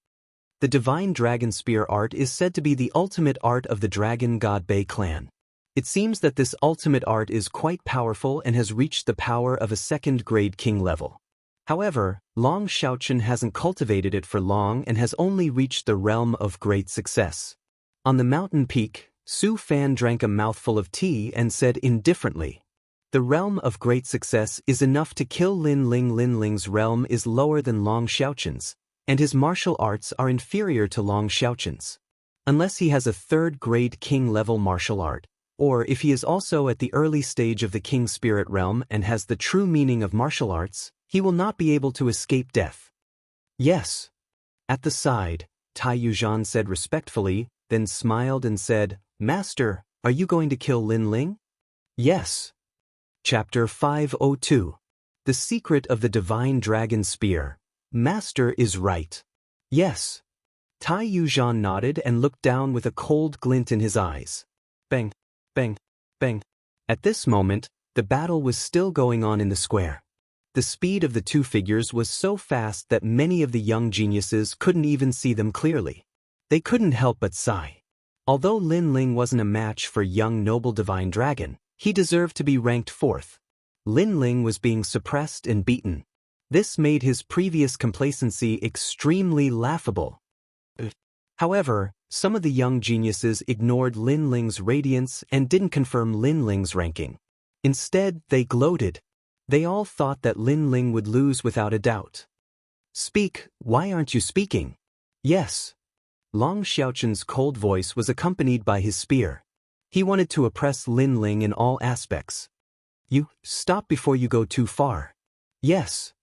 The Divine Dragon Spear art is said to be the ultimate art of the Dragon God Bei clan. It seems that this ultimate art is quite powerful and has reached the power of a second-grade king level. However, Long Xiaochen hasn't cultivated it for long and has only reached the realm of great success. On the mountain peak, Su Fan drank a mouthful of tea and said indifferently, "The realm of great success is enough to kill Lin Ling. Lin Ling's realm is lower than Long Xiaochen's, and his martial arts are inferior to Long Xiaochen's. Unless he has a third-grade king-level martial art, or if he is also at the early stage of the king spirit realm and has the true meaning of martial arts, he will not be able to escape death." Yes. At the side, Tai Yuzhan said respectfully, then smiled and said, "Master, are you going to kill Lin Ling?" Yes. Chapter 502. The Secret of the Divine Dragon Spear. Master is right. Yes. Tai Yuzhan nodded and looked down with a cold glint in his eyes. Bang, bang, bang. At this moment, the battle was still going on in the square. The speed of the two figures was so fast that many of the young geniuses couldn't even see them clearly. They couldn't help but sigh. Although Lin Ling wasn't a match for young noble divine dragon, he deserved to be ranked fourth. Lin Ling was being suppressed and beaten. This made his previous complacency extremely laughable. However, some of the young geniuses ignored Lin Ling's radiance and didn't confirm Lin Ling's ranking. Instead, they gloated. They all thought that Lin Ling would lose without a doubt. "Speak, why aren't you speaking?" "Yes." Long Xiaochen's cold voice was accompanied by his spear. He wanted to oppress Lin Ling in all aspects. "You, stop before you go too far." "Yes."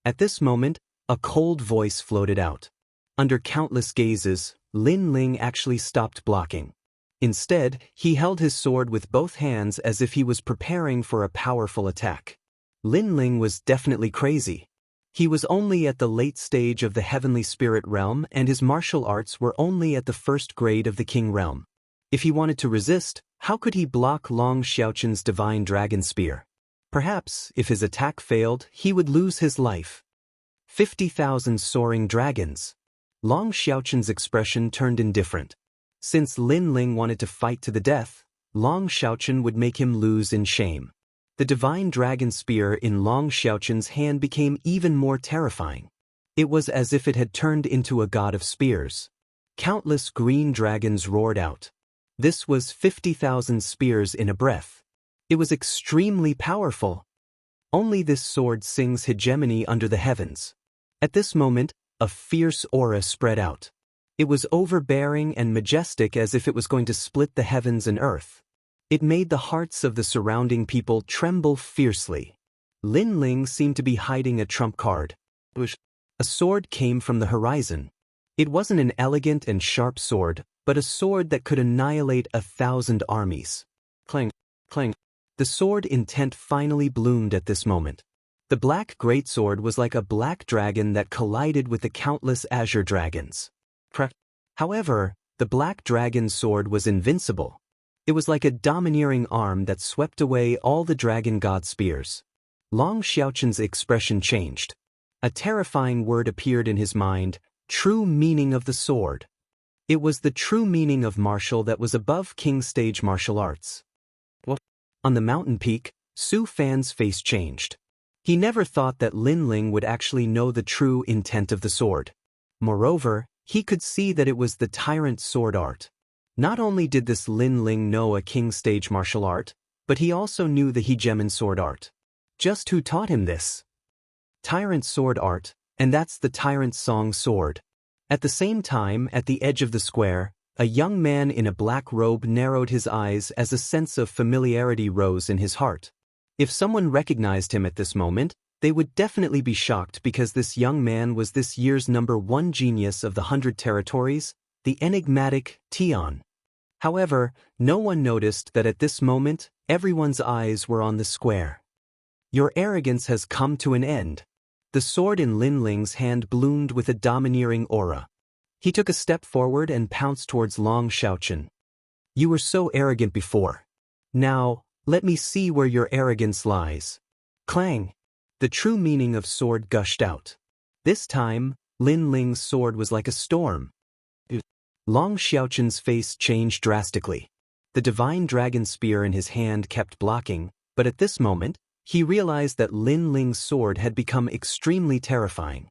At this moment, a cold voice floated out. Under countless gazes, Lin Ling actually stopped blocking. Instead, he held his sword with both hands as if he was preparing for a powerful attack. Lin Ling was definitely crazy. He was only at the late stage of the heavenly spirit realm and his martial arts were only at the first grade of the king realm. If he wanted to resist, how could he block Long Xiaochen's divine dragon spear? Perhaps, if his attack failed, he would lose his life. 50,000 soaring dragons. Long Xiaochen's expression turned indifferent. Since Lin Ling wanted to fight to the death, Long Xiaochen would make him lose in shame. The divine dragon spear in Long Xiaochen's hand became even more terrifying. It was as if it had turned into a god of spears. Countless green dragons roared out. This was 50,000 spears in a breath. It was extremely powerful. Only this sword sings hegemony under the heavens. At this moment, a fierce aura spread out. It was overbearing and majestic as if it was going to split the heavens and earth. It made the hearts of the surrounding people tremble fiercely. Lin Ling seemed to be hiding a trump card. A sword came from the horizon. It wasn't an elegant and sharp sword, but a sword that could annihilate 1,000 armies. Clang, clang. The sword intent finally bloomed at this moment. The black greatsword was like a black dragon that collided with the countless azure dragons. However, the black dragon's sword was invincible. It was like a domineering arm that swept away all the dragon god spears. Long Xiaochen's expression changed. A terrifying word appeared in his mind, true meaning of the sword. It was the true meaning of martial that was above king stage martial arts. On the mountain peak, Su Fan's face changed. He never thought that Lin Ling would actually know the true intent of the sword. Moreover, he could see that it was the tyrant sword art. Not only did this Lin Ling know a king stage martial art, but he also knew the hegemon sword art. Just who taught him this? Tyrant sword art, and that's the tyrant song sword. At the same time, at the edge of the square, A young man in a black robe narrowed his eyes as a sense of familiarity rose in his heart. If someone recognized him at this moment, they would definitely be shocked because this young man was this year's #1 genius of the 100 territories, the enigmatic Tian. However, no one noticed that at this moment, everyone's eyes were on the square. Your arrogance has come to an end. The sword in Lin Ling's hand bloomed with a domineering aura. He took a step forward and pounced towards Long Xiaochen. You were so arrogant before. Now, let me see where your arrogance lies. Clang! The true meaning of sword gushed out. This time, Lin Ling's sword was like a storm. Long Xiaochen's face changed drastically. The divine dragon spear in his hand kept blocking, but at this moment, he realized that Lin Ling's sword had become extremely terrifying.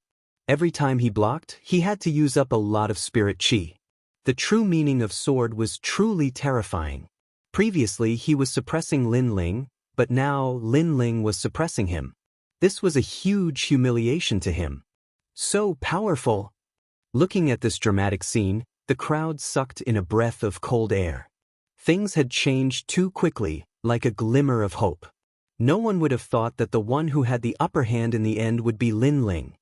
Every time he blocked, he had to use up a lot of spirit qi. The true meaning of sword was truly terrifying. Previously he was suppressing Lin Ling, but now Lin Ling was suppressing him. This was a huge humiliation to him. So powerful! Looking at this dramatic scene, the crowd sucked in a breath of cold air. Things had changed too quickly, like a glimmer of hope. No one would have thought that the one who had the upper hand in the end would be Lin Ling.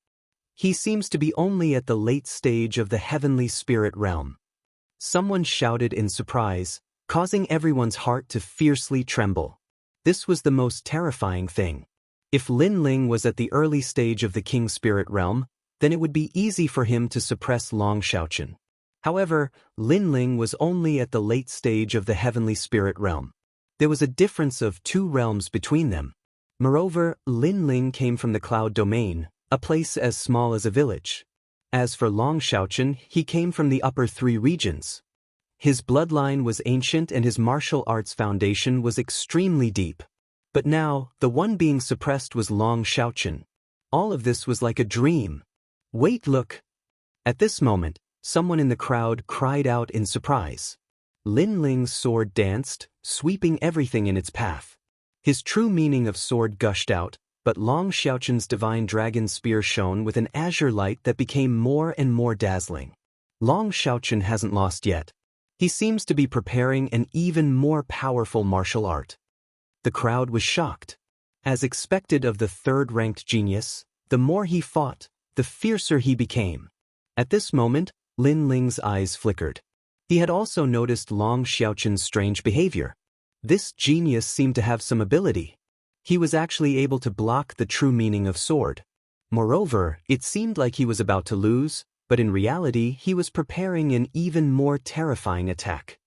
He seems to be only at the late stage of the heavenly spirit realm. Someone shouted in surprise, causing everyone's heart to fiercely tremble. This was the most terrifying thing. If Lin Ling was at the early stage of the king spirit realm, then it would be easy for him to suppress Long Xiaochen. However, Lin Ling was only at the late stage of the heavenly spirit realm. There was a difference of 2 realms between them. Moreover, Lin Ling came from the cloud domain, a place as small as a village. As for Long Xiaochen, he came from the upper 3 regions. His bloodline was ancient and his martial arts foundation was extremely deep. But now, the one being suppressed was Long Xiaochen. All of this was like a dream. Wait, look! At this moment, someone in the crowd cried out in surprise. Lin Ling's sword danced, sweeping everything in its path. His true meaning of sword gushed out, but Long Xiaochen's divine dragon spear shone with an azure light that became more and more dazzling. Long Xiaochen hasn't lost yet. He seems to be preparing an even more powerful martial art. The crowd was shocked. As expected of the 3rd-ranked genius, the more he fought, the fiercer he became. At this moment, Lin Ling's eyes flickered. He had also noticed Long Xiaochen's strange behavior. This genius seemed to have some ability. He was actually able to block the true meaning of sword. Moreover, it seemed like he was about to lose, but in reality he was preparing an even more terrifying attack.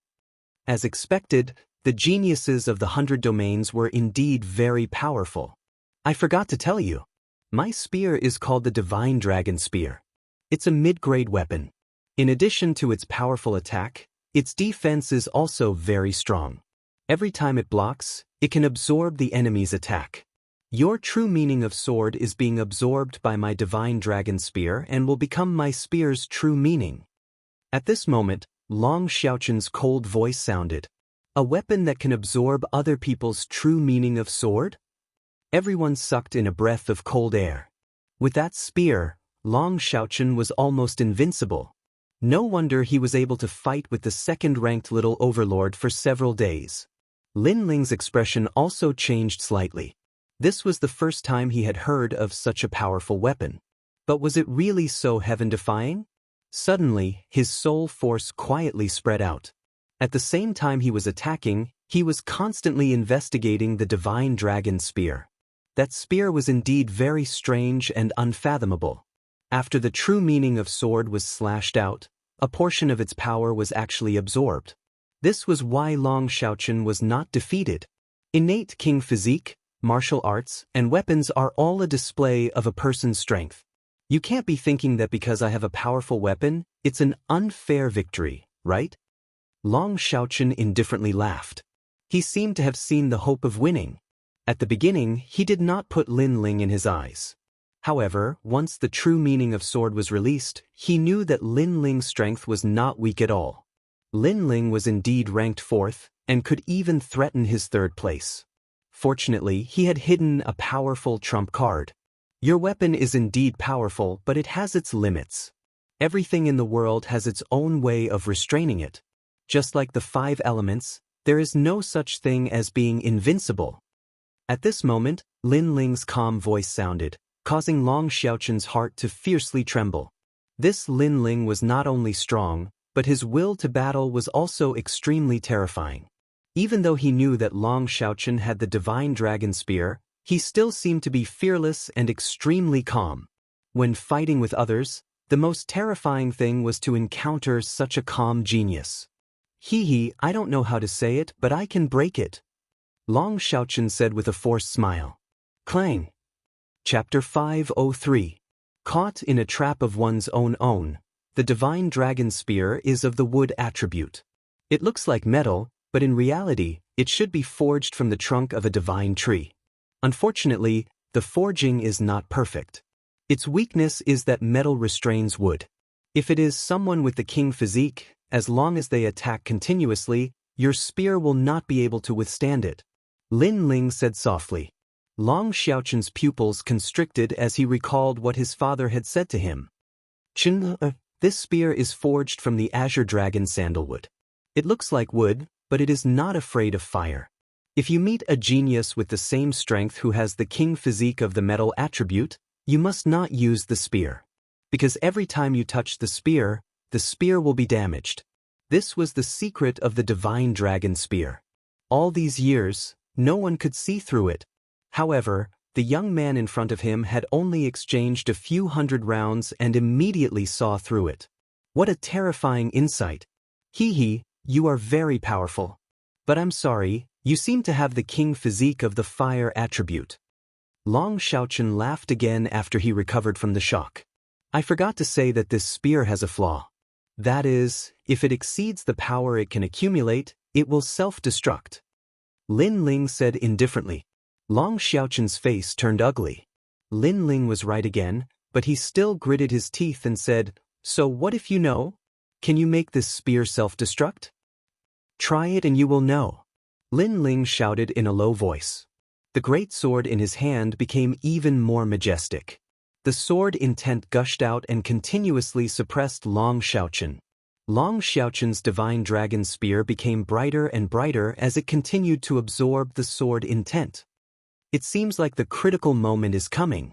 As expected, the geniuses of the 100 domains were indeed very powerful. I forgot to tell you. My spear is called the Divine Dragon Spear. It's a mid-grade weapon. In addition to its powerful attack, its defense is also very strong. Every time it blocks, it can absorb the enemy's attack. Your true meaning of sword is being absorbed by my Divine Dragon Spear and will become my spear's true meaning. At this moment, Long Xiaochen's cold voice sounded. A weapon that can absorb other people's true meaning of sword? Everyone sucked in a breath of cold air. With that spear, Long Xiaochen was almost invincible. No wonder he was able to fight with the 2nd-ranked little overlord for several days. Lin Ling's expression also changed slightly. This was the first time he had heard of such a powerful weapon. But was it really so heaven-defying? Suddenly, his soul force quietly spread out. At the same time he was attacking, he was constantly investigating the Divine Dragon Spear. That spear was indeed very strange and unfathomable. After the true meaning of sword was slashed out, a portion of its power was actually absorbed. This was why Long Xiaochen was not defeated. Innate king physique, martial arts, and weapons are all a display of a person's strength. You can't be thinking that because I have a powerful weapon, it's an unfair victory, right? Long Xiaochen indifferently laughed. He seemed to have seen the hope of winning. At the beginning, he did not put Lin Ling in his eyes. However, once the true meaning of sword was released, he knew that Lin Ling's strength was not weak at all. Lin Ling was indeed ranked 4th, and could even threaten his 3rd place. Fortunately, he had hidden a powerful trump card. Your weapon is indeed powerful, but it has its limits. Everything in the world has its own way of restraining it. Just like the 5 elements, there is no such thing as being invincible. At this moment, Lin Ling's calm voice sounded, causing Long Xiaoqun's heart to fiercely tremble. This Lin Ling was not only strong, but his will to battle was also extremely terrifying. Even though he knew that Long Xiaoqun had the divine dragon spear, he still seemed to be fearless and extremely calm. When fighting with others, the most terrifying thing was to encounter such a calm genius. I don't know how to say it, but I can break it," Long Xiaoqun said with a forced smile. Clang! Chapter 503. Caught in a trap of one's own. The divine dragon spear is of the wood attribute. It looks like metal, but in reality, it should be forged from the trunk of a divine tree. Unfortunately, the forging is not perfect. Its weakness is that metal restrains wood. If it is someone with the king physique, as long as they attack continuously, your spear will not be able to withstand it, Lin Ling said softly. Long Xiaoqun's pupils constricted as he recalled what his father had said to him. This spear is forged from the azure dragon sandalwood. It looks like wood, but it is not afraid of fire. If you meet a genius with the same strength who has the king physique of the metal attribute, you must not use the spear. Because every time you touch the spear will be damaged. This was the secret of the divine dragon spear. All these years, no one could see through it. However, the young man in front of him had only exchanged a few hundred rounds and immediately saw through it. What a terrifying insight. You are very powerful. But I'm sorry, you seem to have the king physique of the fire attribute. Long Xiaoqun laughed again after he recovered from the shock. I forgot to say that this spear has a flaw. That is, if it exceeds the power it can accumulate, it will self-destruct. Lin Ling said indifferently. Long Xiaoqun's face turned ugly. Lin Ling was right again, but he still gritted his teeth and said, "So what if you know? Can you make this spear self-destruct?" "Try it and you will know," Lin Ling shouted in a low voice. The great sword in his hand became even more majestic. The sword intent gushed out and continuously suppressed Long Xiaoqun. Long Xiaoqun's divine dragon spear became brighter and brighter as it continued to absorb the sword intent. It seems like the critical moment is coming.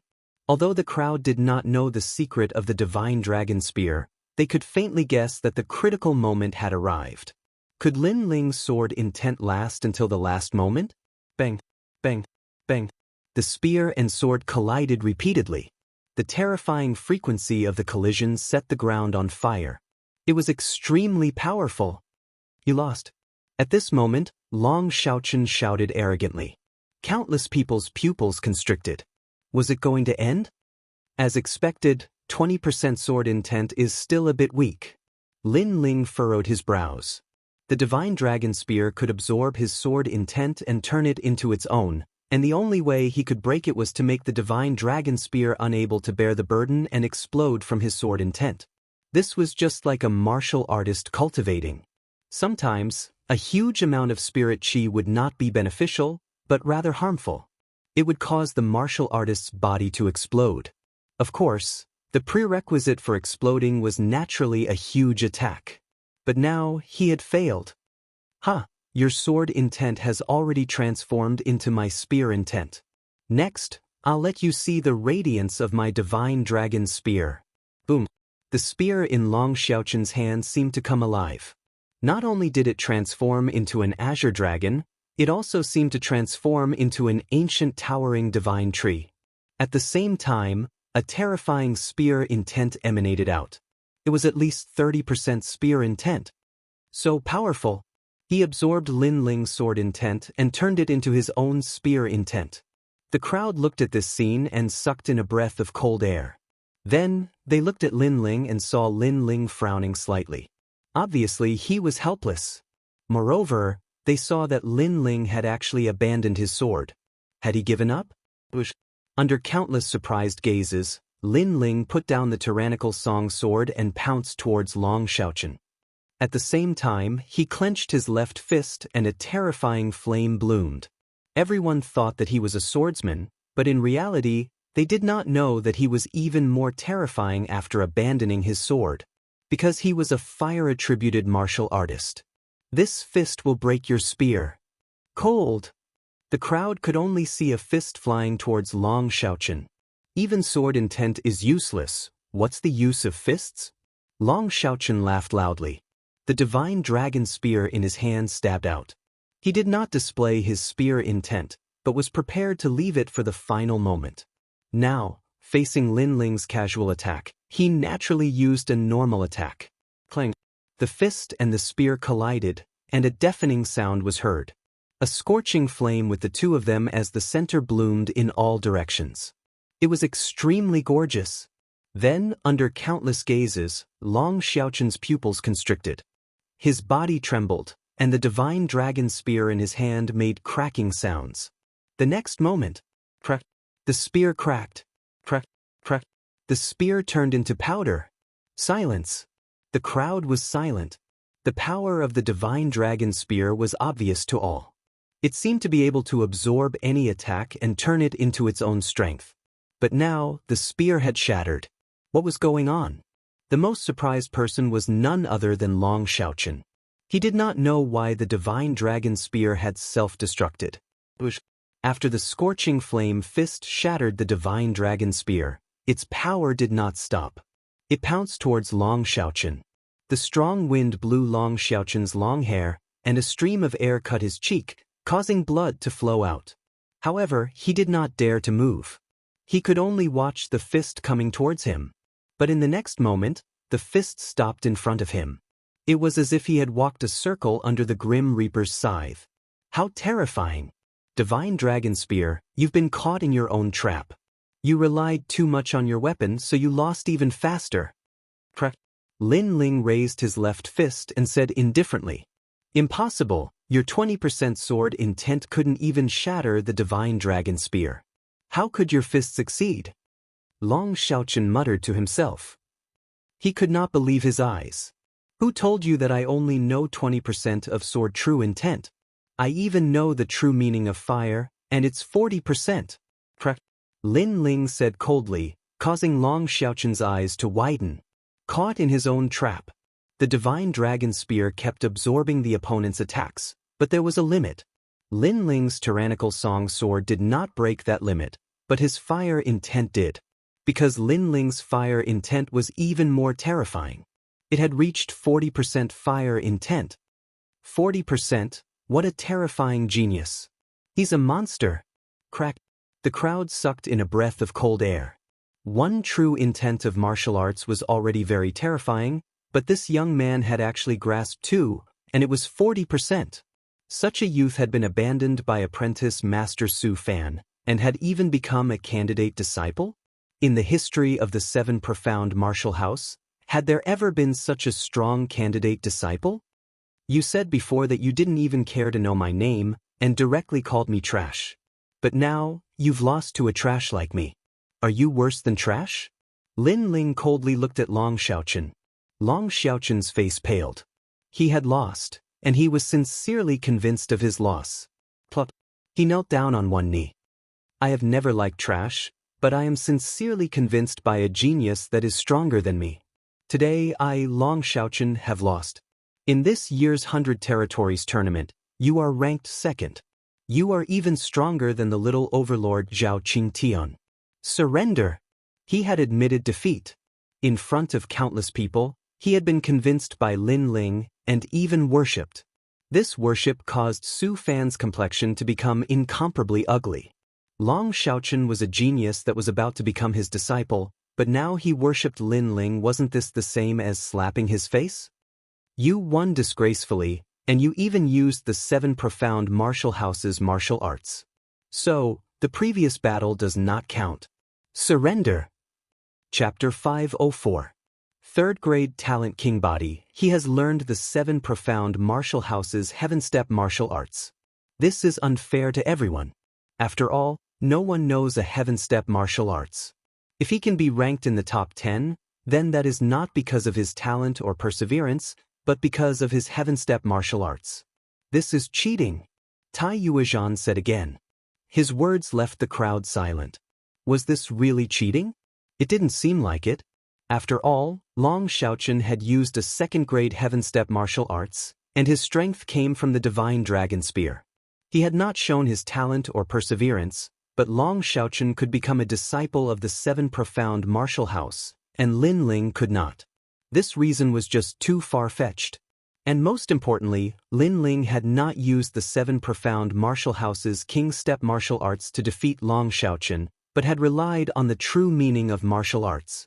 Although the crowd did not know the secret of the divine dragon spear, they could faintly guess that the critical moment had arrived. Could Lin Ling's sword intent last until the last moment? Bang, bang, bang. The spear and sword collided repeatedly. The terrifying frequency of the collision set the ground on fire. It was extremely powerful. You lost. At this moment, Long Xiaoqun shouted arrogantly. Countless people's pupils constricted. Was it going to end? As expected, 20% sword intent is still a bit weak. Lin Ling furrowed his brows. The divine dragon spear could absorb his sword intent and turn it into its own, and the only way he could break it was to make the divine dragon spear unable to bear the burden and explode from his sword intent. This was just like a martial artist cultivating. Sometimes, a huge amount of spirit chi would not be beneficial, but rather harmful. It would cause the martial artist's body to explode. Of course, the prerequisite for exploding was naturally a huge attack. But now he had failed. Your sword intent has already transformed into my spear intent. Next, I'll let you see the radiance of my divine dragon spear. Boom. The spear in Long Xiaoqun's hand seemed to come alive. Not only did it transform into an azure dragon, it also seemed to transform into an ancient towering divine tree. At the same time, a terrifying spear intent emanated out. It was at least 30% spear intent. So powerful. He absorbed Lin Ling's sword intent and turned it into his own spear intent. The crowd looked at this scene and sucked in a breath of cold air. Then, they looked at Lin Ling and saw Lin Ling frowning slightly. Obviously, he was helpless. Moreover, they saw that Lin Ling had actually abandoned his sword. Had he given up? Under countless surprised gazes, Lin Ling put down the tyrannical song sword and pounced towards Long Xiaoqun. At the same time, he clenched his left fist and a terrifying flame bloomed. Everyone thought that he was a swordsman, but in reality, They did not know that he was even more terrifying after abandoning his sword, because he was a fire-attributed martial artist. This fist will break your spear. Cold. The crowd could only see a fist flying towards Long Xiaochen. Even sword intent is useless. What's the use of fists? Long Xiaochen laughed loudly. The divine dragon spear in his hand stabbed out. He did not display his spear intent, but was prepared to leave it for the final moment. Now, facing Lin Ling's casual attack, he naturally used a normal attack. Clang. The fist and the spear collided, and a deafening sound was heard. A scorching flame with the two of them as the center bloomed in all directions. It was extremely gorgeous. Then, under countless gazes, Long Xiaochen's pupils constricted. His body trembled, and the divine dragon spear in his hand made cracking sounds. The next moment, crack, the spear cracked. Crack, crack. The spear turned into powder. Silence. The crowd was silent. The power of the divine dragon spear was obvious to all. It seemed to be able to absorb any attack and turn it into its own strength. But now, the spear had shattered. What was going on? The most surprised person was none other than Long Xiaochen. He did not know why the divine dragon spear had self-destructed. After the scorching flame fist shattered the divine dragon spear, its power did not stop. It pounced towards Long Xiaochen. The strong wind blew Long Xiaochen's long hair, and a stream of air cut his cheek, causing blood to flow out. However, he did not dare to move. He could only watch the fist coming towards him. But in the next moment, the fist stopped in front of him. It was as if he had walked a circle under the Grim Reaper's scythe. How terrifying! Divine Dragon Spear, you've been caught in your own trap. You relied too much on your weapon, so you lost even faster. Crack. Lin Ling raised his left fist and said indifferently, "Impossible, your 20% sword intent couldn't even shatter the divine dragon spear. How could your fist succeed?" Long Xiaochen muttered to himself. He could not believe his eyes. "Who told you that I only know 20% of sword true intent? I even know the true meaning of fire, and it's 40%. Crack. Lin Ling said coldly, causing Long Xiaochen's eyes to widen. Caught in his own trap, the divine dragon spear kept absorbing the opponent's attacks, but there was a limit. Lin Ling's tyrannical song sword did not break that limit, but his fire intent did. Because Lin Ling's fire intent was even more terrifying. It had reached 40% fire intent. 40%? What a terrifying genius. He's a monster. Crack. The crowd sucked in a breath of cold air. One true intent of martial arts was already very terrifying, but this young man had actually grasped two, and it was 40%. Such a youth had been abandoned by apprentice Master Su Fan, and had even become a candidate disciple? In the history of the 7 profound martial house, had there ever been such a strong candidate disciple? You said before that you didn't even care to know my name, and directly called me trash. But now, you've lost to a trash like me. Are you worse than trash? Lin Ling coldly looked at Long Xiaochen. Long Xiaochen's face paled. He had lost, and he was sincerely convinced of his loss. Plop. He knelt down on one knee. I have never liked trash, but I am sincerely convinced by a genius that is stronger than me. Today I, Long Xiaochen, have lost. In this year's 100 Territories tournament, you are ranked 2nd. You are even stronger than the little overlord Zhao Qingtian. Surrender! He had admitted defeat. In front of countless people, he had been convinced by Lin Ling, and even worshipped. This worship caused Su Fan's complexion to become incomparably ugly. Long Xiaochen was a genius that was about to become his disciple, but now he worshipped Lin Ling. Wasn't this the same as slapping his face? You won disgracefully, and you even used the 7 profound martial house's martial arts. So, the previous battle does not count. Surrender. Chapter 504. 3rd grade talent King Body. He has learned the 7 profound martial house's heaven step martial arts. This is unfair to everyone. After all, no one knows a heaven step martial arts. If he can be ranked in the top 10, then that is not because of his talent or perseverance, but because of his heaven step martial arts. This is cheating, Tai Yuezhan said again. His words left the crowd silent. Was this really cheating? It didn't seem like it. After all, Long Xiaochen had used a second-grade heaven-step martial arts, and his strength came from the divine dragon spear. He had not shown his talent or perseverance, but Long Xiaochen could become a disciple of the seven profound martial house, and Lin Ling could not. This reason was just too far-fetched. And most importantly, Lin Ling had not used the seven profound martial house's king-step martial arts to defeat Long Xiaochen, but had relied on the true meaning of martial arts.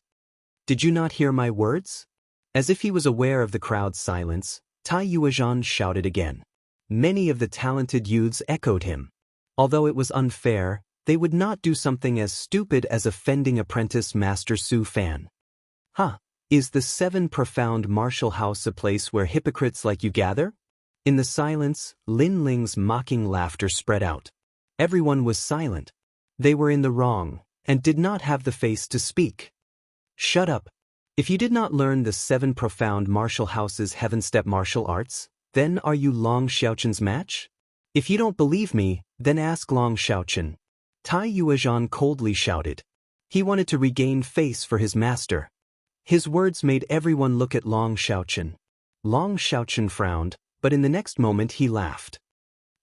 Did you not hear my words? As if he was aware of the crowd's silence, Tai Yuezhan shouted again. Many of the talented youths echoed him. Although it was unfair, they would not do something as stupid as offending apprentice Master Su Fan. Huh, is the seven profound martial house a place where hypocrites like you gather? In the silence, Lin Ling's mocking laughter spread out. Everyone was silent. They were in the wrong, and did not have the face to speak. Shut up. If you did not learn the seven profound martial house's heaven-step martial arts, then are you Long Xiaochen's match? If you don't believe me, then ask Long Xiaochen. Tai Yuezhan coldly shouted. He wanted to regain face for his master. His words made everyone look at Long Xiaochen. Long Xiaochen frowned, but in the next moment he laughed.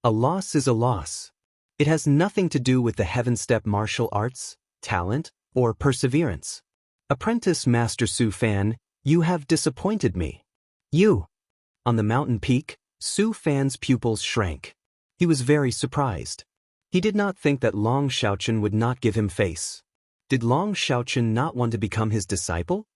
A loss is a loss. It has nothing to do with the heaven-step martial arts, talent, or perseverance. Apprentice Master Su Fan, you have disappointed me. You. On the mountain peak, Su Fan's pupils shrank. He was very surprised. He did not think that Long Xiaochen would not give him face. Did Long Xiaochen not want to become his disciple?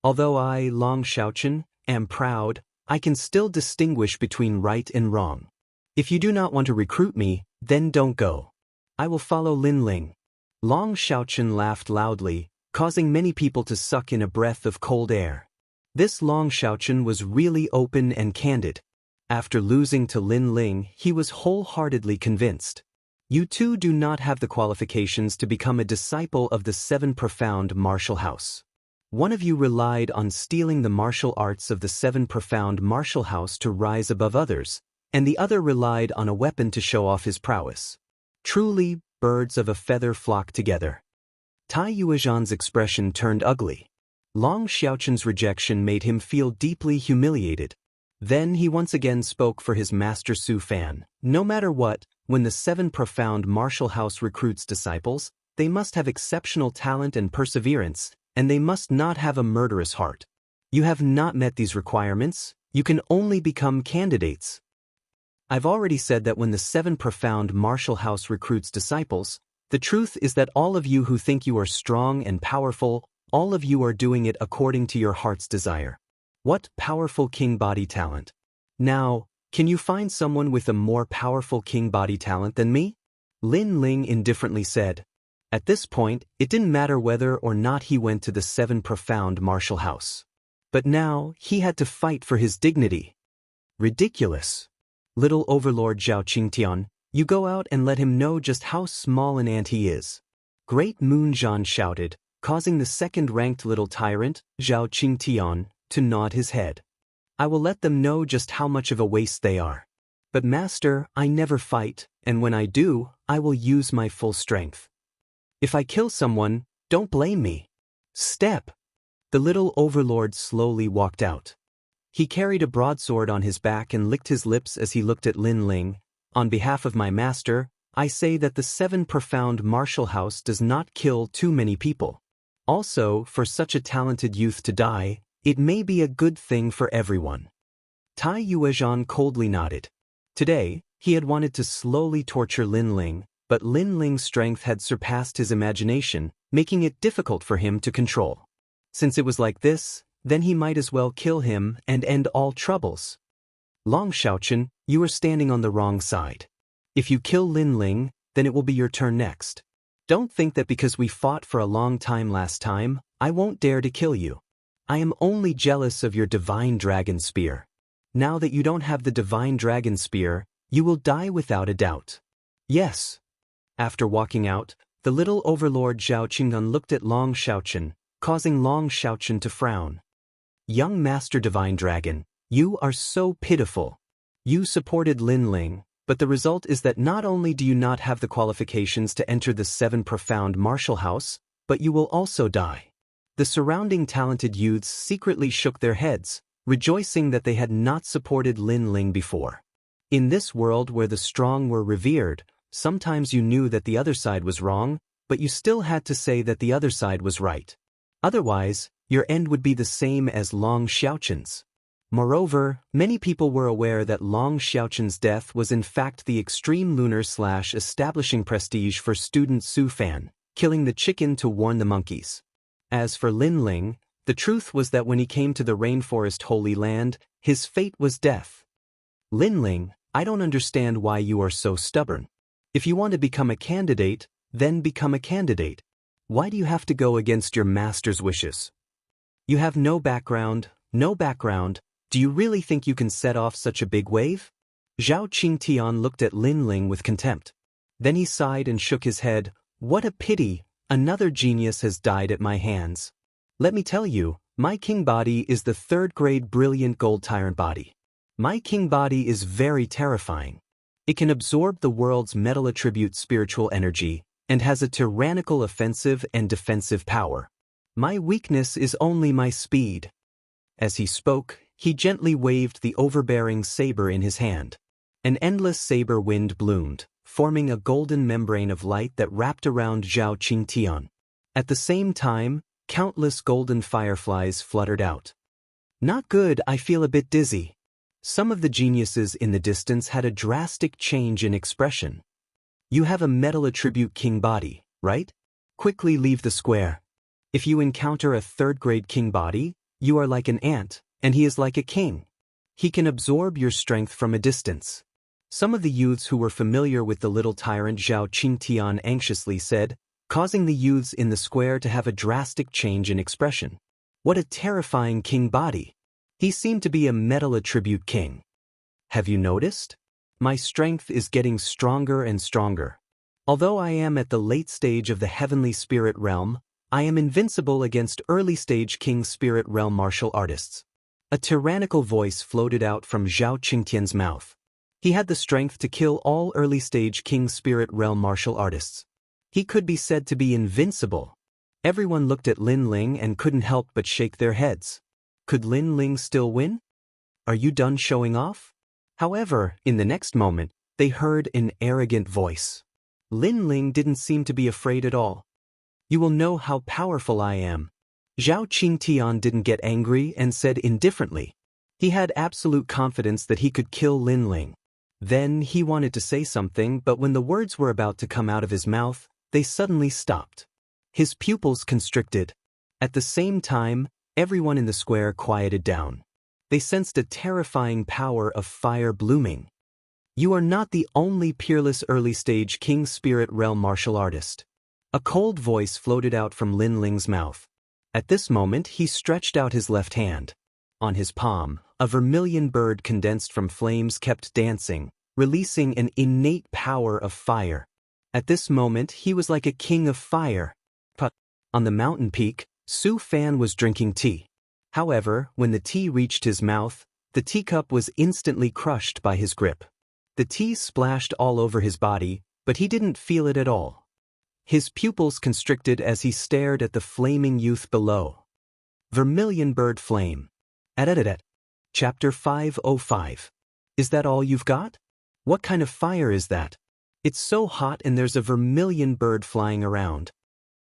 Although I, Long Xiaochen, am proud, I can still distinguish between right and wrong. If you do not want to recruit me, then don't go. I will follow Lin Ling. Long Xiaochen laughed loudly, causing many people to suck in a breath of cold air. This Long Xiaochen was really open and candid. After losing to Lin Ling, he was wholeheartedly convinced. You two do not have the qualifications to become a disciple of the seven profound martial house. One of you relied on stealing the martial arts of the seven profound martial house to rise above others, and the other relied on a weapon to show off his prowess. Truly, birds of a feather flock together. Tai Yuezhan's expression turned ugly. Long Xiaochen's rejection made him feel deeply humiliated. Then he once again spoke for his master Su Fan. No matter what, when the seven profound martial house recruits disciples, they must have exceptional talent and perseverance, and they must not have a murderous heart. You have not met these requirements. You can only become candidates. I've already said that when the seven profound martial house recruits disciples, the truth is that all of you who think you are strong and powerful, all of you are doing it according to your heart's desire. What powerful king body talent. Now, can you find someone with a more powerful king body talent than me? Lin Ling indifferently said. At this point, it didn't matter whether or not he went to the seven profound martial house. But now, he had to fight for his dignity. Ridiculous. Little Overlord Zhao Qingtian, you go out and let him know just how small an ant he is. Great Moon Zhan shouted, causing the second-ranked little tyrant, Zhao Qingtian, to nod his head. I will let them know just how much of a waste they are. But master, I never fight, and when I do, I will use my full strength. If I kill someone, don't blame me. Step. The little overlord slowly walked out. He carried a broadsword on his back and licked his lips as he looked at Lin Ling. On behalf of my master, I say that the seven profound martial house does not kill too many people. Also, for such a talented youth to die, it may be a good thing for everyone. Tai Yuezhan coldly nodded. Today, he had wanted to slowly torture Lin Ling, but Lin Ling's strength had surpassed his imagination, making it difficult for him to control. Since it was like this, then he might as well kill him and end all troubles. Long Xiaochen, you are standing on the wrong side. If you kill Lin Ling, then it will be your turn next. Don't think that because we fought for a long time last time, I won't dare to kill you. I am only jealous of your divine dragon spear. Now that you don't have the divine dragon spear, you will die without a doubt. Yes. After walking out, the little overlord Zhao Qingdan looked at Long Xiaochen, causing Long Xiaochen to frown. Young Master Divine Dragon, you are so pitiful. You supported Lin Ling, But the result is that not only do you not have the qualifications to enter the 7 profound martial house, but you will also die. The surrounding talented youths secretly shook their heads, rejoicing that they had not supported Lin Ling before. In this world where the strong were revered, sometimes you knew that the other side was wrong, but you still had to say that the other side was right. Otherwise, your end would be the same as Long Xiaoqin's. Moreover, many people were aware that Long Xiaoqin's death was in fact the extreme lunar/establishing prestige for student Su Fan, killing the chicken to warn the monkeys. As for Lin Ling, the truth was that when he came to the rainforest Holy Land, his fate was death. Lin Ling, I don't understand why you are so stubborn. If you want to become a candidate, then become a candidate. Why do you have to go against your master's wishes? You have no background. Do you really think you can set off such a big wave? Zhao Qingtian looked at Lin Ling with contempt. Then he sighed and shook his head. What a pity, another genius has died at my hands. Let me tell you, my king body is the 3rd-grade brilliant gold tyrant body. My king body is very terrifying. It can absorb the world's metal attribute spiritual energy and has a tyrannical offensive and defensive power. My weakness is only my speed. As he spoke, he gently waved the overbearing saber in his hand. An endless saber wind bloomed, forming a golden membrane of light that wrapped around Zhao Qingtian. At the same time, countless golden fireflies fluttered out. Not good, I feel a bit dizzy. Some of the geniuses in the distance had a drastic change in expression. You have a metal attribute king body, right? Quickly leave the square. If you encounter a 3rd-grade king body, you are like an ant, and he is like a king. He can absorb your strength from a distance. Some of the youths who were familiar with the little tyrant Zhao Qingtian anxiously said, causing the youths in the square to have a drastic change in expression. What a terrifying king body! He seemed to be a metal attribute king. Have you noticed? My strength is getting stronger and stronger. Although I am at the late stage of the heavenly spirit realm, I am invincible against early-stage king spirit realm martial artists. A tyrannical voice floated out from Zhao Qingtian's mouth. He had the strength to kill all early-stage king spirit realm martial artists. He could be said to be invincible. Everyone looked at Lin Ling and couldn't help but shake their heads. Could Lin Ling still win? Are you done showing off? However, in the next moment, they heard an arrogant voice. Lin Ling didn't seem to be afraid at all. You will know how powerful I am. Zhao Qingtian didn't get angry and said indifferently. He had absolute confidence that he could kill Lin Ling. Then he wanted to say something, but when the words were about to come out of his mouth, they suddenly stopped. His pupils constricted. At the same time, everyone in the square quieted down. They sensed a terrifying power of fire blooming. You are not the only peerless early-stage king spirit realm martial artist. A cold voice floated out from Lin Ling's mouth. At this moment, he stretched out his left hand. On his palm, a vermilion bird condensed from flames kept dancing, releasing an innate power of fire. At this moment, he was like a king of fire. On the mountain peak, Su Fan was drinking tea. However, when the tea reached his mouth, the teacup was instantly crushed by his grip. The tea splashed all over his body, but he didn't feel it at all. His pupils constricted as he stared at the flaming youth below. Vermilion Bird Flame. Chapter 505. Is that all you've got? What kind of fire is that? It's so hot and there's a vermilion bird flying around.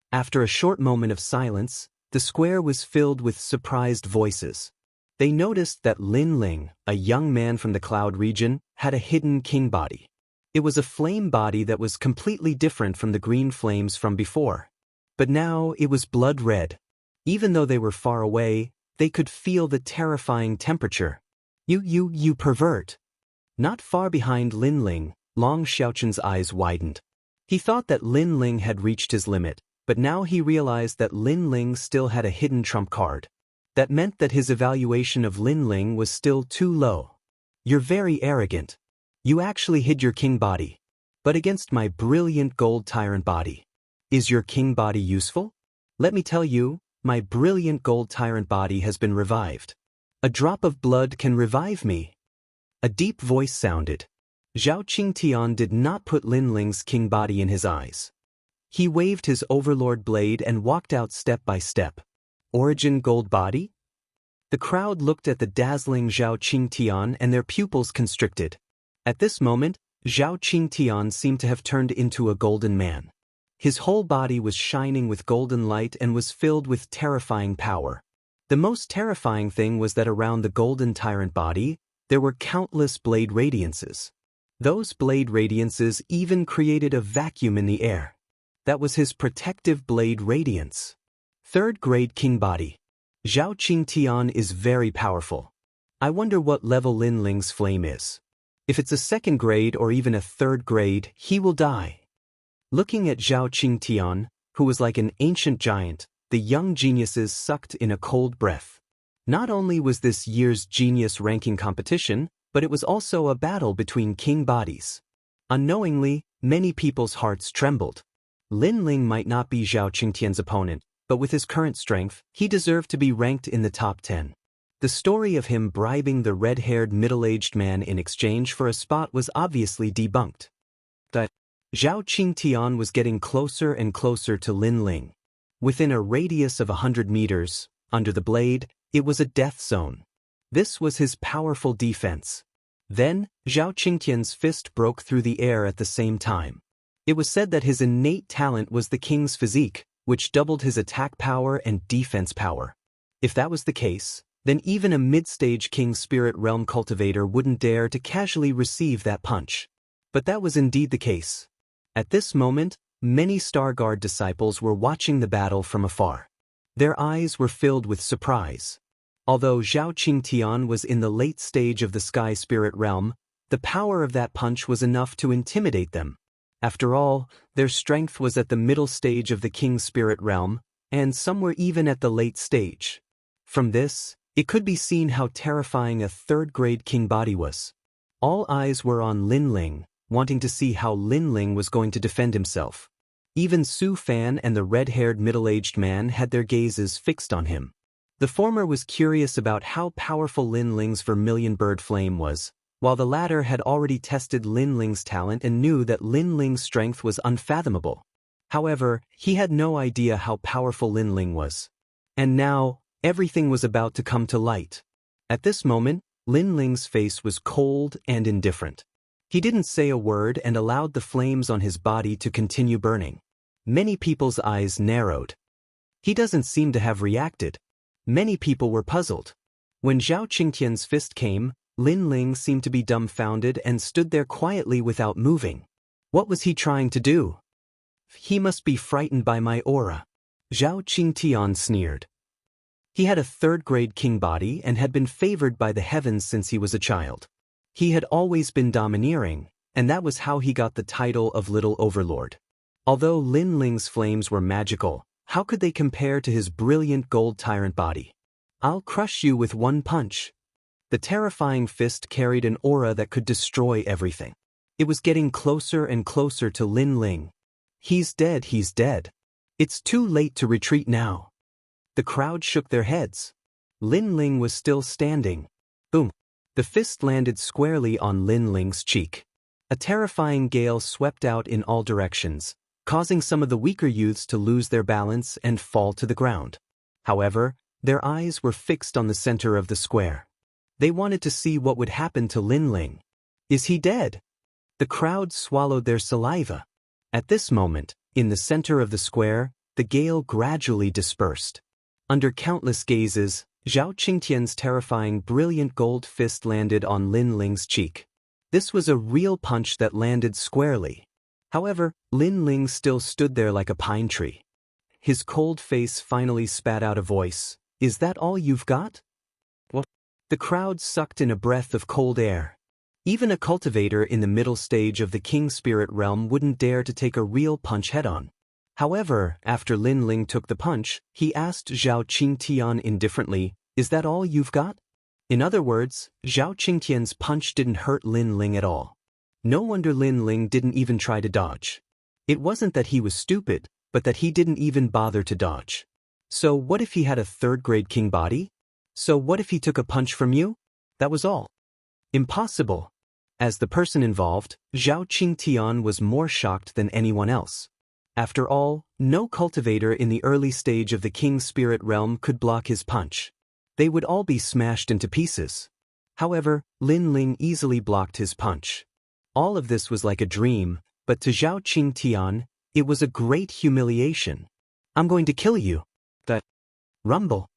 After a short moment of silence, the square was filled with surprised voices. They noticed that Lin Ling, a young man from the cloud region, had a hidden king body. It was a flame body that was completely different from the green flames from before. But now it was blood red. Even though they were far away, they could feel the terrifying temperature. You pervert. Not far behind Lin Ling, Long Xiaoqin's eyes widened. He thought that Lin Ling had reached his limit, but now he realized that Lin Ling still had a hidden trump card. That meant that his evaluation of Lin Ling was still too low. You're very arrogant. You actually hid your king body. But against my brilliant gold tyrant body. Is your king body useful? Let me tell you, my brilliant gold tyrant body has been revived. A drop of blood can revive me. A deep voice sounded. Zhao Qingtian did not put Lin Ling's king body in his eyes. He waved his overlord blade and walked out step by step. Origin gold body? The crowd looked at the dazzling Zhao Qingtian and their pupils constricted. At this moment, Zhao Qingtian seemed to have turned into a golden man. His whole body was shining with golden light and was filled with terrifying power. The most terrifying thing was that around the golden tyrant body, there were countless blade radiances. Those blade radiances even created a vacuum in the air. That was his protective blade radiance. Third-grade king body. Zhao Qingtian is very powerful. I wonder what level Lin Ling's flame is. If it's a second grade or even a third grade, he will die. Looking at Zhao Qingtian, who was like an ancient giant, the young geniuses sucked in a cold breath. Not only was this year's genius ranking competition, but it was also a battle between king bodies. Unknowingly, many people's hearts trembled. Lin Ling might not be Zhao Qingtian's opponent, but with his current strength, he deserved to be ranked in the top 10. The story of him bribing the red-haired middle-aged man in exchange for a spot was obviously debunked. But Zhao Qingtian was getting closer and closer to Lin Ling. Within a radius of 100 meters, under the blade, it was a death zone. This was his powerful defense. Then, Zhao Qingtian's fist broke through the air at the same time. It was said that his innate talent was the king's physique, which doubled his attack power and defense power. If that was the case, then even a mid-stage King Spirit Realm cultivator wouldn't dare to casually receive that punch. But that was indeed the case. At this moment, many Starguard disciples were watching the battle from afar. Their eyes were filled with surprise. Although Zhao Qingtian was in the late stage of the Sky Spirit Realm, the power of that punch was enough to intimidate them. After all, their strength was at the middle stage of the King Spirit Realm, and some were even at the late stage. From this, it could be seen how terrifying a third-grade king body was. All eyes were on Lin Ling, wanting to see how Lin Ling was going to defend himself. Even Su Fan and the red-haired middle-aged man had their gazes fixed on him. The former was curious about how powerful Lin Ling's vermilion bird flame was, while the latter had already tested Lin Ling's talent and knew that Lin Ling's strength was unfathomable. However, he had no idea how powerful Lin Ling was. And now, everything was about to come to light. At this moment, Lin Ling's face was cold and indifferent. He didn't say a word and allowed the flames on his body to continue burning. Many people's eyes narrowed. He doesn't seem to have reacted. Many people were puzzled. When Zhao Qingtian's fist came, Lin Ling seemed to be dumbfounded and stood there quietly without moving. What was he trying to do? He must be frightened by my aura. Zhao Qingtian sneered. He had a third-grade king body and had been favored by the heavens since he was a child. He had always been domineering, and that was how he got the title of Little Overlord. Although Lin Ling's flames were magical, how could they compare to his brilliant gold tyrant body? I'll crush you with one punch. The terrifying fist carried an aura that could destroy everything. It was getting closer and closer to Lin Ling. He's dead, he's dead. It's too late to retreat now. The crowd shook their heads. Lin Ling was still standing. Boom. The fist landed squarely on Lin Ling's cheek. A terrifying gale swept out in all directions, causing some of the weaker youths to lose their balance and fall to the ground. However, their eyes were fixed on the center of the square. They wanted to see what would happen to Lin Ling. Is he dead? The crowd swallowed their saliva. At this moment, in the center of the square, the gale gradually dispersed. Under countless gazes, Zhao Qingtian's terrifying brilliant gold fist landed on Lin Ling's cheek. This was a real punch that landed squarely. However, Lin Ling still stood there like a pine tree. His cold face finally spat out a voice. Is that all you've got? What? The crowd sucked in a breath of cold air. Even a cultivator in the middle stage of the King Spirit Realm wouldn't dare to take a real punch head-on. However, after Lin Ling took the punch, he asked Zhao Qingtian indifferently, is that all you've got? In other words, Zhao Qingtian's punch didn't hurt Lin Ling at all. No wonder Lin Ling didn't even try to dodge. It wasn't that he was stupid, but that he didn't even bother to dodge. So what if he had a third-grade king body? So what if he took a punch from you? That was all. Impossible. As the person involved, Zhao Qingtian was more shocked than anyone else. After all, no cultivator in the early stage of the King's spirit realm could block his punch. They would all be smashed into pieces. However, Lin Ling easily blocked his punch. All of this was like a dream, but to Zhao Qingtian, it was a great humiliation. I'm going to kill you. That rumble.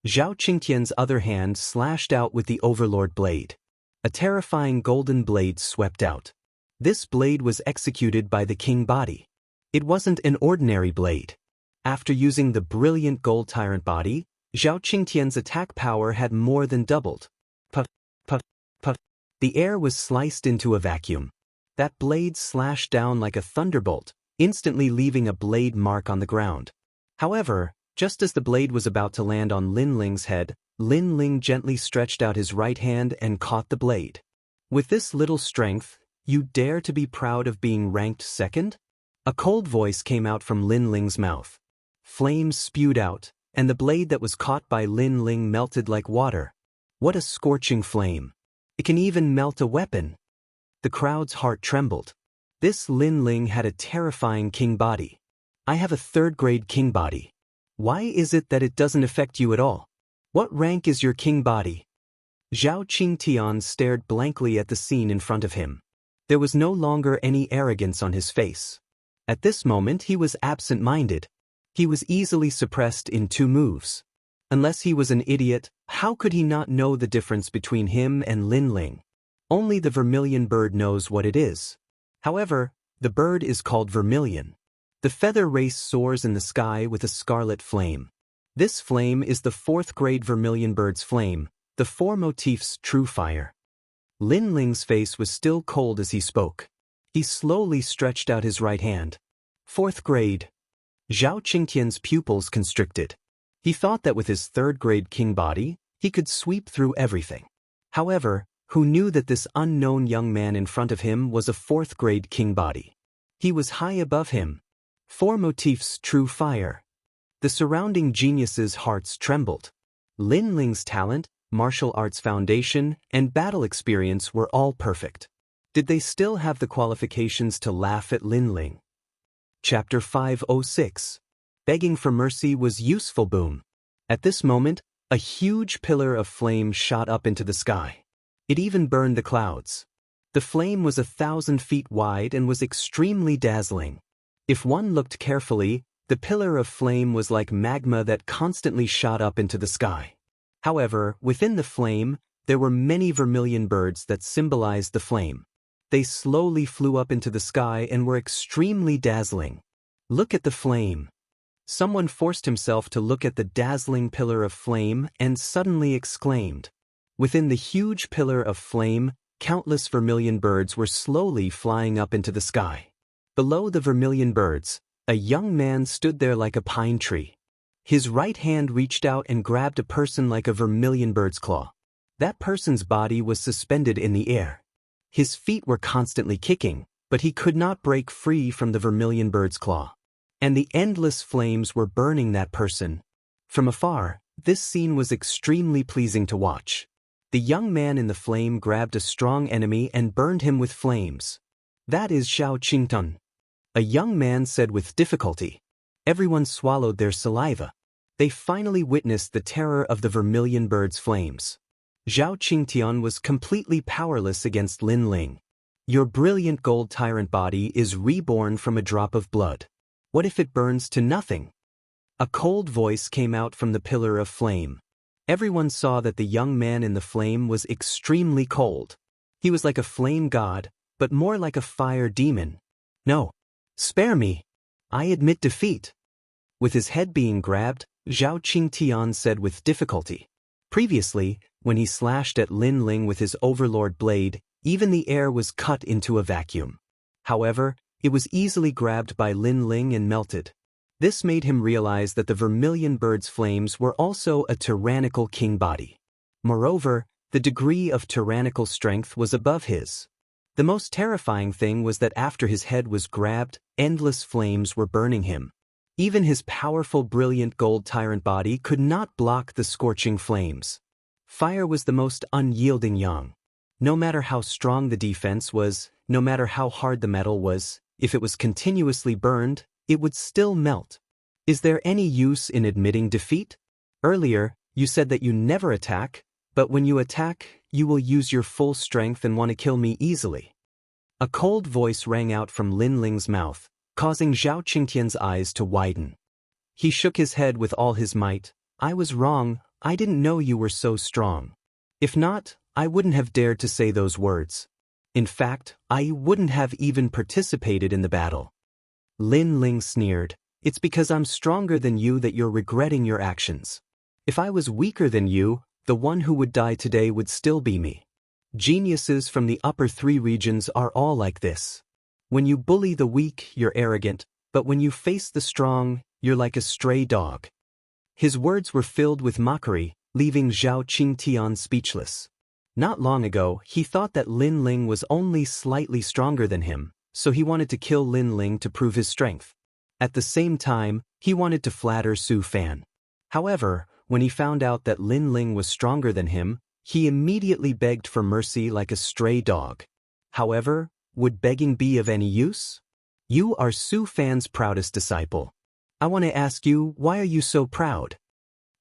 Zhao Qingtian's other hand slashed out with the Overlord blade. A terrifying golden blade swept out. This blade was executed by the king body. It wasn't an ordinary blade. After using the brilliant gold tyrant body, Zhao Qingtian's attack power had more than doubled. Puff, puff, puff. The air was sliced into a vacuum. That blade slashed down like a thunderbolt, instantly leaving a blade mark on the ground. However, just as the blade was about to land on Lin Ling's head, Lin Ling gently stretched out his right hand and caught the blade. With this little strength, you dare to be proud of being ranked second? A cold voice came out from Lin Ling's mouth. Flames spewed out, and the blade that was caught by Lin Ling melted like water. What a scorching flame! It can even melt a weapon. The crowd's heart trembled. This Lin Ling had a terrifying king body. I have a third-grade king body. Why is it that it doesn't affect you at all? What rank is your king body? Zhao Qingtian stared blankly at the scene in front of him. There was no longer any arrogance on his face. At this moment he was absent-minded. He was easily suppressed in 2 moves. Unless he was an idiot, how could he not know the difference between him and Lin Ling? Only the vermilion bird knows what it is. However, the bird is called vermilion. The feather race soars in the sky with a scarlet flame. This flame is the 4th-grade vermilion bird's flame, the 4 motif's true fire. Lin Ling's face was still cold as he spoke. He slowly stretched out his right hand. 4th grade. Zhao Qingtian's pupils constricted. He thought that with his 3rd-grade king body, he could sweep through everything. However, who knew that this unknown young man in front of him was a 4th-grade king body? He was high above him. 4 motifs true fire. The surrounding geniuses' hearts trembled. Lin Ling's talent, martial arts foundation, and battle experience were all perfect. Did they still have the qualifications to laugh at Lin Ling? Chapter 506. Begging for mercy was useful. Boom. At this moment, a huge pillar of flame shot up into the sky. It even burned the clouds. The flame was 1,000 feet wide and was extremely dazzling. If one looked carefully, the pillar of flame was like magma that constantly shot up into the sky. However, within the flame, there were many vermilion birds that symbolized the flame. They slowly flew up into the sky and were extremely dazzling. Look at the flame. Someone forced himself to look at the dazzling pillar of flame and suddenly exclaimed. Within the huge pillar of flame, countless vermilion birds were slowly flying up into the sky. Below the vermilion birds, a young man stood there like a pine tree. His right hand reached out and grabbed a person like a vermilion bird's claw. That person's body was suspended in the air. His feet were constantly kicking, but he could not break free from the vermilion bird's claw. And the endless flames were burning that person. From afar, this scene was extremely pleasing to watch. The young man in the flame grabbed a strong enemy and burned him with flames. That is Zhao Qingtian. A young man said with difficulty. Everyone swallowed their saliva. They finally witnessed the terror of the vermilion bird's flames. Zhao Qingtian was completely powerless against Lin Ling. Your brilliant gold tyrant body is reborn from a drop of blood. What if it burns to nothing? A cold voice came out from the pillar of flame. Everyone saw that the young man in the flame was extremely cold. He was like a flame god, but more like a fire demon. No. Spare me. I admit defeat. With his head being grabbed, Zhao Qingtian said with difficulty. Previously, when he slashed at Lin Ling with his overlord blade, even the air was cut into a vacuum. However, it was easily grabbed by Lin Ling and melted. This made him realize that the vermilion bird's flames were also a tyrannical king body. Moreover, the degree of tyrannical strength was above his. The most terrifying thing was that after his head was grabbed, endless flames were burning him. Even his powerful brilliant gold tyrant body could not block the scorching flames. Fire was the most unyielding yang. No matter how strong the defense was, no matter how hard the metal was, if it was continuously burned, it would still melt. Is there any use in admitting defeat? Earlier, you said that you never attack, but when you attack, you will use your full strength and want to kill me easily. A cold voice rang out from Lin Ling's mouth, causing Zhao Qingtian's eyes to widen. He shook his head with all his might. I was wrong, I didn't know you were so strong. If not, I wouldn't have dared to say those words. In fact, I wouldn't have even participated in the battle. Lin Ling sneered. It's because I'm stronger than you that you're regretting your actions. If I was weaker than you, the one who would die today would still be me. Geniuses from the upper 3 regions are all like this. When you bully the weak, you're arrogant, but when you face the strong, you're like a stray dog. His words were filled with mockery, leaving Zhao Qingtian speechless. Not long ago, he thought that Lin Ling was only slightly stronger than him, so he wanted to kill Lin Ling to prove his strength. At the same time, he wanted to flatter Su Fan. However, when he found out that Lin Ling was stronger than him, he immediately begged for mercy like a stray dog. However, would begging be of any use? You are Su Fan's proudest disciple. I want to ask you, why are you so proud?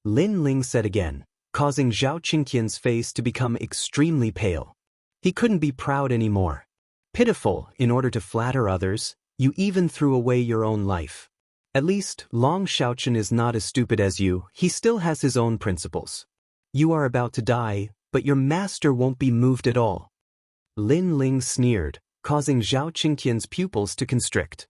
Lin Ling said again, causing Zhao Qingtian's face to become extremely pale. He couldn't be proud anymore. Pitiful, in order to flatter others, you even threw away your own life. At least, Long Xiaochen is not as stupid as you, he still has his own principles. You are about to die, but your master won't be moved at all. Lin Ling sneered, causing Zhao Qingtian's pupils to constrict.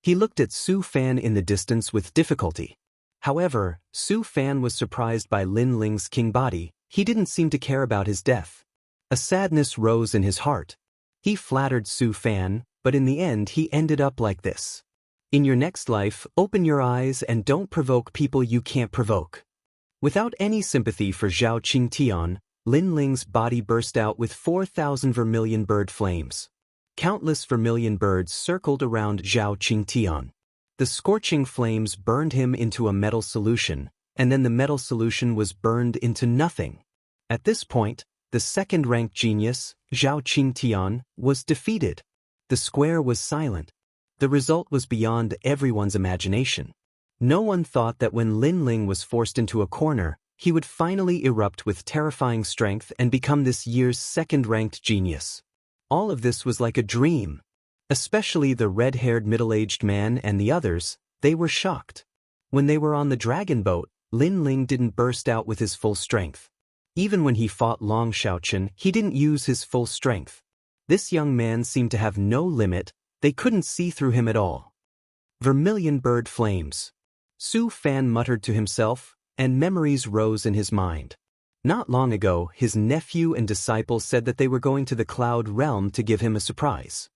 He looked at Su Fan in the distance with difficulty. However, Su Fan was surprised by Lin Ling's king body. He didn't seem to care about his death. A sadness rose in his heart. He flattered Su Fan, but in the end he ended up like this. In your next life, open your eyes and don't provoke people you can't provoke. Without any sympathy for Zhao Qingtian, Lin Ling's body burst out with 4,000 vermilion bird flames. Countless vermilion birds circled around Zhao Qingtian. The scorching flames burned him into a metal solution, and then the metal solution was burned into nothing. At this point, the second-ranked genius, Zhao Qingtian, was defeated. The square was silent. The result was beyond everyone's imagination. No one thought that when Lin Ling was forced into a corner, he would finally erupt with terrifying strength and become this year's second-ranked genius. All of this was like a dream. Especially the red-haired middle-aged man and the others, they were shocked. When they were on the dragon boat, Lin Ling didn't burst out with his full strength. Even when he fought Long Xiaochen, he didn't use his full strength. This young man seemed to have no limit, they couldn't see through him at all. Vermilion bird flames. Su Fan muttered to himself, and memories rose in his mind. Not long ago, his nephew and disciple said that they were going to the Cloud Realm to give him a surprise.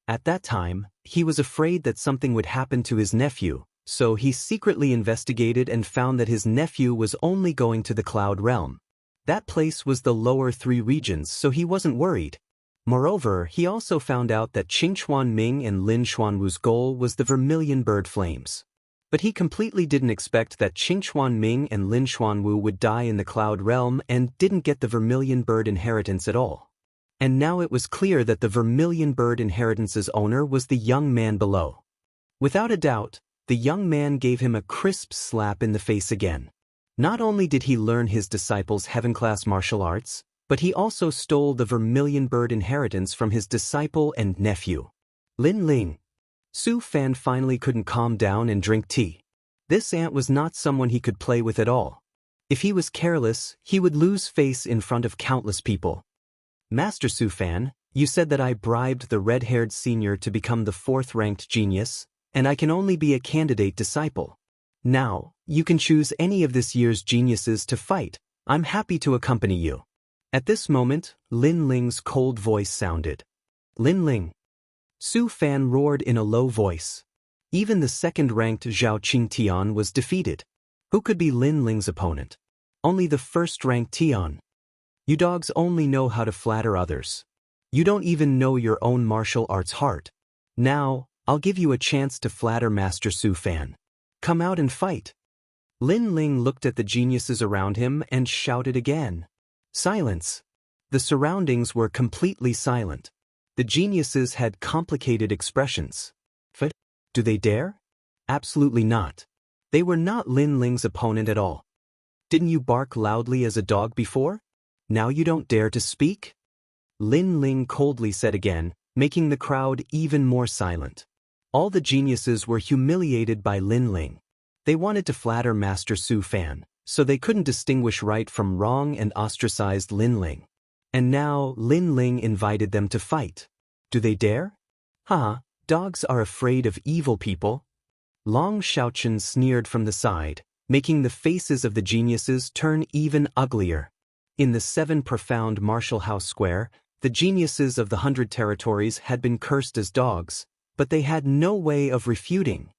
At that time, he was afraid that something would happen to his nephew, so he secretly investigated and found that his nephew was only going to the Cloud Realm. That place was the lower 3 regions, so he wasn't worried. Moreover, he also found out that Qingchuan Ming and Lin Xuanwu's goal was the vermilion bird flames. But he completely didn't expect that Qingchuan Ming and Lin Xuanwu would die in the Cloud Realm and didn't get the vermilion bird inheritance at all. And now it was clear that the vermilion bird inheritance's owner was the young man below. Without a doubt, the young man gave him a crisp slap in the face again. Not only did he learn his disciple's heaven-class martial arts, but he also stole the vermilion bird inheritance from his disciple and nephew. Lin Ling. Su Fan finally couldn't calm down and drink tea. This ant was not someone he could play with at all. If he was careless, he would lose face in front of countless people. Master Su Fan, you said that I bribed the red-haired senior to become the 4th-ranked genius, and I can only be a candidate disciple. Now, you can choose any of this year's geniuses to fight. I'm happy to accompany you. At this moment, Lin Ling's cold voice sounded. Lin Ling. Su Fan roared in a low voice. Even the second-ranked Zhao Qingtian was defeated. Who could be Lin Ling's opponent? Only the first-ranked Tian. You dogs only know how to flatter others. You don't even know your own martial arts heart. Now, I'll give you a chance to flatter Master Su Fan. Come out and fight. Lin Ling looked at the geniuses around him and shouted again. Silence. The surroundings were completely silent. The geniuses had complicated expressions. But do they dare? Absolutely not. They were not Lin Ling's opponent at all. Didn't you bark loudly as a dog before? Now you don't dare to speak? Lin Ling coldly said again, making the crowd even more silent. All the geniuses were humiliated by Lin Ling. They wanted to flatter Master Su Fan, so they couldn't distinguish right from wrong and ostracized Lin Ling. And now Lin Ling invited them to fight. Do they dare? Dogs are afraid of evil people. Long Xiaochen sneered from the side, making the faces of the geniuses turn even uglier. In the 7 profound Martial House Square, the geniuses of the 100 territories had been cursed as dogs, but they had no way of refuting.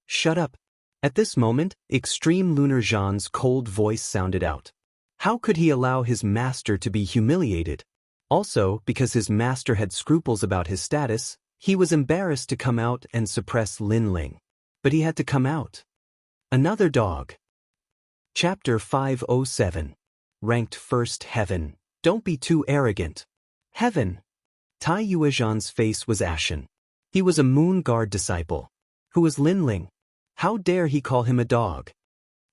Shut up. At this moment, Extreme Lunar Zhan's cold voice sounded out. How could he allow his master to be humiliated? Also, because his master had scruples about his status, he was embarrassed to come out and suppress Lin Ling. But he had to come out. Another dog. Chapter 507. Ranked First Heaven. Don't be too arrogant. Heaven. Tai Yuezhan's face was ashen. He was a Moon Guard disciple. Who was Lin Ling? How dare he call him a dog?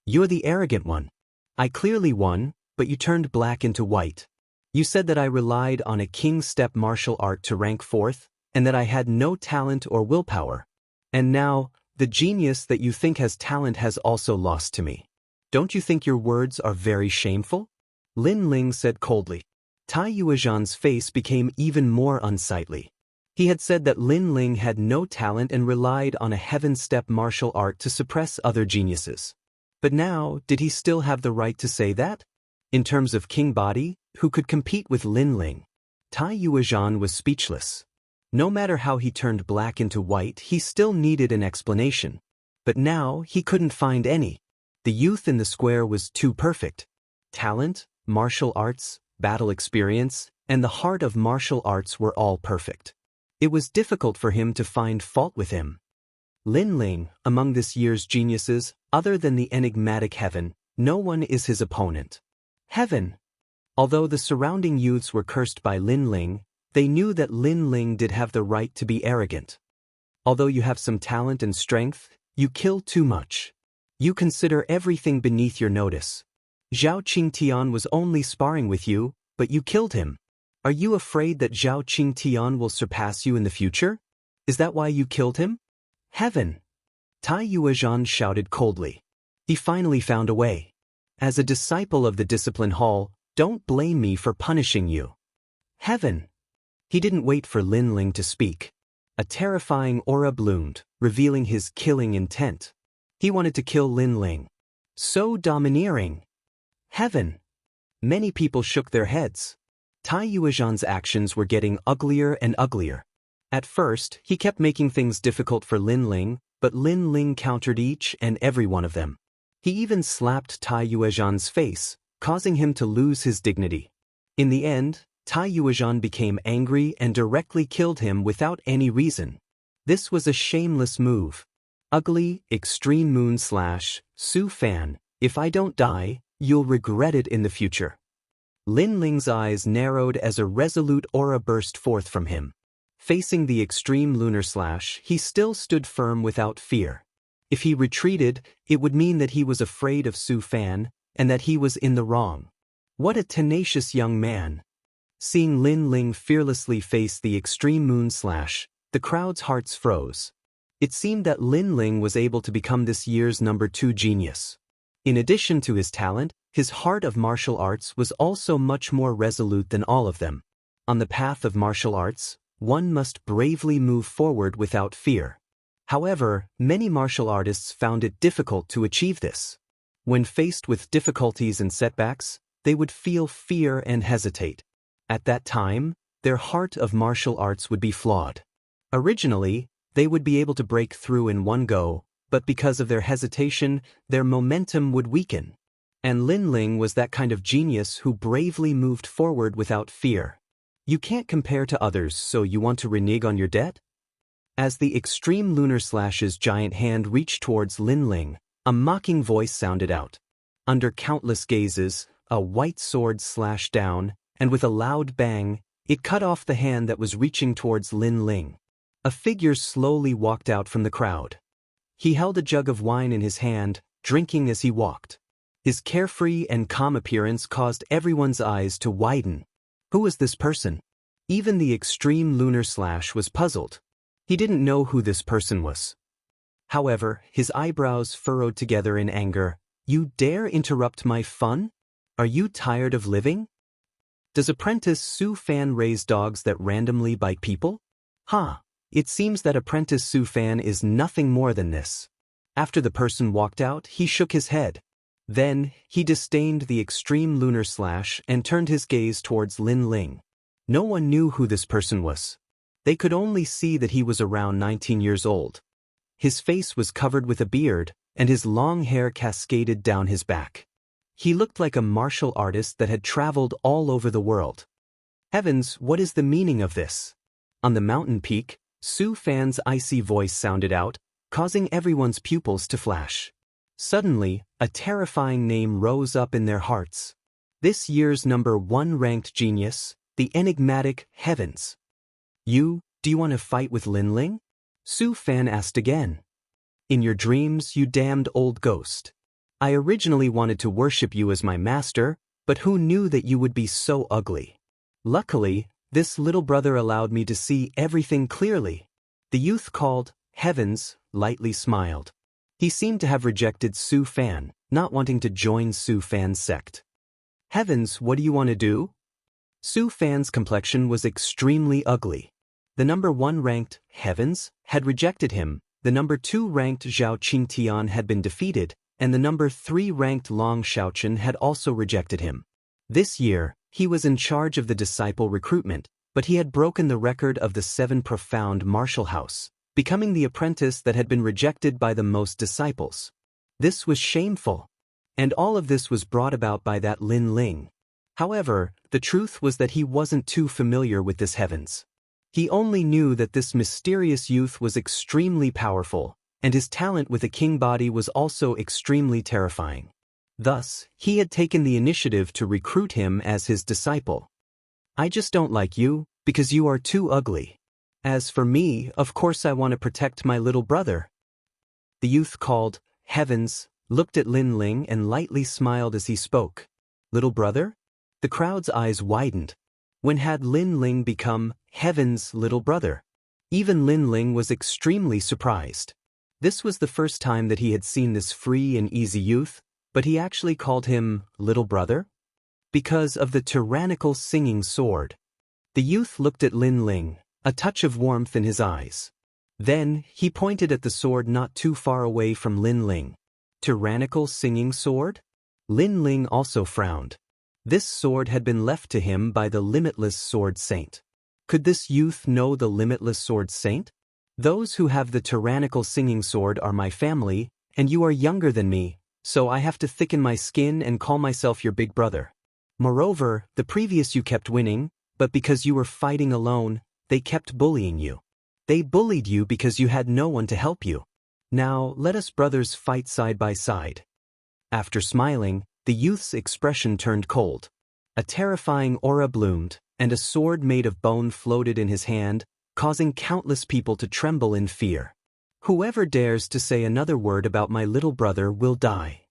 You're the arrogant one. I clearly won, but you turned black into white. You said that I relied on a king's step martial art to rank 4th, and that I had no talent or willpower. And now, the genius that you think has talent has also lost to me. Don't you think your words are very shameful? Lin Ling said coldly. Tai Yuezhan's face became even more unsightly. He had said that Lin Ling had no talent and relied on a heaven-step martial art to suppress other geniuses. But now, did he still have the right to say that? In terms of king body, who could compete with Lin Ling? Tai Yuezhan was speechless. No matter how he turned black into white, he still needed an explanation. But now, he couldn't find any. The youth in the square was too perfect. Talent, martial arts, battle experience, and the heart of martial arts were all perfect. It was difficult for him to find fault with him. Lin Ling, among this year's geniuses, other than the enigmatic Heaven, no one is his opponent. Heaven. Although the surrounding youths were cursed by Lin Ling, they knew that Lin Ling did have the right to be arrogant. Although you have some talent and strength, you kill too much. You consider everything beneath your notice. Zhao Qingtian was only sparring with you, but you killed him. Are you afraid that Zhao Qingtian will surpass you in the future? Is that why you killed him? Heaven! Tai Yuezhan shouted coldly. He finally found a way. As a disciple of the Discipline Hall, don't blame me for punishing you. Heaven! He didn't wait for Lin Ling to speak. A terrifying aura bloomed, revealing his killing intent. He wanted to kill Lin Ling. So domineering. Heaven! Many people shook their heads. Tai Yuezhan's actions were getting uglier and uglier. At first, he kept making things difficult for Lin Ling, but Lin Ling countered each and every one of them. He even slapped Tai Yuezhan's face, causing him to lose his dignity. In the end, Tai Yuezhan became angry and directly killed him without any reason. This was a shameless move. Ugly, extreme moon / Su Fan, if I don't die, you'll regret it in the future. Lin Ling's eyes narrowed as a resolute aura burst forth from him. Facing the extreme lunar / he still stood firm without fear. If he retreated, it would mean that he was afraid of Su Fan, and that he was in the wrong. What a tenacious young man. Seeing Lin Ling fearlessly face the extreme moon / the crowd's hearts froze. It seemed that Lin Ling was able to become this year's number 2 genius. In addition to his talent, his heart of martial arts was also much more resolute than all of them. On the path of martial arts, one must bravely move forward without fear. However, many martial artists found it difficult to achieve this. When faced with difficulties and setbacks, they would feel fear and hesitate. At that time, their heart of martial arts would be flawed. Originally, they would be able to break through in one go, but because of their hesitation, their momentum would weaken. And Lin Ling was that kind of genius who bravely moved forward without fear. You can't compare to others, so you want to renege on your debt? As the extreme lunar / giant hand reached towards Lin Ling, a mocking voice sounded out. Under countless gazes, a white sword slashed down, and with a loud bang, it cut off the hand that was reaching towards Lin Ling. A figure slowly walked out from the crowd. He held a jug of wine in his hand, drinking as he walked. His carefree and calm appearance caused everyone's eyes to widen. Who was this person? Even the extreme lunar slash was puzzled. He didn't know who this person was. However, his eyebrows furrowed together in anger. You dare interrupt my fun? Are you tired of living? Does apprentice Su Fan raise dogs that randomly bite people? It seems that apprentice Su Fan is nothing more than this. After the person walked out, he shook his head. Then, he disdained the extreme lunar slash and turned his gaze towards Lin Ling. No one knew who this person was. They could only see that he was around 19 years old. His face was covered with a beard, and his long hair cascaded down his back. He looked like a martial artist that had traveled all over the world. Heavens, what is the meaning of this? On the mountain peak, Su Fan's icy voice sounded out, causing everyone's pupils to flash. Suddenly, a terrifying name rose up in their hearts. This year's #1 ranked genius, the enigmatic Heavens. Do you want to fight with Lin Ling? Su Fan asked again. In your dreams, you damned old ghost. I originally wanted to worship you as my master, but who knew that you would be so ugly? Luckily, this little brother allowed me to see everything clearly. The youth called Heavens lightly smiled. He seemed to have rejected Su Fan, not wanting to join Su Fan's sect. Heavens, what do you want to do? Su Fan's complexion was extremely ugly. The #1 ranked Heavens had rejected him, the #2 ranked Zhao Qingtian had been defeated, and the #3 ranked Long Shaochen had also rejected him. This year, he was in charge of the disciple recruitment, but he had broken the record of the 7 profound martial house, becoming the apprentice that had been rejected by the most disciples. This was shameful. And all of this was brought about by that Lin Ling. However, the truth was that he wasn't too familiar with this Heavens. He only knew that this mysterious youth was extremely powerful, and his talent with a king body was also extremely terrifying. Thus, he had taken the initiative to recruit him as his disciple. I just don't like you, because you are too ugly. As for me, of course I want to protect my little brother. The youth called Heavens looked at Lin Ling and lightly smiled as he spoke. Little brother? The crowd's eyes widened. When had Lin Ling become Heaven's little brother? Even Lin Ling was extremely surprised. This was the first time that he had seen this free and easy youth, but he actually called him little brother? Because of the tyrannical singing sword. The youth looked at Lin Ling, a touch of warmth in his eyes. Then, he pointed at the sword not too far away from Lin Ling. Tyrannical singing sword? Lin Ling also frowned. This sword had been left to him by the limitless sword saint. Could this youth know the limitless sword saint? Those who have the tyrannical singing sword are my family, and you are younger than me, so I have to thicken my skin and call myself your big brother. Moreover, the previous you kept winning, but because you were fighting alone, they kept bullying you. They bullied you because you had no one to help you. Now, let us brothers fight side by side. After smiling, the youth's expression turned cold. A terrifying aura bloomed, and a sword made of bone floated in his hand, causing countless people to tremble in fear. Whoever dares to say another word about my little brother will die.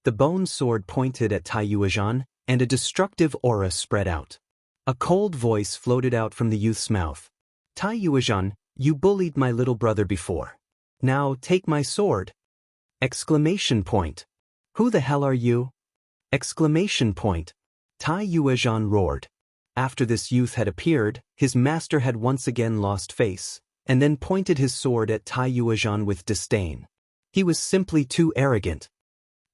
The bone sword pointed at Tai Yuezhan, and a destructive aura spread out. A cold voice floated out from the youth's mouth. Tai Yuezhan, you bullied my little brother before. Now take my sword! Exclamation point. Who the hell are you? Exclamation point. Tai Yuezhan roared. After this youth had appeared, his master had once again lost face, and then pointed his sword at Tai Yuezhan with disdain. He was simply too arrogant.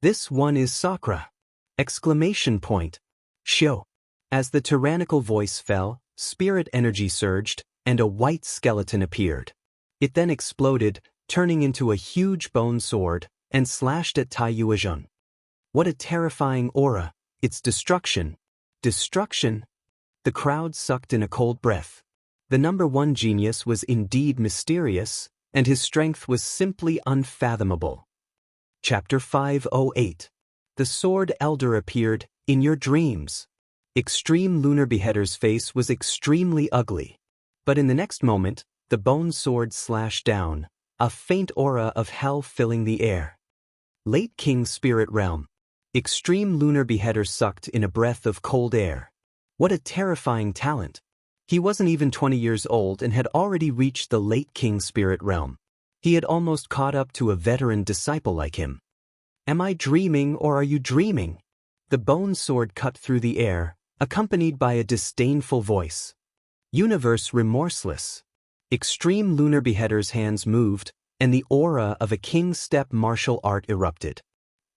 This one is Sakura! Exclamation point. Shio. As the tyrannical voice fell, spirit energy surged, and a white skeleton appeared. It then exploded, turning into a huge bone sword, and slashed at Tai Yuezhan. What a terrifying aura! It's destruction. Destruction! The crowd sucked in a cold breath. The #1 genius was indeed mysterious, and his strength was simply unfathomable. Chapter 508. The Sword Elder appeared in your dreams. Extreme Lunar Beheader's face was extremely ugly. But in the next moment, the bone sword slashed down, a faint aura of hell filling the air. Late King Spirit Realm. Extreme Lunar Beheader sucked in a breath of cold air. What a terrifying talent. He wasn't even 20 years old and had already reached the Late King Spirit Realm. He had almost caught up to a veteran disciple like him. Am I dreaming or are you dreaming? The bone sword cut through the air, accompanied by a disdainful voice. Universe remorseless. Extreme Lunar Beheader's hands moved, and the aura of a king's step martial art erupted.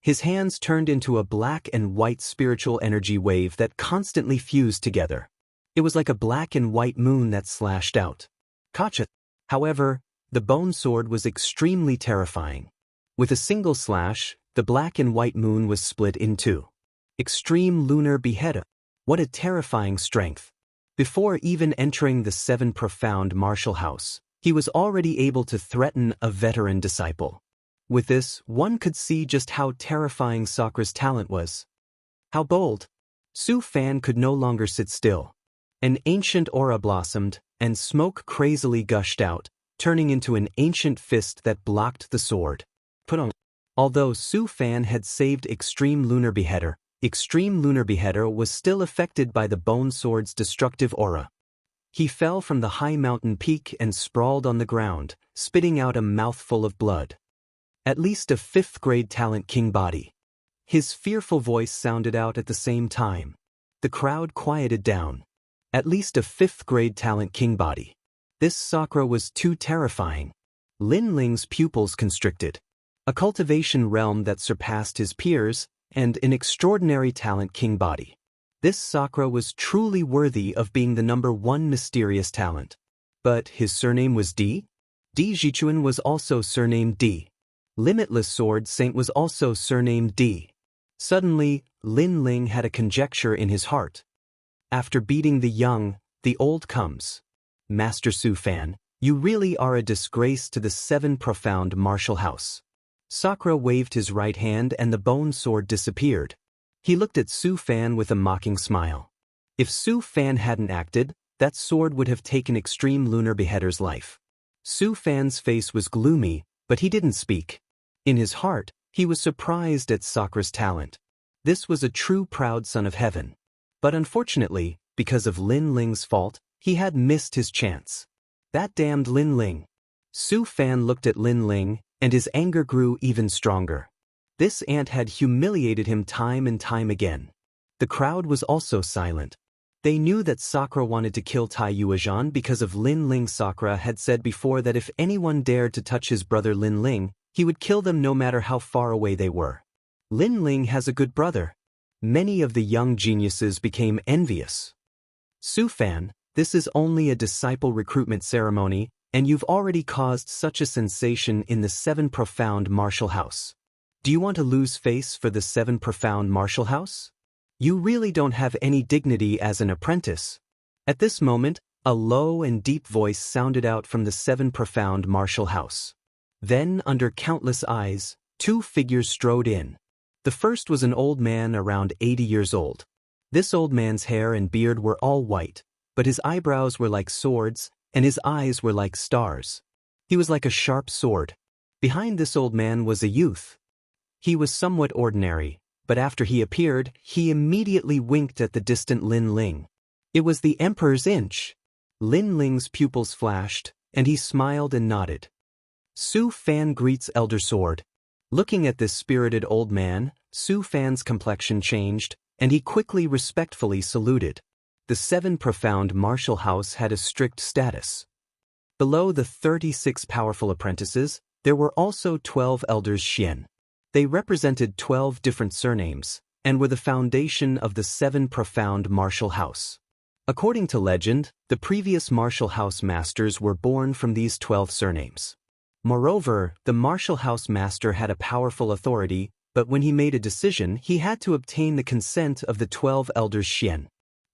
His hands turned into a black and white spiritual energy wave that constantly fused together. It was like a black and white moon that slashed out. Gotcha. However, the bone sword was extremely terrifying. With a single slash, the black and white moon was split in two. Extreme Lunar Beheader. What a terrifying strength. Before even entering the 7 Profound Martial House, he was already able to threaten a veteran disciple. With this, one could see just how terrifying Sakra's talent was. How bold! Su Fan could no longer sit still. An ancient aura blossomed, and smoke crazily gushed out, turning into an ancient fist that blocked the sword. Put on. Although Su Fan had saved Extreme Lunar Beheader, Extreme Lunar Beheader was still affected by the bone sword's destructive aura. He fell from the high mountain peak and sprawled on the ground, spitting out a mouthful of blood. At least a 5th grade talent king body. His fearful voice sounded out at the same time. The crowd quieted down. At least a 5th grade talent king body. This Sakra was too terrifying. Lin Ling's pupils constricted. A cultivation realm that surpassed his peers, and an extraordinary talent king body. This Sakra was truly worthy of being the #1 mysterious talent. But his surname was D? D Jichuan was also surnamed D. Limitless Sword Saint was also surnamed D. Suddenly, Lin Ling had a conjecture in his heart. After beating the young, the old comes. Master Su Fan, you really are a disgrace to the 7 Profound Martial House. Sakra waved his right hand and the bone sword disappeared. He looked at Su Fan with a mocking smile. If Su Fan hadn't acted, that sword would have taken Extreme Lunar Beheader's life. Su Fan's face was gloomy, but he didn't speak. In his heart, he was surprised at Sakra's talent. This was a true proud son of heaven. But unfortunately, because of Lin Ling's fault, he had missed his chance. That damned Lin Ling. Su Fan looked at Lin Ling, and his anger grew even stronger. This ant had humiliated him time and time again. The crowd was also silent. They knew that Sakra wanted to kill Tai Yuezhan because of Lin Ling. Sakra had said before that if anyone dared to touch his brother Lin Ling, he would kill them no matter how far away they were. Lin Ling has a good brother. Many of the young geniuses became envious. Su Fan, this is only a disciple recruitment ceremony, and you've already caused such a sensation in the 7 Profound Martial House. Do you want to lose face for the 7 Profound Martial House? You really don't have any dignity as an apprentice. At this moment, a low and deep voice sounded out from the 7 Profound Martial House. Then, under countless eyes, 2 figures strode in. The first was an old man around 80 years old. This old man's hair and beard were all white, but his eyebrows were like swords, and his eyes were like stars. He was like a sharp sword. Behind this old man was a youth. He was somewhat ordinary, but after he appeared, he immediately winked at the distant Lin Ling. It was the Emperor's inch. Lin Ling's pupils flashed, and he smiled and nodded. Su Fan greets Elder Sword. Looking at this spirited old man, Su Fan's complexion changed, and he quickly respectfully saluted. The 7 Profound Martial House had a strict status. Below the 36 powerful apprentices, there were also 12 elders Xian. They represented 12 different surnames, and were the foundation of the 7 Profound Martial House. According to legend, the previous Martial House masters were born from these 12 surnames. Moreover, the Martial House master had a powerful authority, but when he made a decision, he had to obtain the consent of the 12 elders Xian.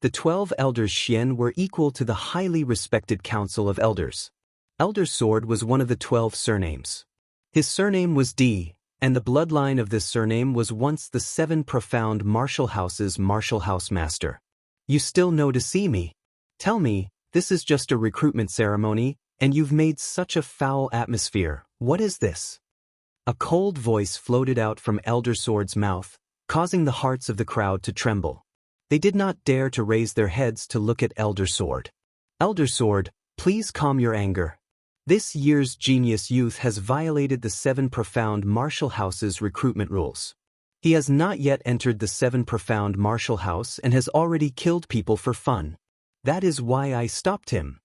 The 12 elders Xian were equal to the highly respected Council of Elders. Elder Sword was one of the 12 surnames. His surname was D, and the bloodline of this surname was once the 7 Profound Martial House's Martial House master. You still know to see me. Tell me, this is just a recruitment ceremony, and you've made such a foul atmosphere. What is this? A cold voice floated out from Elder Sword's mouth, causing the hearts of the crowd to tremble. They did not dare to raise their heads to look at Elder Sword. Elder Sword, please calm your anger. This year's genius youth has violated the 7 profound martial house's recruitment rules. He has not yet entered the 7 profound martial house and has already killed people for fun. That is why I stopped him.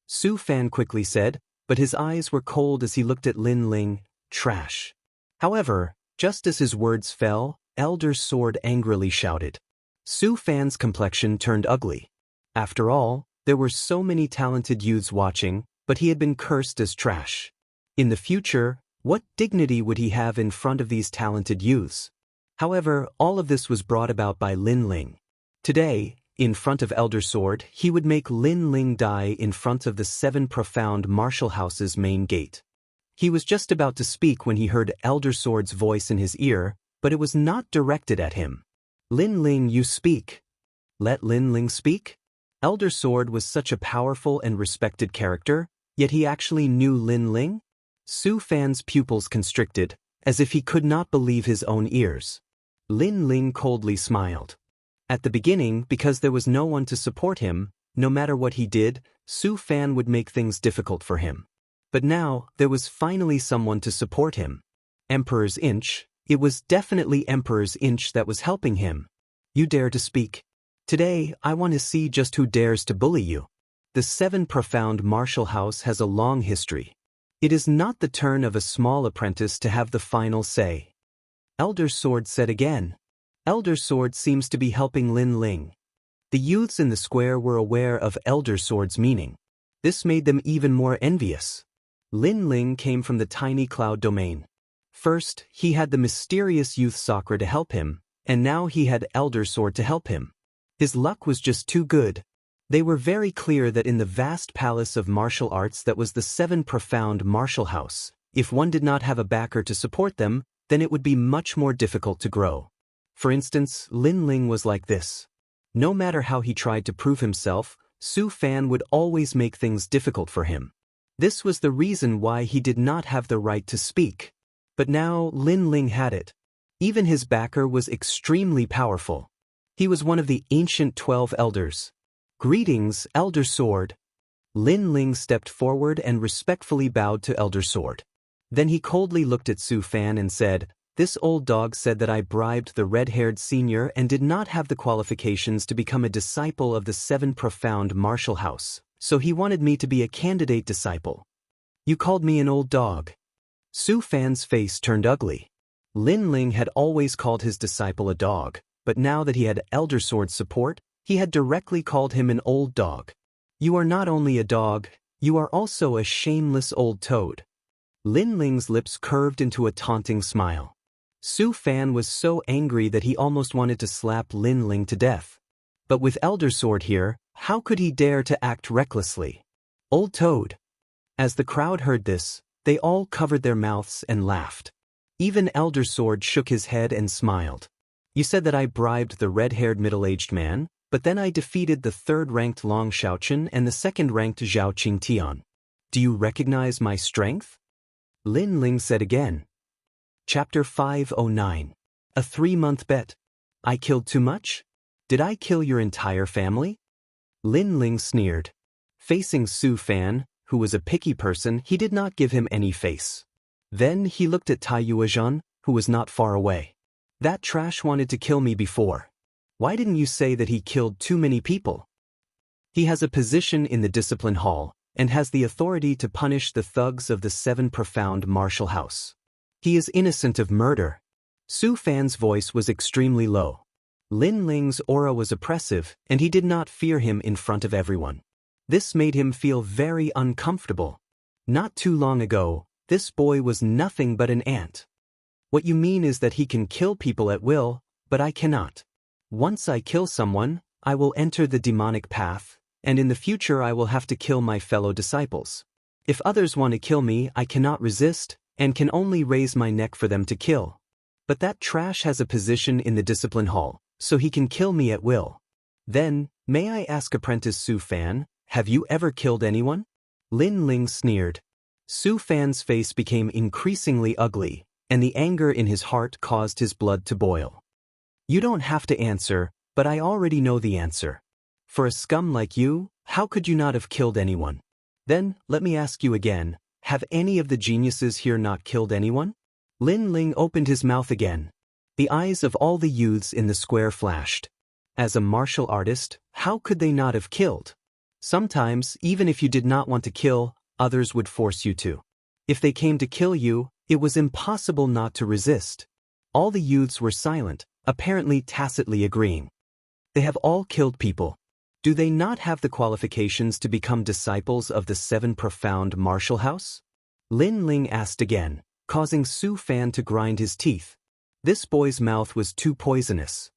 Su Fan quickly said, but his eyes were cold as he looked at Lin Ling. Trash. However, just as his words fell, Elder Sword angrily shouted. Su Fan's complexion turned ugly. After all, there were so many talented youths watching, but he had been cursed as trash. In the future, what dignity would he have in front of these talented youths? However, all of this was brought about by Lin Ling. Today, in front of Elder Sword, he would make Lin Ling die in front of the 7 profound martial house's main gate. He was just about to speak when he heard Elder Sword's voice in his ear, but it was not directed at him. Lin Ling, you speak. Let Lin Ling speak? Elder Sword was such a powerful and respected character, yet he actually knew Lin Ling? Su Fan's pupils constricted, as if he could not believe his own ears. Lin Ling coldly smiled. At the beginning, because there was no one to support him, no matter what he did, Su Fan would make things difficult for him. But now, there was finally someone to support him. Emperor's Inch. It was definitely Emperor's Inch that was helping him. You dare to speak. Today, I want to see just who dares to bully you. The 7 profound martial house has a long history. It is not the turn of a small apprentice to have the final say. Elder Sword said again. Elder Sword seems to be helping Lin Ling. The youths in the square were aware of Elder Sword's meaning. This made them even more envious. Lin Ling came from the tiny cloud domain. First, he had the mysterious youth Sakura to help him, and now he had Elder Sword to help him. His luck was just too good. They were very clear that in the vast palace of martial arts that was the 7 profound martial house, if one did not have a backer to support them, then it would be much more difficult to grow. For instance, Lin Ling was like this. No matter how he tried to prove himself, Su Fan would always make things difficult for him. This was the reason why he did not have the right to speak. But now Lin Ling had it. Even his backer was extremely powerful. He was one of the ancient 12 elders. Greetings, Elder Sword. Lin Ling stepped forward and respectfully bowed to Elder Sword. Then he coldly looked at Su Fan and said, This old dog said that I bribed the red-haired senior and did not have the qualifications to become a disciple of the 7 profound martial house, so he wanted me to be a candidate disciple. You called me an old dog. Su Fan's face turned ugly. Lin Ling had always called his disciple a dog, but now that he had Elder Sword's support, he had directly called him an old dog. You are not only a dog, you are also a shameless old toad. Lin Ling's lips curved into a taunting smile. Su Fan was so angry that he almost wanted to slap Lin Ling to death. But with Elder Sword here, how could he dare to act recklessly? Old toad. As the crowd heard this, they all covered their mouths and laughed. Even Elder Sword shook his head and smiled. You said that I bribed the red-haired middle-aged man, but then I defeated the 3rd-ranked Long Xiaochen and the 2nd-ranked Zhao Qingtian. Do you recognize my strength? Lin Ling said again. Chapter 509. A 3-month bet. I killed too much? Did I kill your entire family? Lin Ling sneered. Facing Su Fan, who was a picky person, he did not give him any face. Then he looked at Tai Yuezhan, who was not far away. That trash wanted to kill me before. Why didn't you say that he killed too many people? He has a position in the discipline hall, and has the authority to punish the thugs of the 7 profound martial house. He is innocent of murder. Su Fan's voice was extremely low. Lin Ling's aura was oppressive, and he did not fear him in front of everyone. This made him feel very uncomfortable. Not too long ago, this boy was nothing but an ant. What you mean is that he can kill people at will, but I cannot. Once I kill someone, I will enter the demonic path, and in the future I will have to kill my fellow disciples. If others want to kill me, I cannot resist, and can only raise my neck for them to kill. But that trash has a position in the discipline hall, so he can kill me at will. Then, May I ask Apprentice Su Fan, have you ever killed anyone? Lin Ling sneered. Su Fan's face became increasingly ugly, and the anger in his heart caused his blood to boil. You don't have to answer, but I already know the answer. For a scum like you, how could you not have killed anyone? Then, let me ask you again, have any of the geniuses here not killed anyone? Lin Ling opened his mouth again. The eyes of all the youths in the square flashed. As a martial artist, how could they not have killed? Sometimes, even if you did not want to kill, others would force you to. If they came to kill you, it was impossible not to resist. All the youths were silent, apparently tacitly agreeing. They have all killed people. Do they not have the qualifications to become disciples of the Seven Profound Martial House? Lin Ling asked again, causing Su Fan to grind his teeth. This boy's mouth was too poisonous.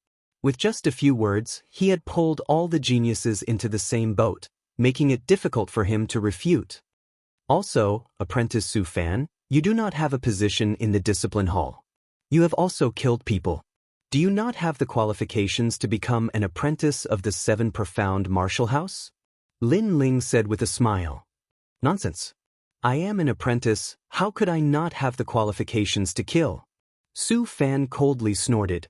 With just a few words, he had pulled all the geniuses into the same boat, making it difficult for him to refute. Also, Apprentice Su Fan, you do not have a position in the discipline hall. You have also killed people. Do you not have the qualifications to become an apprentice of the Seven Profound Martial House? Lin Ling said with a smile. Nonsense. I am an apprentice, how could I not have the qualifications to kill? Su Fan coldly snorted.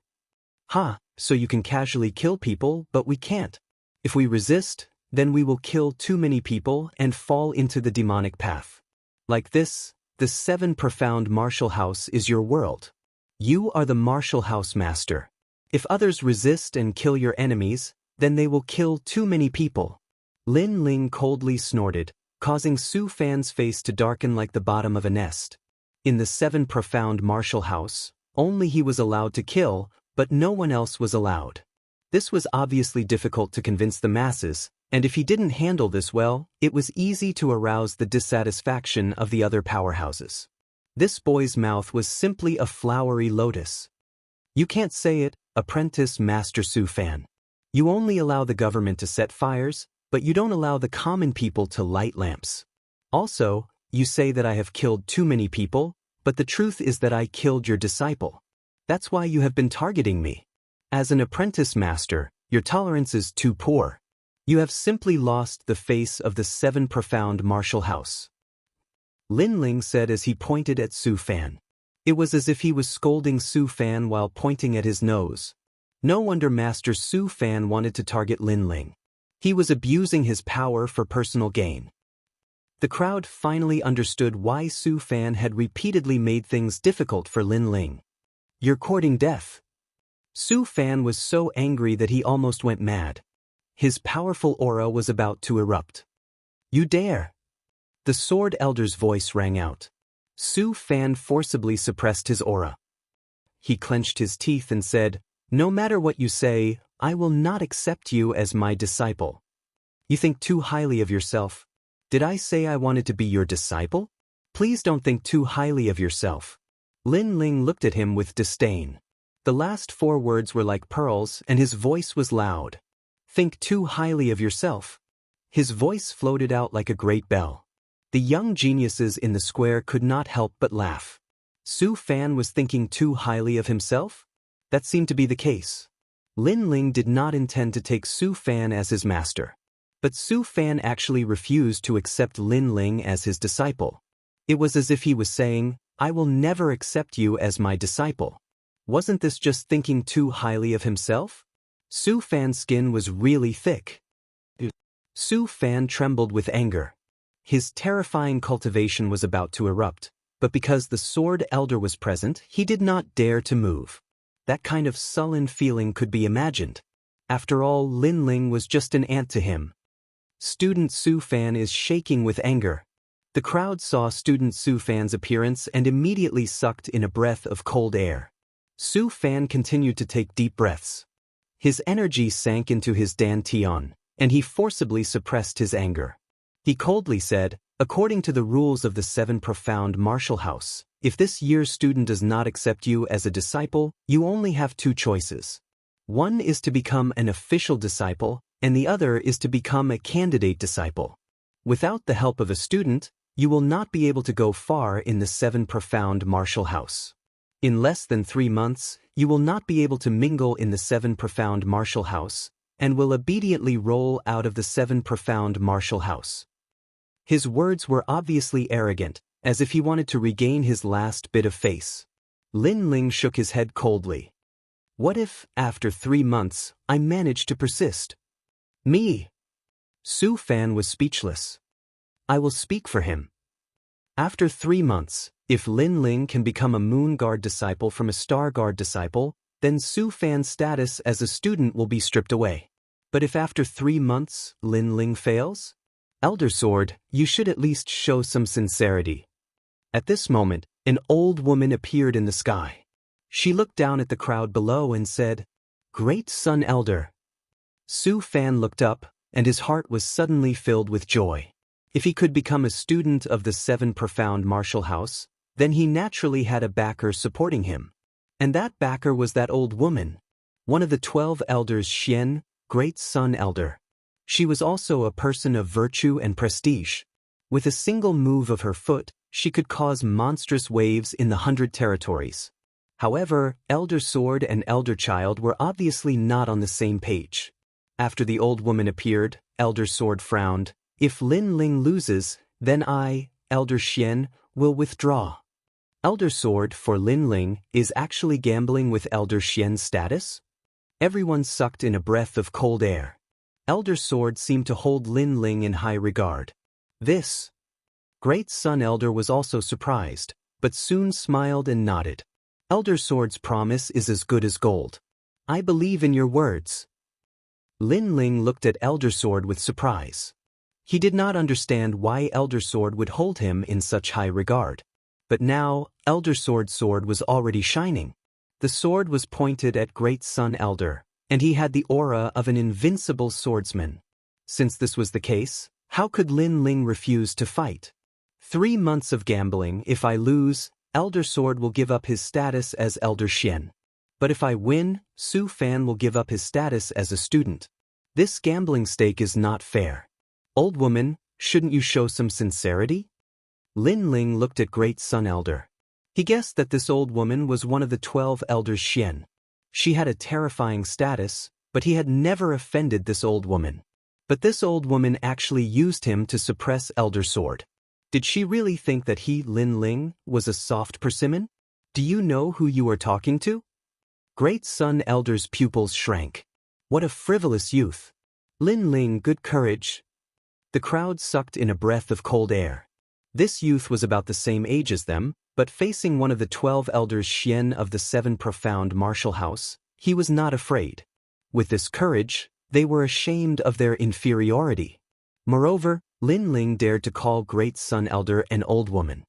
Ha, so you can casually kill people, but we can't. If we resist, then we will kill too many people and fall into the demonic path. Like this, the Seven Profound Martial House is your world. You are the martial house master. If others resist and kill your enemies, then they will kill too many people. Lin Ling coldly snorted, causing Su Fan's face to darken like the bottom of a nest. In the Seven Profound Martial House, only he was allowed to kill, but no one else was allowed. This was obviously difficult to convince the masses, and if he didn't handle this well, it was easy to arouse the dissatisfaction of the other powerhouses. This boy's mouth was simply a flowery lotus. You can't say it, Apprentice Master Su Fan. You only allow the government to set fires, but you don't allow the common people to light lamps. Also, you say that I have killed too many people, but the truth is that I killed your disciple. That's why you have been targeting me. As an apprentice master, your tolerance is too poor. You have simply lost the face of the Seven Profound Martial House. Lin Ling said as he pointed at Su Fan. It was as if he was scolding Su Fan while pointing at his nose. No wonder Master Su Fan wanted to target Lin Ling. He was abusing his power for personal gain. The crowd finally understood why Su Fan had repeatedly made things difficult for Lin Ling. You're courting death. Su Fan was so angry that he almost went mad. His powerful aura was about to erupt. You dare! The Sword Elder's voice rang out. Su Fan forcibly suppressed his aura. He clenched his teeth and said, No matter what you say, I will not accept you as my disciple. You think too highly of yourself. Did I say I wanted to be your disciple? Please don't think too highly of yourself. Lin Ling looked at him with disdain. The last 4 words were like pearls, and his voice was loud. Think too highly of yourself. His voice floated out like a great bell. The young geniuses in the square could not help but laugh. Su Fan was thinking too highly of himself? That seemed to be the case. Lin Ling did not intend to take Su Fan as his master. But Su Fan actually refused to accept Lin Ling as his disciple. It was as if he was saying, I will never accept you as my disciple. Wasn't this just thinking too highly of himself? Su Fan's skin was really thick. Su Fan trembled with anger. His terrifying cultivation was about to erupt, but because the Sword Elder was present, he did not dare to move. That kind of sullen feeling could be imagined. After all, Lin Ling was just an ant to him. Student Su Fan is shaking with anger. The crowd saw Student Su Fan's appearance and immediately sucked in a breath of cold air. Su Fan continued to take deep breaths. His energy sank into his dantian, and he forcibly suppressed his anger. He coldly said, according to the rules of the Seven Profound Martial House, if this year's student does not accept you as a disciple, you only have 2 choices. One is to become an official disciple, and the other is to become a candidate disciple. Without the help of a student, you will not be able to go far in the Seven Profound Martial House. In less than 3 months, you will not be able to mingle in the Seven Profound Martial House, and will obediently roll out of the 7 profound martial house." His words were obviously arrogant, as if he wanted to regain his last bit of face. Lin Ling shook his head coldly. "What if, after 3 months, I managed to persist?" "Me?" Su Fan was speechless. "I will speak for him. After 3 months, if Lin Ling can become a Moon Guard disciple from a Star Guard disciple, then Su Fan's status as a student will be stripped away. But if after 3 months, Lin Ling fails? Elder Sword, you should at least show some sincerity." At this moment, an old woman appeared in the sky. She looked down at the crowd below and said, "Great Sun Elder." Su Fan looked up, and his heart was suddenly filled with joy. If he could become a student of the 7 profound martial house, then he naturally had a backer supporting him. And that backer was that old woman, one of the 12 elders, Xian, Great Sun Elder. She was also a person of virtue and prestige. With a single move of her foot, she could cause monstrous waves in the 100 territories. However, Elder Sword and Elder Child were obviously not on the same page. After the old woman appeared, Elder Sword frowned. "If Lin Ling loses, then I, Elder Xian, will withdraw." Elder Sword, for Lin Ling, is actually gambling with Elder Xian's status? Everyone sucked in a breath of cold air. Elder Sword seemed to hold Lin Ling in high regard. This Great Sun Elder was also surprised, but soon smiled and nodded. "Elder Sword's promise is as good as gold. I believe in your words." Lin Ling looked at Elder Sword with surprise. He did not understand why Elder Sword would hold him in such high regard. But now, Elder Sword's sword was already shining. The sword was pointed at Great Sun Elder, and he had the aura of an invincible swordsman. Since this was the case, how could Lin Ling refuse to fight? 3 months of gambling. If I lose, Elder Sword will give up his status as Elder Xian. But if I win, Su Fan will give up his status as a student. This gambling stake is not fair. Old woman, shouldn't you show some sincerity? Lin Ling looked at Great Sun Elder. He guessed that this old woman was one of the 12 elders Xian. She had a terrifying status, but he had never offended this old woman. But this old woman actually used him to suppress Elder Sword. Did she really think that he, Lin Ling, was a soft persimmon? Do you know who you are talking to? Great Sun Elder's pupils shrank. What a frivolous youth. Lin Ling, good courage. The crowd sucked in a breath of cold air. This youth was about the same age as them, but facing one of the 12 elders Xian of the 7 profound martial house, he was not afraid. With this courage, they were ashamed of their inferiority. Moreover, Lin Ling dared to call Great Sun Elder an old woman.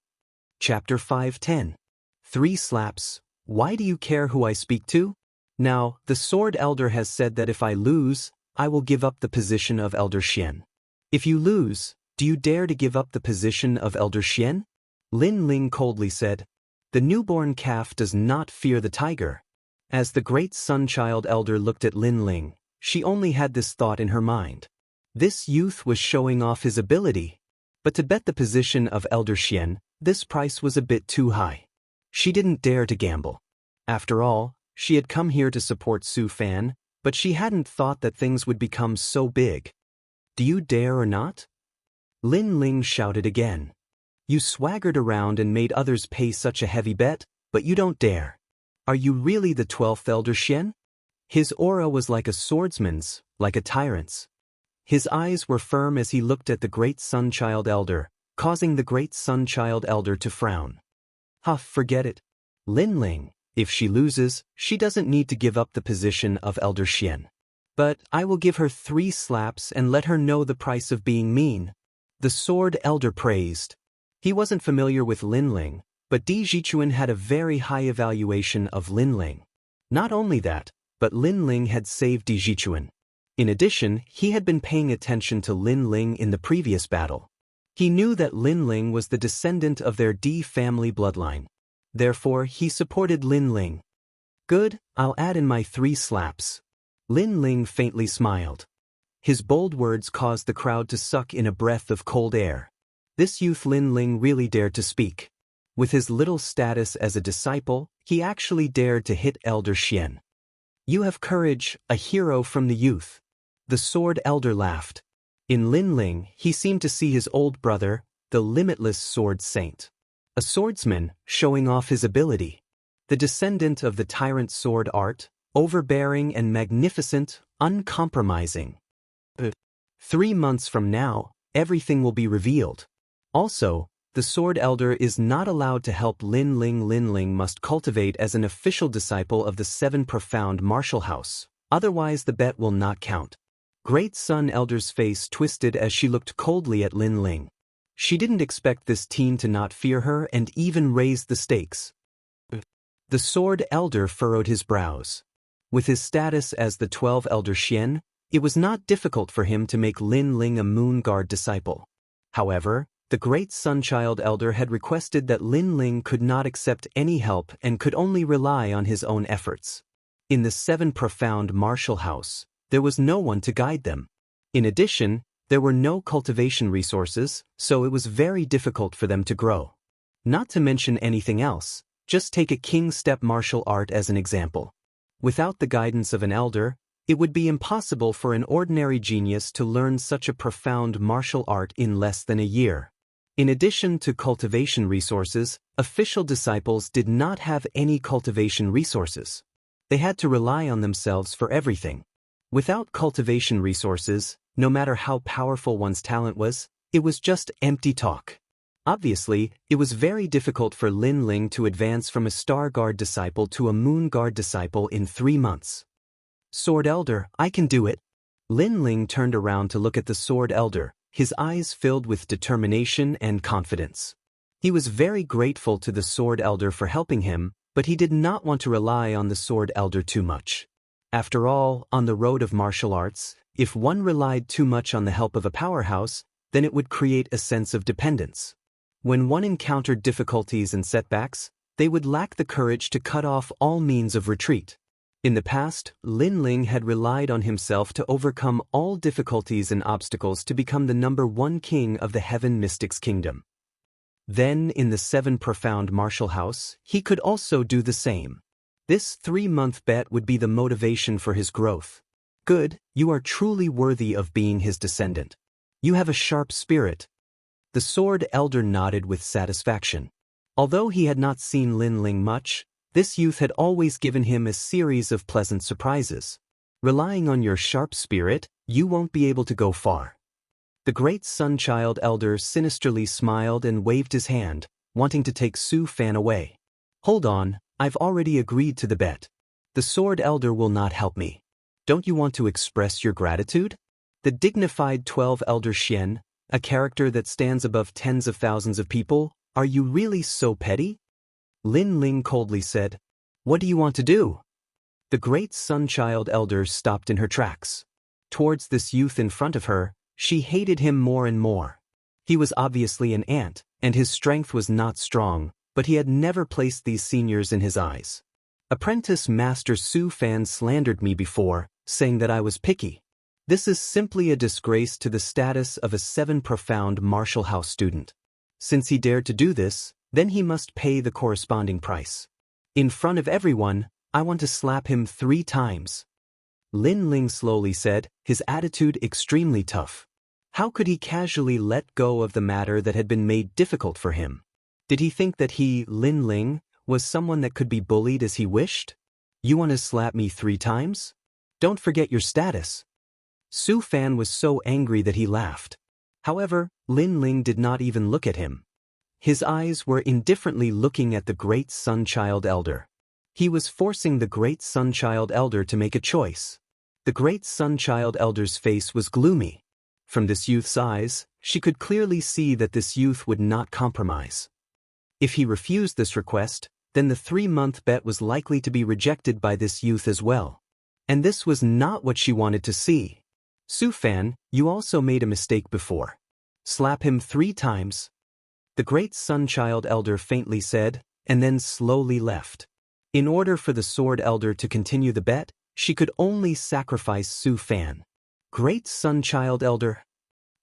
Chapter 5:10. 3 slaps. Why do you care who I speak to? Now, the Sword Elder has said that if I lose, I will give up the position of Elder Xian. If you lose, do you dare to give up the position of Elder Xian? Lin Ling coldly said. The newborn calf does not fear the tiger. As the Great Sun Child Elder looked at Lin Ling, she only had this thought in her mind. This youth was showing off his ability. But to bet the position of Elder Xian, this price was a bit too high. She didn't dare to gamble. After all, she had come here to support Su Fan, but she hadn't thought that things would become so big. Do you dare or not? Lin Ling shouted again. You swaggered around and made others pay such a heavy bet, but you don't dare. Are you really the 12th Elder Xian? His aura was like a swordsman's, like a tyrant's. His eyes were firm as he looked at the Great Sun Child Elder, causing the Great Sun Child Elder to frown. Forget it. Lin Ling, if she loses, she doesn't need to give up the position of Elder Xian. But I will give her 3 slaps and let her know the price of being mean. The Sword Elder praised. He wasn't familiar with Lin Ling, but Di Jichuan had a very high evaluation of Lin Ling. Not only that, but Lin Ling had saved Di Jichuan. In addition, he had been paying attention to Lin Ling in the previous battle. He knew that Lin Ling was the descendant of their Di family bloodline. Therefore, he supported Lin Ling. Good, I'll add in my 3 slaps. Lin Ling faintly smiled. His bold words caused the crowd to suck in a breath of cold air. This youth Lin Ling really dared to speak. With his little status as a disciple, he actually dared to hit Elder Xian. You have courage, a hero from the youth. The Sword Elder laughed. In Lin Ling, he seemed to see his old brother, the limitless sword saint. A swordsman, showing off his ability. The descendant of the tyrant sword art, overbearing and magnificent, uncompromising. 3 months from now, everything will be revealed. Also, the Sword Elder is not allowed to help Lin Ling. Lin Ling must cultivate as an official disciple of the 7 profound martial house, otherwise the bet will not count. Great Sun Elder's face twisted as she looked coldly at Lin Ling. She didn't expect this teen to not fear her and even raised the stakes. The Sword Elder furrowed his brows. With his status as the 12 Elder Xian, it was not difficult for him to make Lin Ling a Moon Guard disciple. However, the Great Sunchild Elder had requested that Lin Ling could not accept any help and could only rely on his own efforts. In the 7 profound martial house, there was no one to guide them. In addition, there were no cultivation resources, so it was very difficult for them to grow. Not to mention anything else, just take a king step martial art as an example. Without the guidance of an elder, it would be impossible for an ordinary genius to learn such a profound martial art in less than a year. In addition to cultivation resources, official disciples did not have any cultivation resources. They had to rely on themselves for everything. Without cultivation resources, no matter how powerful one's talent was, it was just empty talk. Obviously, it was very difficult for Lin Ling to advance from a Star Guard disciple to a Moon Guard disciple in 3 months. Sword Elder, I can do it. Lin Ling turned around to look at the Sword Elder, his eyes filled with determination and confidence. He was very grateful to the Sword Elder for helping him, but he did not want to rely on the Sword Elder too much. After all, on the road of martial arts, if one relied too much on the help of a powerhouse, then it would create a sense of dependence. When one encountered difficulties and setbacks, they would lack the courage to cut off all means of retreat. In the past, Lin Ling had relied on himself to overcome all difficulties and obstacles to become the #1 king of the Heaven Mystics Kingdom. Then, in the 7 profound martial house, he could also do the same. This 3-month bet would be the motivation for his growth. Good, you are truly worthy of being his descendant. You have a sharp spirit. The Sword Elder nodded with satisfaction. Although he had not seen Lin Ling much, this youth had always given him a series of pleasant surprises. Relying on your sharp spirit, you won't be able to go far. The Great Sunchild Elder sinisterly smiled and waved his hand, wanting to take Su Fan away. Hold on, I've already agreed to the bet. The Sword Elder will not help me. Don't you want to express your gratitude? The dignified 12 Elder Xian, a character that stands above tens of thousands of people, are you really so petty? Lin Ling coldly said, What do you want to do? The Great Sunchild Elder stopped in her tracks. Towards this youth in front of her, she hated him more and more. He was obviously an ant, and his strength was not strong, but he had never placed these seniors in his eyes. Apprentice Master Su Fan slandered me before, saying that I was picky. This is simply a disgrace to the status of a 7 profound martial house student. Since he dared to do this, then he must pay the corresponding price. In front of everyone, I want to slap him 3 times. Lin Ling slowly said, his attitude extremely tough. How could he casually let go of the matter that had been made difficult for him? Did he think that he, Lin Ling, was someone that could be bullied as he wished? You want to slap me 3 times? Don't forget your status. Su Fan was so angry that he laughed. However, Lin Ling did not even look at him. His eyes were indifferently looking at the Great Sunchild Elder. He was forcing the Great Sunchild Elder to make a choice. The Great Sunchild Elder's face was gloomy. From this youth's eyes, she could clearly see that this youth would not compromise. If he refused this request, then the 3-month bet was likely to be rejected by this youth as well. And this was not what she wanted to see. Su Fan, you also made a mistake before. Slap him 3 times. The Great Sunchild Elder faintly said, and then slowly left. In order for the Sword Elder to continue the bet, she could only sacrifice Su Fan. Great Sunchild Elder.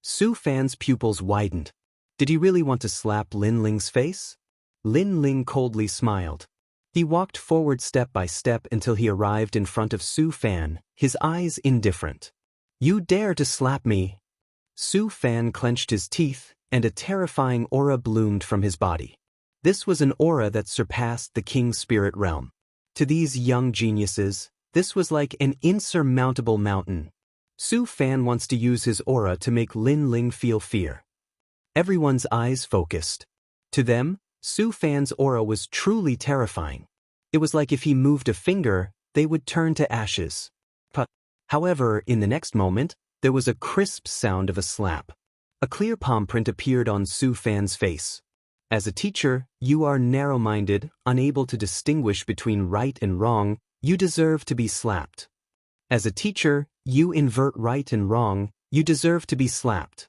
Su Fan's pupils widened. Did he really want to slap Lin Ling's face? Lin Ling coldly smiled. He walked forward step by step until he arrived in front of Su Fan, his eyes indifferent. You dare to slap me? Su Fan clenched his teeth, and a terrifying aura bloomed from his body. This was an aura that surpassed the king's spirit realm. To these young geniuses, this was like an insurmountable mountain. Su Fan wants to use his aura to make Lin Ling feel fear. Everyone's eyes focused. To them, Su Fan's aura was truly terrifying. It was like if he moved a finger, they would turn to ashes. However, in the next moment, there was a crisp sound of a slap. A clear palm print appeared on Su Fan's face. As a teacher, you are narrow-minded, unable to distinguish between right and wrong. You deserve to be slapped. As a teacher, you invert right and wrong. You deserve to be slapped.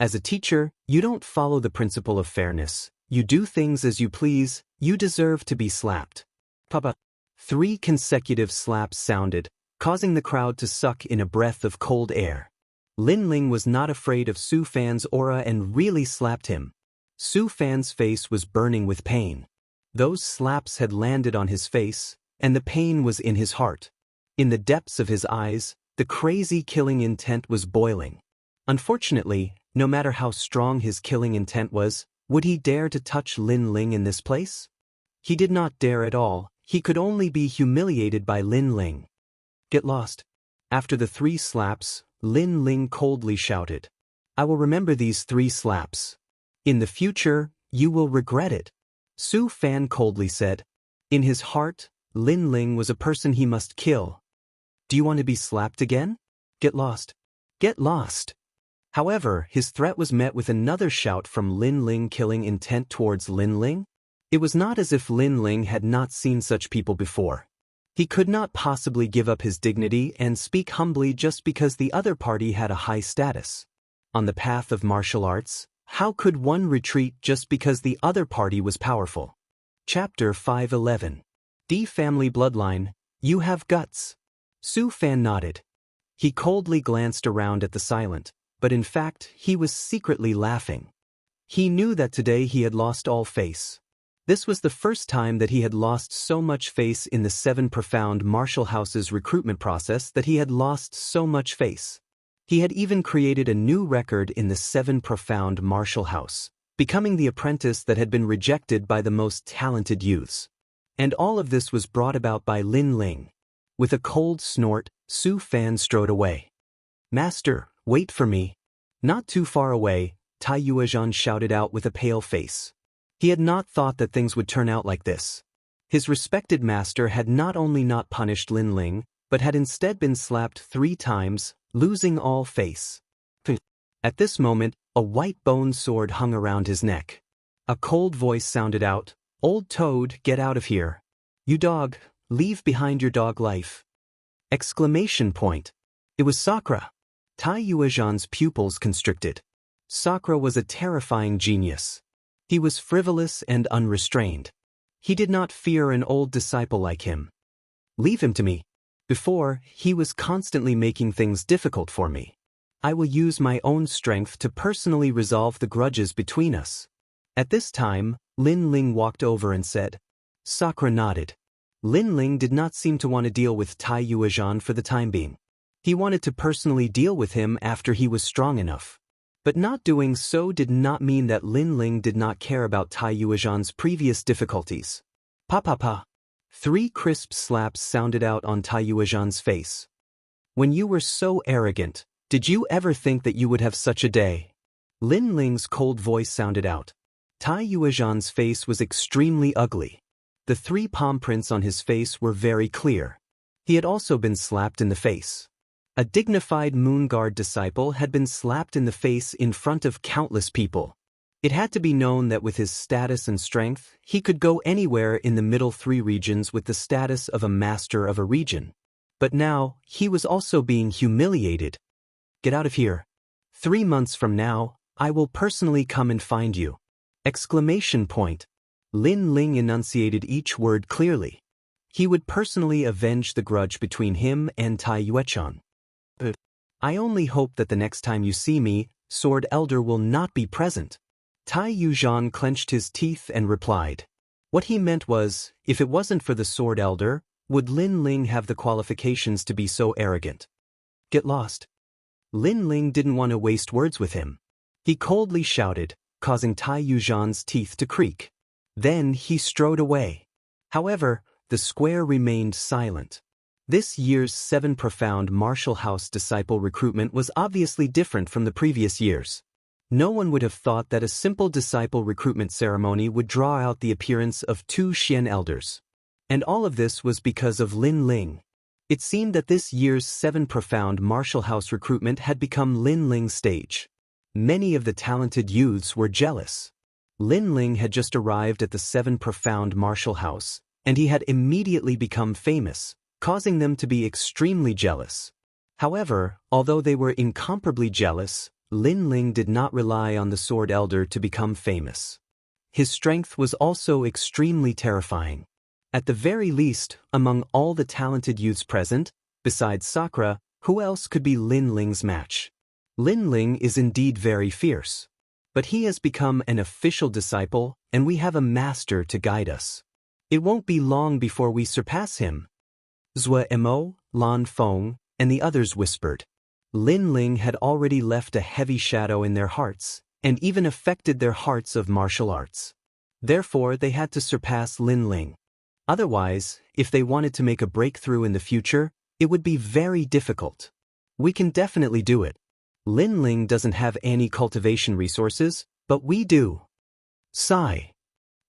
As a teacher, you don't follow the principle of fairness. You do things as you please. You deserve to be slapped. Papa. 3 consecutive slaps sounded, causing the crowd to suck in a breath of cold air. Lin Ling was not afraid of Su Fan's aura and really slapped him. Su Fan's face was burning with pain. Those slaps had landed on his face, and the pain was in his heart. In the depths of his eyes, the crazy killing intent was boiling. Unfortunately, no matter how strong his killing intent was, would he dare to touch Lin Ling in this place? He did not dare at all. He could only be humiliated by Lin Ling. Get lost. After the 3 slaps, Lin Ling coldly shouted, I will remember these 3 slaps. In the future, you will regret it. Su Fan coldly said. In his heart, Lin Ling was a person he must kill. Do you want to be slapped again? Get lost. Get lost. However, his threat was met with another shout from Lin Ling, killing intent towards Lin Ling. It was not as if Lin Ling had not seen such people before. He could not possibly give up his dignity and speak humbly just because the other party had a high status. On the path of martial arts, how could one retreat just because the other party was powerful? Chapter 511. D Family Bloodline, you have guts. Su Fan nodded. He coldly glanced around at the silent, but in fact he was secretly laughing. He knew that today he had lost all face. This was the first time that he had lost so much face in the 7 profound martial houses recruitment process, that he had lost so much face. He had even created a new record in the 7 profound martial house, becoming the apprentice that had been rejected by the most talented youths. And all of this was brought about by Lin Ling. With a cold snort, Su Fan strode away. Master, wait for me. Not too far away, Tai Yuezhan shouted out with a pale face. He had not thought that things would turn out like this. His respected master had not only not punished Lin Ling, but had instead been slapped 3 times, losing all face. At this moment, a white bone sword hung around his neck. A cold voice sounded out, Old Toad, get out of here. You dog, leave behind your dog life. Exclamation point. It was Sakura. Tai Yuezhan's pupils constricted. Sakura was a terrifying genius. He was frivolous and unrestrained. He did not fear an old disciple like him. Leave him to me. Before, he was constantly making things difficult for me. I will use my own strength to personally resolve the grudges between us. At this time, Lin Ling walked over and said. Sakura nodded. Lin Ling did not seem to want to deal with Tai Yuezhan for the time being. He wanted to personally deal with him after he was strong enough. But not doing so did not mean that Lin Ling did not care about Tai Yuezhan's previous difficulties. Pa. 3 crisp slaps sounded out on Tai Yuezhan's face. When you were so arrogant, did you ever think that you would have such a day? Lin Ling's cold voice sounded out. Tai Yuezhan's face was extremely ugly. The 3 palm prints on his face were very clear. He had also been slapped in the face. A dignified Moon Guard disciple had been slapped in the face in front of countless people. It had to be known that with his status and strength, he could go anywhere in the middle 3 regions with the status of a master of a region. But now, he was also being humiliated. Get out of here. 3 months from now, I will personally come and find you. Exclamation point. Lin Ling enunciated each word clearly. He would personally avenge the grudge between him and Tai Yuezhan. But I only hope that the next time you see me, Sword Elder will not be present. Tai Yuezhan clenched his teeth and replied. What he meant was, if it wasn't for the Sword Elder, would Lin Ling have the qualifications to be so arrogant? Get lost. Lin Ling didn't want to waste words with him. He coldly shouted, causing Tai Yuzhan's teeth to creak. Then he strode away. However, the square remained silent. This year's 7 profound martial house disciple recruitment was obviously different from the previous years. No one would have thought that a simple disciple recruitment ceremony would draw out the appearance of 2 Xian elders. And all of this was because of Lin Ling. It seemed that this year's 7 profound martial house recruitment had become Lin Ling's stage. Many of the talented youths were jealous. Lin Ling had just arrived at the 7 profound martial house, and he had immediately become famous, causing them to be extremely jealous. However, although they were incomparably jealous, Lin Ling did not rely on the Sword Elder to become famous. His strength was also extremely terrifying. At the very least, among all the talented youths present, besides Sakura, who else could be Lin Ling's match? Lin Ling is indeed very fierce. But he has become an official disciple, and we have a master to guide us. It won't be long before we surpass him. Zhou Emo, Lan Feng, and the others whispered. Lin Ling had already left a heavy shadow in their hearts, and even affected their hearts of martial arts. Therefore, they had to surpass Lin Ling. Otherwise, if they wanted to make a breakthrough in the future, it would be very difficult. We can definitely do it. Lin Ling doesn't have any cultivation resources, but we do. Sigh.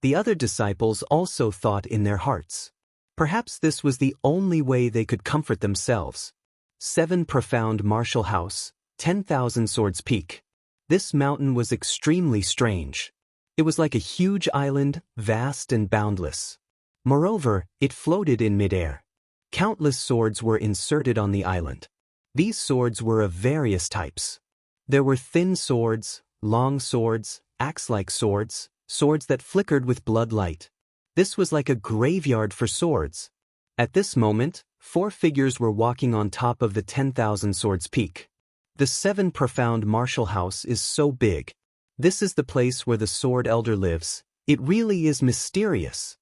The other disciples also thought in their hearts. Perhaps this was the only way they could comfort themselves. 7 profound martial house, 10,000 swords peak. This mountain was extremely strange. It was like a huge island, vast and boundless. Moreover, it floated in midair. Countless swords were inserted on the island. These swords were of various types. There were thin swords, long swords, axe-like swords, swords that flickered with blood light. This was like a graveyard for swords. At this moment, 4 figures were walking on top of the 10,000 swords peak. The 7 profound martial house is so big. This is the place where the Sword Elder lives. It really is mysterious.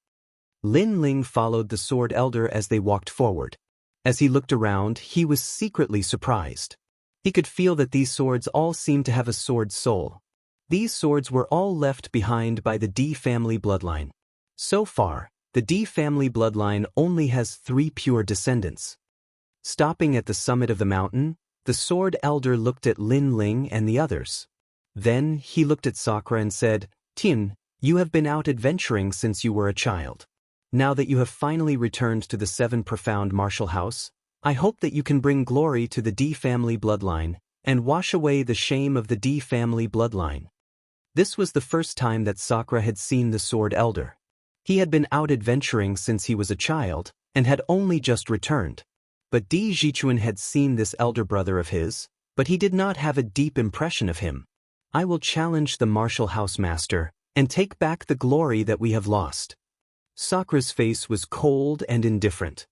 Lin Ling followed the Sword Elder as they walked forward. As he looked around, he was secretly surprised. He could feel that these swords all seemed to have a sword soul. These swords were all left behind by the D family bloodline. So far, the D family bloodline only has 3 pure descendants. Stopping at the summit of the mountain, the Sword Elder looked at Lin Ling and the others. Then he looked at Sakura and said, "Tin, you have been out adventuring since you were a child. Now that you have finally returned to the 7 profound martial house, I hope that you can bring glory to the D family bloodline, and wash away the shame of the D family bloodline." This was the first time that Sakura had seen the Sword Elder. He had been out adventuring since he was a child, and had only just returned. But Di Jichuan had seen this elder brother of his, but he did not have a deep impression of him. "I will challenge the martial house master, and take back the glory that we have lost." Sakura's face was cold and indifferent.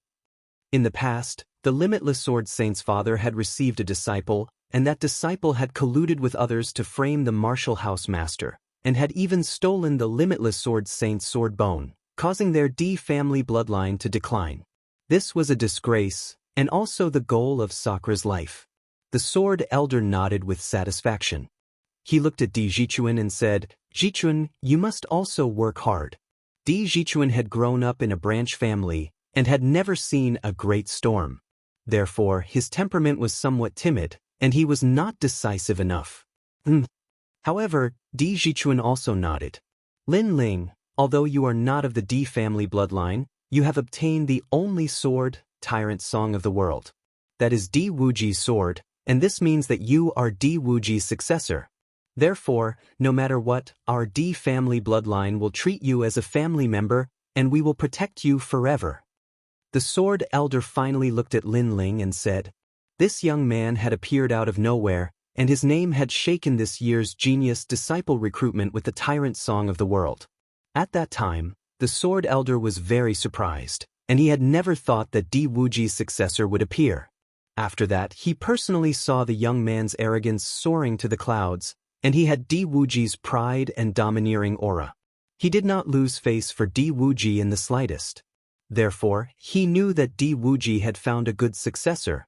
In the past, the Limitless Sword Saint's father had received a disciple, and that disciple had colluded with others to frame the martial house master, and had even stolen the Limitless Sword Saint's sword bone, causing their D family bloodline to decline. This was a disgrace, and also the goal of Sakura's life. The Sword Elder nodded with satisfaction. He looked at Di Jichuan and said, "Jichuan, you must also work hard." Di Jichuan had grown up in a branch family, and had never seen a great storm. Therefore, his temperament was somewhat timid, and he was not decisive enough. However, Di Jichuan also nodded. "Lin Ling, although you are not of the D family bloodline, you have obtained the only sword, Tyrant Song of the world. That is Di Wuji's sword, and this means that you are Di Wuji's successor. Therefore, no matter what, our D family bloodline will treat you as a family member, and we will protect you forever." The Sword Elder finally looked at Lin Ling and said, this young man had appeared out of nowhere, and his name had shaken this year's genius disciple recruitment with the Tyrant Song of the world. At that time, the Sword Elder was very surprised, and he had never thought that Di Wuji's successor would appear. After that, he personally saw the young man's arrogance soaring to the clouds, and he had Di Wuji's pride and domineering aura. He did not lose face for Di Wuji in the slightest. Therefore, he knew that Di Wuji had found a good successor.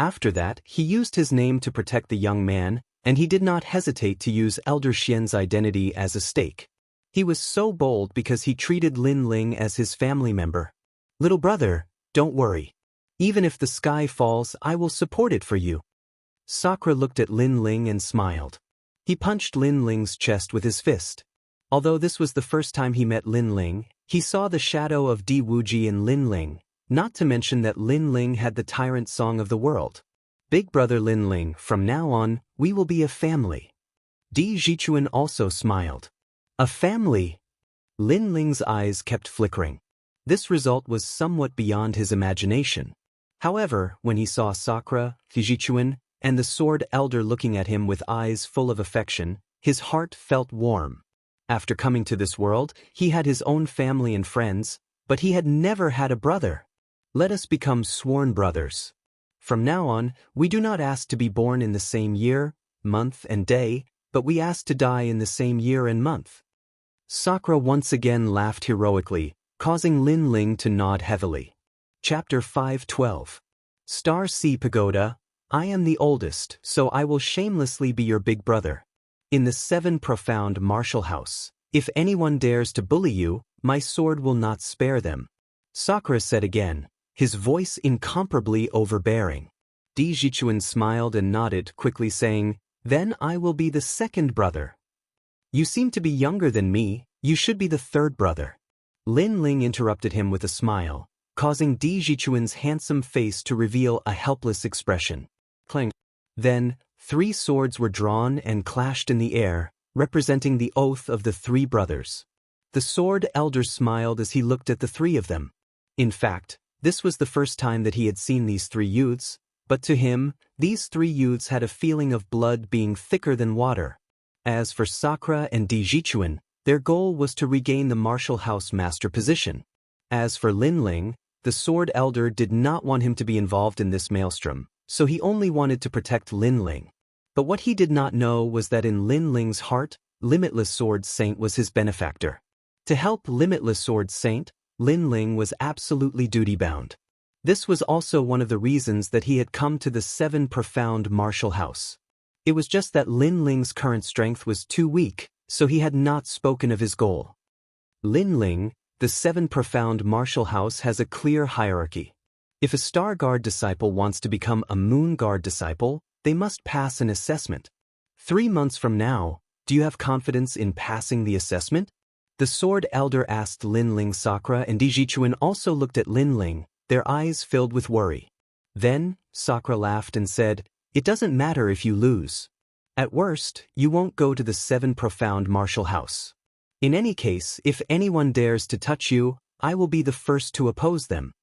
After that, he used his name to protect the young man, and he did not hesitate to use Elder Xian's identity as a stake. He was so bold because he treated Lin Ling as his family member. "Little brother, don't worry. Even if the sky falls, I will support it for you." Sakura looked at Lin Ling and smiled. He punched Lin Ling's chest with his fist. Although this was the first time he met Lin Ling, he saw the shadow of Di Wuji in Lin Ling, not to mention that Lin Ling had the tyrant song of the world. "Big brother Lin Ling, from now on, we will be a family." Di Zichuan also smiled. "A family?" Lin Ling's eyes kept flickering. This result was somewhat beyond his imagination. However, when he saw Sakura, Zichuan, and the sword elder looking at him with eyes full of affection, his heart felt warm. After coming to this world, he had his own family and friends, but he had never had a brother. "Let us become sworn brothers. From now on, we do not ask to be born in the same year, month, and day, but we ask to die in the same year and month." Sakura once again laughed heroically, causing Lin Ling to nod heavily. Chapter 5:12. Star Sea Pagoda. I am the oldest, so I will shamelessly be your big brother. In the 7 profound martial house, if anyone dares to bully you, my sword will not spare them. Sakura said again, his voice incomparably overbearing. Di Zichuan smiled and nodded, quickly saying, "Then I will be the 2nd brother." "You seem to be younger than me, you should be the 3rd brother." Lin Ling interrupted him with a smile, causing Di Zichuan's handsome face to reveal a helpless expression. Clang. Then, 3 swords were drawn and clashed in the air, representing the oath of the 3 brothers. The sword elder smiled as he looked at the 3 of them. In fact, this was the first time that he had seen these 3 youths, but to him, these 3 youths had a feeling of blood being thicker than water. As for Sakura and Di Zichuan, their goal was to regain the martial house master position. As for Lin Ling, the sword elder did not want him to be involved in this maelstrom, so he only wanted to protect Lin Ling. But what he did not know was that in Lin Ling's heart, Limitless Sword Saint was his benefactor. To help Limitless Sword Saint, Lin Ling was absolutely duty-bound. This was also one of the reasons that he had come to the 7 profound martial house. It was just that Lin Ling's current strength was too weak, so he had not spoken of his goal. Lin Ling, the 7 profound martial house has a clear hierarchy. If a Star Guard disciple wants to become a Moon Guard disciple, they must pass an assessment. 3 months from now, do you have confidence in passing the assessment? The sword elder asked Lin Ling. Sakura and Di Zichuan also looked at Lin Ling, their eyes filled with worry. Then, Sakura laughed and said, "It doesn't matter if you lose. At worst, you won't go to the 7 profound martial house. In any case, if anyone dares to touch you, I will be the first to oppose them."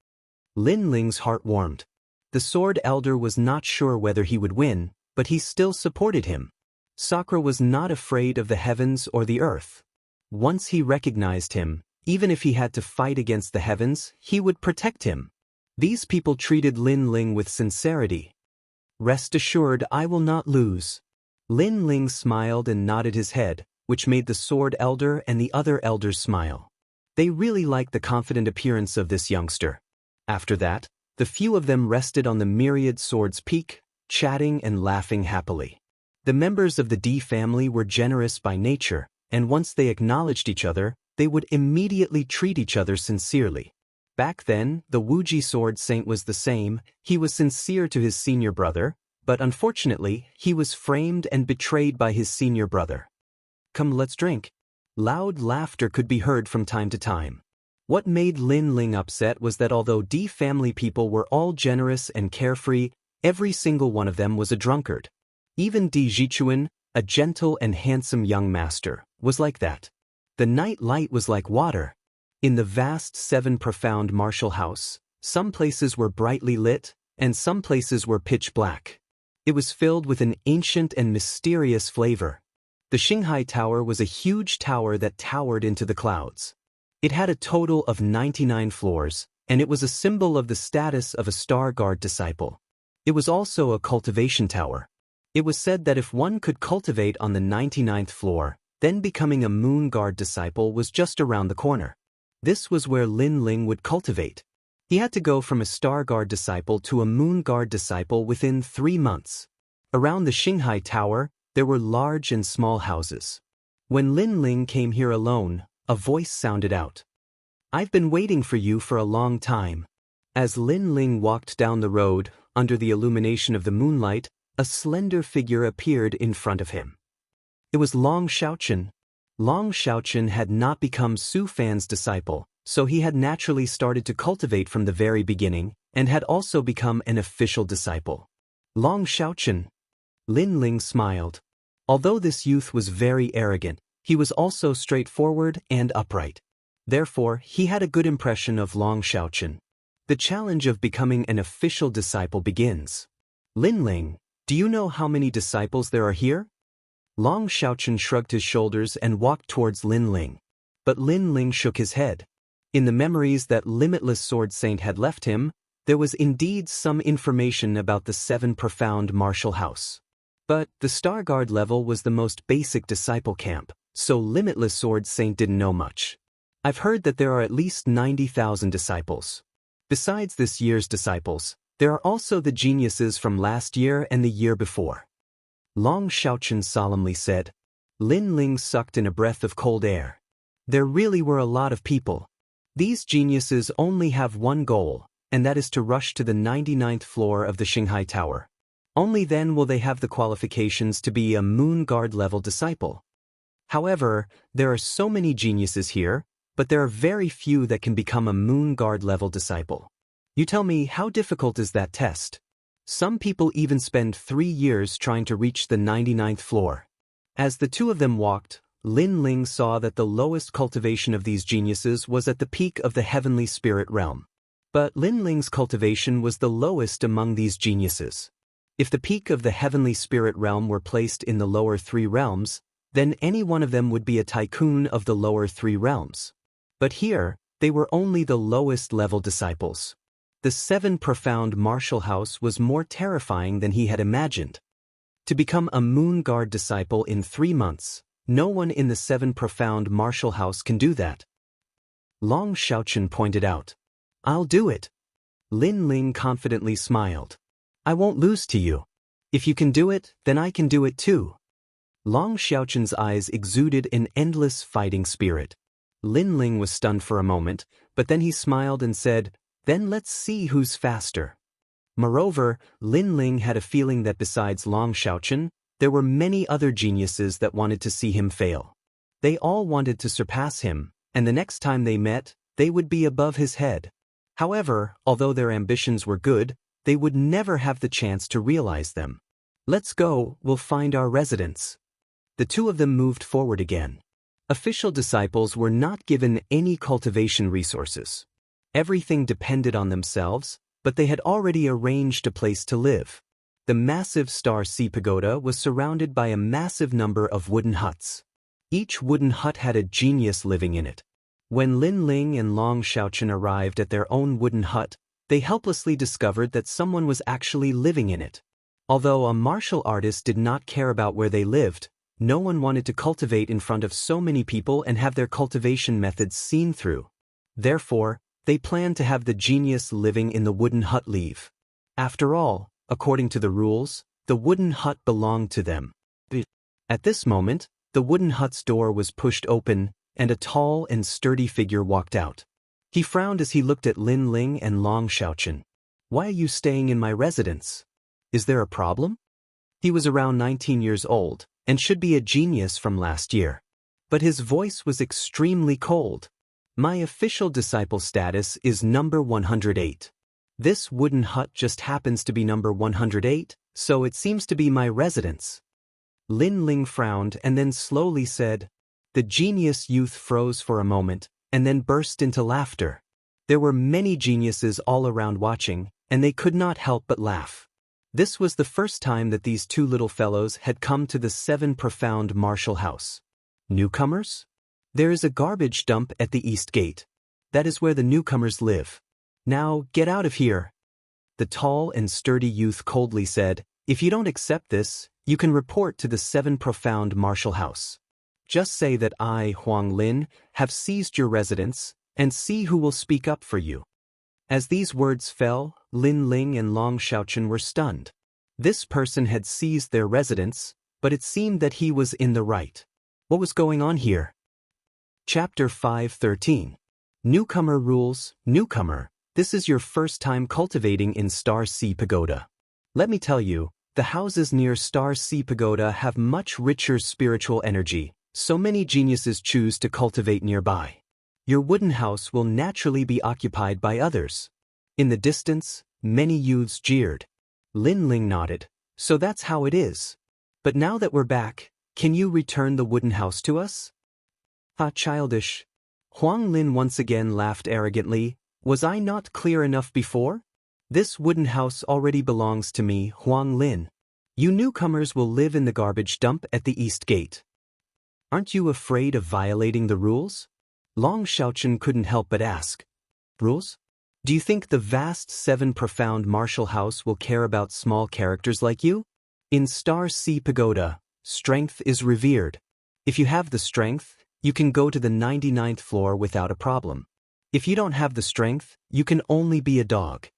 Lin Ling's heart warmed. The sword elder was not sure whether he would win, but he still supported him. Sakura was not afraid of the heavens or the earth. Once he recognized him, even if he had to fight against the heavens, he would protect him. These people treated Lin Ling with sincerity. "Rest assured, I will not lose." Lin Ling smiled and nodded his head, which made the sword elder and the other elders smile. They really liked the confident appearance of this youngster. After that, the few of them rested on the myriad swords' peak, chatting and laughing happily. The members of the D family were generous by nature, and once they acknowledged each other, they would immediately treat each other sincerely. Back then, the Wuji Sword Saint was the same. He was sincere to his senior brother, but unfortunately, he was framed and betrayed by his senior brother. "Come, let's drink." Loud laughter could be heard from time to time. What made Lin Ling upset was that although D family people were all generous and carefree, every single one of them was a drunkard. Even Di Zichuan, a gentle and handsome young master, was like that. The night light was like water. In the vast 7 profound martial house, some places were brightly lit, and some places were pitch black. It was filled with an ancient and mysterious flavor. The Xinghai Tower was a huge tower that towered into the clouds. It had a total of 99 floors, and it was a symbol of the status of a Star Guard disciple. It was also a cultivation tower. It was said that if one could cultivate on the 99th floor, then becoming a Moon Guard disciple was just around the corner. This was where Lin Ling would cultivate. He had to go from a Star Guard disciple to a Moon Guard disciple within 3 months. Around the Xinghai Tower, there were large and small houses. When Lin Ling came here alone, a voice sounded out. "I've been waiting for you for a long time." As Lin Ling walked down the road, under the illumination of the moonlight, a slender figure appeared in front of him. It was Long Xiaochen. Long Xiaochen had not become Su Fan's disciple, so he had naturally started to cultivate from the very beginning, and had also become an official disciple. Long Xiaochen. Lin Ling smiled. Although this youth was very arrogant, he was also straightforward and upright. Therefore, he had a good impression of Long Xiaochen. The challenge of becoming an official disciple begins. "Lin Ling, do you know how many disciples there are here?" Long Xiaochen shrugged his shoulders and walked towards Lin Ling. But Lin Ling shook his head. In the memories that Limitless Sword Saint had left him, there was indeed some information about the 7 profound martial house. But the Star Guard level was the most basic disciple camp, so Limitless Sword Saint didn't know much. "I've heard that there are at least 90,000 disciples. Besides this year's disciples, there are also the geniuses from last year and the year before." Long Xiaochen solemnly said. Lin Ling sucked in a breath of cold air. There really were a lot of people. These geniuses only have one goal, and that is to rush to the 99th floor of the Xinghai Tower. Only then will they have the qualifications to be a Moon Guard level disciple. However, there are so many geniuses here, but there are very few that can become a Moon Guard level disciple. You tell me, how difficult is that test? Some people even spend 3 years trying to reach the 99th floor. As the two of them walked, Lin Ling saw that the lowest cultivation of these geniuses was at the peak of the heavenly spirit realm. But Lin Ling's cultivation was the lowest among these geniuses. If the peak of the heavenly spirit realm were placed in the lower 3 realms, then any one of them would be a tycoon of the lower 3 realms. But here, they were only the lowest level disciples. The 7 profound martial house was more terrifying than he had imagined. To become a Moon Guard disciple in 3 months, no one in the 7 profound martial house can do that. Long Xiaochen pointed out. "I'll do it." Lin Ling confidently smiled. "I won't lose to you. If you can do it, then I can do it too." Long Xiaochen's eyes exuded an endless fighting spirit. Lin Ling was stunned for a moment, but then he smiled and said, "Then let's see who's faster." Moreover, Lin Ling had a feeling that besides Long Xiaochen, there were many other geniuses that wanted to see him fail. They all wanted to surpass him, and the next time they met, they would be above his head. However, although their ambitions were good, they would never have the chance to realize them. "Let's go, we'll find our residence." The two of them moved forward again. Official disciples were not given any cultivation resources. Everything depended on themselves, but they had already arranged a place to live. The massive Star Sea Pagoda was surrounded by a massive number of wooden huts. Each wooden hut had a genius living in it. When Lin Ling and Long Xiaochen arrived at their own wooden hut, they helplessly discovered that someone was actually living in it. Although a martial artist did not care about where they lived, no one wanted to cultivate in front of so many people and have their cultivation methods seen through. Therefore, they planned to have the genius living in the wooden hut leave. After all, according to the rules, the wooden hut belonged to them. At this moment, the wooden hut's door was pushed open, and a tall and sturdy figure walked out. He frowned as he looked at Lin Ling and Long Xiaochen. "Why are you staying in my residence? Is there a problem?" He was around 19 years old, and should be a genius from last year. But his voice was extremely cold. "My official disciple status is number 108. This wooden hut just happens to be number 108, so it seems to be my residence." Lin Ling frowned and then slowly said. The genius youth froze for a moment, and then burst into laughter. There were many geniuses all around watching, and they could not help but laugh. This was the first time that these two little fellows had come to the 7 profound martial house. Newcomers? There is a garbage dump at the east gate. That is where the newcomers live. Now, get out of here. The tall and sturdy youth coldly said, "If you don't accept this, you can report to the 7 profound martial house. Just say that I, Huang Lin, have seized your residence, and see who will speak up for you." As these words fell, Lin Ling and Long Xiaochen were stunned. This person had seized their residence, but it seemed that he was in the right. What was going on here? Chapter 5:13. Newcomer rules. Newcomer, this is your first time cultivating in Star Sea Pagoda. Let me tell you, the houses near Star Sea Pagoda have much richer spiritual energy, so many geniuses choose to cultivate nearby. Your wooden house will naturally be occupied by others. In the distance, many youths jeered. Lin Ling nodded. So that's how it is. But now that we're back, can you return the wooden house to us? Ah, childish. Huang Lin once again laughed arrogantly. Was I not clear enough before? This wooden house already belongs to me, Huang Lin. You newcomers will live in the garbage dump at the East Gate. Aren't you afraid of violating the rules? Long Xiaochen couldn't help but ask. Rules? Do you think the vast Seven Profound Martial House will care about small characters like you? In Star Sea Pagoda, strength is revered. If you have the strength, you can go to the 99th floor without a problem. If you don't have the strength, you can only be a dog.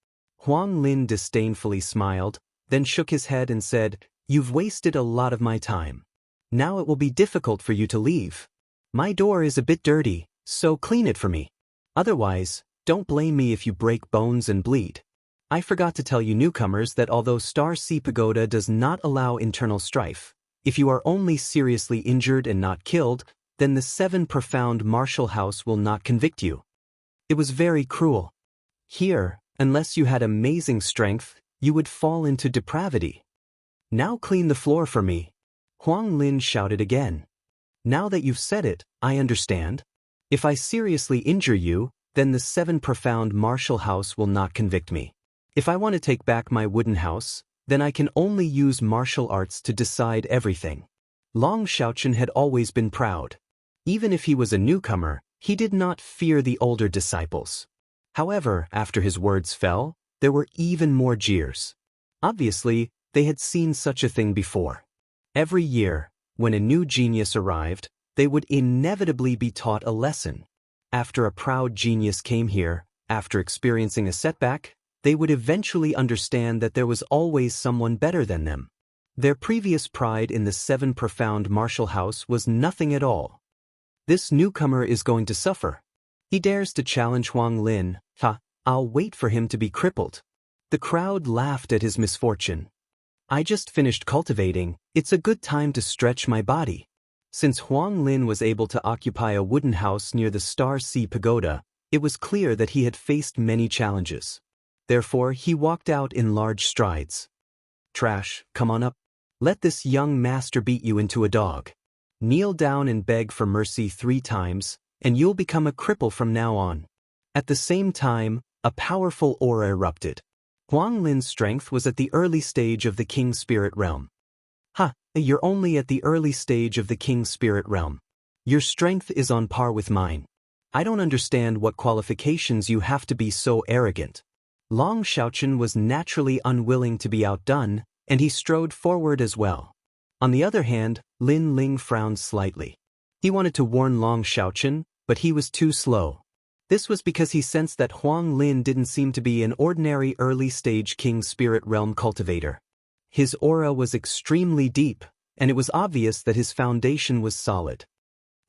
Huang Lin disdainfully smiled, then shook his head and said, You've wasted a lot of my time. Now it will be difficult for you to leave. My door is a bit dirty, so clean it for me. Otherwise, don't blame me if you break bones and bleed. I forgot to tell you newcomers that although Star Sea Pagoda does not allow internal strife, if you are only seriously injured and not killed, then the Seven Profound Martial House will not convict you. It was very cruel. Here, unless you had amazing strength, you would fall into depravity. Now clean the floor for me. Huang Lin shouted again. Now that you've said it, I understand. If I seriously injure you, then the Seven Profound Martial House will not convict me. If I want to take back my wooden house, then I can only use martial arts to decide everything. Long Xiaochen had always been proud. Even if he was a newcomer, he did not fear the older disciples. However, after his words fell, there were even more jeers. Obviously, they had seen such a thing before. Every year, when a new genius arrived, they would inevitably be taught a lesson. After a proud genius came here, after experiencing a setback, they would eventually understand that there was always someone better than them. Their previous pride in the Seven Profound Martial House was nothing at all. This newcomer is going to suffer. He dares to challenge Huang Lin. I'll wait for him to be crippled. The crowd laughed at his misfortune. I just finished cultivating. It's a good time to stretch my body. Since Huang Lin was able to occupy a wooden house near the Star Sea Pagoda, it was clear that he had faced many challenges. Therefore, he walked out in large strides. Trash, come on up. Let this young master beat you into a dog. Kneel down and beg for mercy 3 times, and you'll become a cripple from now on. At the same time, a powerful aura erupted. Huang Lin's strength was at the early stage of the King Spirit Realm. You're only at the early stage of the King Spirit Realm. Your strength is on par with mine. I don't understand what qualifications you have to be so arrogant. Long Xiaochen was naturally unwilling to be outdone, and he strode forward as well. On the other hand, Lin Ling frowned slightly. He wanted to warn Long Xiaochen, but he was too slow. This was because he sensed that Huang Lin didn't seem to be an ordinary early-stage King Spirit Realm cultivator. His aura was extremely deep, and it was obvious that his foundation was solid.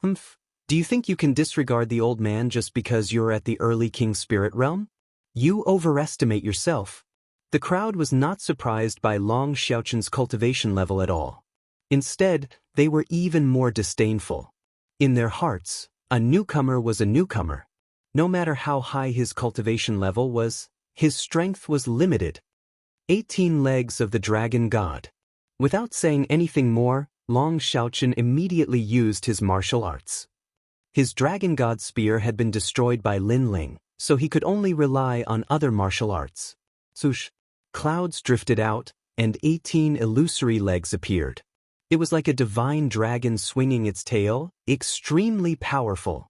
Do you think you can disregard the old man just because you're at the early King Spirit Realm? You overestimate yourself. The crowd was not surprised by Long Xiaochen's cultivation level at all. Instead, they were even more disdainful. In their hearts, a newcomer was a newcomer. No matter how high his cultivation level was, his strength was limited. 18 legs of the Dragon God. Without saying anything more, Long Xiaochen immediately used his martial arts. His Dragon God spear had been destroyed by Lin Ling, so he could only rely on other martial arts. Swoosh! Clouds drifted out, and 18 illusory legs appeared. It was like a divine dragon swinging its tail, extremely powerful.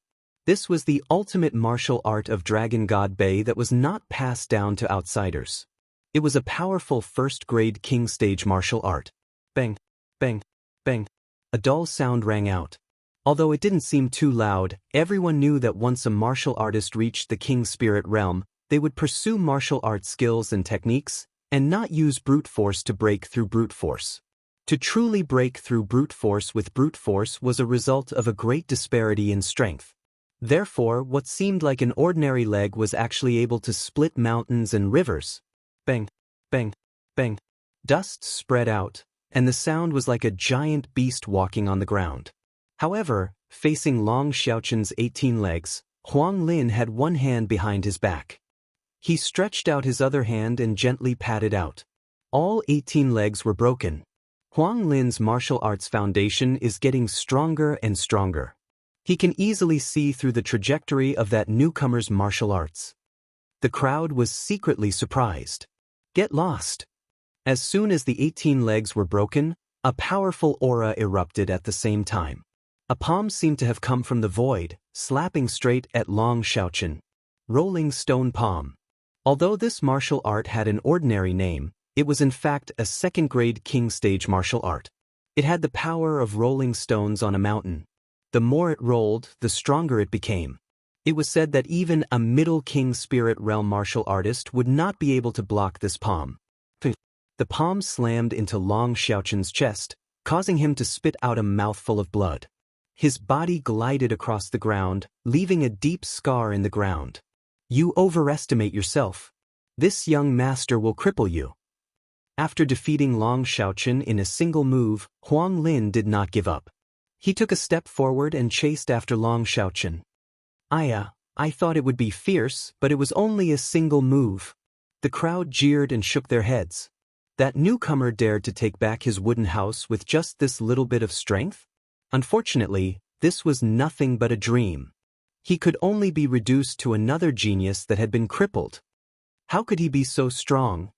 This was the ultimate martial art of Dragon God Bay that was not passed down to outsiders. It was a powerful first-grade king stage martial art. Bang, bang, bang. A dull sound rang out. Although it didn't seem too loud, everyone knew that once a martial artist reached the King Spirit Realm, They would pursue martial arts skills and techniques, and not use brute force to break through brute force. To truly break through brute force with brute force was a result of a great disparity in strength. Therefore, what seemed like an ordinary leg was actually able to split mountains and rivers. Bang, bang, bang. Dust spread out, and the sound was like a giant beast walking on the ground. However, facing Long Xiaoqin's 18 legs, Huang Lin had one hand behind his back. He stretched out his other hand and gently patted out. All 18 legs were broken. Huang Lin's martial arts foundation is getting stronger and stronger. He can easily see through the trajectory of that newcomer's martial arts. The crowd was secretly surprised. Get lost. As soon as the 18 legs were broken, a powerful aura erupted at the same time. A palm seemed to have come from the void, slapping straight at Long Xiaoqin. Rolling Stone Palm. Although this martial art had an ordinary name, it was in fact a second-grade king stage martial art. It had the power of rolling stones on a mountain. The more it rolled, the stronger it became. It was said that even a middle king spirit realm martial artist would not be able to block this palm. The palm slammed into Long Xiaoqin's chest, causing him to spit out a mouthful of blood. His body glided across the ground, leaving a deep scar in the ground. You overestimate yourself. This young master will cripple you. After defeating Long Xiaoqin in a single move, Huang Lin did not give up. He took a step forward and chased after Long Xiaoqin. I thought it would be fierce, but it was only a single move. The crowd jeered and shook their heads. That newcomer dared to take back his wooden house with just this little bit of strength? Unfortunately, this was nothing but a dream. He could only be reduced to another genius that had been crippled. How could he be so strong?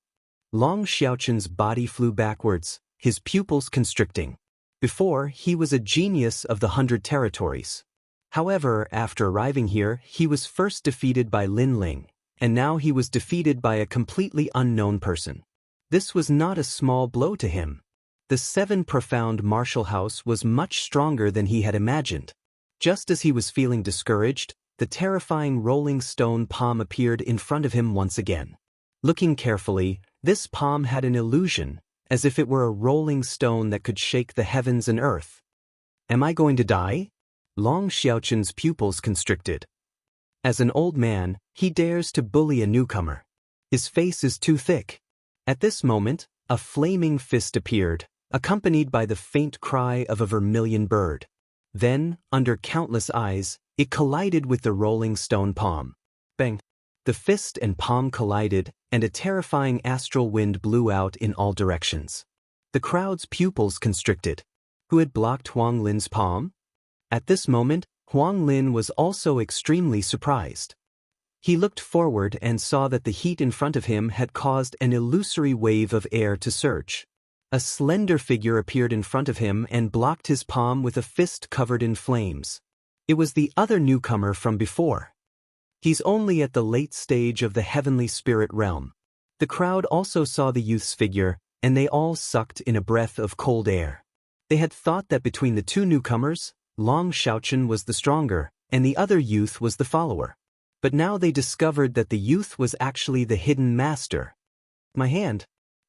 Long Xiaoqin's body flew backwards, his pupils constricting. Before, he was a genius of the 100 territories. However, after arriving here, he was first defeated by Lin Ling, and now he was defeated by a completely unknown person. This was not a small blow to him. The 7 profound martial house was much stronger than he had imagined. Just as he was feeling discouraged, the terrifying rolling stone palm appeared in front of him once again. Looking carefully, this palm had an illusion, as if it were a rolling stone that could shake the heavens and earth. Am I going to die? Long Xiaoqin's pupils constricted. As an old man, he dares to bully a newcomer. His face is too thick. At this moment, a flaming fist appeared, accompanied by the faint cry of a vermilion bird. Then, under countless eyes, it collided with the rolling stone palm. Bang! The fist and palm collided, and a terrifying astral wind blew out in all directions. The crowd's pupils constricted. Who had blocked Huang Lin's palm? At this moment, Huang Lin was also extremely surprised. He looked forward and saw that the heat in front of him had caused an illusory wave of air to surge. A slender figure appeared in front of him and blocked his palm with a fist covered in flames. It was the other newcomer from before. He's only at the late stage of the heavenly spirit realm. The crowd also saw the youth's figure, and they all sucked in a breath of cold air. They had thought that between the two newcomers, Long Xiaoqin was the stronger, and the other youth was the follower. But now they discovered that the youth was actually the hidden master. My hand.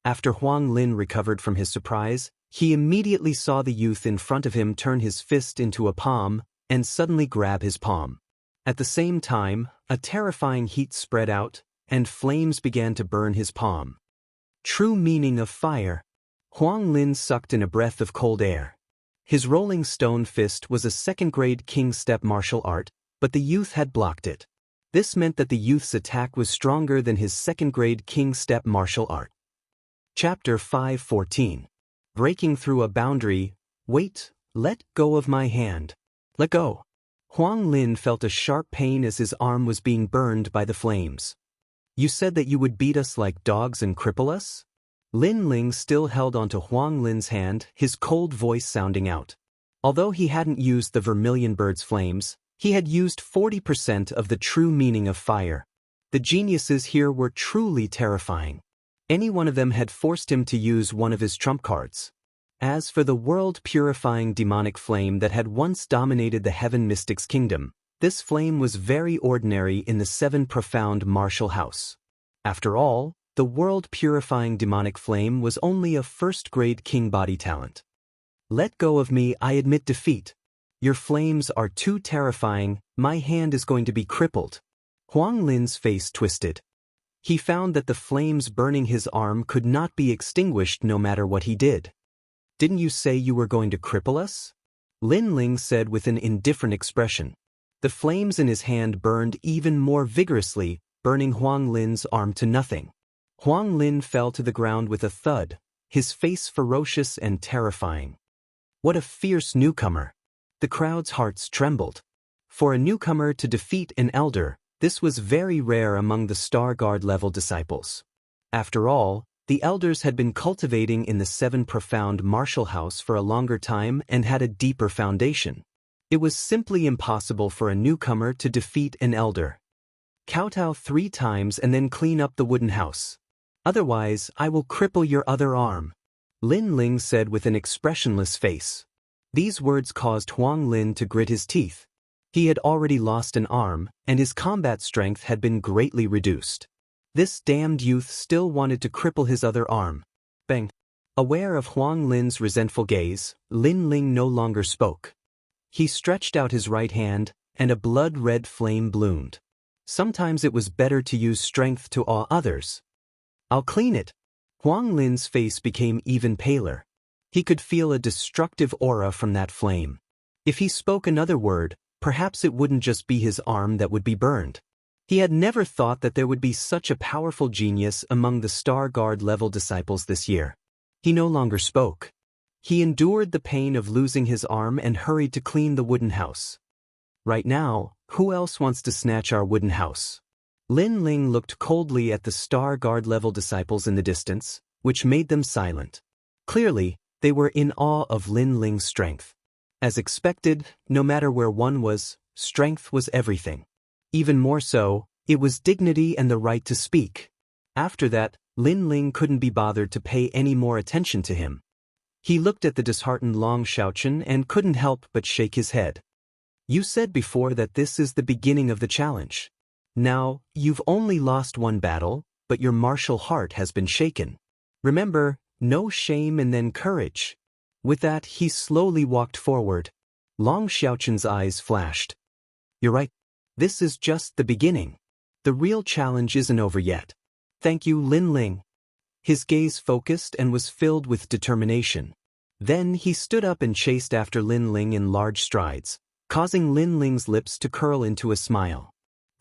After Huang Lin recovered from his surprise, he immediately saw the youth in front of him turn his fist into a palm, and suddenly grab his palm. At the same time, a terrifying heat spread out, and flames began to burn his palm. True meaning of fire. Huang Lin sucked in a breath of cold air. His rolling stone fist was a second-grade king step martial art, but the youth had blocked it. This meant that the youth's attack was stronger than his second-grade king step martial art. Chapter 5:14. Breaking through a boundary. Wait, let go of my hand. Let go. Huang Lin felt a sharp pain as his arm was being burned by the flames. You said that you would beat us like dogs and cripple us? Lin Ling still held onto Huang Lin's hand, his cold voice sounding out. Although he hadn't used the vermilion bird's flames, he had used 40% of the true meaning of fire. The geniuses here were truly terrifying. Any one of them had forced him to use one of his trump cards. As for the world-purifying demonic flame that had once dominated the Heaven Mystic's kingdom, This flame was very ordinary in the 7 profound martial house. After all, the world-purifying demonic flame was only a first-grade king body talent. Let go of me, I admit defeat. Your flames are too terrifying, my hand is going to be crippled. Huang Lin's face twisted. He found that the flames burning his arm could not be extinguished no matter what he did. Didn't you say you were going to cripple us? Lin Ling said with an indifferent expression. The flames in his hand burned even more vigorously, burning Huang Lin's arm to nothing. Huang Lin fell to the ground with a thud, his face ferocious and terrifying. What a fierce newcomer! The crowd's hearts trembled. For a newcomer to defeat an elder, this was very rare among the Star Guard level disciples. After all, the elders had been cultivating in the 7 profound martial house for a longer time and had a deeper foundation. It was simply impossible for a newcomer to defeat an elder. Kowtow 3 times and then clean up the wooden house. Otherwise, I will cripple your other arm. Lin Ling said with an expressionless face. These words caused Huang Lin to grit his teeth. He had already lost an arm, and his combat strength had been greatly reduced. This damned youth still wanted to cripple his other arm. Bang! Aware of Huang Lin's resentful gaze, Lin Ling no longer spoke. He stretched out his right hand, and a blood-red flame bloomed. Sometimes it was better to use strength to awe others. I'll clean it. Huang Lin's face became even paler. He could feel a destructive aura from that flame. If he spoke another word, perhaps it wouldn't just be his arm that would be burned. He had never thought that there would be such a powerful genius among the Star Guard level disciples this year. He no longer spoke. He endured the pain of losing his arm and hurried to clean the wooden house. Right now, who else wants to snatch our wooden house? Lin Ling looked coldly at the Star Guard level disciples in the distance, which made them silent. Clearly, they were in awe of Lin Ling's strength. As expected, no matter where one was, strength was everything. Even more so, it was dignity and the right to speak. After that, Lin Ling couldn't be bothered to pay any more attention to him. He looked at the disheartened Long Xiaochen and couldn't help but shake his head. You said before that this is the beginning of the challenge. Now, you've only lost one battle, but your martial heart has been shaken. Remember, no shame and then courage. With that, he slowly walked forward. Long Xiaochen's eyes flashed. You're right. This is just the beginning. The real challenge isn't over yet. Thank you, Lin Ling. His gaze focused and was filled with determination. Then he stood up and chased after Lin Ling in large strides, causing Lin Ling's lips to curl into a smile.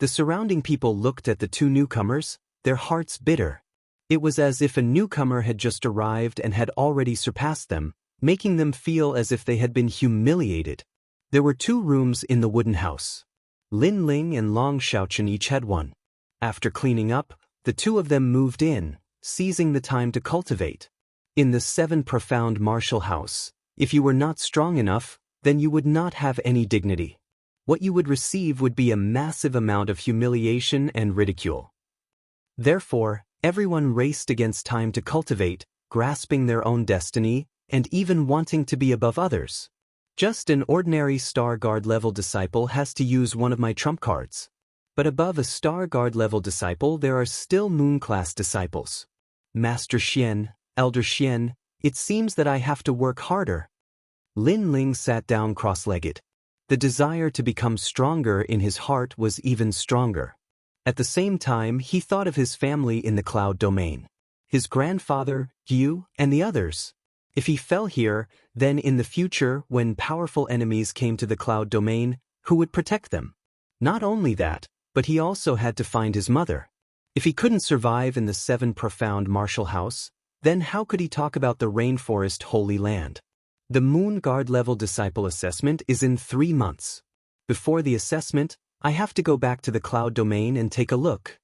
The surrounding people looked at the 2 newcomers, their hearts bitter. It was as if a newcomer had just arrived and had already surpassed them, making them feel as if they had been humiliated. There were 2 rooms in the wooden house. Lin Ling and Long Xiaochen each had one. After cleaning up, the 2 of them moved in, seizing the time to cultivate. In the 7 profound martial house, if you were not strong enough, then you would not have any dignity. What you would receive would be a massive amount of humiliation and ridicule. Therefore, everyone raced against time to cultivate, grasping their own destiny, and even wanting to be above others. Just an ordinary Star Guard level disciple has to use one of my trump cards. But above a Star Guard level disciple there are still Moon class disciples. Master Xian, Elder Xian, it seems that I have to work harder. Lin Ling sat down cross-legged. The desire to become stronger in his heart was even stronger. At the same time, he thought of his family in the cloud domain. His grandfather, Yu, and the others. If he fell here, then in the future, when powerful enemies came to the cloud domain, who would protect them? Not only that, but he also had to find his mother. If he couldn't survive in the 7 profound martial house, then how could he talk about the rainforest holy land? The Moon Guard level disciple assessment is in 3 months. Before the assessment, I have to go back to the cloud domain and take a look.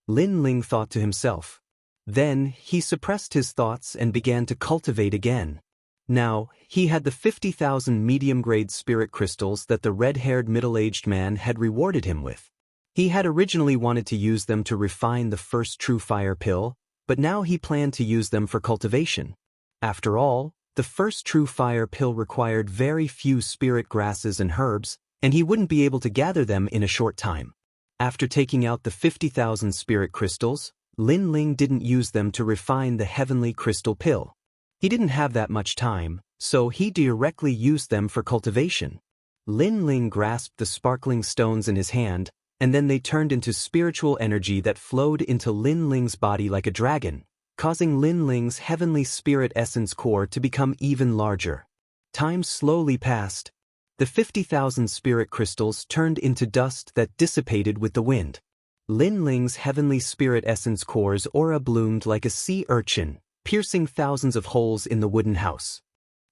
Lin Ling thought to himself. Then, he suppressed his thoughts and began to cultivate again. Now, he had the 50,000 medium-grade spirit crystals that the red-haired middle-aged man had rewarded him with. He had originally wanted to use them to refine the first true fire pill, but now he planned to use them for cultivation. After all, the first true fire pill required very few spirit grasses and herbs, and he wouldn't be able to gather them in a short time. After taking out the 50,000 spirit crystals, Lin Ling didn't use them to refine the heavenly crystal pill. He didn't have that much time, so he directly used them for cultivation. Lin Ling grasped the sparkling stones in his hand, and then they turned into spiritual energy that flowed into Lin Ling's body like a dragon, causing Lin Ling's heavenly spirit essence core to become even larger. Time slowly passed. The 50,000 spirit crystals turned into dust that dissipated with the wind. Lin Ling's heavenly spirit essence core's aura bloomed like a sea urchin, piercing thousands of holes in the wooden house.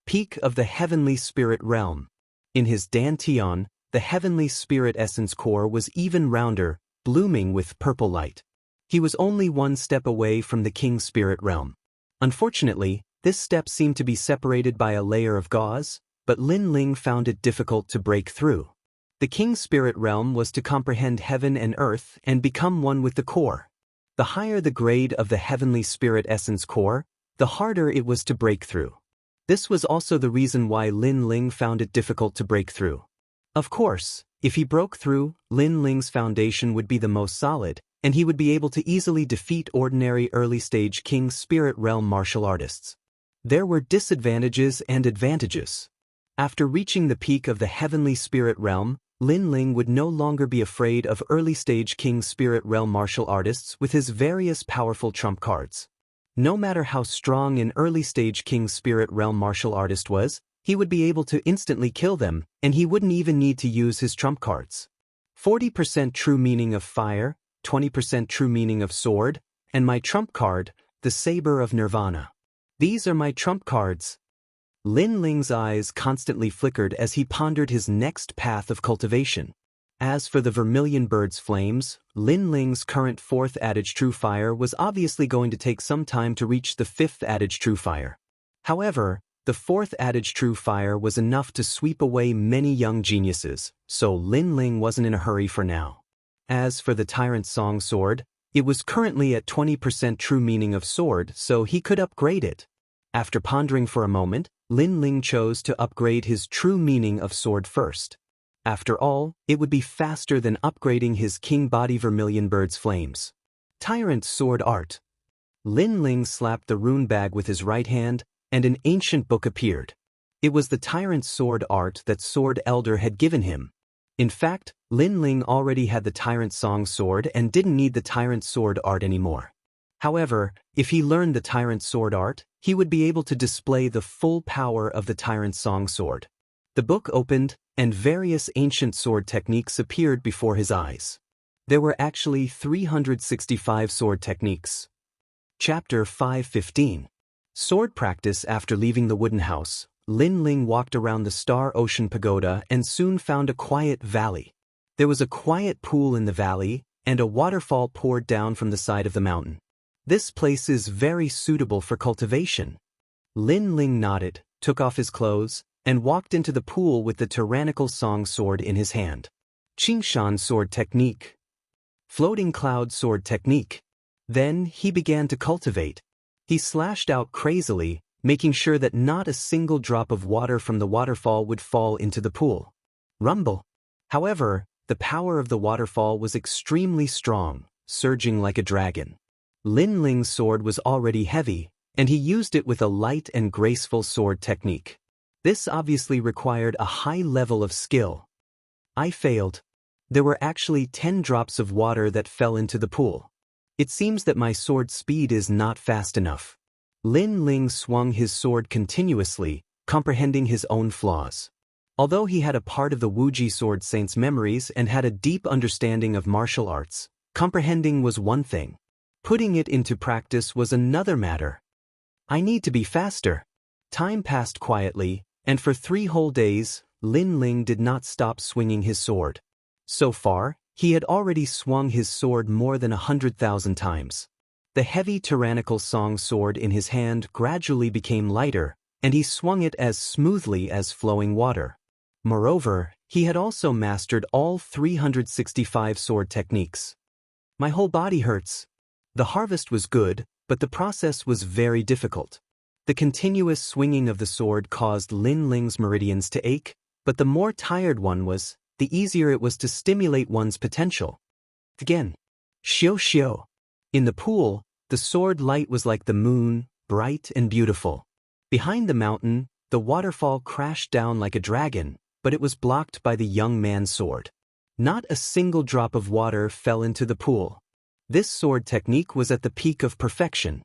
Peak of the heavenly spirit realm. In his dantian, the heavenly spirit essence core was even rounder, blooming with purple light. He was only one step away from the king spirit realm. Unfortunately, this step seemed to be separated by a layer of gauze, but Lin Ling found it difficult to break through. The king spirit realm was to comprehend heaven and earth and become one with the core. The higher the grade of the heavenly spirit essence core, the harder it was to break through. This was also the reason why Lin Ling found it difficult to break through. Of course, if he broke through, Lin Ling's foundation would be the most solid, and he would be able to easily defeat ordinary early-stage king spirit realm martial artists. There were disadvantages and advantages. After reaching the peak of the heavenly spirit realm, Lin Ling would no longer be afraid of early-stage king spirit realm martial artists with his various powerful trump cards. No matter how strong an early-stage king spirit realm martial artist was, he would be able to instantly kill them, and he wouldn't even need to use his trump cards. 40% true meaning of fire, 20% true meaning of sword, and my trump card, the saber of nirvana. These are my trump cards. Lin Ling's eyes constantly flickered as he pondered his next path of cultivation. As for the vermilion bird's flames, Lin Ling's current 4th adage true fire was obviously going to take some time to reach the 5th adage true fire. However, the 4th adage true fire was enough to sweep away many young geniuses, so Lin Ling wasn't in a hurry for now. As for the Tyrant Song sword, it was currently at 20% true meaning of sword, so he could upgrade it. After pondering for a moment, Lin Ling chose to upgrade his true meaning of sword first. After all, it would be faster than upgrading his king body vermilion bird's flames. Tyrant sword art. Lin Ling slapped the rune bag with his right hand, and an ancient book appeared. It was the tyrant sword art that Sword Elder had given him. In fact, Lin Ling already had the Tyrant Song sword and didn't need the Tyrant sword art anymore. However, if he learned the Tyrant sword art, he would be able to display the full power of the Tyrant Song sword. The book opened, and various ancient sword techniques appeared before his eyes. There were actually 365 sword techniques. Chapter 5:15. Sword practice. After leaving the wooden house, Lin Ling walked around the Star Ocean Pagoda and soon found a quiet valley. There was a quiet pool in the valley, and a waterfall poured down from the side of the mountain. This place is very suitable for cultivation. Lin Ling nodded, took off his clothes, and walked into the pool with the tyrannical song sword in his hand. Qingshan sword technique. Floating cloud sword technique. Then he began to cultivate. He slashed out crazily, making sure that not a single drop of water from the waterfall would fall into the pool. Rumble. However, the power of the waterfall was extremely strong, surging like a dragon. Lin Ling's sword was already heavy, and he used it with a light and graceful sword technique. This obviously required a high level of skill. I failed. There were actually 10 drops of water that fell into the pool. It seems that my sword speed is not fast enough. Lin Ling swung his sword continuously, comprehending his own flaws. Although he had a part of the Wuji sword saint's memories and had a deep understanding of martial arts, comprehending was one thing. Putting it into practice was another matter. I need to be faster. Time passed quietly, and for 3 whole days, Lin Ling did not stop swinging his sword. So far, he had already swung his sword more than 100,000 times. The heavy tyrannical song sword in his hand gradually became lighter, and he swung it as smoothly as flowing water. Moreover, he had also mastered all 365 sword techniques. My whole body hurts. The harvest was good, but the process was very difficult. The continuous swinging of the sword caused Lin Ling's meridians to ache, but the more tired one was, the easier it was to stimulate one's potential. Again, xiu xiu. In the pool, the sword light was like the moon, bright and beautiful. Behind the mountain, the waterfall crashed down like a dragon, but it was blocked by the young man's sword. Not a single drop of water fell into the pool. This sword technique was at the peak of perfection.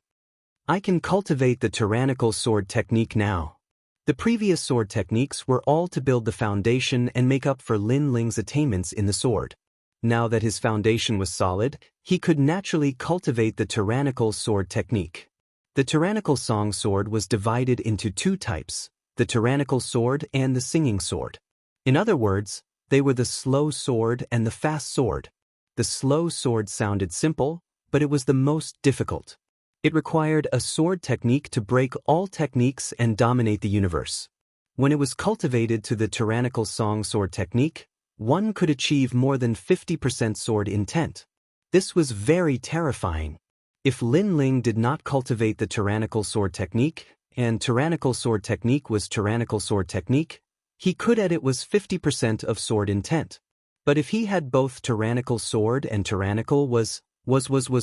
I can cultivate the tyrannical sword technique now. The previous sword techniques were all to build the foundation and make up for Lin Ling's attainments in the sword. Now that his foundation was solid, he could naturally cultivate the tyrannical sword technique. The tyrannical song sword was divided into two types, the tyrannical sword and the singing sword. In other words, they were the slow sword and the fast sword. The slow sword sounded simple, but it was the most difficult. It required a sword technique to break all techniques and dominate the universe. When it was cultivated to the tyrannical song sword technique, one could achieve more than 50% sword intent. This was very terrifying. If Lin Ling did not cultivate the tyrannical sword technique, and tyrannical sword technique was tyrannical sword technique, he could add it was 50% of sword intent. But if he had both tyrannical sword and tyrannical was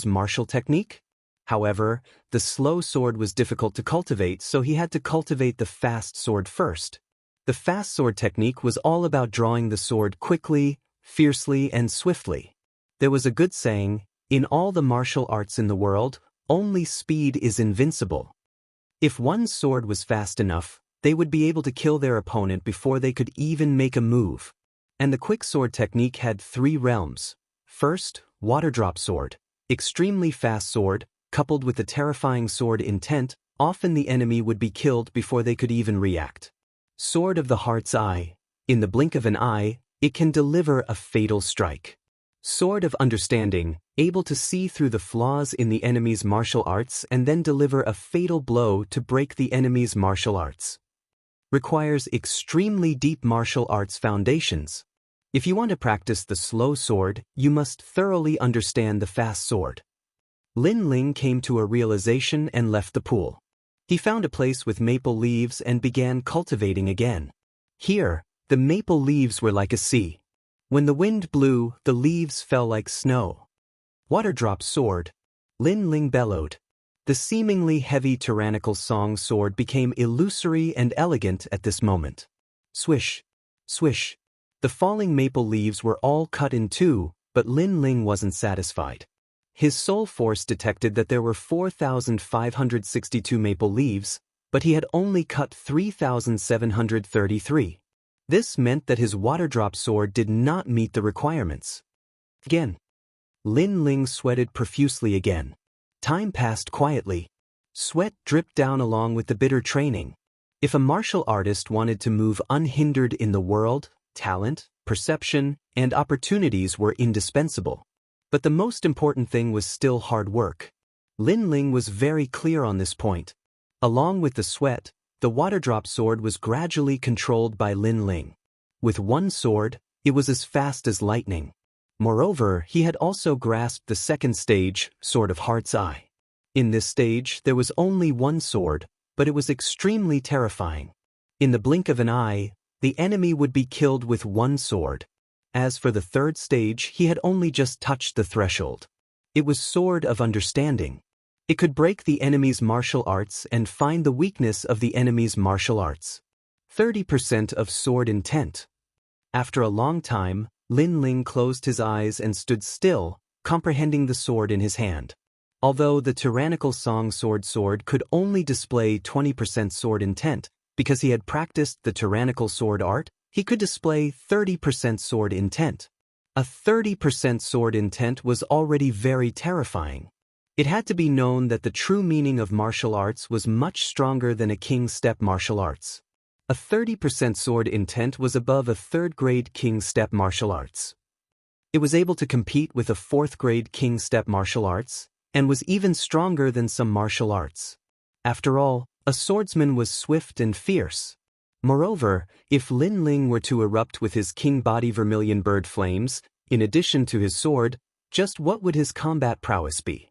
martial technique? However, the slow sword was difficult to cultivate, so he had to cultivate the fast sword first. The fast sword technique was all about drawing the sword quickly, fiercely, and swiftly. There was a good saying, in all the martial arts in the world, only speed is invincible. If one's sword was fast enough, they would be able to kill their opponent before they could even make a move. And the quick sword technique had three realms. First, water drop sword. Extremely fast sword, coupled with the terrifying sword intent, often the enemy would be killed before they could even react. Sword of the heart's eye. In the blink of an eye, it can deliver a fatal strike. Sword of understanding, able to see through the flaws in the enemy's martial arts and then deliver a fatal blow to break the enemy's martial arts. Requires extremely deep martial arts foundations. If you want to practice the slow sword, you must thoroughly understand the fast sword. Lin Ling came to a realization and left the pool. He found a place with maple leaves and began cultivating again. Here, the maple leaves were like a sea. When the wind blew, the leaves fell like snow. Water drop sword. Lin Ling bellowed. The seemingly heavy tyrannical song sword became illusory and elegant at this moment. Swish, swish. The falling maple leaves were all cut in two, but Lin Ling wasn't satisfied. His soul force detected that there were 4,562 maple leaves, but he had only cut 3,733. This meant that his water drop sword did not meet the requirements. Again. Lin Ling sweated profusely again. Time passed quietly. Sweat dripped down along with the bitter training. If a martial artist wanted to move unhindered in the world, talent, perception, and opportunities were indispensable. But the most important thing was still hard work. Lin Ling was very clear on this point. Along with the sweat, the water drop sword was gradually controlled by Lin Ling. With one sword, it was as fast as lightning. Moreover, he had also grasped the second stage, Sword of Heart's Eye. In this stage, there was only one sword, but it was extremely terrifying. In the blink of an eye, the enemy would be killed with one sword. As for the third stage, he had only just touched the threshold. It was Sword of Understanding. It could break the enemy's martial arts and find the weakness of the enemy's martial arts. 30% of sword intent. After a long time, Lin Ling closed his eyes and stood still, comprehending the sword in his hand. Although the tyrannical song sword could only display 20% sword intent, because he had practiced the tyrannical sword art, he could display 30% sword intent. A 30% sword intent was already very terrifying. It had to be known that the true meaning of martial arts was much stronger than a King Step martial arts. A 30% sword intent was above a third-grade King Step martial arts. It was able to compete with a fourth-grade King Step martial arts, and was even stronger than some martial arts. After all, a swordsman was swift and fierce. Moreover, if Lin Ling were to erupt with his king body vermilion bird flames, in addition to his sword, just what would his combat prowess be?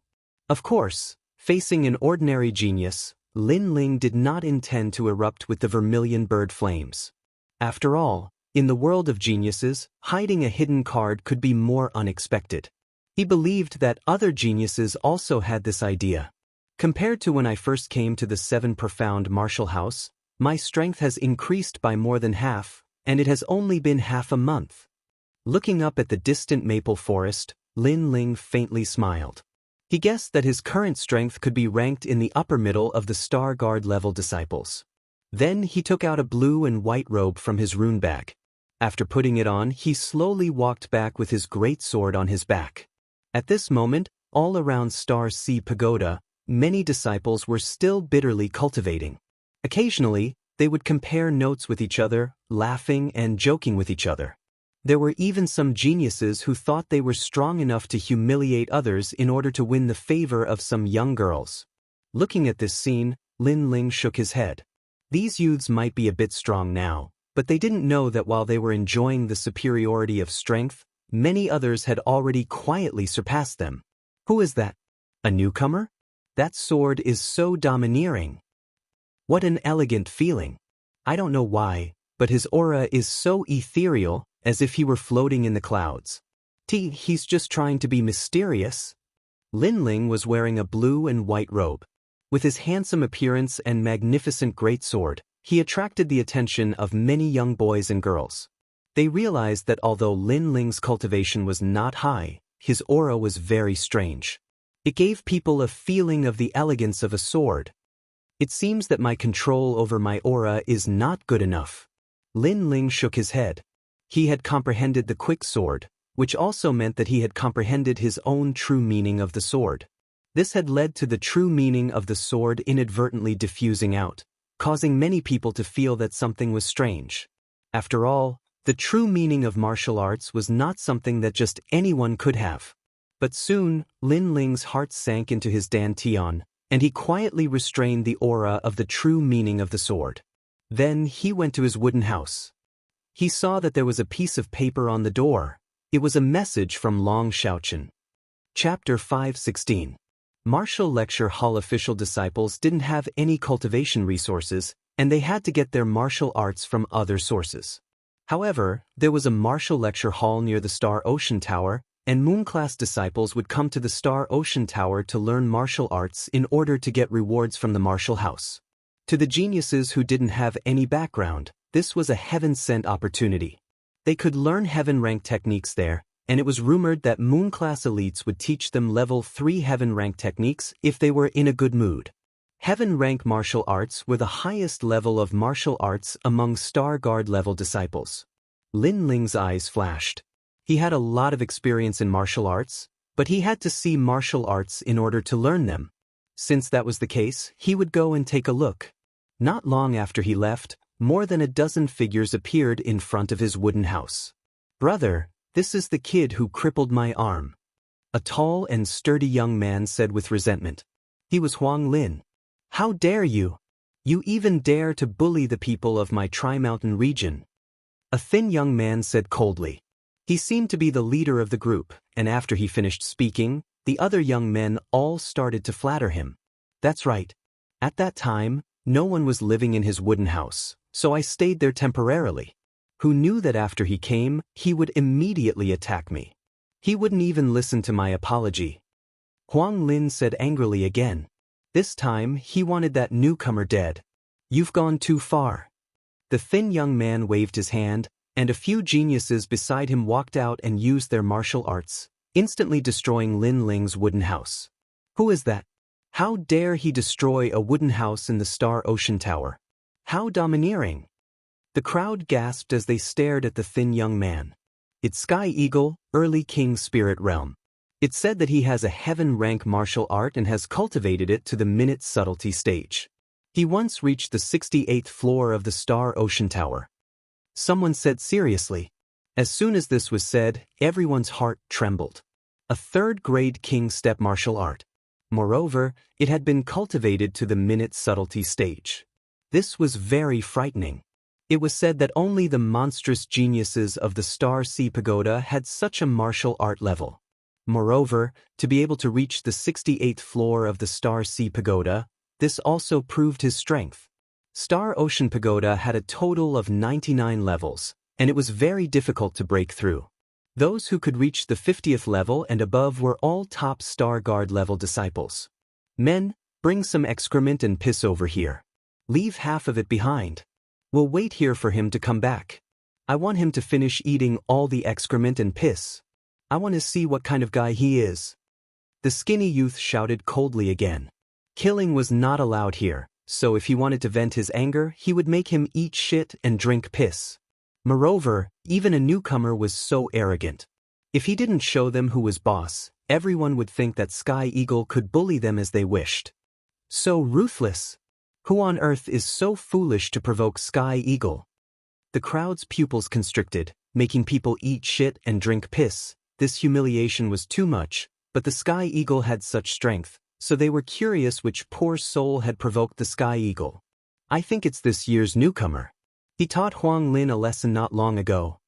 Of course, facing an ordinary genius, Lin Ling did not intend to erupt with the vermilion bird flames. After all, In the world of geniuses, hiding a hidden card could be more unexpected. He believed that other geniuses also had this idea. Compared to when I first came to the 7 Profound Martial House, my strength has increased by more than half, and it has only been half a month. Looking up at the distant maple forest, Lin Ling faintly smiled. He guessed that his current strength could be ranked in the upper middle of the Star Guard level disciples. Then he took out a blue and white robe from his rune bag. After putting it on, he slowly walked back with his great sword on his back. At this moment, all around Star Sea Pagoda, many disciples were still bitterly cultivating. Occasionally, they would compare notes with each other, laughing and joking with each other. There were even some geniuses who thought they were strong enough to humiliate others in order to win the favor of some young girls. Looking at this scene, Lin Ling shook his head. These youths might be a bit strong now, but they didn't know that while they were enjoying the superiority of strength, many others had already quietly surpassed them. Who is that? A newcomer? That sword is so domineering. What an elegant feeling. I don't know why, but his aura is so ethereal, as if he were floating in the clouds. He's just trying to be mysterious. Lin Ling was wearing a blue and white robe. With his handsome appearance and magnificent greatsword, he attracted the attention of many young boys and girls. They realized that although Lin Ling's cultivation was not high, his aura was very strange. It gave people a feeling of the elegance of a sword. It seems that my control over my aura is not good enough. Lin Ling shook his head. He had comprehended the quick sword, which also meant that he had comprehended his own true meaning of the sword. This had led to the true meaning of the sword inadvertently diffusing out, causing many people to feel that something was strange. After all, the true meaning of martial arts was not something that just anyone could have. But soon, Lin Ling's heart sank into his dantian, and he quietly restrained the aura of the true meaning of the sword. Then he went to his wooden house. He saw that there was a piece of paper on the door. It was a message from Long Xiaochen. Chapter 5:16. Martial Lecture Hall official disciples didn't have any cultivation resources, and they had to get their martial arts from other sources. However, there was a martial lecture hall near the Star Ocean Tower, and Moon-class disciples would come to the Star Ocean Tower to learn martial arts in order to get rewards from the martial house. To the geniuses who didn't have any background, this was a heaven-sent opportunity. They could learn heaven-rank techniques there, and it was rumored that Moon-class elites would teach them level 3 heaven-rank techniques if they were in a good mood. Heaven-rank martial arts were the highest level of martial arts among Star Guard level disciples. Lin Ling's eyes flashed. He had a lot of experience in martial arts, but he had to see martial arts in order to learn them. Since that was the case, he would go and take a look. Not long after he left, more than a dozen figures appeared in front of his wooden house. "Brother, this is the kid who crippled my arm," a tall and sturdy young man said with resentment. He was Huang Lin. "How dare you? You even dare to bully the people of my Tri-Mountain region," a thin young man said coldly. He seemed to be the leader of the group, and after he finished speaking, the other young men all started to flatter him. That's right. At that time, no one was living in his wooden house, so I stayed there temporarily. Who knew that after he came, he would immediately attack me? He wouldn't even listen to my apology. Huang Lin said angrily again. This time, he wanted that newcomer dead. "You've gone too far." The thin young man waved his hand, and a few geniuses beside him walked out and used their martial arts, instantly destroying Lin Ling's wooden house. Who is that? How dare he destroy a wooden house in the Star Ocean Tower? How domineering! The crowd gasped as they stared at the thin young man. It's Sky Eagle, Early King Spirit Realm. It said that he has a heaven-rank martial art and has cultivated it to the minute subtlety stage. He once reached the 68th floor of the Star Ocean Tower. Someone said seriously. As soon as this was said, everyone's heart trembled. A third-grade king step martial art. Moreover, it had been cultivated to the minute subtlety stage. This was very frightening. It was said that only the monstrous geniuses of the Star Sea Pagoda had such a martial art level. Moreover, to be able to reach the 68th floor of the Star Sea Pagoda, this also proved his strength. Star Ocean Pagoda had a total of 99 levels, and it was very difficult to break through. Those who could reach the 50th level and above were all top Star Guard level disciples. Men, bring some excrement and piss over here. Leave half of it behind. We'll wait here for him to come back. I want him to finish eating all the excrement and piss. I want to see what kind of guy he is. The skinny youth shouted coldly again. Killing was not allowed here, so if he wanted to vent his anger, he would make him eat shit and drink piss. Moreover, even a newcomer was so arrogant. If he didn't show them who was boss, everyone would think that Sky Eagle could bully them as they wished. So ruthless. Who on earth is so foolish to provoke Sky Eagle? The crowd's pupils constricted, making people eat shit and drink piss. This humiliation was too much, but the Sky Eagle had such strength, so they were curious which poor soul had provoked the Sky Eagle. I think it's this year's newcomer. He taught Huang Lin a lesson not long ago.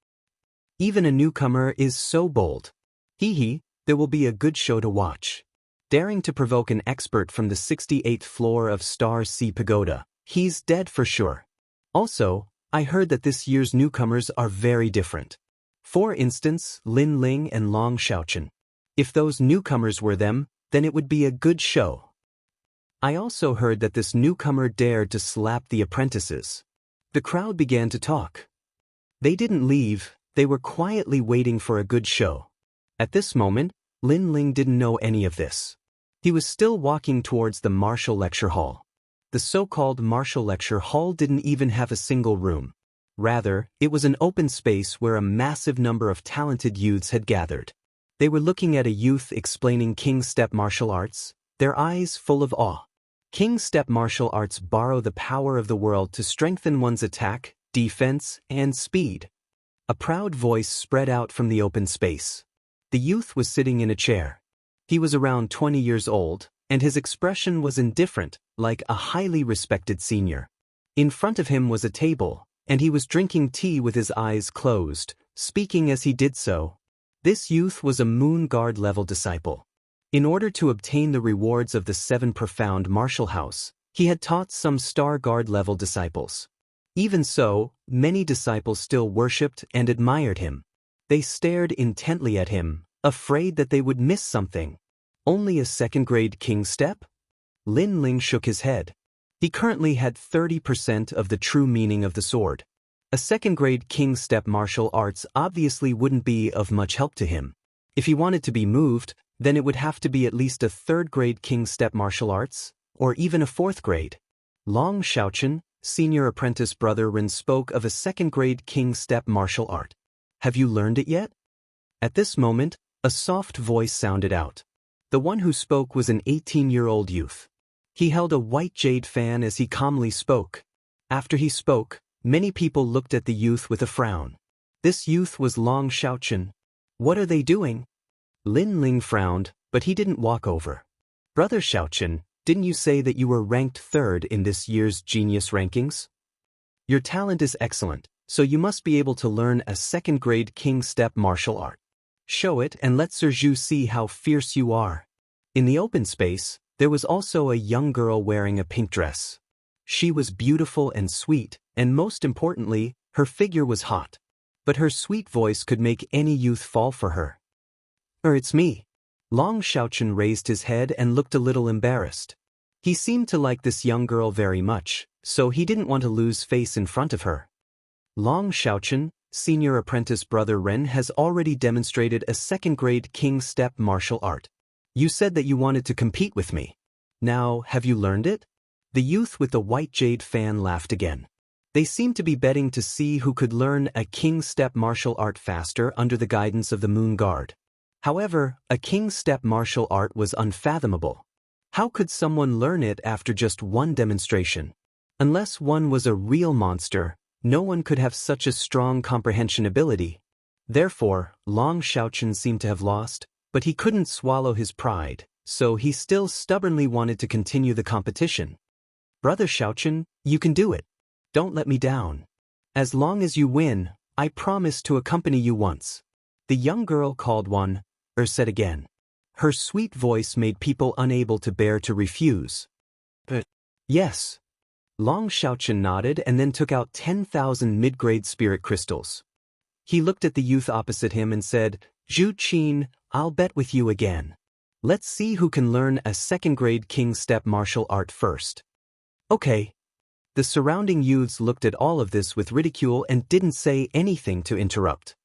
Even a newcomer is so bold. Hee, there will be a good show to watch. Daring to provoke an expert from the 68th floor of Star Sea Pagoda, he's dead for sure. Also, I heard that this year's newcomers are very different. For instance, Lin Ling and Long Xiaochen. If those newcomers were them, then it would be a good show. I also heard that this newcomer dared to slap the apprentices. The crowd began to talk. They didn't leave, they were quietly waiting for a good show. At this moment, Lin Ling didn't know any of this. He was still walking towards the martial lecture hall. The so-called martial lecture hall didn't even have a single room. Rather, it was an open space where a massive number of talented youths had gathered. They were looking at a youth explaining King Step martial arts, their eyes full of awe. King Step martial arts borrow the power of the world to strengthen one's attack, defense, and speed. A proud voice spread out from the open space. The youth was sitting in a chair. He was around 20 years old, and his expression was indifferent, like a highly respected senior. In front of him was a table, and he was drinking tea with his eyes closed, speaking as he did so. This youth was a Moon Guard level disciple. In order to obtain the rewards of the 7 profound martial house, he had taught some Star Guard level disciples. Even so, many disciples still worshipped and admired him. They stared intently at him, afraid that they would miss something. Only a second-grade King Step? Lin Ling shook his head. He currently had 30% of the true meaning of the sword. A second-grade King Step martial arts obviously wouldn't be of much help to him. If he wanted to be moved, then it would have to be at least a third-grade King Step martial arts, or even a fourth grade. Long Xiaochen, senior apprentice brother Ren, spoke of a second-grade King Step martial art. Have you learned it yet? At this moment, a soft voice sounded out. The one who spoke was an 18-year-old youth. He held a white jade fan as he calmly spoke. After he spoke, many people looked at the youth with a frown. This youth was Long Xiaochen. What are they doing? Lin Ling frowned, but he didn't walk over. Brother Xiaochen, didn't you say that you were ranked 3rd in this year's genius rankings? Your talent is excellent, so you must be able to learn a second-grade King Step martial art. Show it and let Sir Zhu see how fierce you are. In the open space, there was also a young girl wearing a pink dress. She was beautiful and sweet, and most importantly, her figure was hot. But her sweet voice could make any youth fall for her. It's me. Long Xiaochen raised his head and looked a little embarrassed. He seemed to like this young girl very much, so he didn't want to lose face in front of her. Long Xiaochen, senior apprentice brother Ren, has already demonstrated a second-grade King Step martial art. You said that you wanted to compete with me. Now, have you learned it? The youth with the white jade fan laughed again. They seemed to be betting to see who could learn a King Step martial art faster under the guidance of the Moon Guard. However, a King Step martial art was unfathomable. How could someone learn it after just one demonstration? Unless one was a real monster, no one could have such a strong comprehension ability. Therefore, Long Xiaochen seemed to have lost, but he couldn't swallow his pride, so he still stubbornly wanted to continue the competition. Brother Xiaochen, you can do it. Don't let me down. As long as you win, I promise to accompany you once. The young girl called one, said again. Her sweet voice made people unable to bear to refuse. But, yes. Long Xiaochen nodded and then took out 10,000 mid-grade spirit crystals. He looked at the youth opposite him and said, "Zhu Qin, I'll bet with you again. Let's see who can learn a second-grade king step martial art first." Okay. The surrounding youths looked at all of this with ridicule and didn't say anything to interrupt.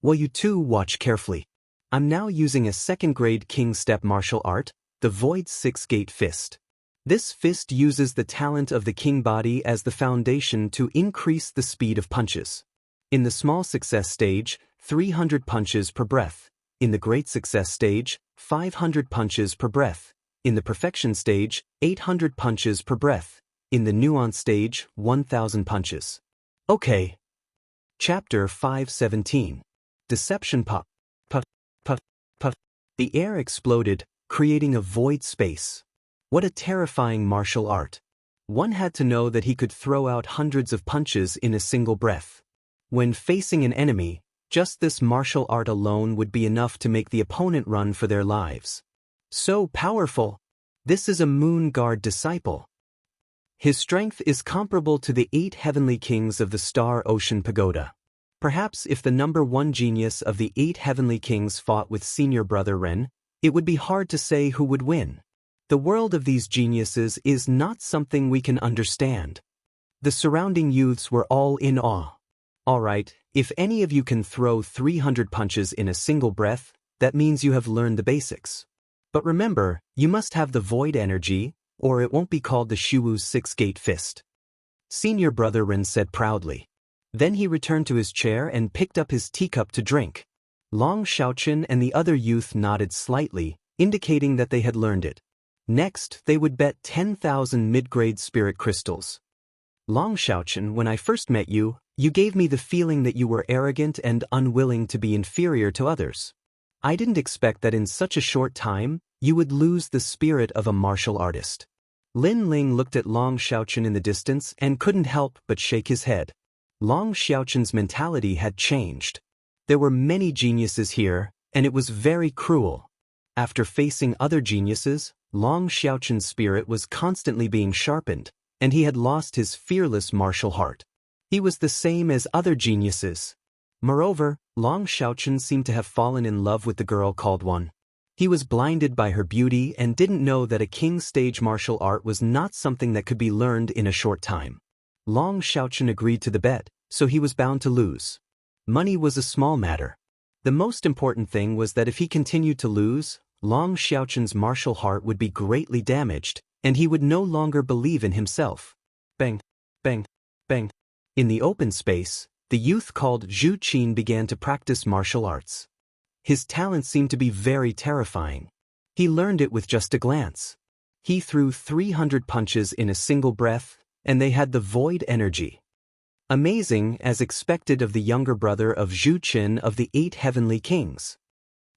Well, you two watch carefully. I'm now using a second-grade king step martial art, the Void Six-Gate Fist. This fist uses the talent of the king body as the foundation to increase the speed of punches. In the small success stage, 300 punches per breath. In the great success stage, 500 punches per breath. In the perfection stage, 800 punches per breath. In the nuance stage, 1,000 punches. Okay. Chapter 517. Deception Puff. Puff, puff, puff. The air exploded, creating a void space. What a terrifying martial art. One had to know that he could throw out hundreds of punches in a single breath. When facing an enemy, just this martial art alone would be enough to make the opponent run for their lives. So powerful. This is a Moon Guard disciple. His strength is comparable to the 8 heavenly kings of the Star Ocean Pagoda. Perhaps if the number 1 genius of the 8 heavenly kings fought with senior brother Ren, it would be hard to say who would win. The world of these geniuses is not something we can understand. The surrounding youths were all in awe. Alright, if any of you can throw 300 punches in a single breath, that means you have learned the basics. But remember, you must have the void energy, or it won't be called the Shuwu's Six-Gate Fist. Senior brother Ren said proudly. Then he returned to his chair and picked up his teacup to drink. Long Xiaochen and the other youth nodded slightly, indicating that they had learned it. Next, they would bet 10,000 mid-grade spirit crystals. Long Xiaochen, when I first met you, you gave me the feeling that you were arrogant and unwilling to be inferior to others. I didn't expect that in such a short time, you would lose the spirit of a martial artist. Lin Ling looked at Long Xiaochen in the distance and couldn't help but shake his head. Long Xiaochen's mentality had changed. There were many geniuses here, and it was very cruel. After facing other geniuses, Long Xiaochen's spirit was constantly being sharpened, and he had lost his fearless martial heart. He was the same as other geniuses. Moreover, Long Xiaochen seemed to have fallen in love with the girl called One. He was blinded by her beauty and didn't know that a king's stage martial art was not something that could be learned in a short time. Long Xiaochen agreed to the bet, so he was bound to lose. Money was a small matter. The most important thing was that if he continued to lose, Long Xiaochen's martial heart would be greatly damaged, and he would no longer believe in himself. Bang, bang, bang. In the open space, the youth called Zhu Qin began to practice martial arts. His talent seemed to be very terrifying. He learned it with just a glance. He threw 300 punches in a single breath, and they had the void energy. Amazing as expected of the younger brother of Zhu Qin of the 8 heavenly kings.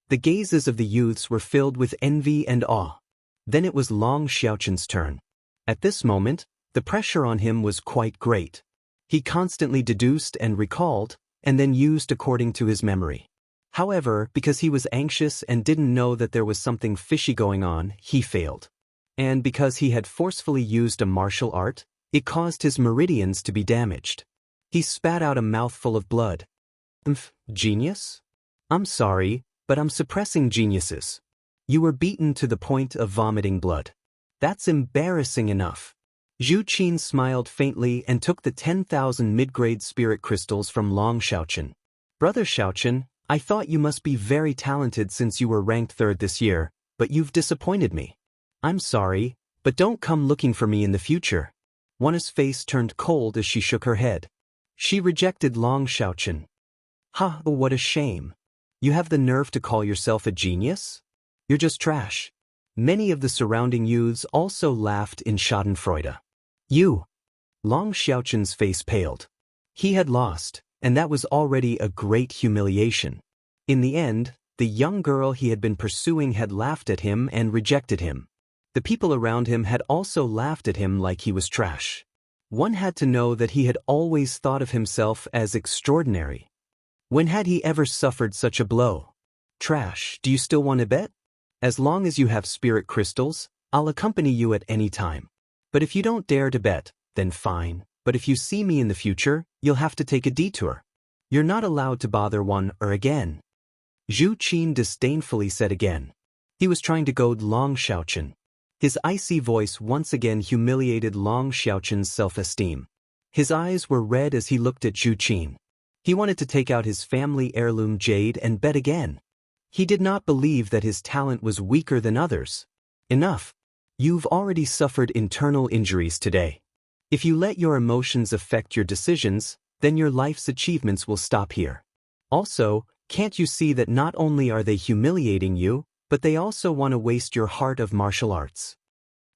The gazes of the youths were filled with envy and awe. Then it was Long Xiaochen's turn. At this moment, the pressure on him was quite great. He constantly deduced and recalled, and then used according to his memory. However, because he was anxious and didn't know that there was something fishy going on, he failed. And because he had forcefully used a martial art, it caused his meridians to be damaged. He spat out a mouthful of blood. Genius? I'm sorry, but I'm suppressing geniuses. You were beaten to the point of vomiting blood. That's embarrassing enough. Zhu Qin smiled faintly and took the 10,000 mid-grade spirit crystals from Long Xiaochen. Brother Xiaochen, I thought you must be very talented since you were ranked 3rd this year, but you've disappointed me. I'm sorry, but don't come looking for me in the future. Wana's face turned cold as she shook her head. She rejected Long Xiaochen. Ha, what a shame. You have the nerve to call yourself a genius? You're just trash. Many of the surrounding youths also laughed in schadenfreude. You. Long Xiaochen's face paled. He had lost, and that was already a great humiliation. In the end, the young girl he had been pursuing had laughed at him and rejected him. The people around him had also laughed at him like he was trash. One had to know that he had always thought of himself as extraordinary. When had he ever suffered such a blow? Trash, do you still want to bet? As long as you have spirit crystals, I'll accompany you at any time. But if you don't dare to bet, then fine. But if you see me in the future, you'll have to take a detour. You're not allowed to bother one or again. Zhu Qin disdainfully said again. He was trying to goad Long Xiaochen. His icy voice once again humiliated Long Xiaochen's self-esteem. His eyes were red as he looked at Zhu Qin. He wanted to take out his family heirloom jade and bet again. He did not believe that his talent was weaker than others. Enough. You've already suffered internal injuries today. If you let your emotions affect your decisions, then your life's achievements will stop here. Also, can't you see that not only are they humiliating you, but they also want to waste your heart of martial arts?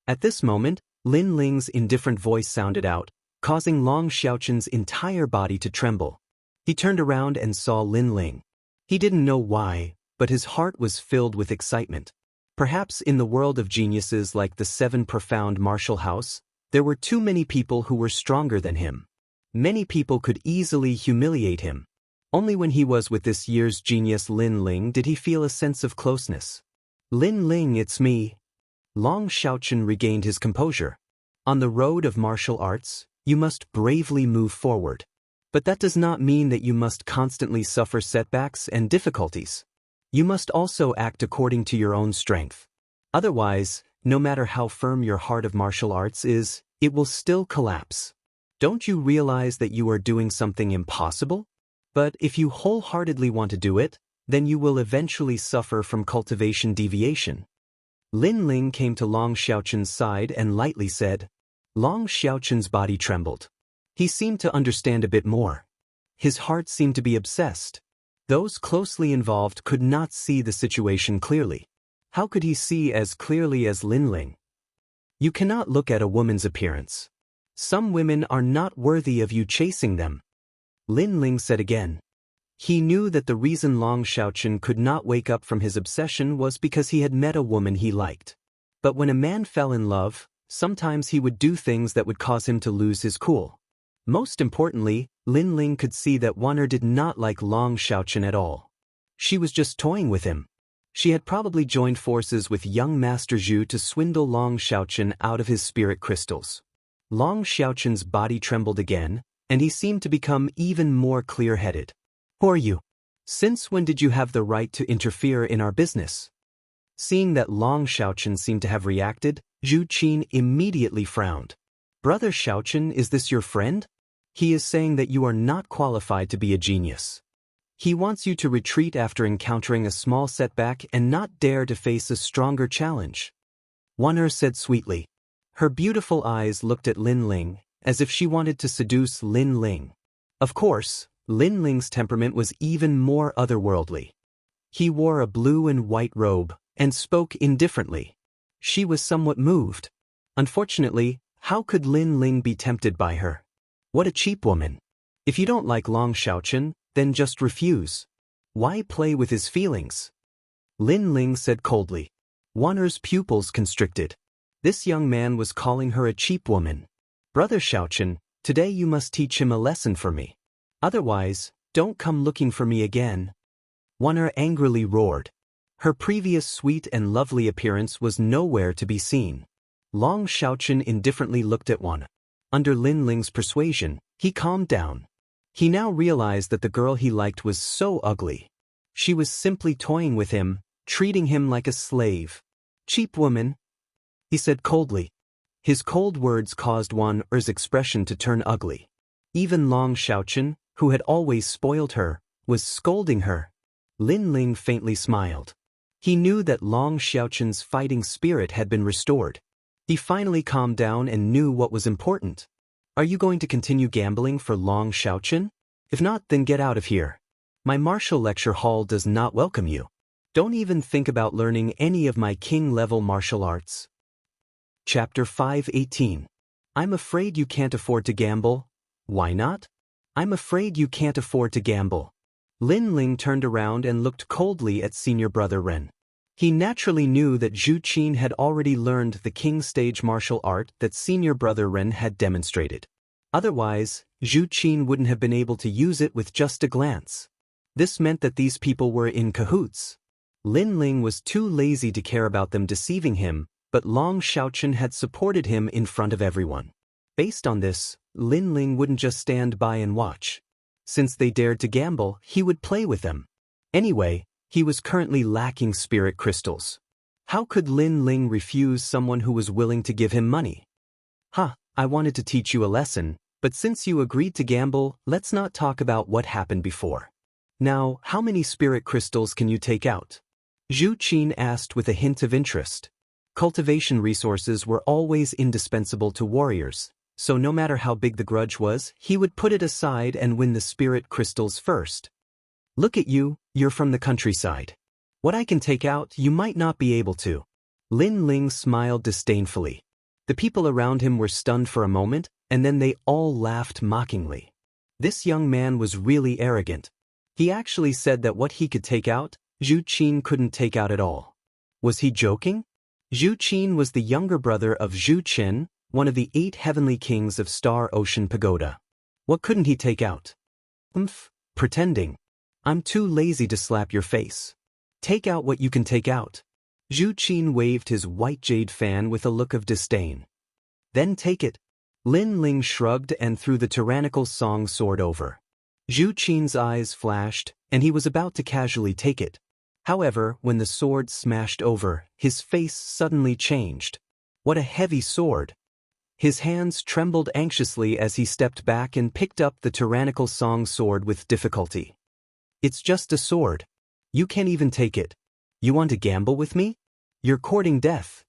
At this moment, Lin Ling's indifferent voice sounded out, causing Long Xiaochen's entire body to tremble. He turned around and saw Lin Ling. He didn't know why, but his heart was filled with excitement. Perhaps in the world of geniuses like the Seven Profound Martial House, there were too many people who were stronger than him. Many people could easily humiliate him. Only when he was with this year's genius Lin Ling did he feel a sense of closeness. Lin Ling, it's me. Long Xiaochen regained his composure. On the road of martial arts, you must bravely move forward. But that does not mean that you must constantly suffer setbacks and difficulties. You must also act according to your own strength. Otherwise, no matter how firm your heart of martial arts is, it will still collapse. Don't you realize that you are doing something impossible? But if you wholeheartedly want to do it, then you will eventually suffer from cultivation deviation. Lin Ling came to Long Xiaochen's side and lightly said. Long Xiaochen's body trembled. He seemed to understand a bit more. His heart seemed to be obsessed. Those closely involved could not see the situation clearly. How could he see as clearly as Lin Ling? You cannot look at a woman's appearance. Some women are not worthy of you chasing them. Lin Ling said again. He knew that the reason Long Xiaochen could not wake up from his obsession was because he had met a woman he liked. But when a man fell in love, sometimes he would do things that would cause him to lose his cool. Most importantly, Lin Ling could see that Wan'er did not like Long Xiaochen at all. She was just toying with him. She had probably joined forces with young Master Zhu to swindle Long Xiaochen out of his spirit crystals. Long Xiaochen's body trembled again, and he seemed to become even more clear-headed. Who are you? Since when did you have the right to interfere in our business? Seeing that Long Xiaochen seemed to have reacted, Zhu Qin immediately frowned. Brother Xiaochen, is this your friend? He is saying that you are not qualified to be a genius. He wants you to retreat after encountering a small setback and not dare to face a stronger challenge. Wan'er said sweetly. Her beautiful eyes looked at Lin Ling, as if she wanted to seduce Lin Ling. Of course, Lin Ling's temperament was even more otherworldly. He wore a blue and white robe, and spoke indifferently. She was somewhat moved. Unfortunately, how could Lin Ling be tempted by her? What a cheap woman. If you don't like Long Xiaochen, then just refuse. Why play with his feelings? Lin Ling said coldly. Wan'er's pupils constricted. This young man was calling her a cheap woman. Brother Xiaochen, today you must teach him a lesson for me. Otherwise, don't come looking for me again. Wan'er angrily roared. Her previous sweet and lovely appearance was nowhere to be seen. Long Xiaochen indifferently looked at Wan'er. Under Lin Ling's persuasion, he calmed down. He now realized that the girl he liked was so ugly. She was simply toying with him, treating him like a slave. Cheap woman, he said coldly. His cold words caused Wan'er's expression to turn ugly. Even Long Xiaochen, who had always spoiled her, was scolding her. Lin Ling faintly smiled. He knew that Long Xiaochen's fighting spirit had been restored. He finally calmed down and knew what was important. Are you going to continue gambling for Long Xiaochen? If not, then get out of here. My martial lecture hall does not welcome you. Don't even think about learning any of my king-level martial arts. Chapter 5:18. I'm afraid you can't afford to gamble. Why not? I'm afraid you can't afford to gamble. Lin Ling turned around and looked coldly at senior brother Ren. He naturally knew that Zhu Qin had already learned the king stage martial art that senior brother Ren had demonstrated. Otherwise, Zhu Qin wouldn't have been able to use it with just a glance. This meant that these people were in cahoots. Lin Ling was too lazy to care about them deceiving him, but Long Xiaochen had supported him in front of everyone. Based on this, Lin Ling wouldn't just stand by and watch. Since they dared to gamble, he would play with them. Anyway, he was currently lacking spirit crystals. How could Lin Ling refuse someone who was willing to give him money? I wanted to teach you a lesson, but since you agreed to gamble, let's not talk about what happened before. Now, how many spirit crystals can you take out? Zhu Qin asked with a hint of interest. Cultivation resources were always indispensable to warriors, so no matter how big the grudge was, he would put it aside and win the spirit crystals first. Look at you, you're from the countryside. What I can take out, you might not be able to. Lin Ling smiled disdainfully. The people around him were stunned for a moment, and then they all laughed mockingly. This young man was really arrogant. He actually said that what he could take out, Zhu Qin couldn't take out at all. Was he joking? Zhu Qin was the younger brother of Zhu Chen, one of the 8 heavenly kings of Star Ocean Pagoda. What couldn't he take out? Pretending. I'm too lazy to slap your face. Take out what you can take out. Zhu Qin waved his white jade fan with a look of disdain. Then take it. Lin Ling shrugged and threw the tyrannical song sword over. Zhu Qin's eyes flashed, and he was about to casually take it. However, when the sword smashed over, his face suddenly changed. What a heavy sword! His hands trembled anxiously as he stepped back and picked up the tyrannical song sword with difficulty. It's just a sword. You can't even take it. You want to gamble with me? You're courting death,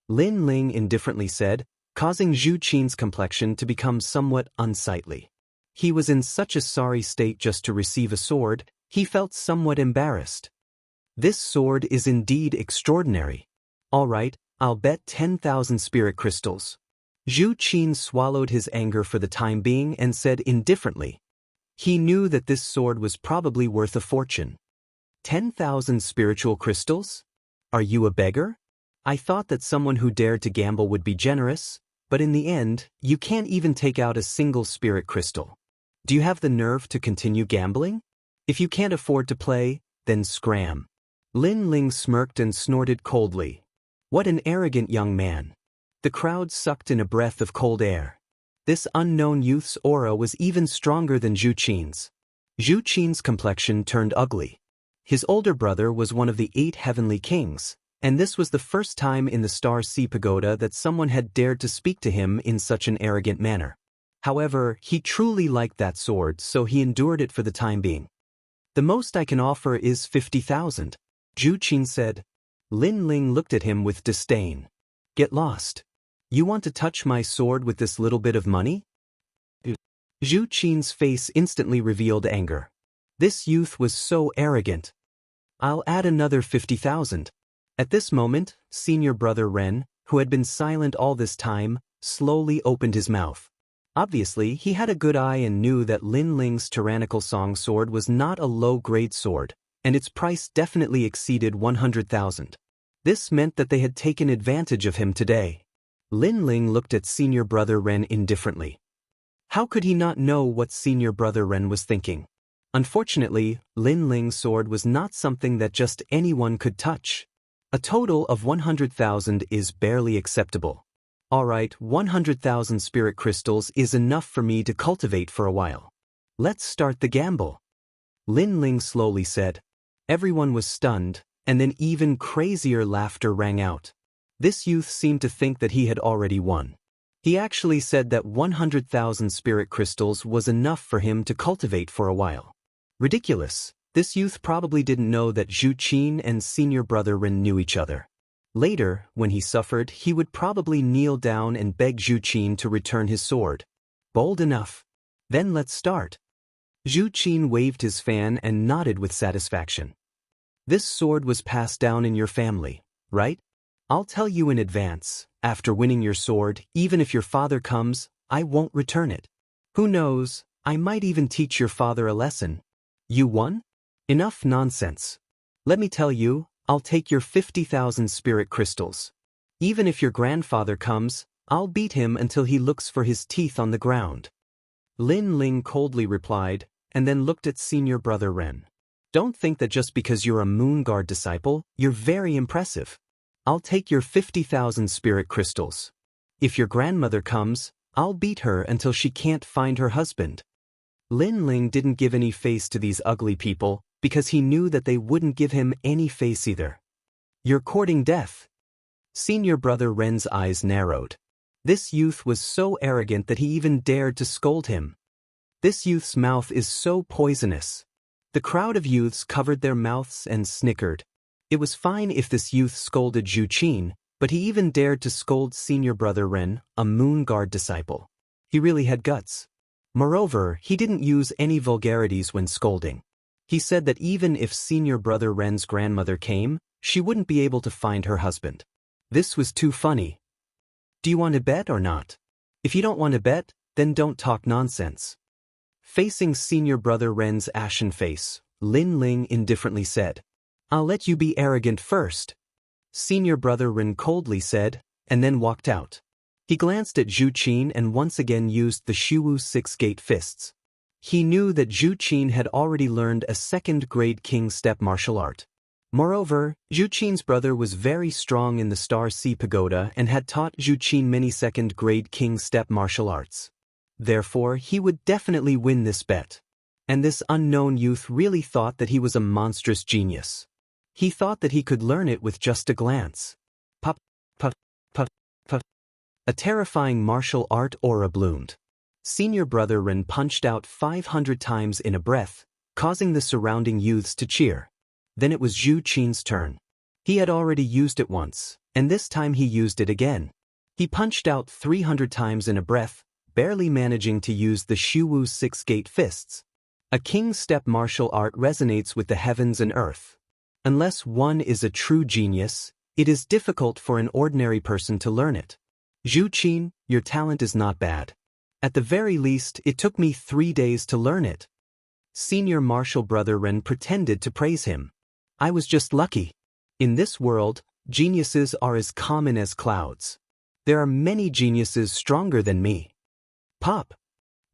Lin Ling indifferently said, causing Zhu Qin's complexion to become somewhat unsightly. He was in such a sorry state just to receive a sword, he felt somewhat embarrassed. This sword is indeed extraordinary. All right, I'll bet 10,000 spirit crystals. Zhu Qin swallowed his anger for the time being and said indifferently. He knew that this sword was probably worth a fortune. 10,000 spiritual crystals? Are you a beggar? I thought that someone who dared to gamble would be generous, but in the end, you can't even take out a single spirit crystal. Do you have the nerve to continue gambling? If you can't afford to play, then scram. Lin Ling smirked and snorted coldly. What an arrogant young man. The crowd sucked in a breath of cold air. This unknown youth's aura was even stronger than Zhu Qin's. Zhu Qin's complexion turned ugly. His older brother was one of the 8 heavenly kings, and this was the first time in the Star Sea Pagoda that someone had dared to speak to him in such an arrogant manner. However, he truly liked that sword, so he endured it for the time being. The most I can offer is 50,000, Zhu Qin said. Lin Ling looked at him with disdain. Get lost. You want to touch my sword with this little bit of money? Zhu Qin's face instantly revealed anger. This youth was so arrogant. I'll add another 50,000. At this moment, senior brother Ren, who had been silent all this time, slowly opened his mouth. Obviously, he had a good eye and knew that Lin Ling's tyrannical song sword was not a low-grade sword, and its price definitely exceeded 100,000. This meant that they had taken advantage of him today. Lin Ling looked at senior brother Ren indifferently. How could he not know what senior brother Ren was thinking? Unfortunately, Lin Ling's sword was not something that just anyone could touch. A total of 100,000 is barely acceptable. Alright, 100,000 spirit crystals is enough for me to cultivate for a while. Let's start the gamble. Lin Ling slowly said. Everyone was stunned, and then even crazier laughter rang out. This youth seemed to think that he had already won. He actually said that 100,000 spirit crystals was enough for him to cultivate for a while. Ridiculous. This youth probably didn't know that Zhu Qin and senior brother Ren knew each other. Later, when he suffered, he would probably kneel down and beg Zhu Qin to return his sword. Bold enough. Then let's start. Zhu Qin waved his fan and nodded with satisfaction. This sword was passed down in your family, right? I'll tell you in advance, after winning your sword, even if your father comes, I won't return it. Who knows, I might even teach your father a lesson. You won? Enough nonsense. Let me tell you, I'll take your 50,000 spirit crystals. Even if your grandfather comes, I'll beat him until he looks for his teeth on the ground. Lin Ling coldly replied, and then looked at senior brother Ren. Don't think that just because you're a Moon Guard disciple, you're very impressive. I'll take your 50,000 spirit crystals. If your grandmother comes, I'll beat her until she can't find her husband. Lin Ling didn't give any face to these ugly people because he knew that they wouldn't give him any face either. You're courting death. Senior brother Ren's eyes narrowed. This youth was so arrogant that he even dared to scold him. This youth's mouth is so poisonous. The crowd of youths covered their mouths and snickered. It was fine if this youth scolded Zhu Qin, but he even dared to scold senior brother Ren, a Moon Guard disciple. He really had guts. Moreover, he didn't use any vulgarities when scolding. He said that even if senior brother Ren's grandmother came, she wouldn't be able to find her husband. This was too funny. Do you want to bet or not? If you don't want to bet, then don't talk nonsense. Facing senior brother Ren's ashen face, Lin Ling indifferently said, I'll let you be arrogant first. Senior brother Ren coldly said, and then walked out. He glanced at Zhu Qin and once again used the Shuwu six-gate fists. He knew that Zhu Qin had already learned a second-grade king step martial art. Moreover, Zhu Qin's brother was very strong in the Star Sea Pagoda and had taught Zhu Qin many second-grade king step martial arts. Therefore, he would definitely win this bet. And this unknown youth really thought that he was a monstrous genius. He thought that he could learn it with just a glance. Pop, pop, pop, pop. A terrifying martial art aura bloomed. Senior brother Ren punched out 500 times in a breath, causing the surrounding youths to cheer. Then it was Zhu Qin's turn. He had already used it once, and this time he used it again. He punched out 300 times in a breath, barely managing to use the Shuwu six-gate fists. A king step martial art resonates with the heavens and earth. Unless one is a true genius, it is difficult for an ordinary person to learn it. Zhu Qin, your talent is not bad. At the very least, it took me 3 days to learn it. Senior martial brother Ren pretended to praise him. I was just lucky. In this world, geniuses are as common as clouds. There are many geniuses stronger than me. Pop.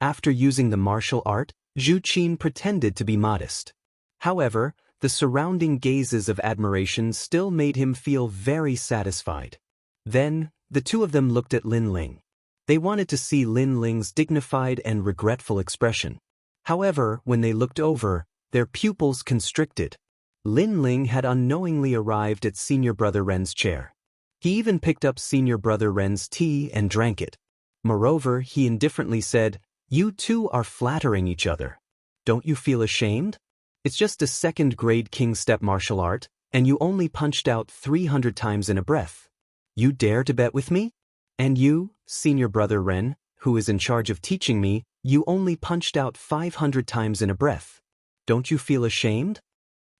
After using the martial art, Zhu Qin pretended to be modest. However, the surrounding gazes of admiration still made him feel very satisfied. Then, the two of them looked at Lin Ling. They wanted to see Lin Ling's dignified and regretful expression. However, when they looked over, their pupils constricted. Lin Ling had unknowingly arrived at senior brother Ren's chair. He even picked up senior brother Ren's tea and drank it. Moreover, he indifferently said, You two are flattering each other. Don't you feel ashamed? It's just a second-grade king step martial art, and you only punched out 300 times in a breath. You dare to bet with me? And you, senior brother Ren, who is in charge of teaching me, you only punched out 500 times in a breath. Don't you feel ashamed?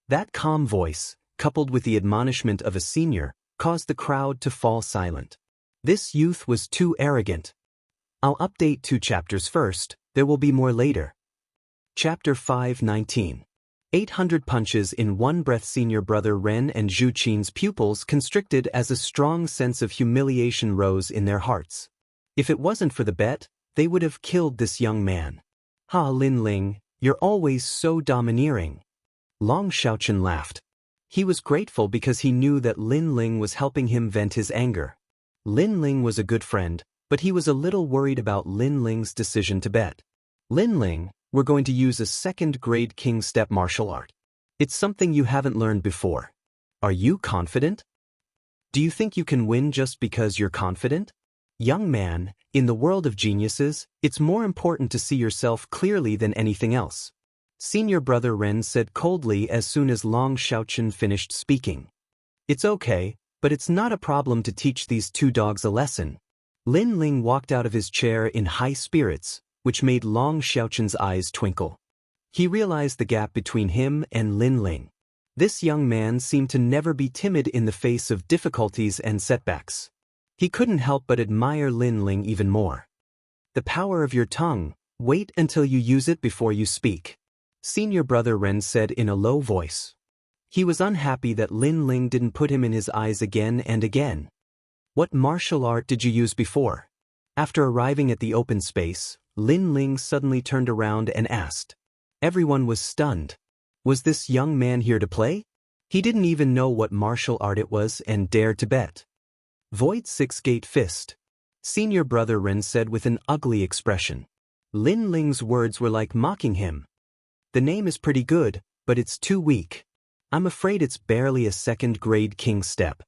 That calm voice, coupled with the admonishment of a senior, caused the crowd to fall silent. This youth was too arrogant. I'll update 2 chapters first, there will be more later. Chapter 5:19. 800 punches in one breath. Senior brother Ren and Zhu Qin's pupils constricted as a strong sense of humiliation rose in their hearts. If it wasn't for the bet, they would have killed this young man. Ha, Lin Ling, you're always so domineering. Long Xiaochen laughed. He was grateful because he knew that Lin Ling was helping him vent his anger. Lin Ling was a good friend, but he was a little worried about Lin Ling's decision to bet. Lin Ling, we're going to use a second-grade king step martial art. It's something you haven't learned before. Are you confident? Do you think you can win just because you're confident? Young man, in the world of geniuses, it's more important to see yourself clearly than anything else. Senior brother Ren said coldly as soon as Long Xiaochen finished speaking. It's okay, but it's not a problem to teach these two dogs a lesson. Lin Ling walked out of his chair in high spirits, which made Long Xiaochen's eyes twinkle. He realized the gap between him and Lin Ling. This young man seemed to never be timid in the face of difficulties and setbacks. He couldn't help but admire Lin Ling even more. The power of your tongue, wait until you use it before you speak. Senior brother Ren said in a low voice. He was unhappy that Lin Ling didn't put him in his eyes again and again. What martial art did you use before? After arriving at the open space, Lin Ling suddenly turned around and asked. Everyone was stunned. Was this young man here to play? He didn't even know what martial art it was and dared to bet. Void six-gate fist. Senior brother Ren said with an ugly expression. Lin Ling's words were like mocking him. The name is pretty good, but it's too weak. I'm afraid it's barely a second-grade king step.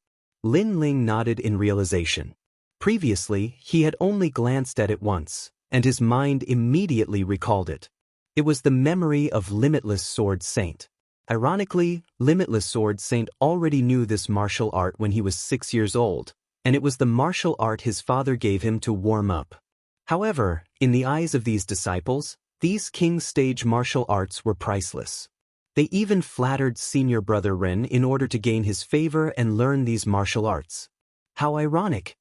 Lin Ling nodded in realization. Previously, he had only glanced at it once, and his mind immediately recalled it. It was the memory of Limitless Sword Saint. Ironically, Limitless Sword Saint already knew this martial art when he was 6 years old, and it was the martial art his father gave him to warm up. However, in the eyes of these disciples, these king stage martial arts were priceless. They even flattered senior brother Ren in order to gain his favor and learn these martial arts. How ironic.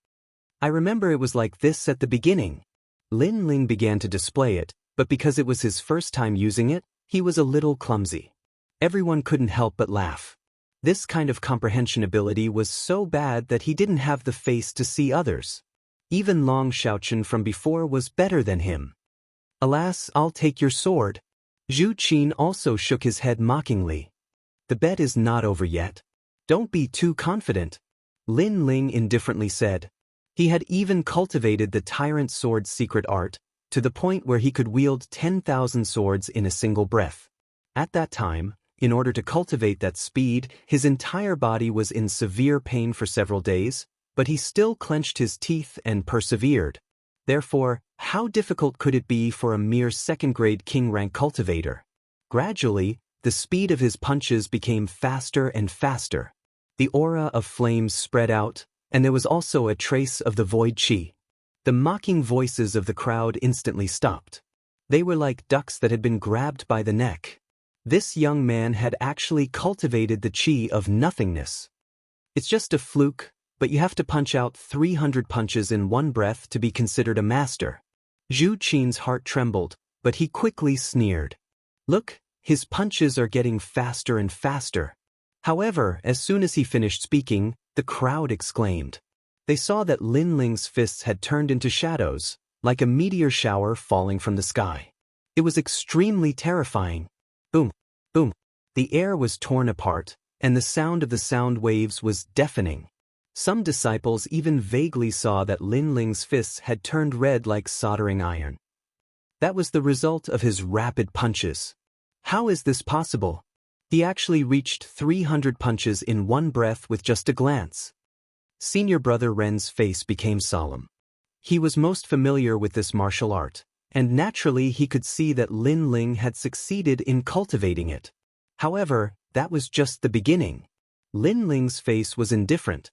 I remember it was like this at the beginning. Lin Ling began to display it, but because it was his first time using it, he was a little clumsy. Everyone couldn't help but laugh. This kind of comprehension ability was so bad that he didn't have the face to see others. Even Long Xiaochen from before was better than him. Alas, I'll take your sword. Zhu Qin also shook his head mockingly. The bet is not over yet. Don't be too confident. Lin Ling indifferently said. He had even cultivated the tyrant sword's secret art, to the point where he could wield 10,000 swords in a single breath. At that time, in order to cultivate that speed, his entire body was in severe pain for several days, but he still clenched his teeth and persevered. Therefore, how difficult could it be for a mere second-grade king-rank cultivator? Gradually, the speed of his punches became faster and faster. The aura of flames spread out, and there was also a trace of the void qi. The mocking voices of the crowd instantly stopped. They were like ducks that had been grabbed by the neck. This young man had actually cultivated the qi of nothingness. It's just a fluke, but you have to punch out 300 punches in one breath to be considered a master. Zhu Qin's heart trembled, but he quickly sneered. Look, his punches are getting faster and faster. However, as soon as he finished speaking, the crowd exclaimed. They saw that Lin Ling's fists had turned into shadows, like a meteor shower falling from the sky. It was extremely terrifying. Boom, boom. The air was torn apart, and the sound of the sound waves was deafening. Some disciples even vaguely saw that Lin Ling's fists had turned red like soldering iron. That was the result of his rapid punches. How is this possible? He actually reached 300 punches in one breath with just a glance. Senior brother Ren's face became solemn. He was most familiar with this martial art, and naturally he could see that Lin Ling had succeeded in cultivating it. However, that was just the beginning. Lin Ling's face was indifferent.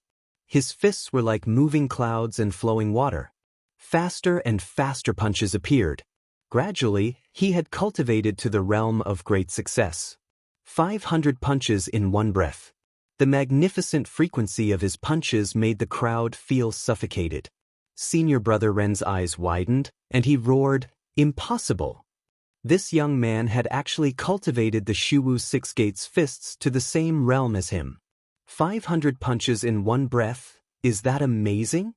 His fists were like moving clouds and flowing water. Faster and faster punches appeared. Gradually, he had cultivated to the realm of great success. 500 punches in one breath. The magnificent frequency of his punches made the crowd feel suffocated. Senior brother Ren's eyes widened, and he roared, "Impossible!" This young man had actually cultivated the Shuwu Six Gates fists to the same realm as him. 500 punches in one breath, is that amazing?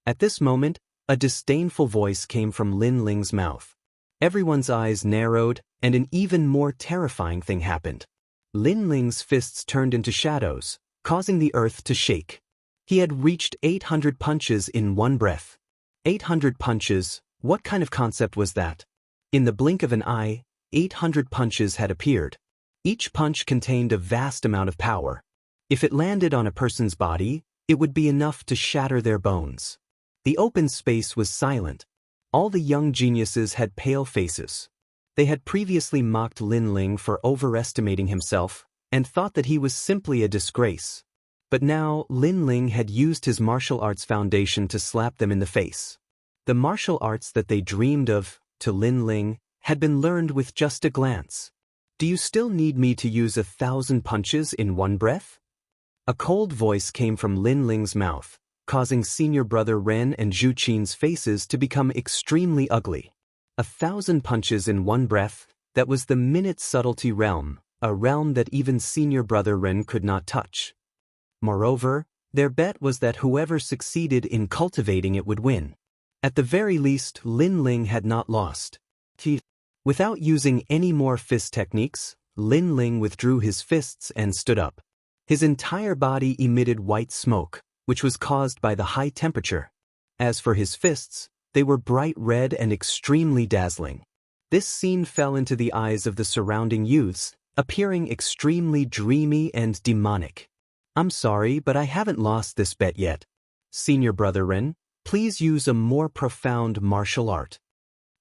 At this moment, a disdainful voice came from Lin Ling's mouth. Everyone's eyes narrowed, and an even more terrifying thing happened. Lin Ling's fists turned into shadows, causing the earth to shake. He had reached 800 punches in one breath. 800 punches, what kind of concept was that? In the blink of an eye, 800 punches had appeared. Each punch contained a vast amount of power. If it landed on a person's body, it would be enough to shatter their bones. The open space was silent. All the young geniuses had pale faces. They had previously mocked Lin Ling for overestimating himself and thought that he was simply a disgrace. But now Lin Ling had used his martial arts foundation to slap them in the face. The martial arts that they dreamed of, to Lin Ling, had been learned with just a glance. Do you still need me to use 1,000 punches in one breath? A cold voice came from Lin Ling's mouth, causing senior brother Ren and Zhu Qin's faces to become extremely ugly. 1,000 punches in one breath, that was the minute subtlety realm, a realm that even senior brother Ren could not touch. Moreover, their bet was that whoever succeeded in cultivating it would win. At the very least, Lin Ling had not lost. Without using any more fist techniques, Lin Ling withdrew his fists and stood up. His entire body emitted white smoke, which was caused by the high temperature. As for his fists, They were bright red and extremely dazzling. This scene fell into the eyes of the surrounding youths, appearing extremely dreamy and demonic. I'm sorry, but I haven't lost this bet yet. Senior Brother Ren, please use a more profound martial art.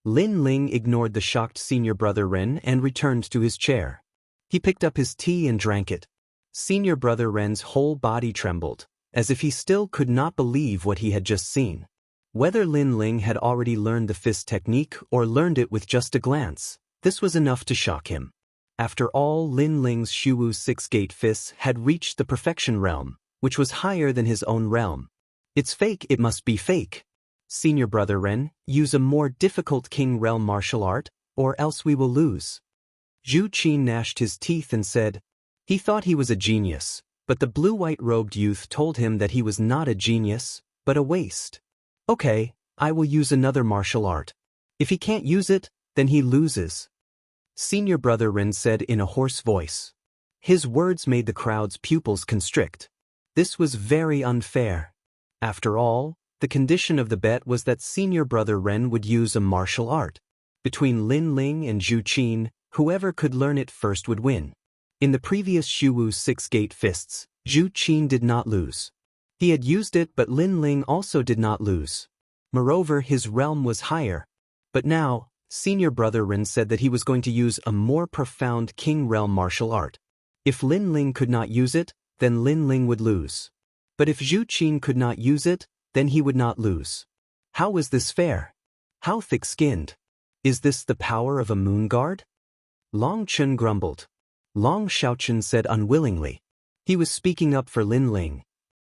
Lin Ling ignored the shocked Senior Brother Ren and returned to his chair. He picked up his tea and drank it. Senior Brother Ren's whole body trembled, as if he still could not believe what he had just seen. Whether Lin Ling had already learned the fist technique or learned it with just a glance, this was enough to shock him. After all, Lin Ling's Shuwu six-gate fists had reached the perfection realm, which was higher than his own realm. It's fake, it must be fake. Senior Brother Ren, use a more difficult King Realm martial art, or else we will lose. Zhu Qin gnashed his teeth and said, he thought he was a genius, but the blue-white-robed youth told him that he was not a genius, but a waste. Okay, I will use another martial art. If he can't use it, then he loses. Senior Brother Ren said in a hoarse voice. His words made the crowd's pupils constrict. This was very unfair. After all, the condition of the bet was that Senior Brother Ren would use a martial art. Between Lin Ling and Zhu Qin, whoever could learn it first would win. In the previous Shuwu six-gate fists, Zhu Qin did not lose. He had used it, but Lin Ling also did not lose. Moreover, his realm was higher. But now, Senior Brother Ren said that he was going to use a more profound King Realm martial art. If Lin Ling could not use it, then Lin Ling would lose. But if Zhu Qin could not use it, then he would not lose. How is this fair? How thick-skinned? Is this the power of a moon guard? Long Chun grumbled. Long Xiaochun said unwillingly. He was speaking up for Lin Ling.